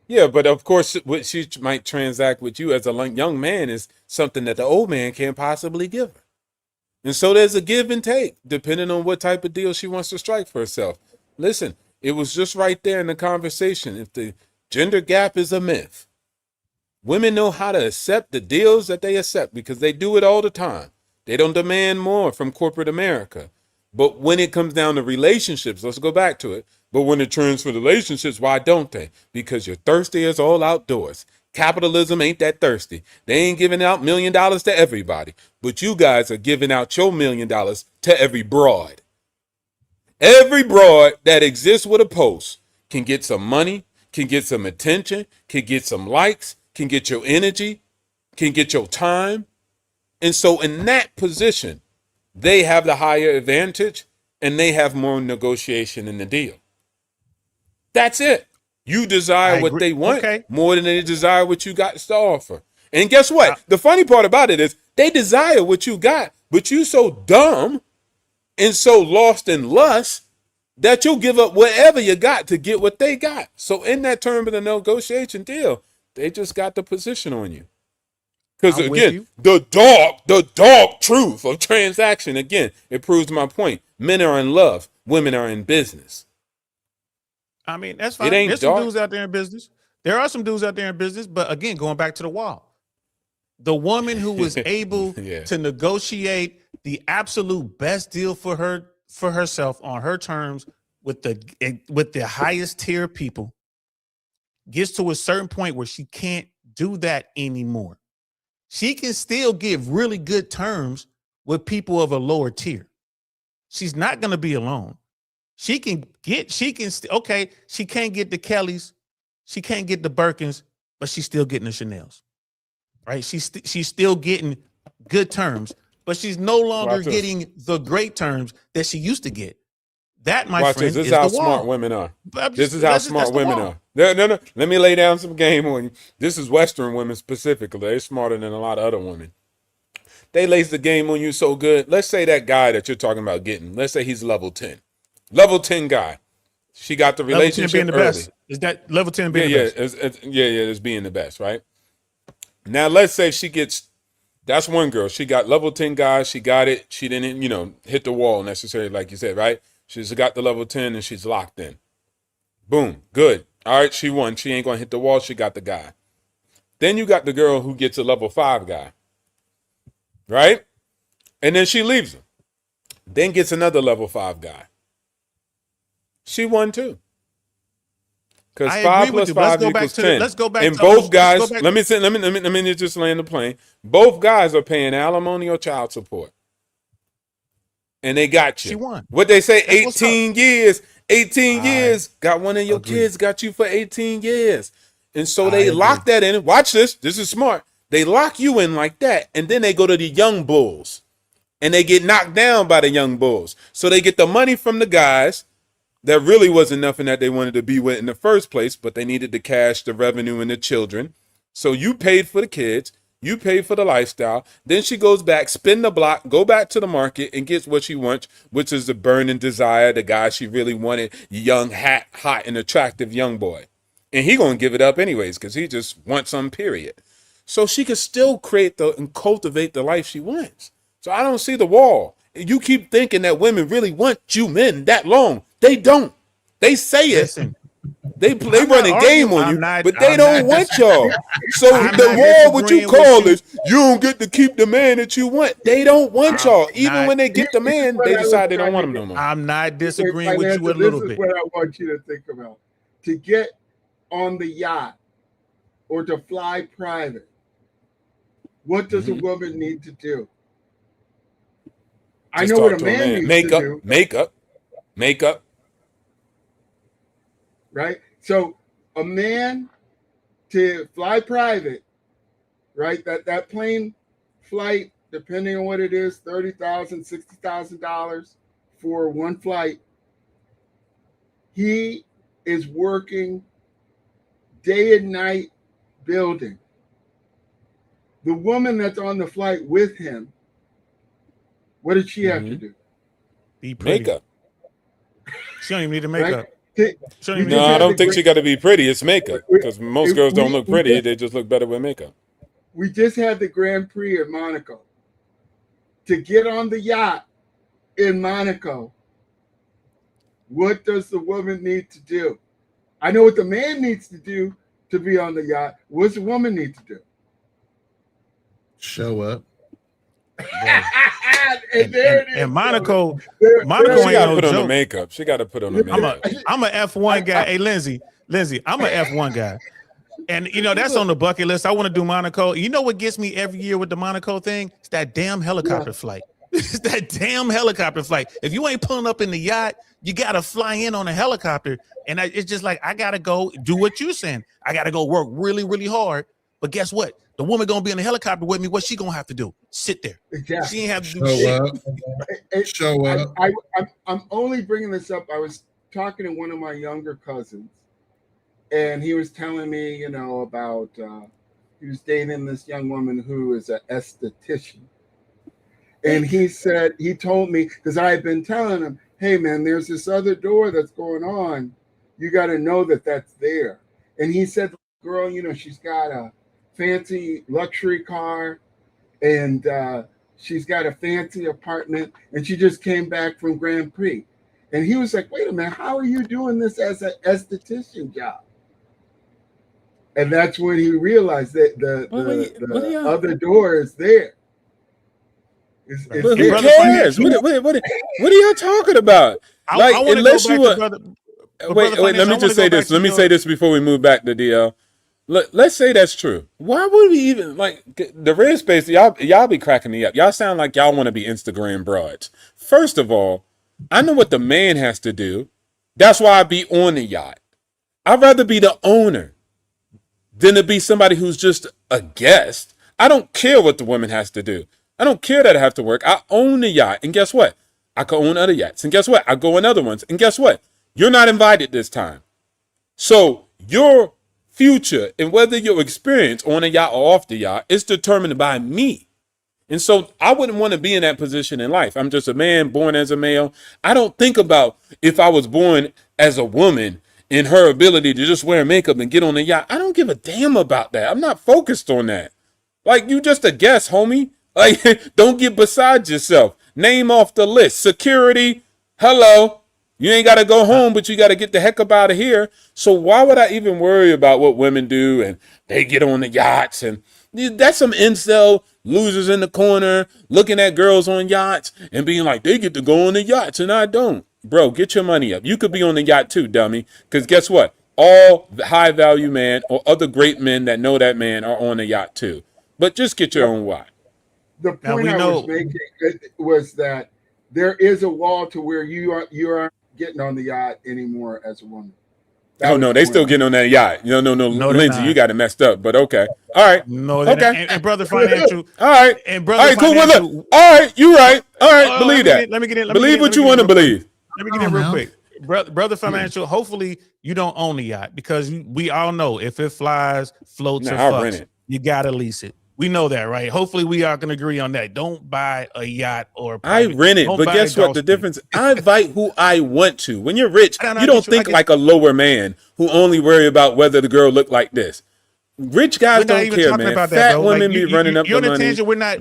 But of course, what she might transact with you as a young man is something that the old man can't possibly give her. And so there's a give and take, depending on what type of deal she wants to strike for herself. Listen, it was just right there in the conversation. If the gender gap is a myth, women know how to accept the deals that they accept because they do it all the time. They don't demand more from corporate America. But when it comes down to relationships, let's go back to it. But when it turns for relationships, why don't they? Because you're thirsty as all outdoors. Capitalism ain't that thirsty. They ain't giving out $1 million to everybody. But you guys are giving out your $1 million to every broad. Every broad that exists with a post can get some money, can get some attention, can get some likes, can get your energy, can get your time. And so in that position, they have the higher advantage and they have more negotiation in the deal. That's it. You desire what they want more than they desire what you got to offer. And guess what? The funny part about it is they desire what you got, but you so dumb and so lost in lust that you'll give up whatever you got to get what they got. So in that term of the negotiation deal, they just got the position on you. Because again, the dark truth of transaction, again, it proves my point. Men are in love, women are in business. I mean, that's fine. There's some dudes out there in business. There are some dudes out there in business, but again, going back to the wall, the woman who was able to negotiate the absolute best deal for herself on her terms with the highest tier people gets to a certain point where she can't do that anymore. She can still give really good terms with people of a lower tier. She's not going to be alone. She can't get the Kellys, she can't get the Birkins, but she's still getting the Chanels, right? She's still getting good terms, but she's no longer getting the great terms that she used to get. That, my friend, this is how smart women are. This is how smart women are. No. Let me lay down some game on you. This is Western women specifically. They're smarter than a lot of other women. They lace the game on you so good. Let's say that guy that you're talking about getting, let's say he's level 10. Level 10 guy. She got the relationship being the early. Best. Is that level 10 being the best? It's being the best, right? Now, let's say she gets, that's one girl. She got level 10 guys. She got it. She didn't, hit the wall necessarily, like you said, right? She's got the level 10 and she's locked in. Boom. Good. All right, she won. She ain't going to hit the wall. She got the guy. Then you got the girl who gets a level 5 guy. Right? And then she leaves him. Then gets another level 5 guy. She won too. Because 5 plus 5 equals 10. Let's go back. And both guys, let me just land the plane. Both guys are paying alimony or child support. And they got you. She won. What they say, 18 years. 18 years. Got one of your kids, got you for 18 years. And so they lock that in. Watch this. This is smart. They lock you in like that. And then they go to the young bulls. And they get knocked down by the young bulls. So they get the money from the guys. That really wasn't nothing that they wanted to be with in the first place, but they needed the cash, the revenue, and the children. So you paid for the kids, you paid for the lifestyle. Then she goes back, spin the block, go back to the market, and gets what she wants, which is the burning desire, the guy she really wanted, young, hot, and attractive young boy. And he gonna give it up anyways, because he just wants some, period. So she can still create and cultivate the life she wants. So I don't see the wall. You keep thinking that women really want you men that long. They don't. They say it. Listen, they run a game on you, but they don't want y'all. So the wall, what you call is, you don't get to keep the man that you want. They don't want y'all. Even when they get the man, they decide they don't want him no more. I'm not disagreeing with you a little bit. This is what I want you to think about. To get on the yacht or to fly private, what does a woman need to do? I know what a man needs to do. Makeup. Right? So a man to fly private, right? That plane flight, depending on what it is, $30,000, $60,000 for one flight. He is working day and night building. The woman that's on the flight with him, what did she have to do? Be pretty. Makeup. She don't even need to make up. No, I don't think she got to be pretty. It's makeup, because most girls don't look pretty. They just look better with makeup. We just had the Grand Prix at Monaco. To get on the yacht in Monaco, what does the woman need to do? I know what the man needs to do to be on the yacht. What does the woman need to do? Show up. And Monaco she ain't gotta no put on the joke. makeup. She got to put on the makeup. I'm a F1 guy. Hey, Lindsay, I'm a F1 guy. And, that's on the bucket list. I want to do Monaco. You know what gets me every year with the Monaco thing? It's that damn helicopter flight. It's that damn helicopter flight. If you ain't pulling up in the yacht, you got to fly in on a helicopter. And it's just like, I got to go do what you're saying. I got to go work really, really hard. But guess what? The woman going to be in the helicopter with me. What she going to have to do? Sit there. Exactly. She ain't have to do shit. Show up. I'm only bringing this up. I was talking to one of my younger cousins, and he was telling me, about he was dating this young woman who is an esthetician. And he told me, because I had been telling him, hey man, there's this other door that's going on. You got to know that that's there. And he said, girl, she's got a fancy luxury car, and she's got a fancy apartment, and she just came back from Grand Prix. And he was like, wait a minute, how are you doing this as an esthetician job? And that's when he realized that the other door is there. But who cares? What are y'all talking about? Like, unless you were. Wait. Let me just say this. Let me say this before we move back to DL. Let's say that's true. Why would we even like the red space? Y'all be cracking me up. Y'all sound like y'all want to be Instagram broads. First of all, I know what the man has to do. That's why I be on the yacht. I'd rather be the owner than to be somebody who's just a guest. I don't care what the woman has to do. I don't care that I have to work. I own the yacht. And guess what? I can own other yachts. And guess what? I go on other ones. And guess what? You're not invited this time. So your future and whether your experience on a yacht or off the yacht is determined by me. And so I wouldn't want to be in that position in life. I'm just a man born as a male. I don't think about if I was born as a woman and her ability to just wear makeup and get on a yacht. I don't give a damn about that. I'm not focused on that. Like, you just a guest, homie. Like, don't get beside yourself. Name off the list. Security, hello. You ain't got to go home, but you got to get the heck up out of here. So why would I even worry about what women do and they get on the yachts? And that's some incel losers in the corner looking at girls on yachts and being like, they get to go on the yachts and I don't. Bro, get your money up. You could be on the yacht too, dummy. Because guess what? All high value men or other great men that know that man are on the yacht too. But just get your own yacht. The point I was making was that there is a wall to where you aren't getting on the yacht anymore as a woman. Oh no, they still getting on that yacht. No, Lindsay, you got it messed up. But okay, all right, no, okay, and brother financial, all right, and brother, all right, cool. Well, look, all right, you right, all right, believe that. Let me get in. Believe what you want to believe. Let me get in real quick, brother financial. Hopefully, you don't own the yacht because we all know if it flies, floats, or fucks, you gotta lease it. We know that, right? Hopefully, we all can agree on that. Don't buy a yacht or I rent it, but guess what? The difference, I invite who I want to. When you're rich, you don't think like a lower man who only worry about whether the girl look like this. Rich guys don't care, man. Fat women be running up the money. Tangent, we're not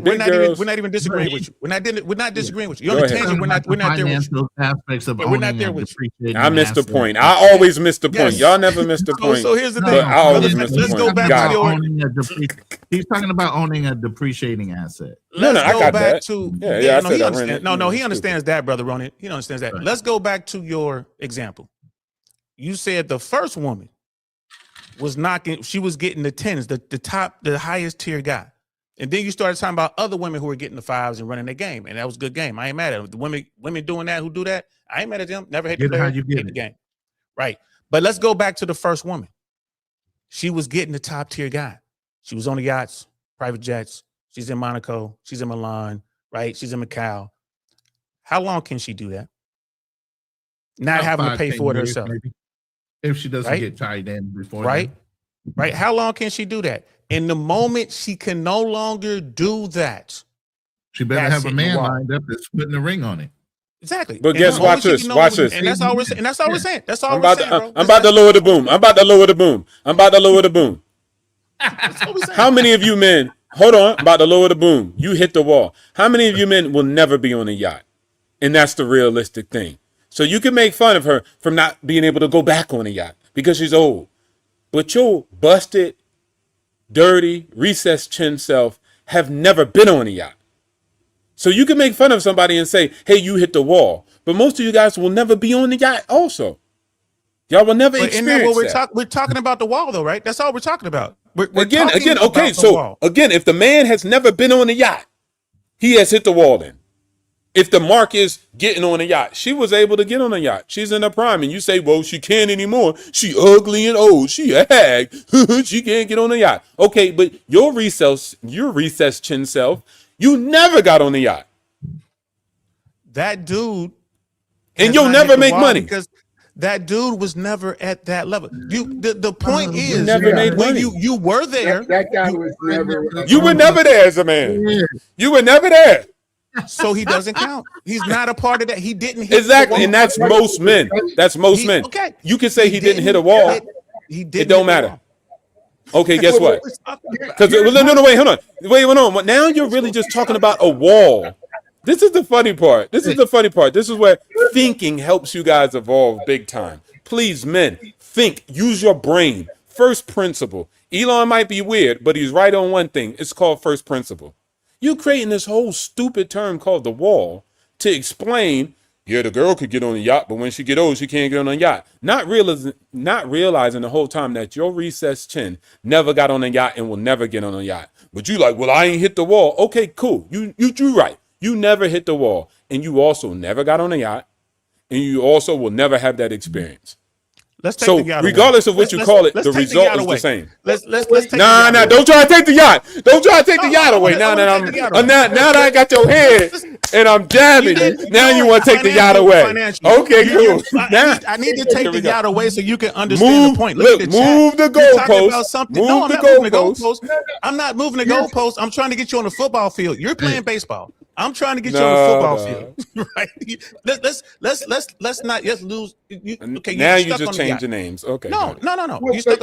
even disagreeing with you. We're not disagreeing with you. You're on the tangent. We're not there with you. Aspects of we're not there with you. I missed the point. I always miss the point. Y'all never miss the point. So here's the thing. I always miss the point. Let's go back to your. He's talking about owning a depreciating asset. No, I got that. He understands that, brother Ronin. He understands that. Let's go back to your example. You said the first woman was knocking, she was getting the 10s, the highest tier guy. And then you started talking about other women who were getting the 5s and running the game. And that was a good game. I ain't mad at them. The women doing that, who do that, I ain't mad at them. Never hate the player, hate the game. Right. But let's go back to the first woman. She was getting the top tier guy. She was on the yachts, private jets. She's in Monaco. She's in Milan, right? She's in Macau. How long can she do that? Not having to pay for it herself. Maybe. If she doesn't get tied in before, right? How long can she do that? And the moment she can no longer do that, she better have a man lined up that's putting the ring on it. Exactly. But guess, watch this. And that's all we're saying. That's all we're saying. That's all we're saying, bro. I'm about to lower the boom. How many of you men? Hold on. I'm about to lower the boom. You hit the wall. How many of you men will never be on a yacht? And that's the realistic thing. So you can make fun of her from not being able to go back on a yacht because she's old. But your busted, dirty, recessed chin self have never been on a yacht. So you can make fun of somebody and say, hey, you hit the wall. But most of you guys will never be on the yacht also. Y'all will never experience that. We're talking about the wall though, right? That's all we're talking about. Again, if the man has never been on a yacht, he has hit the wall then. If the mark is getting on a yacht, she was able to get on a yacht. She's in her prime. And you say, well, she can't anymore. She ugly and old. She a hag. She can't get on a yacht. Okay, but your recessed chin self, you never got on the yacht. That dude. And you'll never make money. Because that dude was never at that level. The point is, never made money. You were there. That guy was never. You were never there as a man. You were never there. so he doesn't count. He's not a part of that. He didn't hit exactly, and that's most men. That's most men. Okay, you can say he didn't hit a wall. He didn't. It don't matter. Okay, guess what? Because no, wait, hold on. Now you're really just talking about a wall. This is the funny part. This is where thinking helps you guys evolve big time. Please, men, think. Use your brain. First principle. Elon might be weird, but he's right on one thing. It's called first principle. You're creating this whole stupid term called the wall to explain, yeah, the girl could get on a yacht, but when she get old, she can't get on a yacht. Not realizing the whole time that your recessed chin never got on a yacht and will never get on a yacht. But you like, well, I ain't hit the wall. Okay, cool. You right. You never hit the wall, and you also never got on a yacht, and you also will never have that experience. Let's take the yacht regardless away. of what you call it, the result is the same. Let's take nah. Don't try to take the yacht. Don't try to take the yacht away. Now that I got your head and I'm jamming it, now you want to take the yacht away. Okay, cool. I need to take the yacht away so you can understand the point. Move the goalpost. No, I'm not moving the goalpost. I'm not moving the goalpost. I'm trying to get you on the football field. You're playing baseball. I'm trying to get you on the football field. Right? Let's not just lose. Okay. Now you just change the names. Okay. No.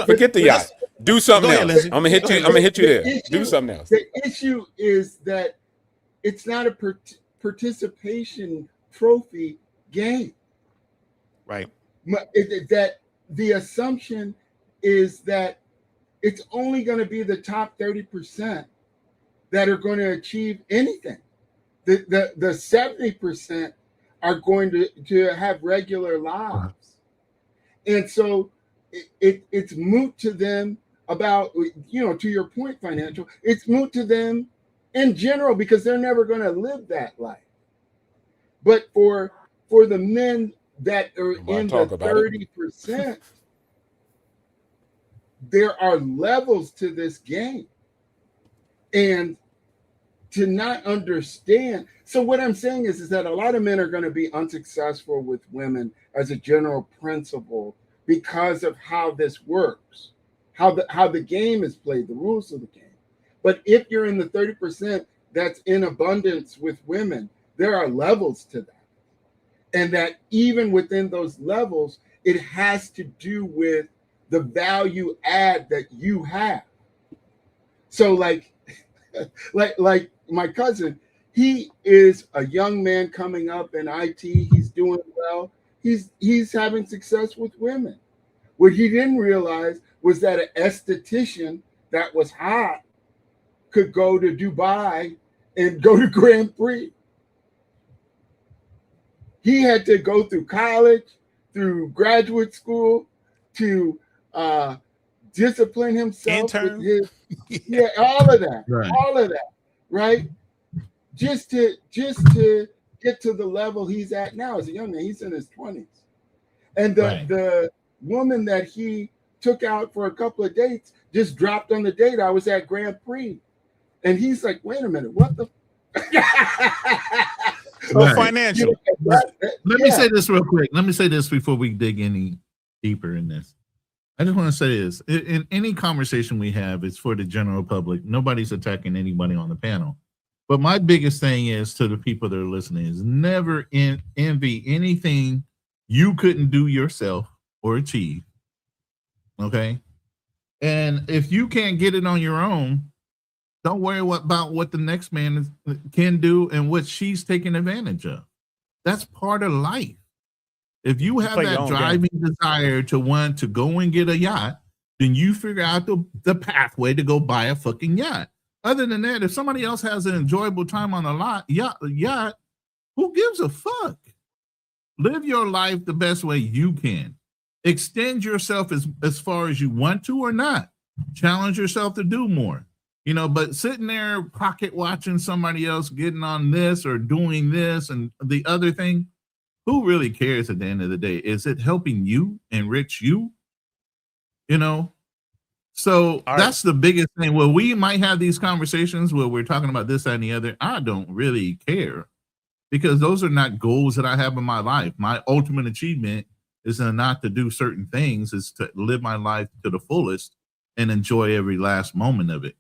Forget the yacht. Do something else. I'm gonna hit you there. Do something else. The issue is that it's not a participation trophy game. Right. That the assumption is that it's only going to be the top 30% that are going to achieve anything. The 70% are going to have regular lives. And so it's moot to them about, to your point, financial, it's moot to them in general because they're never going to live that life. But for the men that are in the 30%, there are levels to this game. And to not understand. So what I'm saying is that a lot of men are going to be unsuccessful with women as a general principle because of how this works, how the game is played, the rules of the game. But if you're in the 30% that's in abundance with women, there are levels to that. And that even within those levels, it has to do with the value add that you have. So like my cousin, he is a young man coming up in IT. He's doing well. He's having success with women. What he didn't realize was that an esthetician that was hot could go to Dubai and go to Grand Prix. He had to go through college, through graduate school to discipline himself with his all of that, right? Just to get to the level he's at now as a young man. He's in his 20s. And the woman that he took out for a couple of dates just dropped on the date. I was at Grand Prix. And he's like, wait a minute, what the financial. Let me say this real quick. Let me say this before we dig any deeper in this. I just want to say this. In any conversation we have, it's for the general public. Nobody's attacking anybody on the panel. But my biggest thing is to the people that are listening is never envy anything you couldn't do yourself or achieve. Okay? And if you can't get it on your own, don't worry about what the next man can do and what she's taking advantage of. That's part of life. If you have that driving desire to want to go and get a yacht, then you figure out the pathway to go buy a fucking yacht. Other than that, if somebody else has an enjoyable time on a yacht, who gives a fuck? Live your life the best way you can. Extend yourself as far as you want to or not. Challenge yourself to do more. But sitting there pocket watching somebody else getting on this or doing this and the other thing, who really cares at the end of the day? Is it helping you enrich you? So that's the biggest thing. Well, we might have these conversations where we're talking about this, that, and the other. I don't really care because those are not goals that I have in my life. My ultimate achievement is not to do certain things, is to live my life to the fullest and enjoy every last moment of it.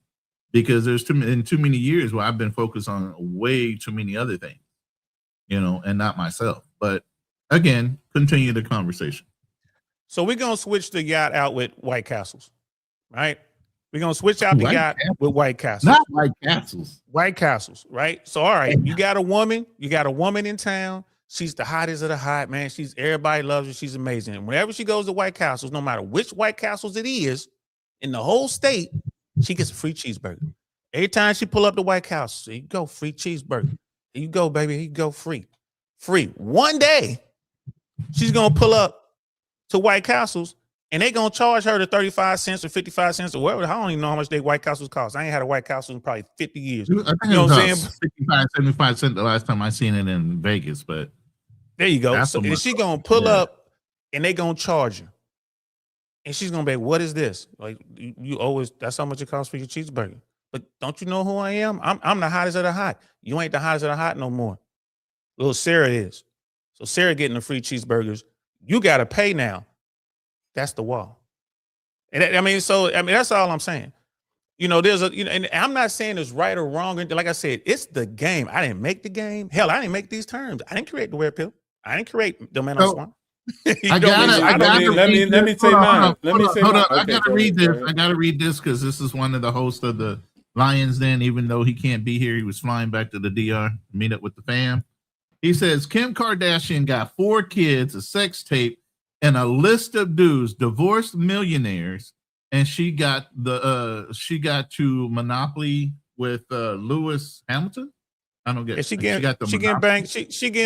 because there's too many years where I've been focused on way too many other things, and not myself. But again, continue the conversation. So we're gonna switch the yacht out with White Castles, right? We're gonna switch out the yacht with White Castles. Not White Castles. White Castles, right? So all right, you got a woman in town. She's the hottest of the hot, man. Everybody loves her. She's amazing. And whenever she goes to White Castles, no matter which White Castles it is in the whole state, she gets a free cheeseburger. Every time she pull up the White Castle, here you go, free cheeseburger. Here you go, baby. Here you go, free. One day, she's gonna pull up to White Castles, and they gonna charge her the 35 cents or 55 cents or whatever. I don't even know how much they White Castles cost. I ain't had a White Castle in probably 50 years. I think you know what I'm saying? 55, 75 cents the last time I seen it in Vegas, but there you go. So and she gonna pull up, and they gonna charge her, and she's gonna be, what is this? Like you always, that's how much it costs for your cheeseburger. But don't you know who I am? I'm the hottest of the hot. You ain't the hottest of the hot no more. Little Sarah is. So Sarah getting the free cheeseburgers. You got to pay now. That's the wall. And that's all I'm saying. There's and I'm not saying it's right or wrong. Like I said, it's the game. I didn't make the game. Hell, I didn't make these terms. I didn't create the red pill. I didn't create the man on swamp. Let me say mine. Hold up. I gotta read this. I gotta read this because this is one of the hosts of the Lions Den. Even though he can't be here, he was flying back to the DR, meet up with the fam. He says Kim Kardashian got 4 kids, a sex tape, and a list of dudes, divorced millionaires, and she got to Monopoly with Lewis Hamilton. I don't get it. She getting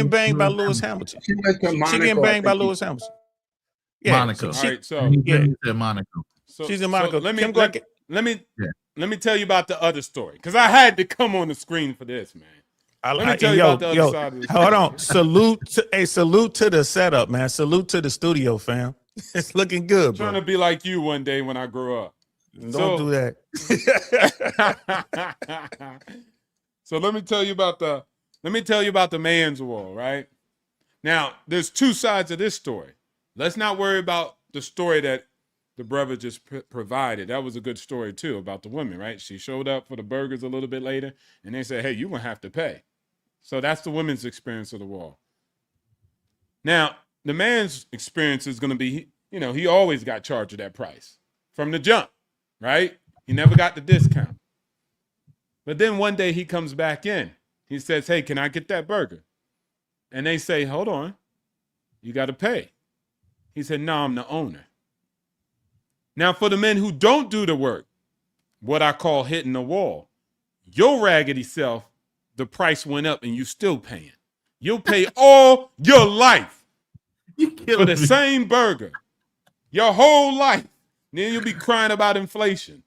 banged by Lewis Hamilton. She getting banged by Lewis Hamilton. Yeah, Monaco. All right, so Monaco. She's in Monaco. Let me tell you about the other story because I had to come on the screen for this, man. Let me tell you about the other side of the story. Hold on. Salute to the setup, man. Salute to the studio, fam. It's looking good, bro. I'm trying to be like you one day when I grow up. Don't do that. So let me tell you about the man's world, right? Now, there's 2 sides of this story. Let's not worry about the story that the brother just provided. That was a good story too about the woman, right? She showed up for the burgers a little bit later, and they said, "Hey, you're gonna have to pay." So that's the women's experience of the wall. Now, the man's experience is gonna be, he always got charged at that price from the jump, right? He never got the discount. But then one day he comes back in. He says, "Hey, can I get that burger?" And they say, "Hold on, you got to pay." He said, "No, I'm the owner." Now, for the men who don't do the work, what I call hitting the wall, your raggedy self, the price went up and you still paying. You'll pay all your life for the same burger, your whole life. Then you'll be crying about inflation.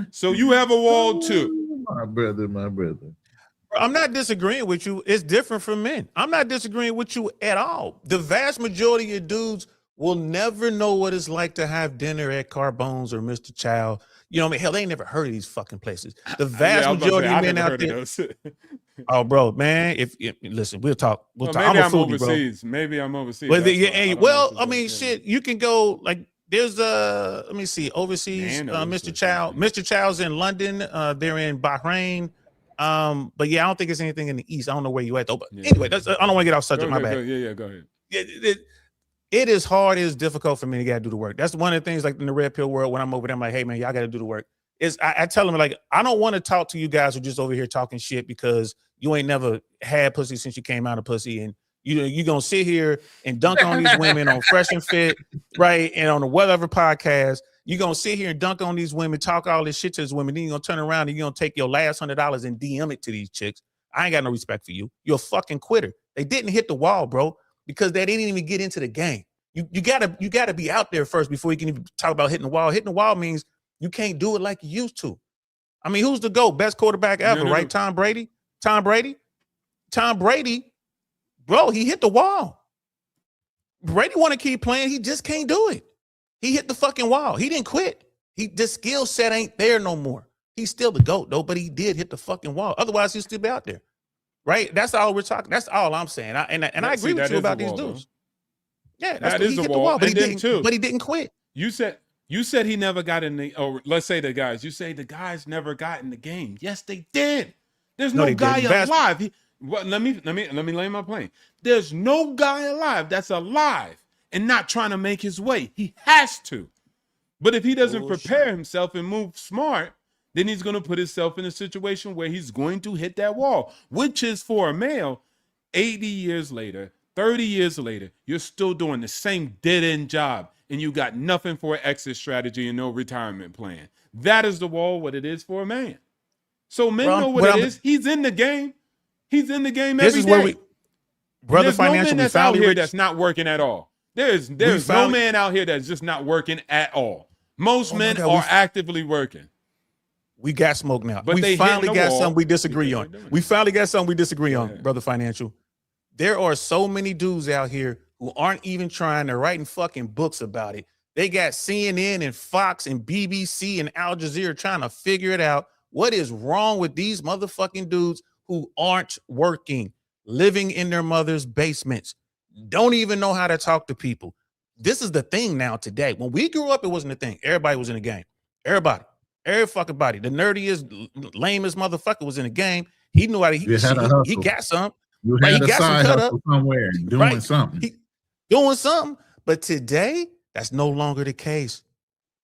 So you have a wall too. My brother. I'm not disagreeing with you. It's different from men. I'm not disagreeing with you at all. The vast majority of dudes will never know what it's like to have dinner at Carbone's or Mr. Chow. Hell, they ain't never heard of these fucking places. The vast majority of men out there. Oh, bro, man. Listen, we'll talk. Maybe I'm overseas. Maybe I'm overseas. Shit. You can go like there's let me see, overseas. Mr. Chow. Mr. Chow's in London. They're in Bahrain. But yeah, I don't think it's anything in the East. I don't know where you at though. But anyway, I don't want to get off subject. My bad. Go ahead. It is hard. It is difficult for me to gotta do the work. That's one of the things like in the red pill world when I'm over there, I'm like, hey man, y'all gotta do the work. I tell them like, I don't want to talk to you guys who just over here talking shit because you ain't never had pussy since you came out of pussy. And you gonna sit here and dunk on these women on Fresh and Fit, right? And on the whatever podcast, you're gonna sit here and dunk on these women, talk all this shit to these women, then you're gonna turn around and you're gonna take your last $100 and DM it to these chicks. I ain't got no respect for you. You're a fucking quitter. They didn't hit the wall, bro, because they didn't even get into the game. You gotta be out there first before you can even talk about hitting the wall. Hitting the wall means you can't do it like you used to. I mean, who's the GOAT? Best quarterback ever, right? Tom Brady, bro, he hit the wall. Brady want to keep playing. He just can't do it. He hit the fucking wall. He didn't quit. The skill set ain't there no more. He's still the GOAT though, but he did hit the fucking wall. Otherwise, he'd still be out there, right? That's all we're talking. That's all I'm saying. I agree with you about these dudes. Yeah, that is the wall. But he didn't quit. You said You said he never got in the, or let's say the guys. You say the guys never got in the game. Yes, they did. There's no guy alive. Let me lay my plane. There's no guy alive that's alive and not trying to make his way. He has to. But if he doesn't prepare himself and move smart, then he's going to put himself in a situation where he's going to hit that wall, which is for a male, 80 years later, 30 years later, you're still doing the same dead-end job, and you got nothing for an exit strategy and no retirement plan. That is the wall, what it is for a man. So men know what it is. He's in the game. He's in the game every day. Where Brother there's Financial, no man that's out here that's not working at all. There's no man out here that's just not working at all. Most men are actively working. We got smoke now. But we finally got something we disagree on. We finally got something we disagree on, Brother Financial. There are so many dudes out here who aren't even trying. They're writing fucking books about it. They got CNN and Fox and BBC and Al Jazeera trying to figure it out. What is wrong with these motherfucking dudes who aren't working, living in their mother's basements, don't even know how to talk to people? This is the thing now today. When we grew up, it wasn't a thing. Everybody was in the game. Everybody. Every fucking body. The nerdiest, lamest motherfucker was in the game. He knew how to, he got some. You had a side hustle somewhere doing something. Doing something. But today, that's no longer the case.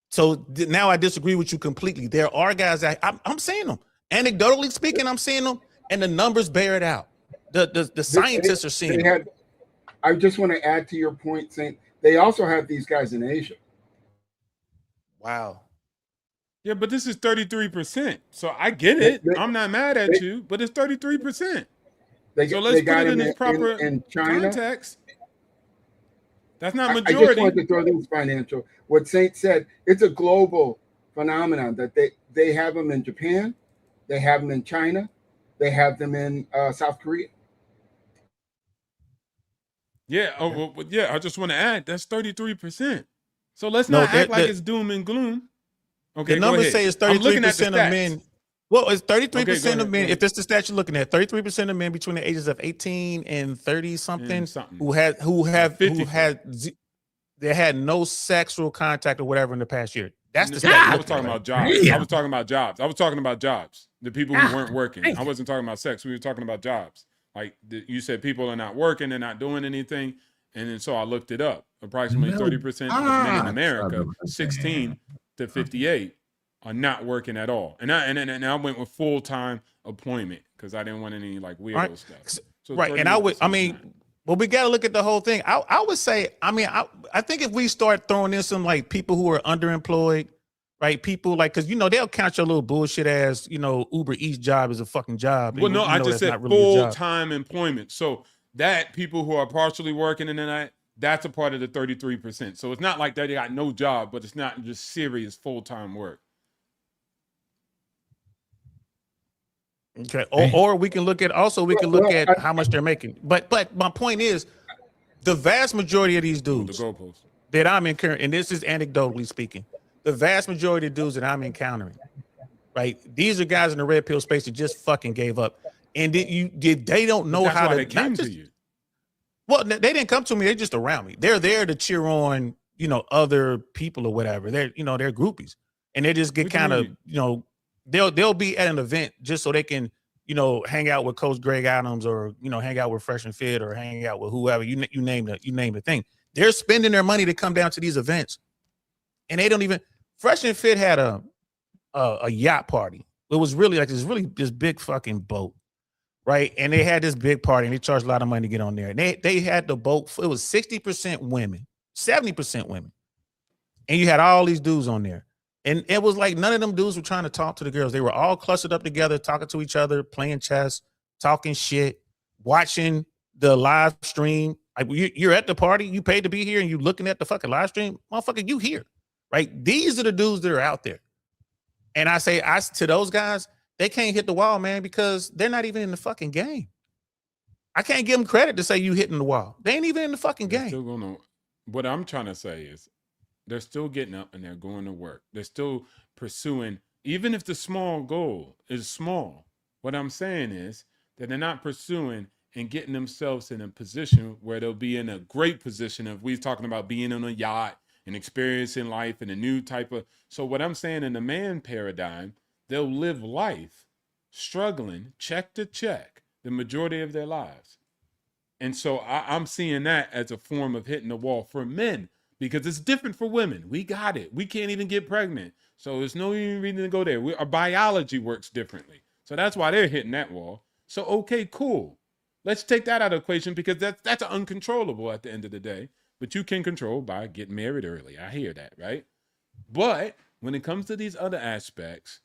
So now I disagree with you completely. There are guys that I'm seeing them. Anecdotally speaking, I'm seeing them, and the numbers bear it out. The scientists are seeing them. I just want to add to your point, saying they also have these guys in Asia. Wow. Yeah, but this is 33%. So I get it. I'm not mad at you, but it's 33%. So let's put it in its proper in China, context. That's not majority. I just wanted to throw this financial. What Saint said, it's a global phenomenon that they have them in Japan, they have them in China, they have them in South Korea. Yeah. Oh, well, yeah. I just want to add that's 33%. So let's not act like it's doom and gloom. Okay. The numbers say it's 33% of men. Well, it's 33% of men. If that's the stat you're looking at, 33% of men between the ages of 18 and 30 something who had no sexual contact or whatever in the past year. That's the stat. I was talking about jobs. I was talking about jobs. I was talking about jobs. The people who weren't working. I wasn't talking about sex. We were talking about jobs. Like you said, people are not working. They're not doing anything. And then so I looked it up. Approximately 30% of men in America, 16 to 58. Are not working at all, and I went with full-time employment because I didn't want any like weirdo stuff. So well, we got to look at the whole thing. I would say, I think if we start throwing in some like people who are underemployed, right? People like, because they'll count your little bullshit as Uber Eats job is a fucking job. Well, no, I just said full-time employment. So that people who are partially working in the night, that's a part of the 33%. So it's not like they got no job, but it's not just serious full-time work. Okay, or we can look at at how much they're making. But my point is, the vast majority of these dudes that I'm encountering, and this is anecdotally speaking, the vast majority of dudes that I'm encountering, right? These are guys in the red pill space that just fucking gave up, and they don't know how to. They came to you. Well, they didn't come to me. They're just around me. They're there to cheer on, other people or whatever. They're groupies, and they just get kind of, They'll be at an event just so they can, hang out with Coach Greg Adams or, hang out with Fresh and Fit or hang out with whoever you name the thing. They're spending their money to come down to these events, and they don't even. Fresh and Fit had a yacht party. It was really like this big fucking boat, right? And they had this big party, and they charged a lot of money to get on there. And they had the boat. It was 60% women, 70% women, and you had all these dudes on there. And it was like none of them dudes were trying to talk to the girls. They were all clustered up together, talking to each other, playing chess, talking shit, watching the live stream. Like you're at the party, you paid to be here, and you looking at the fucking live stream. Motherfucker, you here, right? These are the dudes that are out there. And I say to those guys, they can't hit the wall, man, because they're not even in the fucking game. I can't give them credit to say you hitting the wall. They ain't even in the fucking game. What I'm trying to say is, they're still getting up and they're going to work. They're still pursuing, even if the small goal is small. What I'm saying is that they're not pursuing and getting themselves in a position where they'll be in a great position. If we're talking about being on a yacht and experiencing life and a new type of. So what I'm saying, in the man paradigm, they'll live life struggling check to check the majority of their lives. And so I'm seeing that as a form of hitting the wall for men, because it's different for women. We got it. We can't even get pregnant. So there's no even reason to go there. Our biology works differently. So that's why they're hitting that wall. So, okay, cool. Let's take that out of the equation, because that's uncontrollable at the end of the day. But you can control by getting married early. I hear that, right? But when it comes to these other aspects,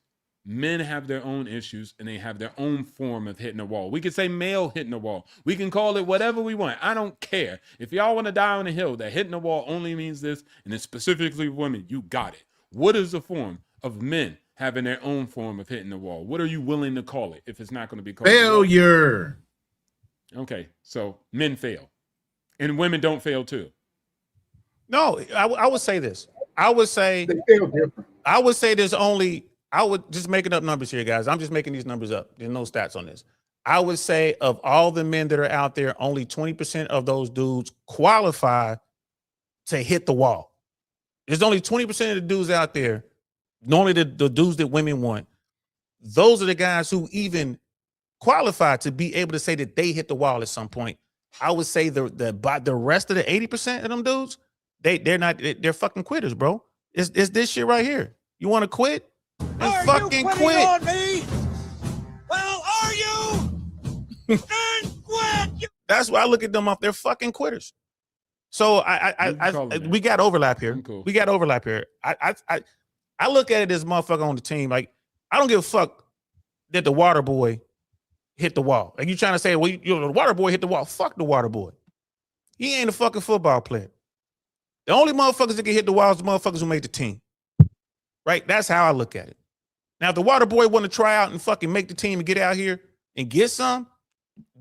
men have their own issues and they have their own form of hitting the wall. We could say male hitting the wall. We can call it whatever we want. I don't care. If y'all want to die on the hill that hitting the wall only means this, and it's specifically women, you got it. What is the form of men having their own form of hitting the wall? What are you willing to call it if it's not going to be called failure? Okay, so men fail. And women don't fail too. No, I would say this. I would say there's only, I would just making up numbers here, guys. I'm just making these numbers up. There's no stats on this. I would say of all the men that are out there, only 20% of those dudes qualify to hit the wall. There's only 20% of the dudes out there, normally the dudes that women want. Those are the guys who even qualify to be able to say that they hit the wall at some point. I would say the rest of the 80% of them dudes, they're fucking quitters, bro. It's this shit right here. You want to quit? Are fucking you quit. on me? Well, are you? Then quit. That's why I look at them up. They're fucking quitters. So we got overlap here. Cool. We got overlap here. I look at it as motherfucker on the team. Like, I don't give a fuck that the water boy hit the wall. Like, you trying to say, well, the water boy hit the wall. Fuck the water boy. He ain't a fucking football player. The only motherfuckers that can hit the wall is the motherfuckers who made the team. Right? That's how I look at it. Now, if the water boy want to try out and fucking make the team and get out here and get some,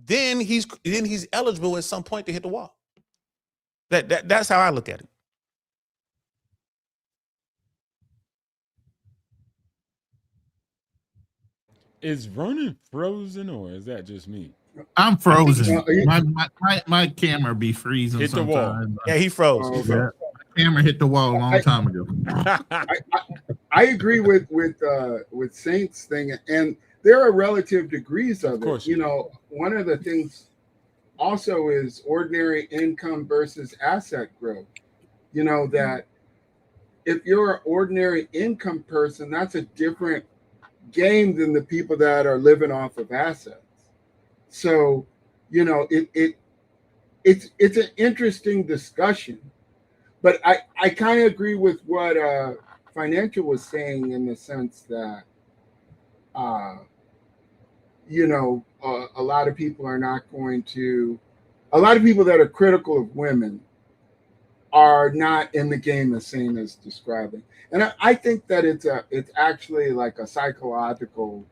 then he's eligible at some point to hit the wall. That's how I look at it. Is Ronin frozen, or is that just me? I'm frozen. My camera be freezing. Hit the wall. Yeah, he froze. Oh, yeah. My camera hit the wall a long time ago. I agree with Saint's thing, and there are relative degrees of it. You know, one of the things also is ordinary income versus asset growth. You know, that if you're an ordinary income person, that's a different game than the people that are living off of assets. So, you know, it's an interesting discussion, but I kind of agree with what Financial was saying, in the sense that you know, a lot of people are not going to, a lot of people that are critical of women are not in the game the same as describing. And I think that it's actually like a psychological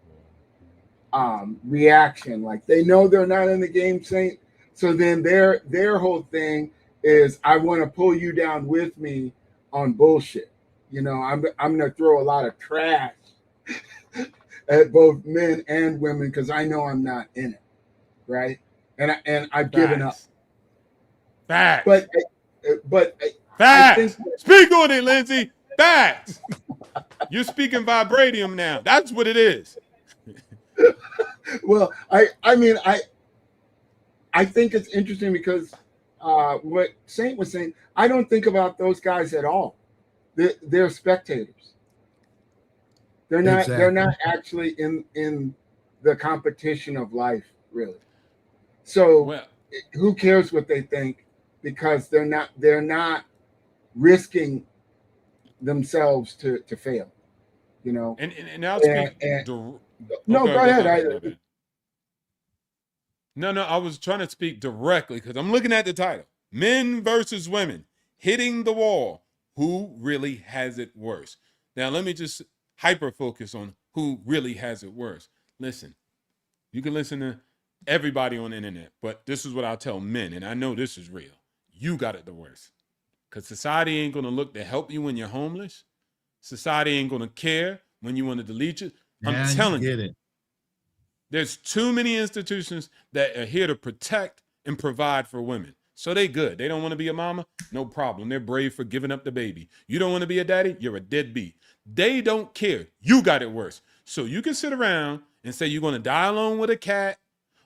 reaction. Like, they know they're not in the game, Saint. So then their whole thing is, I want to pull you down with me on bullshit. You know, I'm going to throw a lot of trash at both men and women because I know I'm not in it, right? And I've given up. Facts. But facts. Speak on it, Lindsay. Facts. You're speaking vibranium now. That's what it is. Well, I mean, I think it's interesting because what Saint was saying, I don't think about those guys at all. They're spectators. They're not. Exactly. They're not actually in the competition of life, really. So who cares what they think? Because they're not risking themselves to fail. You know. And I'll speak. No, go ahead. No, I was trying to speak directly because I'm looking at the title: Men versus Women, Hitting the Wall. Who really has it worse? Now, let me just hyper focus on who really has it worse. Listen, you can listen to everybody on the internet, but this is what I'll tell men, and I know this is real. You got it the worst. Because society ain't going to look to help you when you're homeless. Society ain't going to care when you want to delete you. I'm telling you. There's too many institutions that are here to protect and provide for women. So they good. They don't want to be a mama? No problem. They're brave for giving up the baby. You don't want to be a daddy? You're a deadbeat. They don't care. You got it worse. So you can sit around and say you're going to die alone with a cat,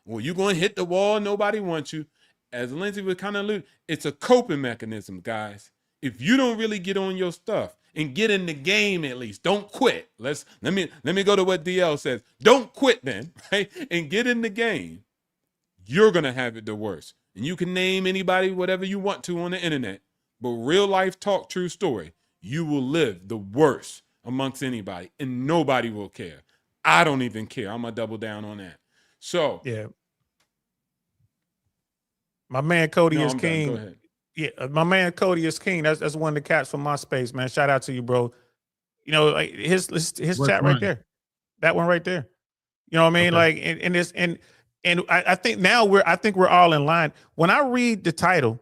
or you're going to hit the wall, nobody wants you. As Lindsay was kind of alluding, it's a coping mechanism, guys. If you don't really get on your stuff and get in the game, at least don't quit. Let me go to what DL says. Don't quit then, right? And get in the game. You're gonna have it the worst. And you can name anybody whatever you want to on the internet, but real life talk, true story. You will live the worst amongst anybody, and nobody will care. I don't even care. I'm gonna double down on that. So yeah. My man Cody is I'm king. done. Go ahead. Yeah, my man Cody is king. That's one of the cats from my space, man. Shout out to you, bro. You know, like his chat right there, that one right there. You know what I mean? Okay. Like, I think now we're all in line. When I read the title,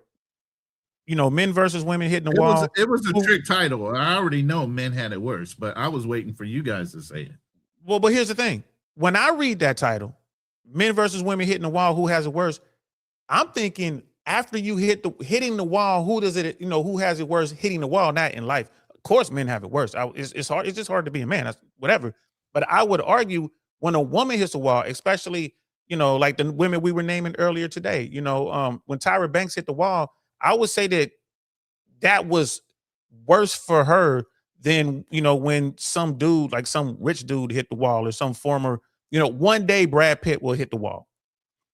you know, men versus women hitting the wall. It was a trick title. I already know men had it worse, but I was waiting for you guys to say it. Well, but here's the thing: when I read that title, men versus women hitting the wall, who has it worse? I'm thinking after you hitting the wall, who does it? You know, who has it worse? Hitting the wall, not in life. Of course, men have it worse. It's hard. It's just hard to be a man. That's whatever. But I would argue when a woman hits the wall, especially, you know, like the women we were naming earlier today. You know, when Tyra Banks hit the wall, I would say that was worse for her than, you know, when some dude, like some rich dude, hit the wall, or some former. You know, one day Brad Pitt will hit the wall.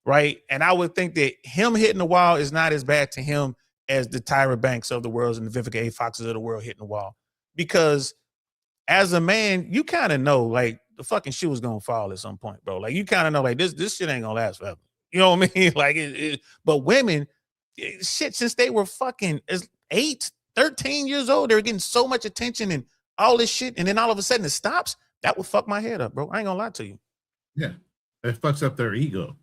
Right. And I would think that him hitting the wall is not as bad to him as the Tyra Banks of the world and the Vivica A. Foxes of the world hitting the wall. Because as a man, you kind of know, like, the fucking shoe is going to fall at some point, bro. Like, you kind of know, like, this shit ain't going to last forever. You know what I mean? Like, but women, shit, since they were fucking 8, 13 years old, they're getting so much attention and all this shit. And then all of a sudden it stops. That would fuck my head up, bro. I ain't going to lie to you. Yeah. It fucks up their ego.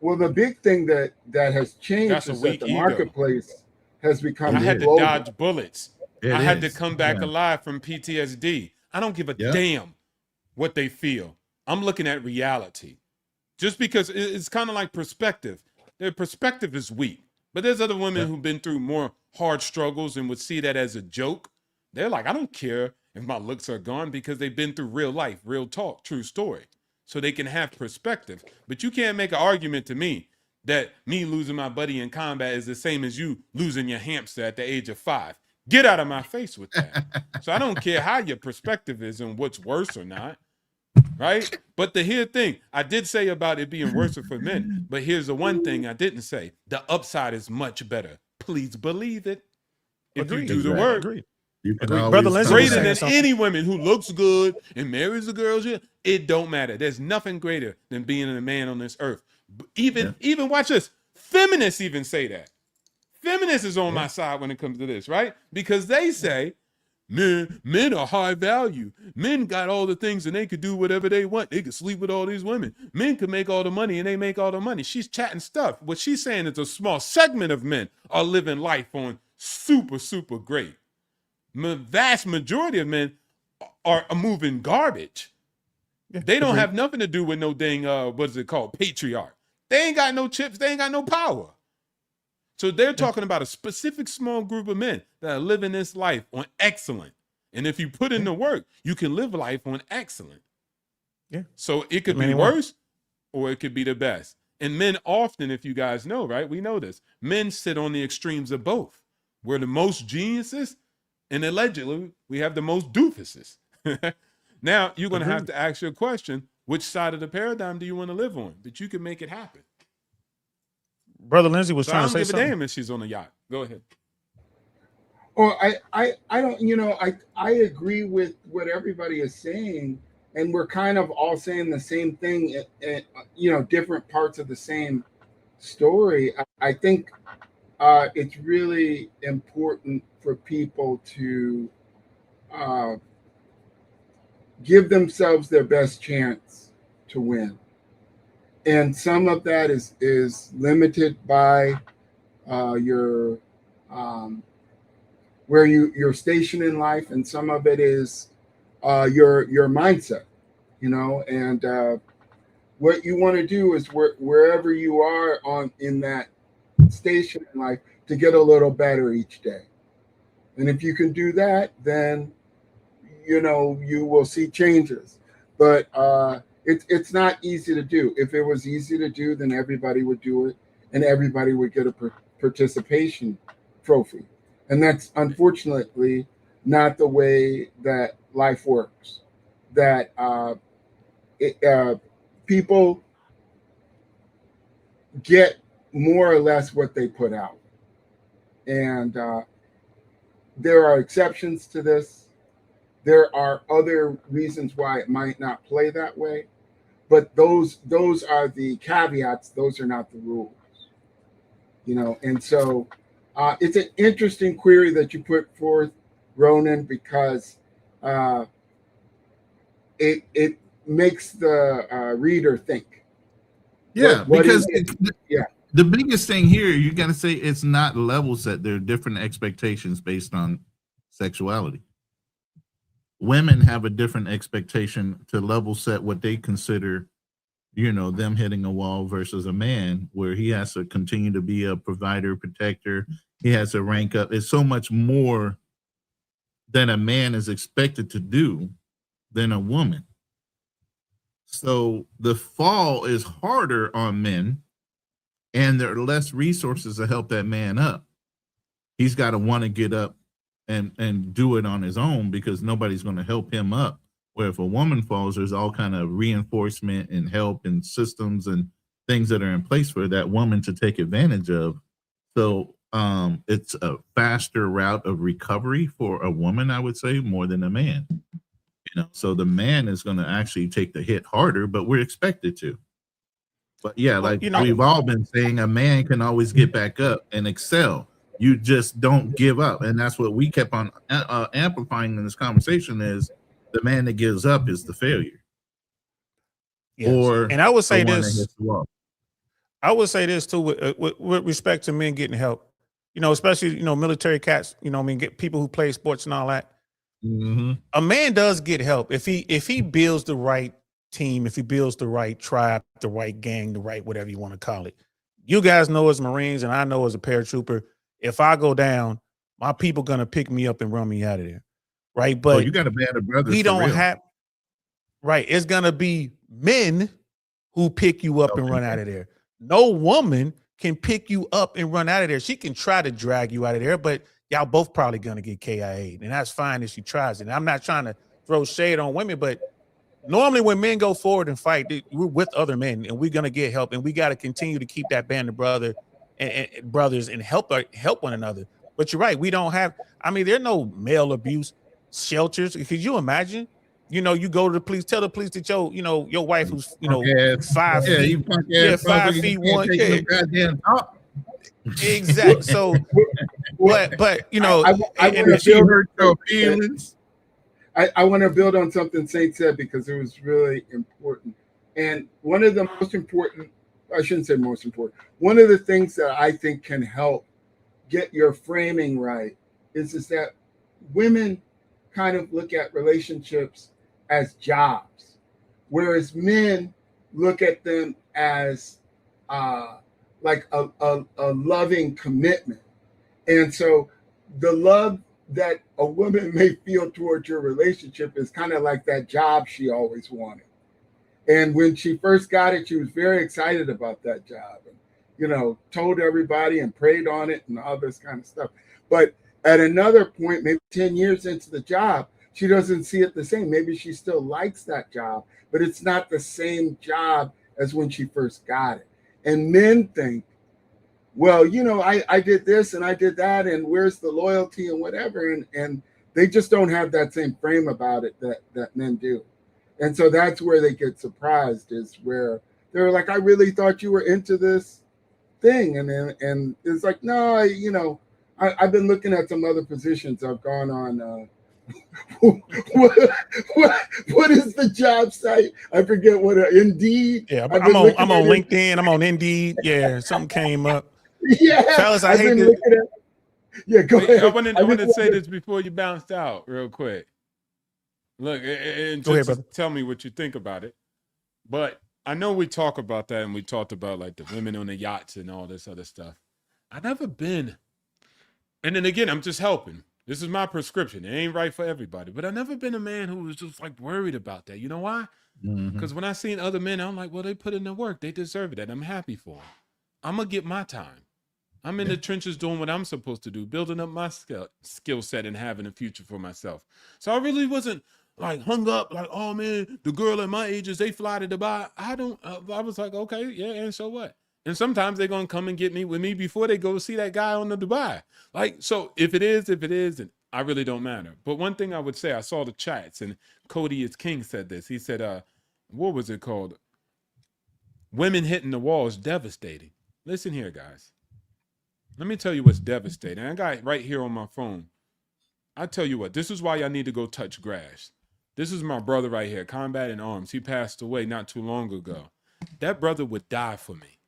Well, the big thing that has changed is that the marketplace has become. I had to dodge bullets. I had to come back Yeah. alive from PTSD. I don't give a damn what they feel. I'm looking at reality. Just because it's kind of like perspective. Their perspective is weak. But there's other women who've been through more hard struggles and would see that as a joke. They're like, I don't care if my looks are gone, because they've been through real life, real talk, true story. So they can have perspective. But you can't make an argument to me that me losing my buddy in combat is the same as you losing your hamster at the age of 5. Get out of my face with that. So I don't care how your perspective is and what's worse or not, right? But the thing I did say about it being worse for men, but here's the one thing I didn't say. The upside is much better. Please believe it. If you do the work. Agreed. You can Brother Lindsay greater than any woman who looks good and marries the girls. It don't matter. There's nothing greater than being a man on this earth. Even watch this. Feminists even say that. Feminists is on my side when it comes to this, right? Because they say men are high value. Men got all the things and they could do whatever they want. They could sleep with all these women. Men could make all the money and they make all the money. She's chatting stuff. What she's saying is a small segment of men are living life on super, super great. Vast majority of men are moving garbage. They don't have nothing to do with no dang, what is it called? Patriarch. They ain't got no chips. They ain't got no power. So they're talking about a specific small group of men that are living this life on excellent. And if you put in the work, you can live life on excellent. Yeah. So it could be worse or it could be the best. And men often, if you guys know, right? We know this. Men sit on the extremes of both. We're the most geniuses, and allegedly, we have the most doofuses. Now, you're going to have to ask your question, which side of the paradigm do you want to live on? That you can make it happen. Brother Lindsay was trying to say something. I don't give a damn if she's on the yacht. Go ahead. Well, I don't, you know, I agree with what everybody is saying, and we're kind of all saying the same thing, you know, different parts of the same story. I think it's really important for people to give themselves their best chance to win. And some of that is limited by your where you're stationed in life, and some of it is your mindset, you know. And what you want to do is wherever you are in that station in life to get a little better each day. And if you can do that, then you will see changes. But it's not easy to do. If it was easy to do, then everybody would do it, and everybody would get a participation trophy. And that's unfortunately not the way that life works. That people get more or less what they put out. And there are exceptions to this. There are other reasons why it might not play that way, but those are the caveats. Those are not the rules, And so it's an interesting query that you put forth, Ronin, because it makes the reader think. Yeah, because the biggest thing here, you got to say it's not level set. There are different expectations based on sexuality. Women have a different expectation to level set what they consider, them hitting a wall versus a man, where he has to continue to be a provider, protector. He has to rank up. It's so much more than a man is expected to do than a woman. So the fall is harder on men, and there are less resources to help that man up. He's got to want to get up and do it on his own, because nobody's going to help him up. Where if a woman falls, there's all kind of reinforcement and help and systems and things that are in place for that woman to take advantage of. So it's a faster route of recovery for a woman, I would say, more than a man. So the man is going to actually take the hit harder, but we're expected to. But yeah, like we've all been saying, a man can always get back up and excel. You just don't give up. And that's what we kept on amplifying in this conversation, is the man that gives up is the failure. Yes. Or and I would say the one that this. hits the wall. I would say this too, with respect to men getting help, especially, military cats, get people who play sports and all that. Mm-hmm. A man does get help if he builds the right team, if he builds the right tribe, the right gang, the right whatever you want to call it. You guys know as Marines, and I know as a paratrooper, if I go down, my people gonna pick me up and run me out of there, right? But you got a band of brothers. We don't for real. have right. It's gonna be men who pick you up and run out of there. No woman can pick you up and run out of there. She can try to drag you out of there, but y'all both probably gonna get KIA'd, and that's fine if she tries it. And I'm not trying to throw shade on women, but normally when men go forward and fight, we're with other men, and we're gonna get help, and we got to continue to keep that band of brothers and help one another. But you're right, we don't have. I mean, there are no male abuse shelters. Could you imagine? You go to the police, tell the police that your wife who's 5 feet, 5 feet 1, exactly. So, but I want to build on something Saint said, because it was really important. And one of the most important, I shouldn't say most important, one of the things that I think can help get your framing right is that women kind of look at relationships as jobs, whereas men look at them as like a loving commitment. And so the love that a woman may feel towards your relationship is kind of like that job she always wanted. And when she first got it, she was very excited about that job, and told everybody and prayed on it and all this kind of stuff. But at another point, maybe 10 years into the job, she doesn't see it the same. Maybe she still likes that job, but it's not the same job as when she first got it. And men think, well, I did this and I did that, and where's the loyalty and whatever, and they just don't have that same frame about it that men do. And so that's where they get surprised, is where they're like, I really thought you were into this thing, and it's like, no, I've been looking at some other positions I've gone on. What is the job site? I forget what. Indeed. Yeah, I'm on LinkedIn. I'm on Indeed. Yeah, something came up. Yeah, fellas, I hate to. Yeah, go ahead. I want to say this before you bounced out, real quick. Look, and just tell me what you think about it. But I know we talk about that, and we talked about like the women on the yachts and all this other stuff. I've never been, and then again, I'm just helping. This is my prescription. It ain't right for everybody, but I've never been a man who was just like worried about that. You know why? Because when I seen other men, I'm like, well, they put in the work. They deserve it, and I'm happy for them. I'm going to get my time. I'm in the trenches doing what I'm supposed to do, building up my skill set and having a future for myself. So I really wasn't like hung up like, oh man, the girl at my ages, they fly to Dubai. I was like, okay, yeah, and so what? And sometimes they're going to come and get me with me before they go see that guy on the Dubai. Like, so if it is, and I really don't matter. But one thing I would say, I saw the chats and Cody is King said this. He said, what was it called? Women hitting the wall is devastating. Listen here, guys. Let me tell you what's devastating. I got it right here on my phone. I tell you what, this is why y'all need to go touch grass. This is my brother right here, Combat in Arms. He passed away not too long ago. That brother would die for me.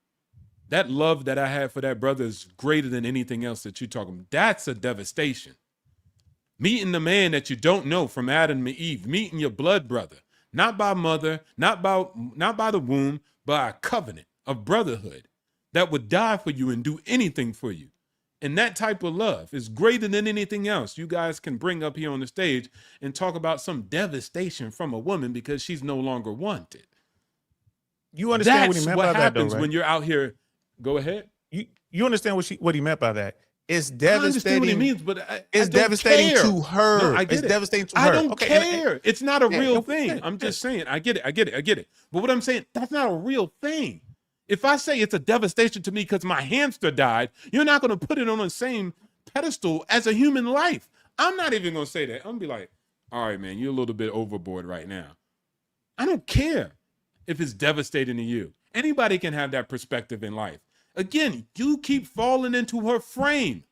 That love that I had for that brother is greater than anything else that you're talking about. That's a devastation. Meeting the man that you don't know from Adam and Eve, meeting your blood brother, not by mother, not by the womb, by a covenant of brotherhood that would die for you and do anything for you. And that type of love is greater than anything else you guys can bring up here on the stage and talk about some devastation from a woman because she's no longer wanted. You understand That's what he meant what by that, happens though, right? when you're out here. Go ahead. You understand what he meant by that? It's I understand devastating. what he means, but It's I don't devastating care. to her. No, I get It's it. devastating to her. I don't Okay, care. It's not a yeah, real no, thing. yeah, I'm just saying. I get it. But what I'm saying, that's not a real thing. If I say it's a devastation to me because my hamster died, you're not going to put it on the same pedestal as a human life. I'm not even going to say that. I'm going to be like, all right, man, you're a little bit overboard right now. I don't care if it's devastating to you. Anybody can have that perspective in life. Again, you keep falling into her frame.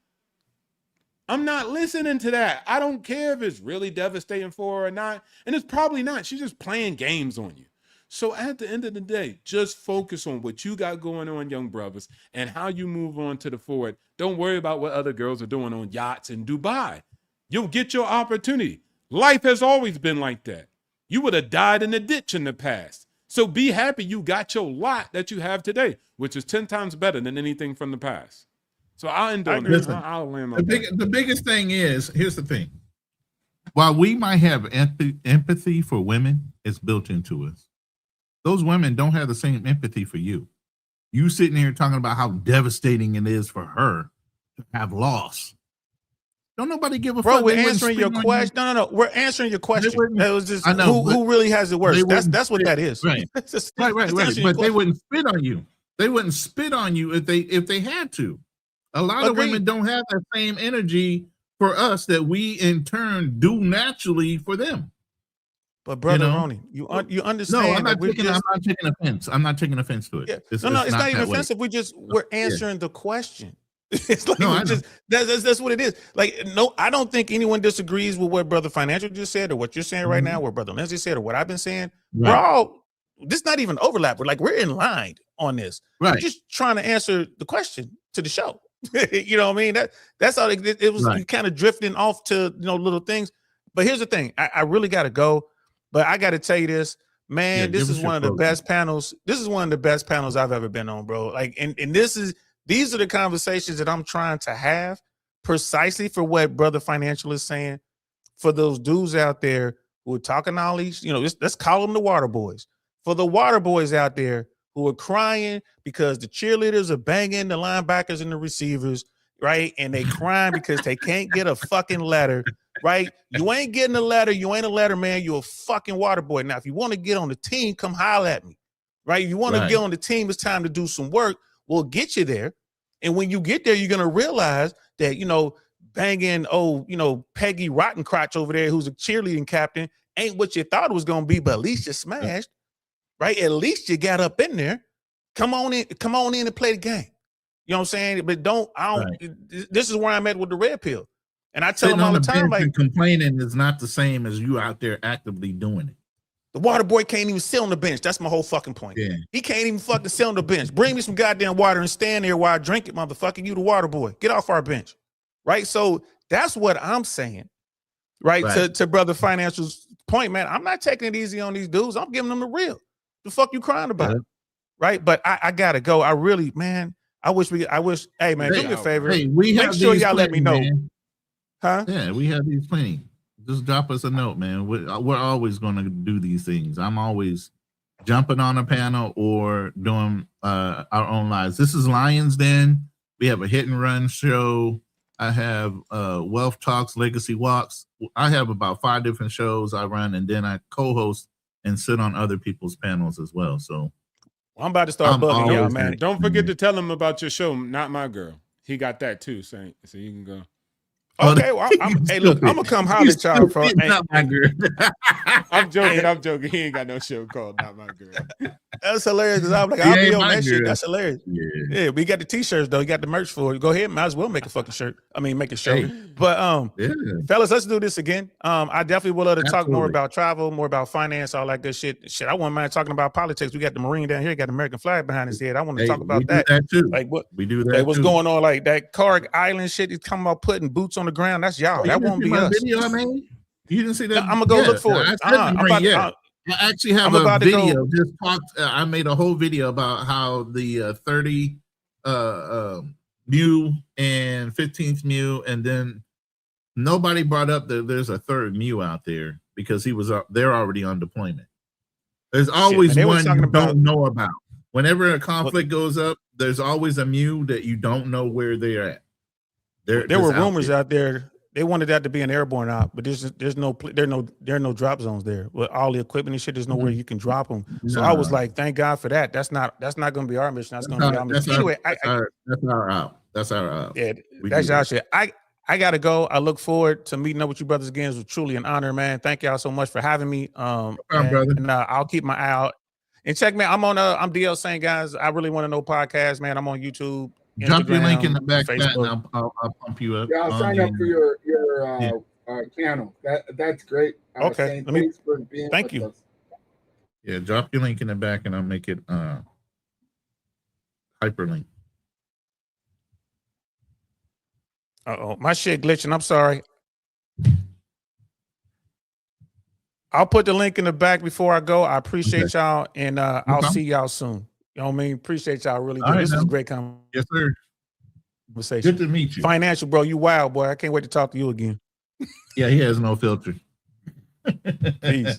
I'm not listening to that. I don't care if it's really devastating for her or not. And it's probably not. She's just playing games on you. So at the end of the day, just focus on what you got going on, young brothers, and how you move on to the forward. Don't worry about what other girls are doing on yachts in Dubai. You'll get your opportunity. Life has always been like that. You would have died in the ditch in the past. So be happy you got your lot that you have today, which is 10 times better than anything from the past. So I'll end on this. I'll land my the biggest thing is, here's the thing. While we might have empathy for women, it's built into us. Those women don't have the same empathy for you. You sitting here talking about how devastating it is for her to have loss. Don't nobody give a fuck. Bro, we're answering your question. No. We're answering your question. That was just who really has it worse. That's what that is. Right. Right. But they wouldn't spit on you. They wouldn't spit on you if they had to. A lot of women don't have that same energy for us that we in turn do naturally for them. But brother Ronin, you understand? No, I'm not taking offense. I'm not taking offense to it. Yeah. It's not even offensive. We're answering the question. It's like that's what it is. Like, no, I don't think anyone disagrees with what Brother Financial just said or what you're saying right now, what Brother Lindsay said or what I've been saying. Right. We're all this not even overlap. We're in line on this. Right. We're just trying to answer the question to the show. You know what I mean? That's all it was. Right. Kind of drifting off to little things. But here's the thing. I really got to go. But I got to tell you this, man. This is one of the best panels. This is one of the best panels I've ever been on, bro. Like, and these are the conversations that I'm trying to have precisely for what Brother Financial is saying. For those dudes out there who are talking all these, let's call them the water boys. For the water boys out there who are crying because the cheerleaders are banging the linebackers and the receivers, right? And they crying because they can't get a fucking letter, right? You ain't getting a letter. You ain't a letter man. You're a fucking water boy. Now, if you want to get on the team, come holler at me, right? If you want to get on the team, it's time to do some work. We'll get you there. And when you get there, you're going to realize that, banging, Peggy Rottencrotch over there, who's a cheerleading captain, ain't what you thought it was going to be, but at least you smashed, right? At least you got up in there. Come on in and play the game. You know what I'm saying? But this is where I'm at with the red pill. And I tell them all the time, like, complaining is not the same as you out there actively doing it. The water boy can't even sit on the bench. That's my whole fucking point. Yeah. He can't even fucking sit on the bench. Bring me some goddamn water and stand there while I drink it, motherfucker. You the water boy. Get off our bench. Right? So that's what I'm saying. Right? To Brother Financial's point, man, I'm not taking it easy on these dudes. I'm giving them the real. The fuck you crying about? Yeah. Right? But I gotta go. I really, man, I wish. Hey man, do me a favor. Hey, we make have sure these y'all let me plenty, know. man. Huh? Yeah, we have these plenty. Just drop us a note, man. We're always going to do these things. I'm always jumping on a panel or doing our own lives. This is Lions Den. We have a hit and run show. I have Wealth Talks, Legacy Walks. I have about 5 different shows I run, and then I co-host and sit on other people's panels as well. So I'm about to start bugging y'all, man. Don't forget to tell him about your show, Not My Girl. He got that too, Saint. So you can go. Okay, well, hey, look, I'm gonna come holler at y'all for. Not my girl. I'm joking. He ain't got no show called Not My Girl. That's hilarious because I'm like, I'll be on that shit. That's hilarious. Yeah, we got the t-shirts though. You got the merch for it. Go ahead, might as well make a fucking shirt. I mean, make a show. Hey. But fellas, let's do this again. I definitely would love to talk more about travel, more about finance, all that good shit. Shit, I wouldn't mind talking about politics. We got the Marine down here, got the American flag behind his head. I want to talk about that. Too. Like what we do that. Like what's going on? Like that Carg Island shit is coming about putting boots on the ground. That's y'all. That won't be us. Video I made? You didn't see that? No, I'm gonna go look for it. I actually have a video. Just talked. I made a whole video about how the 30 mu and 15th mu, and then nobody brought up that there's a third mu out there because they're already on deployment. There's always one you don't know about. Whenever a conflict goes up, there's always a mu that you don't know where they're at. There were rumors out there. They wanted that to be an airborne op, but there are no drop zones there. With all the equipment and shit, there's nowhere you can drop them. So I was like, thank God for that. That's not going to be our mission. That's going to be our mission. Anyway, that's our out. That's our out. Yeah, that's y'all shit. I gotta go. I look forward to meeting up with you brothers again. It was truly an honor, man. Thank y'all so much for having me. Brother. And I'll keep my eye out. And check me. I'm DL saying, guys, I really want to know podcast, man. I'm on YouTube. Drop your link in the back chat and I'll pump you up. Yeah, I'll sign up for your channel. That's great. Okay, thank you. Yeah, drop your link in the back and I'll make it hyperlink. My shit glitching. I'm sorry. I'll put the link in the back before I go. I appreciate y'all, and I'll see y'all soon. You know what I mean? Appreciate y'all really. This is a great conversation. Yes, sir. Good to meet you. Financial, bro. You wild, boy. I can't wait to talk to you again. Yeah, he has no filter. Peace.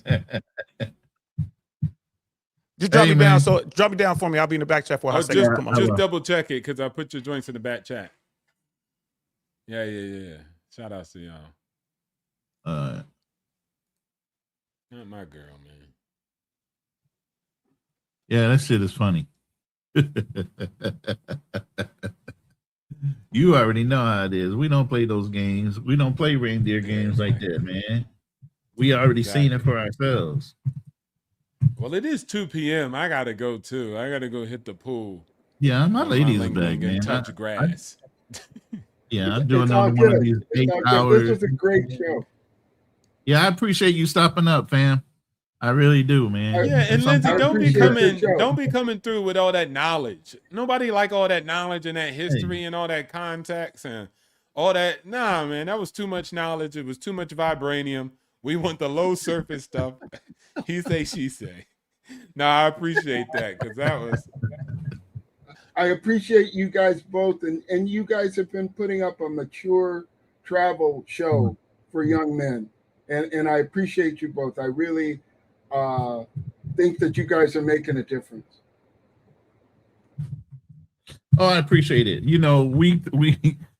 Just drop me down. So drop me down for me. I'll be in the back chat for a hot second. Just double check it because I put your joints in the back chat. Yeah. Shout out to y'all. Not my girl, man. Yeah, that shit is funny. You already know how it is. We don't play those games. We don't play reindeer games like that, man. We already seen it for ourselves. Well, it is 2 p.m. I gotta go too. I gotta go hit the pool. Yeah, my lady's back, man. Touch grass. Yeah, I'm doing another one of these 8 hours. This was a great show. Yeah, I appreciate you stopping up, fam. I really do, man. Yeah, and Lindsay, don't be coming through with all that knowledge. Nobody like all that knowledge and that history and all that context and all that. Nah, man, that was too much knowledge. It was too much vibranium. We want the low surface stuff. He say, she say. Nah, I appreciate that because that was. I appreciate you guys both, and you guys have been putting up a mature travel show for young men, and I appreciate you both. I really think that you guys are making a difference. Oh, I appreciate it. You know, we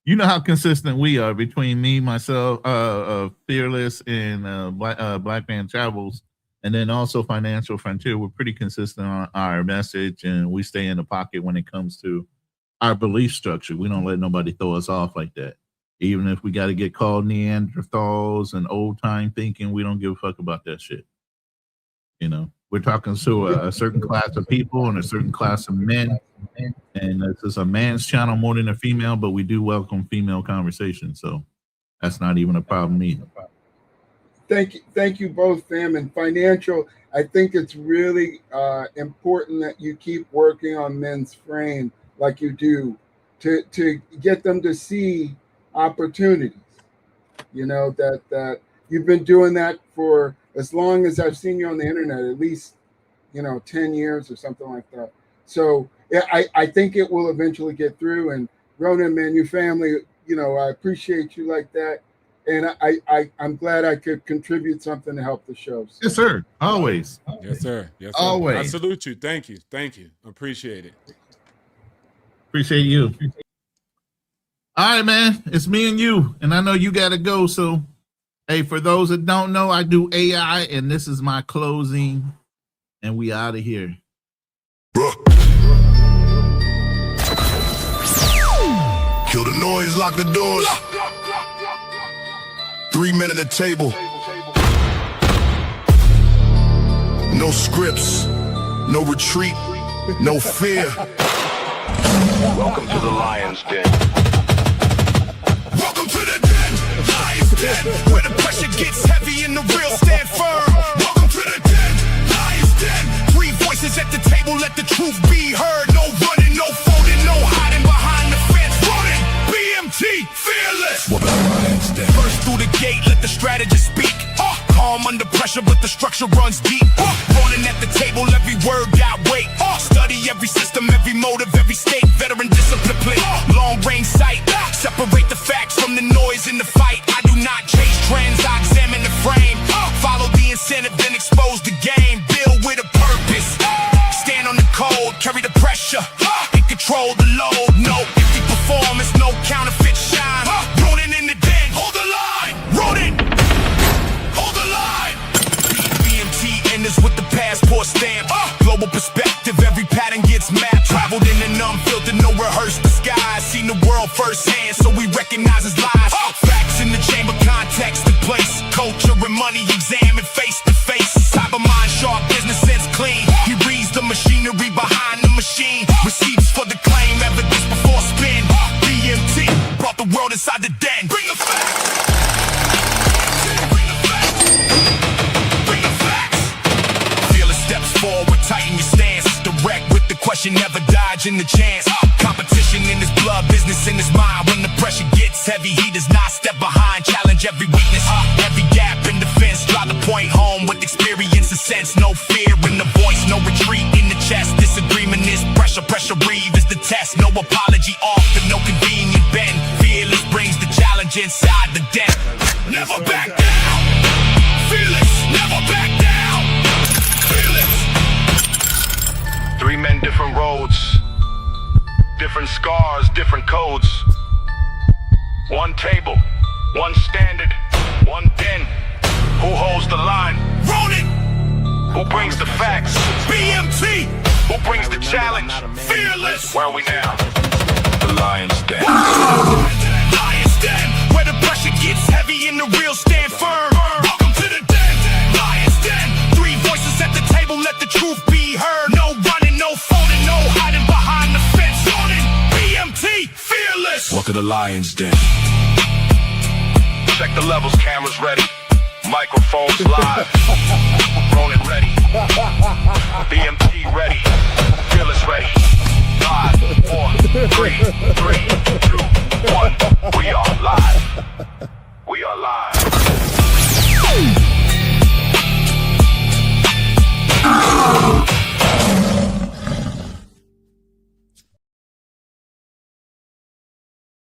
you know how consistent we are between me, myself, Fearless, and Black Man Travels, and then also Financial Frontier. We're pretty consistent on our message, and we stay in the pocket when it comes to our belief structure. We don't let nobody throw us off like that. Even if we got to get called Neanderthals and old time thinking, we don't give a fuck about that shit. You know, we're talking to a certain class of people and a certain class of men, and this is a man's channel more than a female, but we do welcome female conversation, so that's not even a problem either. Thank you both, fam. And Financial, I think it's really important that you keep working on men's frame like you do to get them to see opportunities. You know, that you've been doing that for as long as I've seen you on the internet, at least, 10 years or something like that. So I think it will eventually get through. And Ronin, man, your family, I appreciate you like that. And I'm glad I could contribute something to help the show. So. Yes, sir. Always. Yes, sir. Yes, sir. Always. I salute you. Thank you. Thank you. Appreciate it. Appreciate you. All right, man. It's me and you. And I know you got to go. So, hey, for those that don't know, I do AI, and this is my closing. And we out of here. Kill the noise, lock the doors. 3 men at the table. No scripts, no retreat, no fear. Welcome to the Lion's Den. Welcome to the den, Lion's Den, where the pressure gets heavy and the real stand firm. Welcome to the den, Lion's Den. 3 voices at the table, let the truth be heard. No running, no folding, no hiding behind the fence. Ronin, BMT, fearless. Welcome to the Lion's Den. First through the gate, let the strategist speak. Calm under pressure, but the structure runs deep. Ronin at the table, every word got weight. Study every system, every motive, every state. Veteran discipline play. Long range sight. Separate the facts from the noise in the fight. I do not chase trends, I examine the frame. Follow the incentive, then expose the game. Build with a purpose. Stand on the code, carry the pressure. And control the load. No empty performance, no counterfeit shine. Ronin in the den, hold the line. Ronin, hold the line. BMT enters with the passport stamp. Global perspective, every pattern gets mapped. Traveled in an unfiltered, no rehearsed disguise. Seen the world firsthand, so we recognize his lies. Facts in the chamber, context and place. Culture and money examined face to face. Cyber mind sharp, business sense clean. He reads the machinery behind the machine. Receipts for the claim, evidence before spin. BMT brought the world inside the den. Bring the facts. Steps forward, tighten your stance. Direct with the question, never dodging the chance. Competition in his blood, business in his mind. When the pressure gets heavy, he does not step behind. Challenge every weakness, every gap in defense. Drive the point home with experience and sense. No fear in the voice, no retreat in the chest. Disagreement is pressure, pressure breathe is the test. No apology offered, no convenient bend. Fearless brings the challenge inside the den. Never back down. Fearless, never back down. 3 men, different roads, different scars, different codes. 1 table, 1 standard, 1 den. Who holds the line? Ronin. Who brings the facts? BMT. Who brings the challenge? Fearless. Where are we now? The Lion's Den. Lion's Den, where the pressure gets heavy and the real stand firm. Welcome to the den, Lion's Den. 3 voices at the table, let the truth be heard. No running, no folding, no hiding behind the fence. Ronin, BMT, fearless. Welcome to the Lion's Den. Check the levels, cameras ready. Microphones live. Ronin ready. BMT ready. Fearless ready. 5, 4, 3, 2, 1.